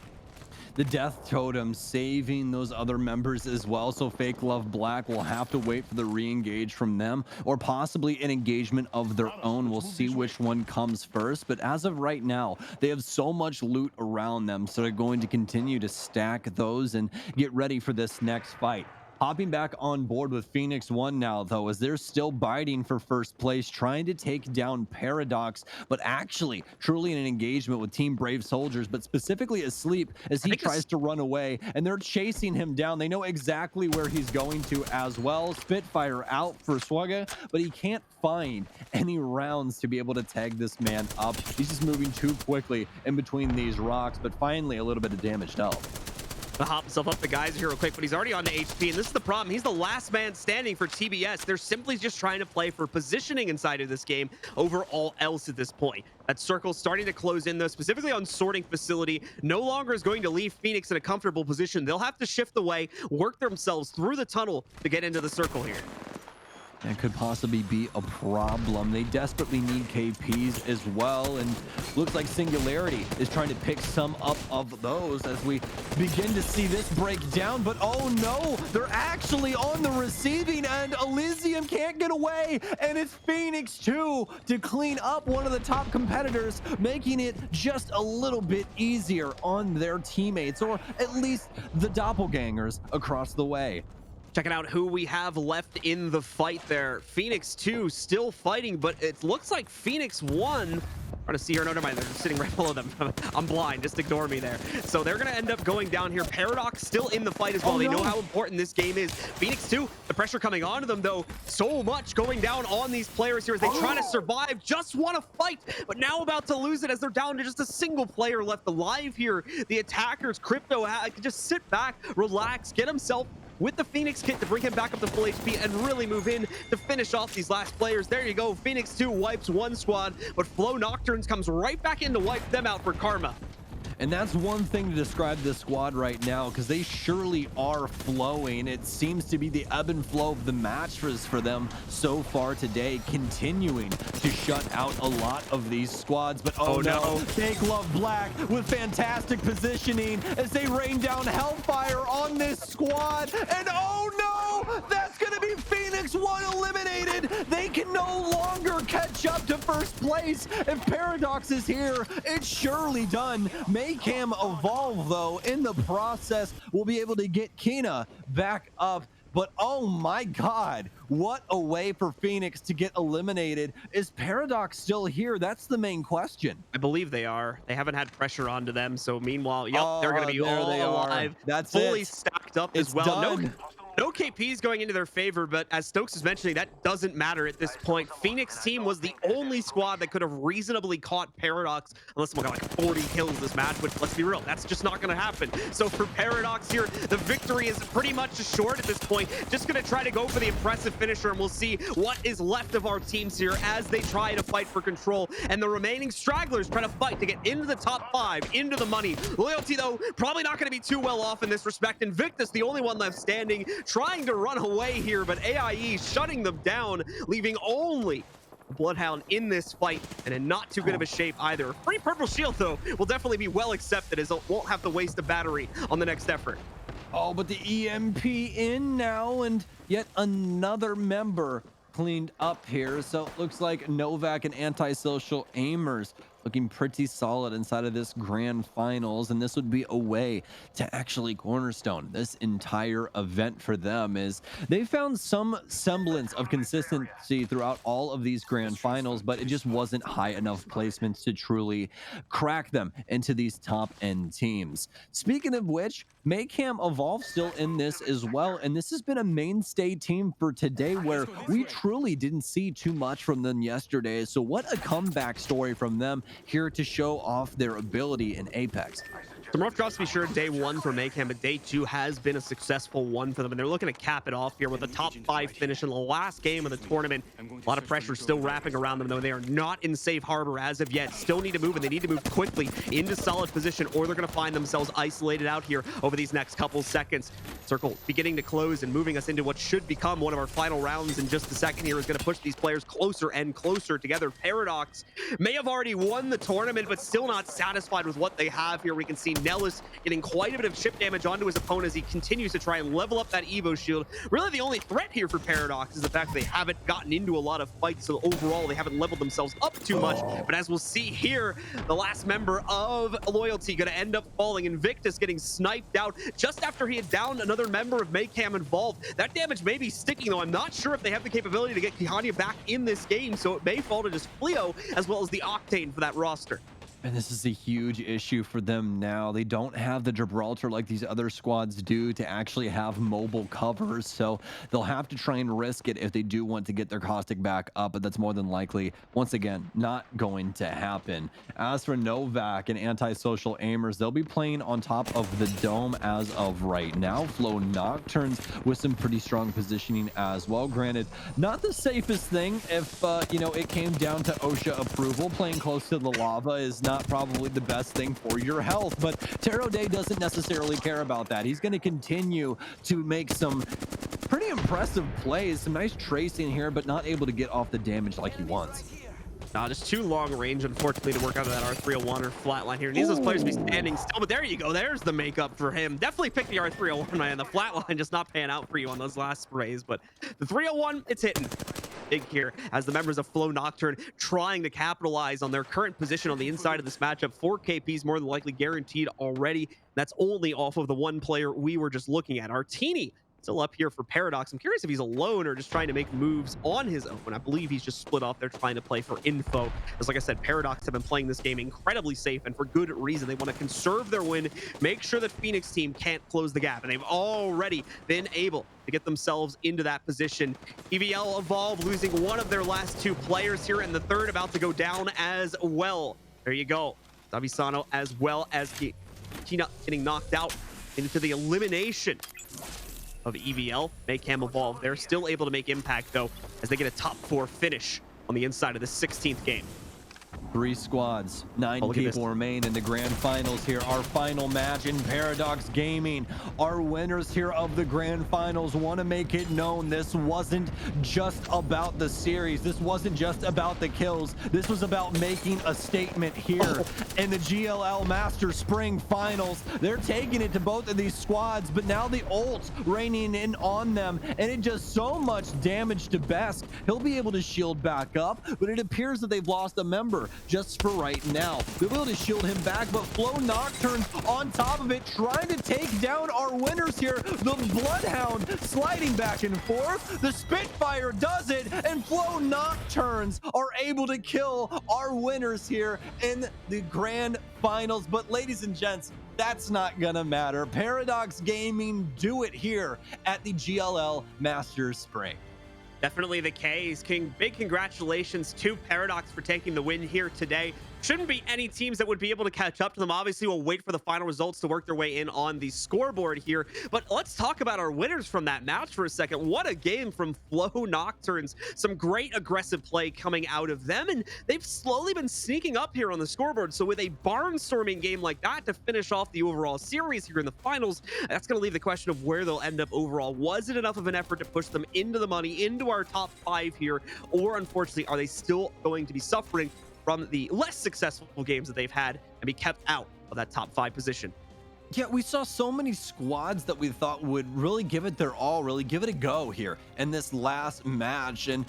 The Death Totem saving those other members as well, so Fake Love Black will have to wait for the re-engage from them, or possibly an engagement of their own. We'll see which one comes first, but as of right now, they have so much loot around them, so they're going to continue to stack those and get ready for this next fight. Hopping back on board with Phoenix 1 now, though, as they're still biting for first place, trying to take down Paradox, but actually truly in an engagement with Team Brave Soldiers, but specifically Asleep as he tries to run away, and they're chasing him down. They know exactly where he's going to as well. Spitfire out for Swugga, but he can't find any rounds to be able to tag this man up. He's just moving too quickly in between these rocks, but finally a little bit of damage dealt. To hop himself up the geyser here real quick, but he's already on to HP, and this is the problem. He's the last man standing for TBS. They're simply just trying to play for positioning inside of this game over all else at this point. That circle's starting to close in, though, specifically on Sorting Facility. No longer is going to leave Phoenix in a comfortable position. They'll have to shift away, work themselves through the tunnel to get into the circle here. That could possibly be a problem. They desperately need KPs as well, and looks like Singularity is trying to pick some up of those as we begin to see this break down. But oh no, they're actually on the receiving end. Elysium can't get away, and it's Phoenix 2 to clean up one of the top competitors, making it just a little bit easier on their teammates, or at least the doppelgangers across the way. Checking out who we have left in the fight there. Phoenix 2 still fighting, but it looks like Phoenix 1. Trying to see her. No, never mind. They're sitting right below them. I'm blind. Just ignore me there. So they're going to end up going down here. Paradox still in the fight as well. They know how important this game is. Phoenix 2, the pressure coming onto them, though. So much going down on these players here as they try to survive. Just want to fight, but now about to lose it as they're down to just a single player left alive here. The attackers, Crypto, can just sit back, relax, get himself with the Phoenix kit to bring him back up to full HP and really move in to finish off these last players. There you go. Phoenix 2 wipes one squad, but Flow Nocturnes comes right back in to wipe them out for Karma. And that's one thing to describe this squad right now, because they surely are flowing. It seems to be the ebb and flow of the match for them so far today, continuing to shut out a lot of these squads. But oh Oh no, no. Fake Love Black with fantastic positioning as they rain down Hellfire on this squad. And oh no, that's going to be Phoenix 1 eliminated. They can no longer catch up to first place. If Paradox is here, it's surely done. Maycam Evolve, though, in the process, will be able to get Kina back up. But oh my God, what a way for Phoenix to get eliminated. Is Paradox still here? That's the main question. I believe they are. They haven't had pressure onto them. So meanwhile, yep, they're going to Oh, be there they all are. alive, That's fully it. stacked up as It's well. done. No KPs going into their favor, but as Stokes is mentioning, that doesn't matter at this point. Phoenix team was the only squad that could have reasonably caught Paradox, unless someone got like 40 kills this match, which, let's be real, that's just not going to happen. So for Paradox here, the victory is pretty much assured at this point. Just going to try to go for the impressive finisher, and we'll see what is left of our teams here as they try to fight for control. And the remaining stragglers try to fight to get into the top 5, into the money. Loyalty, though, probably not going to be too well off in this respect. Invictus, the only one left standing, trying to run away here, but AIE shutting them down, leaving only a Bloodhound in this fight, and in not too good of a shape either. Free purple shield, though, will definitely be well accepted, as it won't have to waste a battery on the next effort. Oh, but the EMP in now, and yet another member cleaned up here. So it looks like Novak and Antisocial Aimers looking pretty solid inside of this grand finals, and this would be a way to actually cornerstone this entire event for them. Is they found some semblance of consistency throughout all of these grand finals, but it just wasn't high enough placements to truly crack them into these top end teams. Speaking of which, Maycam Evolve still in this as well, and this has been a mainstay team for today, where we truly didn't see too much from them yesterday. So what a comeback story from them, here to show off their ability in Apex. Some rough drops to be sure day 1 for Mayhem, but day 2 has been a successful one for them, and they're looking to cap it off here with a top 5 finish in the last game of the tournament. A lot of pressure still wrapping around them, though. They are not in safe harbor as of yet. Still need to move, and they need to move quickly into solid position, or they're going to find themselves isolated out here over these next couple seconds. Circle beginning to close and moving us into what should become one of our final rounds in just a second here is going to push these players closer and closer together. Paradox may have already won the tournament, but still not satisfied with what they have here. We can see Nellis getting quite a bit of chip damage onto his opponent as he continues to try and level up that Evo shield. Really, the only threat here for Paradox is the fact that they haven't gotten into a lot of fights, so overall they haven't leveled themselves up too much. But as we'll see here, the last member of Loyalty going to end up falling. Invictus getting sniped out just after he had downed another member of Maycam involved. That damage may be sticking, though. I'm not sure if they have the capability to get Kihania back in this game, so it may fall to just Fleo as well as the Octane for that roster. And this is a huge issue for them now. They don't have the Gibraltar like these other squads do to actually have mobile covers, so they'll have to try and risk it if they do want to get their caustic back up, but that's more than likely, once again, not going to happen. As for Novak and Antisocial Aimers, they'll be playing on top of the dome as of right now. Flow Nocturnes with some pretty strong positioning as well. Granted, not the safest thing if, it came down to OSHA approval. Playing close to the lava is not probably the best thing for your health, but Taro Day doesn't necessarily care about that. He's going to continue to make some pretty impressive plays, some nice tracing here, but not able to get off the damage like he wants. Just too long range, unfortunately, to work out of that R301 or flatline here. Needs those players to be standing still, but there you go. There's the makeup for him. Definitely pick the R301, man. The flatline just not paying out for you on those last sprays, but the 301, it's hitting big here as the members of Flow Nocturne trying to capitalize on their current position on the inside of this matchup. 4 KPs more than likely guaranteed already. That's only off of the one player we were just looking at. Artini still up here for Paradox. I'm curious if he's alone or just trying to make moves on his own. I believe he's just split off there trying to play for info. As like I said, Paradox have been playing this game incredibly safe and for good reason. They want to conserve their win, make sure that Phoenix team can't close the gap, and they've already been able to get themselves into that position. EVL Evolve losing one of their last 2 players here, and the third about to go down as well. There you go. Davisano as well as Kina getting knocked out into the elimination of EVL. Maycam Evolve. They're still able to make impact, though, as they get a top 4 finish on the inside of the 16th game. Three squads, Oh, 9 look at this. people remain in the grand finals here. Our final match in Paradox Gaming. Our winners here of the grand finals want to make it known this wasn't just about the series. This wasn't just about the kills. This was about making a statement here Oh, in the GLL Masters Spring finals. They're taking it to both of these squads, but now the ult raining in on them, and it does so much damage to Besk. He'll be able to shield back up, but it appears that they've lost a member just for right now. They'll be able to shield him back, but Flow Nocturne on top of it, trying to take down our winners here. The Bloodhound sliding back and forth. The Spitfire does it, and Flow Nocturnes are able to kill our winners here in the grand finals. But ladies and gents, that's not gonna matter. Paradox Gaming do it here at the GLL Masters Spring. definitely the case. Big congratulations to Paradox for taking the win here today. Shouldn't be any teams that would be able to catch up to them. Obviously, we'll wait for the final results to work their way in on the scoreboard here. But let's talk about our winners from that match for a second. What a game from Flow Nocturnes. Some great aggressive play coming out of them, and they've slowly been sneaking up here on the scoreboard. So with a barnstorming game like that to finish off the overall series here in the finals, that's going to leave the question of where they'll end up overall. Was it enough of an effort to push them into the money, into our top 5 here, or unfortunately, are they still going to be suffering from the less successful games that they've had and be kept out of that top 5 position? Yeah, we saw so many squads that we thought would really give it their all, really give it a go here in this last match, and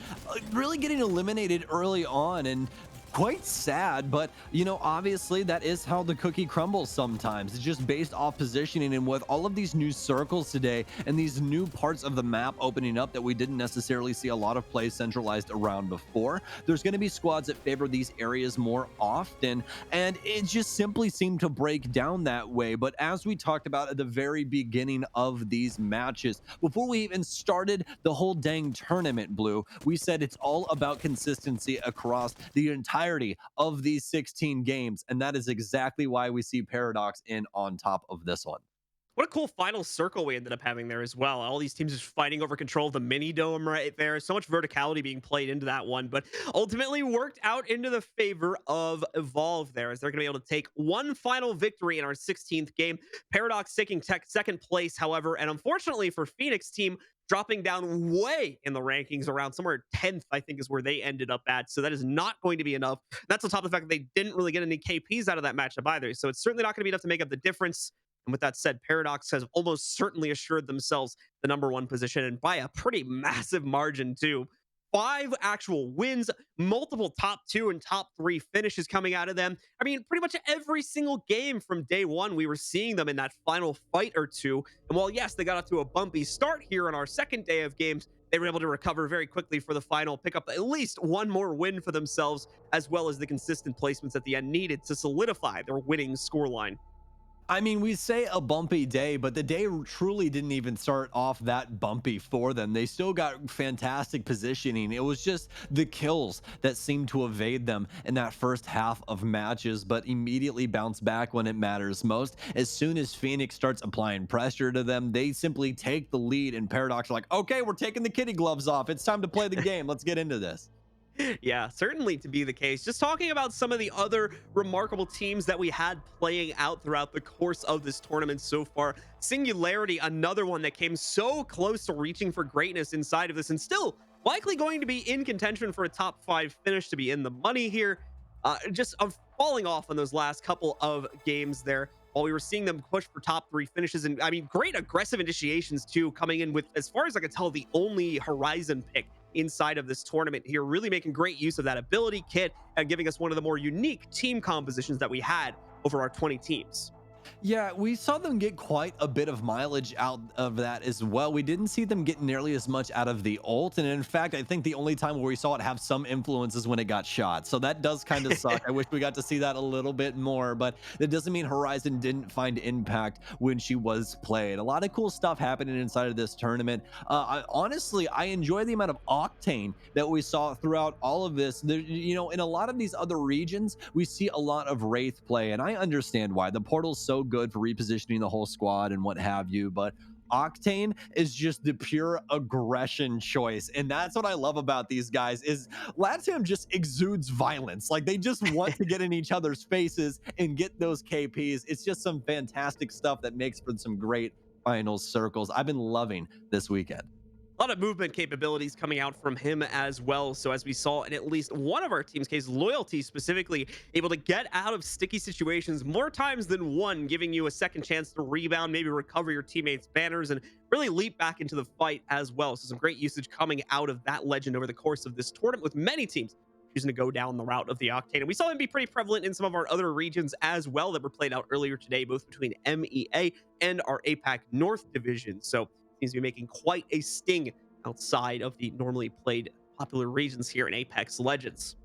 really getting eliminated early on. And quite sad, but obviously that is how the cookie crumbles sometimes. It's just based off positioning, and with all of these new circles today and these new parts of the map opening up that we didn't necessarily see a lot of play centralized around before, there's going to be squads that favor these areas more often, and it just simply seemed to break down that way. But as we talked about at the very beginning of these matches, before we even started the whole dang tournament, Blue, we said it's all about consistency across the entirety of these 16 games, and that is exactly why we see Paradox in on top of this one. What a cool final circle we ended up having there as well. All these teams just fighting over control of the mini dome right there. So much verticality being played into that one, but ultimately worked out into the favor of Evolve there, as they're going to be able to take one final victory in our 16th game. Paradox taking second place, however, and unfortunately for Phoenix team, dropping down way in the rankings, around somewhere 10th, I think, is where they ended up at. So that is not going to be enough. That's on top of the fact that they didn't really get any KPs out of that matchup either. So it's certainly not going to be enough to make up the difference. And with that said, Paradox has almost certainly assured themselves the #1 position, and by a pretty massive margin, too. 5 actual wins, multiple top 2 and top 3 finishes coming out of them. I mean, pretty much every single game from day one, we were seeing them in that final fight or two. And while, yes, they got off to a bumpy start here on our second day of games, they were able to recover very quickly for the final, pick up at least one more win for themselves, as well as the consistent placements at the end needed to solidify their winning scoreline. I mean, we say a bumpy day, but the day truly didn't even start off that bumpy for them. They still got fantastic positioning. It was just the kills that seemed to evade them in that first half of matches, but immediately bounce back when it matters most. As soon as Phoenix starts applying pressure to them, they simply take the lead, and Paradox are like, okay, we're taking the kitty gloves off. It's time to play the game. Let's get into this. Yeah, certainly to be the case. Just talking about some of the other remarkable teams that we had playing out throughout the course of this tournament so far. Singularity, another one that came so close to reaching for greatness inside of this, and still likely going to be in contention for a top 5 finish to be in the money here. Just of falling off on those last couple of games there, while we were seeing them push for top 3 finishes. And I mean, great aggressive initiations too, coming in with, as far as I can tell, the only Horizon pick inside of this tournament here, really making great use of that ability kit and giving us one of the more unique team compositions that we had over our 20 teams. Yeah, we saw them get quite a bit of mileage out of that as well. We didn't see them get nearly as much out of the ult. And in fact, I think the only time where we saw it have some influence is when it got shot. So that does kind of suck. I wish we got to see that a little bit more, but that doesn't mean Horizon didn't find impact when she was played. A lot of cool stuff happening inside of this tournament. Honestly, I enjoy the amount of octane that we saw throughout all of this. In a lot of these other regions, we see a lot of Wraith play, and I understand why. The portal's so good for repositioning the whole squad and what have you, but Octane is just the pure aggression choice. And that's what I love about these guys is Latam just exudes violence. Like they just want to get in each other's faces and get those KPs. It's just some fantastic stuff that makes for some great final circles. I've been loving this weekend. A lot of movement capabilities coming out from him as well. So as we saw in at least one of our team's case, Loyalty specifically, able to get out of sticky situations more times than one, giving you a second chance to rebound, maybe recover your teammates' banners, and really leap back into the fight as well. So some great usage coming out of that legend over the course of this tournament, with many teams choosing to go down the route of the Octane. And we saw him be pretty prevalent in some of our other regions as well that were played out earlier today, both between MEA and our APAC North division. So seems to be making quite a sting outside of the normally played popular regions here in Apex Legends.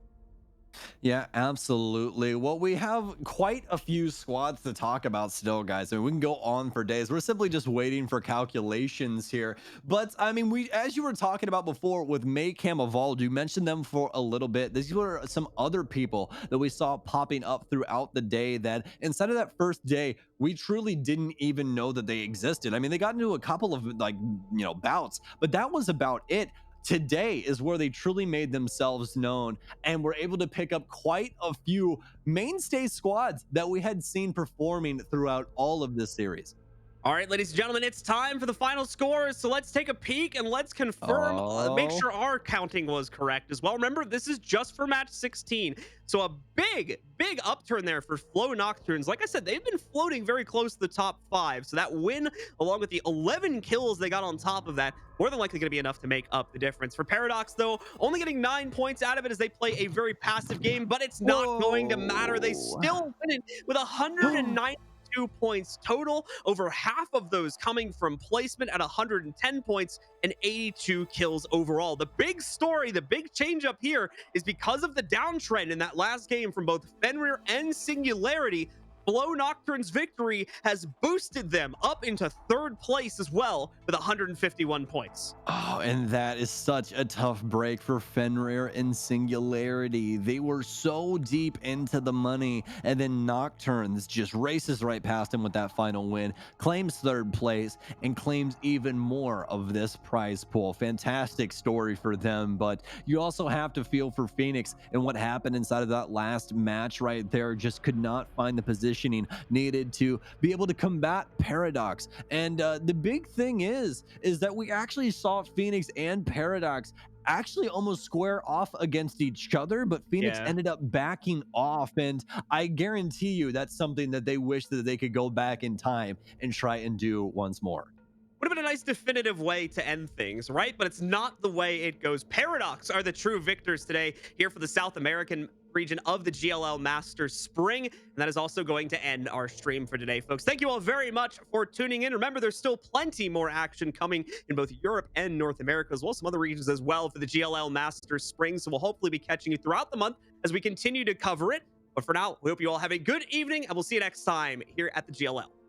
Yeah, absolutely. Well, we have quite a few squads to talk about still, guys. I mean, we can go on for days. We're simply just waiting for calculations here. But I mean, as you were talking about before with Maycam Evolved, you mentioned them for a little bit. These were some other people that we saw popping up throughout the day that inside of that first day, we truly didn't even know that they existed. I mean, they got into a couple of like, bouts, but that was about it. Today is where they truly made themselves known and were able to pick up quite a few mainstay squads that we had seen performing throughout all of this series. All right, ladies and gentlemen, it's time for the final scores. So let's take a peek and let's confirm, make Oh, sure our counting was correct as well. Remember, this is just for match 16. So a big upturn there for Flow Nocturnes. Like I said, they've been floating very close to the top 5. So that win, along with the 11 kills they got on top of that, more than likely going to be enough to make up the difference. For Paradox, though, only getting 9 points out of it as they play a very passive game, but it's not going to matter. They whoa. still win it with 109 points total, over half of those coming from placement at 110 points and 82 kills overall. The big story, the big change up here is because of the downtrend in that last game from both Fenrir and Singularity. Flow Nocturne's victory has boosted them up into third place as well with 151 points. Oh, and that is such a tough break for Fenrir and Singularity. They were so deep into the money, and then Nocturnes just races right past him with that final win, claims third place, and claims even more of this prize pool. Fantastic story for them, but you also have to feel for Phoenix and what happened inside of that last match right there. Just could not find the positioning needed to be able to combat Paradox. And the big thing is that we actually saw Phoenix and Paradox actually almost square off against each other, but Phoenix Yeah. ended up backing off. And I guarantee you that's something that they wish that they could go back in time and try and do once more. Would have been a nice definitive way to end things, right? But it's not the way it goes. Paradox are the true victors today here for the South American region of the GLL Masters Spring. And that is also going to end our stream for today, folks. Thank you all very much for tuning in. Remember, there's still plenty more action coming in both Europe and North America, as well as some other regions as well for the GLL Masters Spring. So we'll hopefully be catching you throughout the month as we continue to cover it. But for now, we hope you all have a good evening, and we'll see you next time here at the GLL.